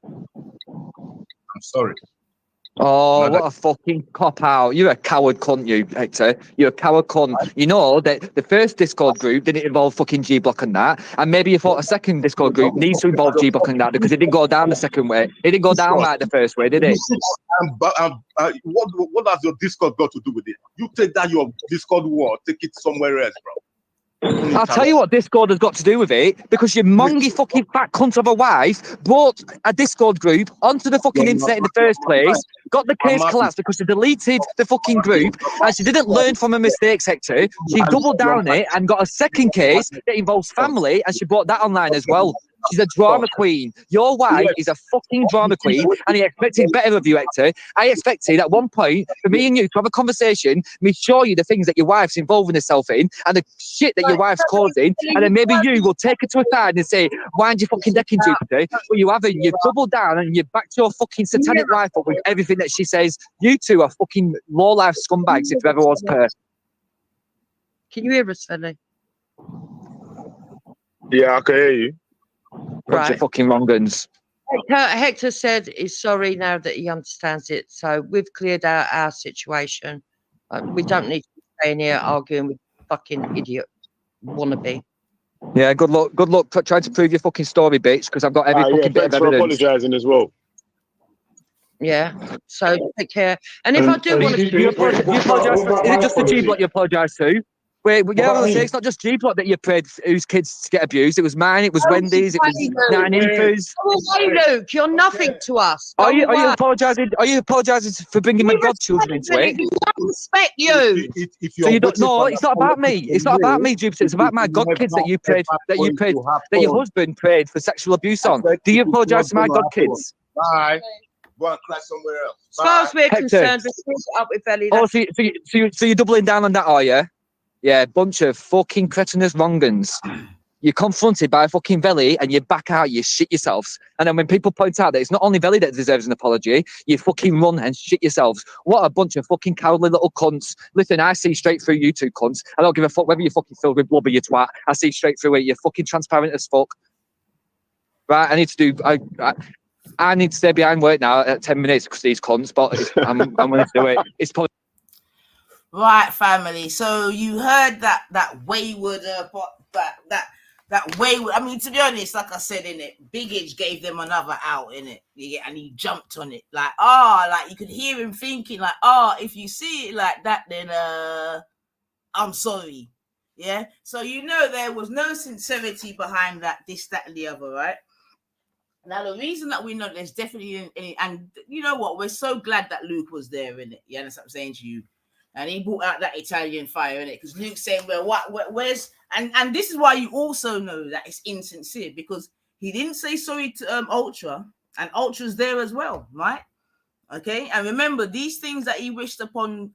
I'm sorry. Oh, what a fucking cop out. You're a coward cunt, you, Hector. You're a coward cunt. You know that the first Discord group didn't involve fucking G-Block and that, and maybe you thought a second Discord group needs to involve G-Block and that because it didn't go down the second way. It didn't go down like the first way, did it? What has your Discord got to do with it? You take that your Discord war, take it somewhere else, bro. I'll tell you what Discord has got to do with it, because your mongy fucking fat cunt of a wife brought a Discord group onto the fucking internet in the first place, got the case collapsed because she deleted the fucking group, and she didn't learn from her mistakes, Hector. She doubled down on it and got a second case that involves family, and she brought that online as well. She's a drama queen. Your wife is a fucking drama queen, and I expected better of you, Hector. I expected at one point for me and you to have a conversation, me show you the things that your wife's involving herself in and the shit that your wife's causing, and then maybe you will take her to a side and say, why aren't you fucking decking, Jupiter? But you haven't. You've doubled down and you've backed your fucking satanic wife up with everything that she says. You two are fucking low-life scumbags if there ever was per. Can you hear us, Philly? Yeah, I can hear you. Bunch of fucking wrong-uns. Hector said he's sorry now that he understands it. So we've cleared out our situation. We don't need to stay in here arguing with fucking idiot wannabe. Yeah, good luck. Good luck trying to prove your fucking story, bitch, because I've got every fucking bit of evidence. Thanks for apologising as well. Yeah, so take care. And if I do want to... You apologise. Is it just the G-Block you apologise to? Wait, yeah, I was saying it's not just G-Block that you prayed whose kids get abused. It was mine, it was Wendy's, it was Nine Infos. Hey, Luke, you're nothing to us. Are you apologising? Are you apologising for bringing my godchildren into it? We respect you. So you don't know, it's not about me. It's not about me, Jupiter. It's about my godkids that your husband prayed for sexual abuse on. Do you apologise to my godkids? Bye. Go and cry somewhere else. As far as we're concerned, we're still up with Ellie. Oh, so you're doubling down on that, are you? Yeah, bunch of fucking cretinous wrong-uns. You're confronted by a fucking Velly and you back out, you shit yourselves. And then when people point out that it's not only Velly that deserves an apology, you fucking run and shit yourselves. What a bunch of fucking cowardly little cunts. Listen, I see straight through you two cunts. I don't give a fuck whether you're fucking filled with blubber, you twat. I see straight through it. You're fucking transparent as fuck. Right, I need to stay behind work now at 10 minutes because these cunts, but I'm going to do it. It's probably... Right, family. So you heard that wayward, that that way. I mean, to be honest, like I said in it, Big Age gave them another out in it, and he jumped on it like, like you could hear him thinking like, if you see it like that, then I'm sorry. Yeah. So you know there was no sincerity behind that, this, that, and the other, right? Now the reason that we know there's definitely and you know what, we're so glad that Luke was there in it. You understand what I'm saying to you? And he brought out that Italian fire in it because Luke's saying, "Well, where's?" And this is why you also know that it's insincere because he didn't say sorry to Ultra, and Ultra's there as well, right? Okay, and remember these things that he wished upon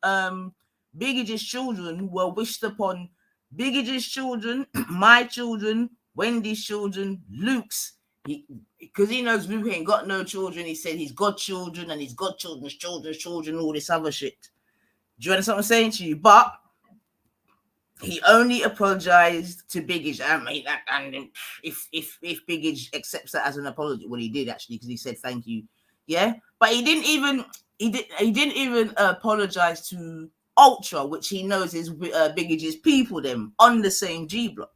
Big Age's children were wished upon Big Age's children, my children, Wendy's children, Luke's. Because he knows Luke ain't got no children. He said he's got children and he's got children's children, all this other shit. Do you understand what I'm saying to you? But he only apologized to Big Age. I mean, and if Big Age accepts that as an apology, well, he did actually because he said thank you. Yeah, but he didn't even apologize to Ultra, which he knows is Big Age's people, them on the same G block.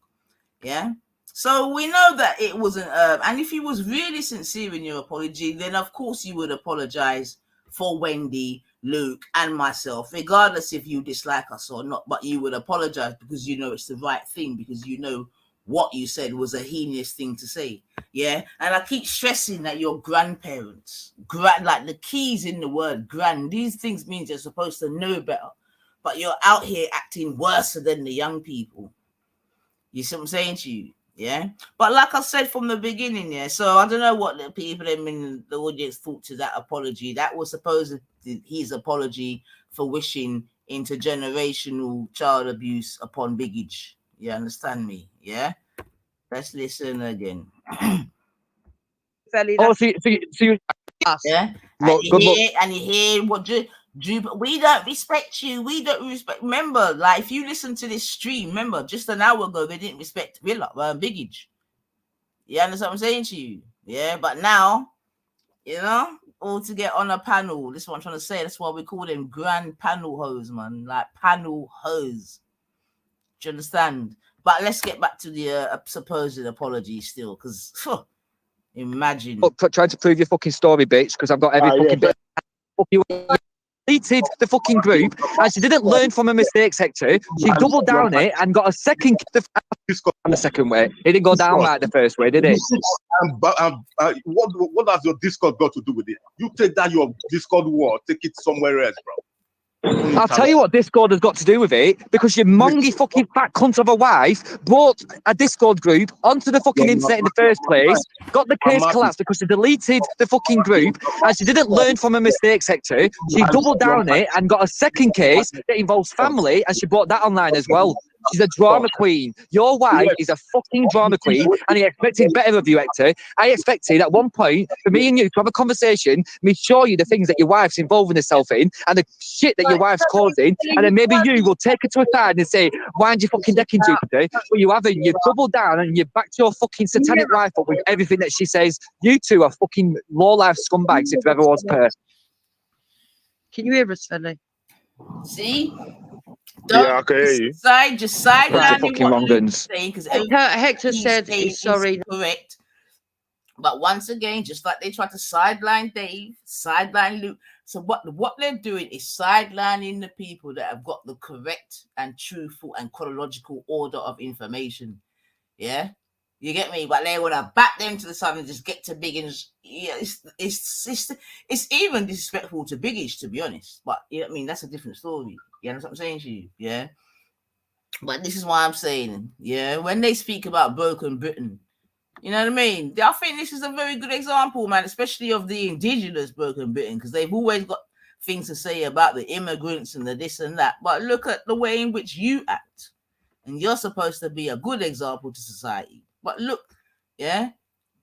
Yeah. So we know that it wasn't, and if you was really sincere in your apology, then of course you would apologize for Wendy, Luke, and myself, regardless if you dislike us or not. But you would apologize because you know it's the right thing, because you know what you said was a heinous thing to say. Yeah, and I keep stressing that your grandparents, like the keys in the word grand, these things means you're supposed to know better, but you're out here acting worse than the young people. You see what I'm saying to you? Yeah, but like I said from the beginning, yeah. So I don't know what the people in the audience thought to that apology. That was supposedly his apology for wishing intergenerational child abuse upon Big Age. You understand me? Yeah. Let's listen again. Oh, so you yeah, look, good luck. And you hear what we don't respect you. We don't respect. Remember, like if you listen to this stream, remember just an hour ago they didn't respect Big Age. You understand what I'm saying to you? Yeah, but now, you know, all to get on a panel. This is what I'm trying to say. That's why we call them grand panel hoes, man. Like panel hoes. Do you understand? But let's get back to the supposed apology still, because imagine. Look, trying to prove your fucking story, bitch, because I've got every fucking bit. You deleted the fucking group, and she didn't learn from her mistakes, Hector. She doubled down it and got a second on the second way. It didn't go down right the first way, did it? What has your Discord got to do with it? You take that your Discord war, take it somewhere else, bro. I'll tell you what Discord has got to do with it, because your mongy fucking fat cunt of a wife brought a Discord group onto the fucking internet in the first place, got the case collapsed because she deleted the fucking group, and she didn't learn from her mistakes, Hector. She doubled down it and got a second case that involves family, and she brought that online as well. She's a drama queen. Your wife is a fucking drama queen, and I expected better of you, Hector. I expected at one point for me and you to have a conversation, me show you the things that your wife's involving herself in and the shit that your wife's causing, and then maybe you will take her to a side and say, why aren't you fucking decking Jupiter? But you haven't. You've doubled down and you've backed your fucking satanic wife up with everything that she says. You two are fucking low-life scumbags if there ever was per. Can you hear us, Philly? See? Yeah, I can hear you. Just sidelining what Luke's saying, because Hector said he's sorry. Correct. But once again, just like they tried to sideline Dave, sideline Luke. So what they're doing is sidelining the people that have got the correct and truthful and chronological order of information. Yeah, you get me? But they want to back them to the side and just get to Big Age. Yeah, it's even disrespectful to Big Age, to be honest. But you know what I mean? That's a different story. You know what I'm saying to you? Yeah. But this is why I'm saying, yeah, when they speak about broken Britain, you know what I mean? I think this is a very good example, man, especially of the indigenous broken Britain, because they've always got things to say about the immigrants and the this and that. But look at the way in which you act. And you're supposed to be a good example to society. But look, yeah,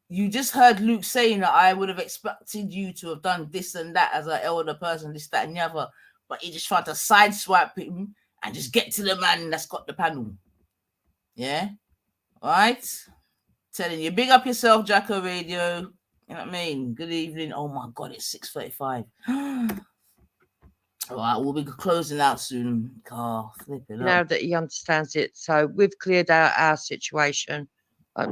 you just heard Luke saying that I would have expected you to have done this and that as an elder person, this, that, and the other. But he just tried to sideswipe him and just get to the man that's got the panel. Yeah? All right? Telling you, big up yourself, Jacko Radio. You know what I mean? Good evening. Oh my God, it's 6:35. All right, we'll be closing out soon. Now that he understands it. So we've cleared out our situation.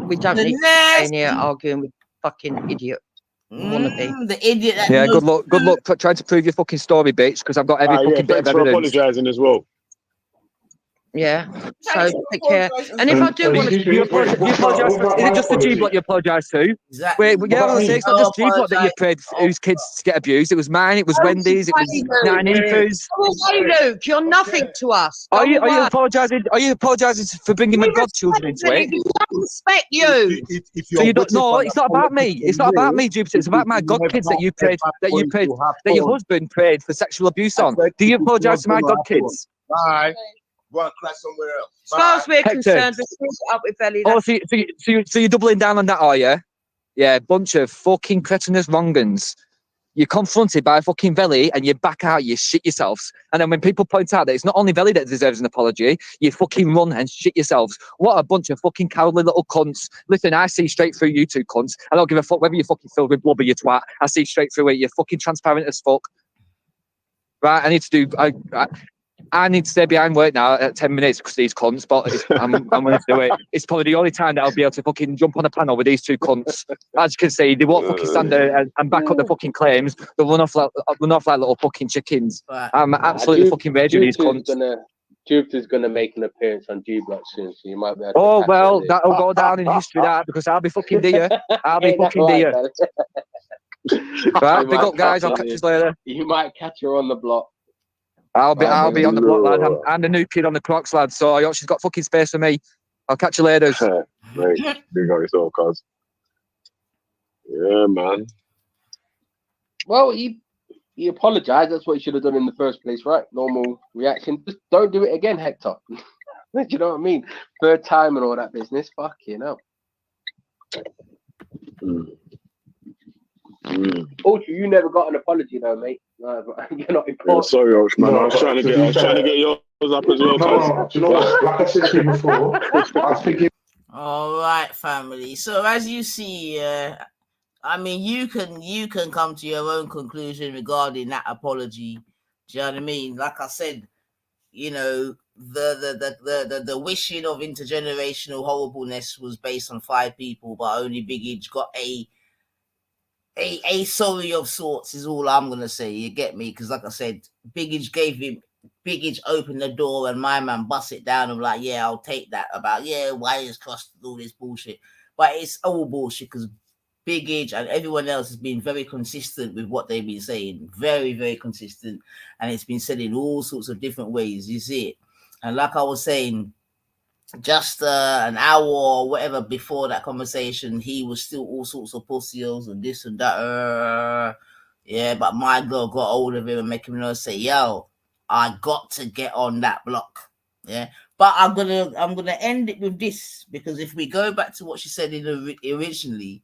We don't need to be staying here arguing with fucking idiot. The idiot. That Yeah, knows good luck trying to prove your fucking story, bitch, because I've got every fucking bit of thanks for evidence. apologising as well. Yeah. So take care. And if I do want to, you apologise. Is it just the G block you apologise to? Exactly. Wait, yeah, I want to say it's not just G block that you prayed whose kids to get abused. It was mine. It was Wendy's. It was Nanifa's. Hey, Luke, you're nothing to us. Are you apologising? Are you apologising for bringing my godchildren into it? We don't respect you. So you don't? No, it's not about me. It's not about me, Jupiter. It's about my godkids that you prayed, that your husband prayed for sexual abuse on. Do you apologise to my godkids? Bye. Go and cry somewhere else. As far as we're concerned, we're still up with Ellie. Oh, so you're doubling down on that, are you? Yeah, bunch of fucking cretinous wrong'uns. You're confronted by a fucking Velly and you back out, you shit yourselves. And then when people point out that it's not only Velly that deserves an apology, you fucking run and shit yourselves. What a bunch of fucking cowardly little cunts. Listen, I see straight through you two cunts. I don't give a fuck whether you're fucking filled with blubber, you twat. I see straight through it. You're fucking transparent as fuck. Right, I need to stay behind work now at 10 minutes because of these cunts, but I'm going to do it. It's probably the only time that I'll be able to fucking jump on a panel with these two cunts. As you can see, they won't fucking stand there and back up the fucking claims. They'll run off like little fucking chickens. I'm absolutely fucking raging these cunts. Jupiter's going to make an appearance on G-Block soon, so you might be able to Oh, well, that'll go down in history, that, because I'll be fucking dear. I'll be fucking dear. Right, big up, guys. I'll catch you later. You might catch her on the block. I'll be on the block, lad. I'm the new kid on the Crocs, lad. So she's got fucking space for me. I'll catch you later. Mate, you got yourself, cuz. Yeah, man. Well, he apologised. That's what he should have done in the first place, right? Normal reaction. Just don't do it again, Hector. Do you know what I mean? Third time and all that business. Fuck you know. Also, you never got an apology though, mate. You're not important. Yeah, sorry, Osh, man. I was trying to get yours up as well. No, do you know what? Like I said to you before, I was thinking. All right, family. So as you see, I mean, you can come to your own conclusion regarding that apology. Do you know what I mean? Like I said, you know, the wishing of intergenerational horribleness was based on 5 people, but only Big Edge got a sorry of sorts is all I'm gonna say. You get me? Because like I said, Big Edge opened the door and my man bust it down. I'm like, yeah, I'll take that. About why is crossed all this bullshit? But it's all bullshit because Big Edge and everyone else has been very consistent with what they've been saying. Very, very consistent, and it's been said in all sorts of different ways. You see it, and like I was saying, just an hour or whatever before that conversation, he was still all sorts of pussies and this and that. Yeah, but my girl got hold of him and make him say, "Yo, I got to get on that block." Yeah, but I'm gonna end it with this, because if we go back to what she said originally,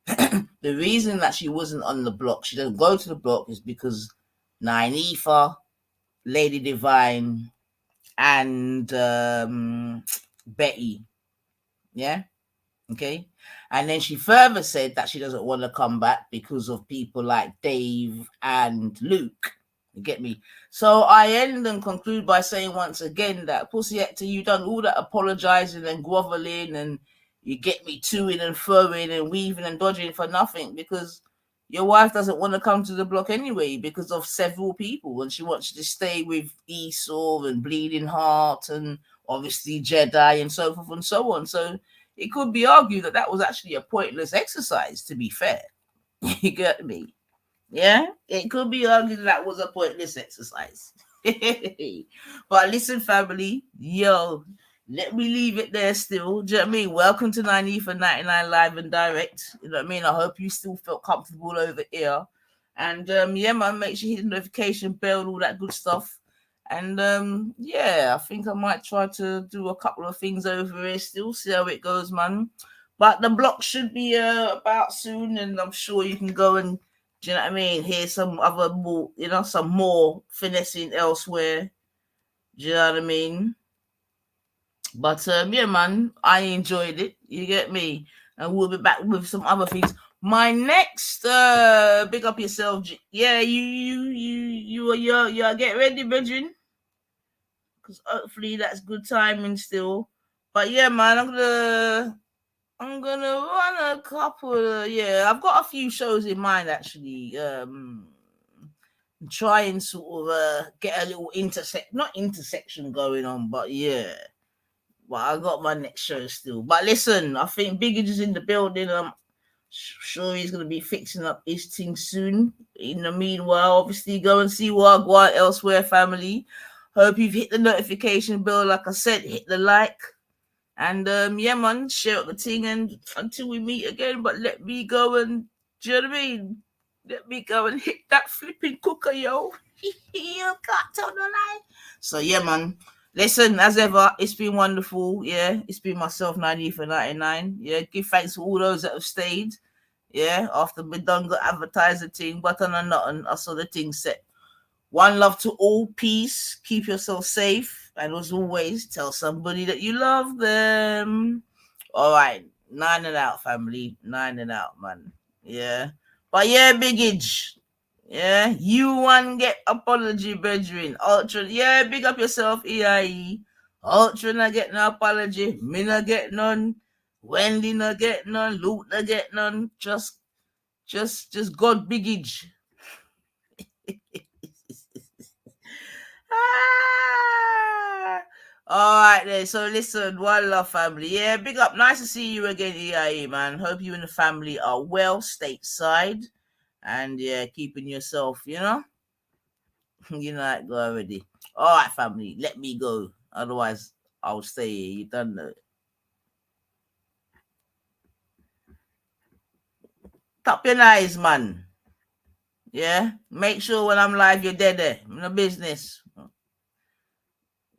the reason that she wasn't on the block, she doesn't go to the block, is because Nynaeva, Lady Divine, and Betty, yeah, okay. And then she further said that she doesn't want to come back because of people like Dave and Luke. You get me? So I end and conclude by saying once again that Pussy Hector, you done all that apologizing and groveling and you get me toing and throwing and weaving and dodging for nothing, because your wife doesn't want to come to the block anyway because of several people, and she wants you to stay with Esau and Bleeding Heart and obviously Jedi and so forth and so on. So it could be argued that that was actually a pointless exercise, to be fair. You get me? Yeah, it could be argued that was a pointless exercise. But listen, family, yo, let me leave it there still. Do you know what I mean? Welcome to 90 for 99 live and direct. You know what I mean? I hope you still felt comfortable over here. And yeah, man, make sure you hit the notification bell and all that good stuff. And yeah, I think I might try to do a couple of things over here still, see how it goes, man. But the block should be about soon, and I'm sure you can go and, do you know what I mean, hear some other more, you know, some more finessing elsewhere. Do you know what I mean? But yeah, man, I enjoyed it. You get me? And we'll be back with some other things. My next big up yourself. Yeah, you get ready, Benjamin. Because hopefully that's good timing still. But yeah, man, I'm gonna I'm gonna run a couple. Yeah, I've got a few shows in mind actually. Try and sort of get a little intersection going on, but yeah. But I got my next show still. But listen, I think Biggage is in the building. I'm sure he's gonna be fixing up his thing soon. In the meanwhile, obviously go and see what I got elsewhere, family. Hope you've hit the notification bell, like I said, hit the like. And yeah, man, share up the thing, and until we meet again. But let me go and, do you know what I mean? Let me go and hit that flipping cooker, yo. You can't tell no lie. So yeah, man. Listen, as ever, it's been wonderful. Yeah, it's been myself, 90 for 99. Yeah, give thanks to all those that have stayed. Yeah, after we done got advertised the thing, but on a nothing, I saw the thing set. One love to all, peace, keep yourself safe, and as always, tell somebody that you love them. All right, 9 and out, family. 9 and out, man. Yeah. But yeah, Biggage. Yeah, you one get apology, brethren. Ultra, yeah, big up yourself, EIE. Ultra not get no apology. Me not get none. Wendy not get none. Luke not get none. Just God Biggage. All right then. So listen, one love, family. Yeah, big up. Nice to see you again, EIE, man. Hope you and the family are well stateside, and yeah, keeping yourself, you know how it go already. All right, family. Let me go. Otherwise, I'll stay here. You done know. Top your eyes, man. Yeah. Make sure when I'm live, you're dead there. In the business.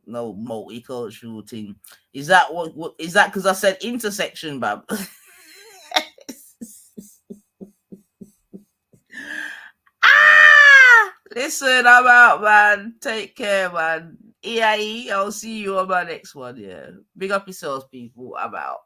No multicultural thing. Is that what is that because I said intersection, bab? Listen, I'm out, man. Take care, man. EIE, I'll see you on my next one. Yeah. Big up yourselves, people. I'm out.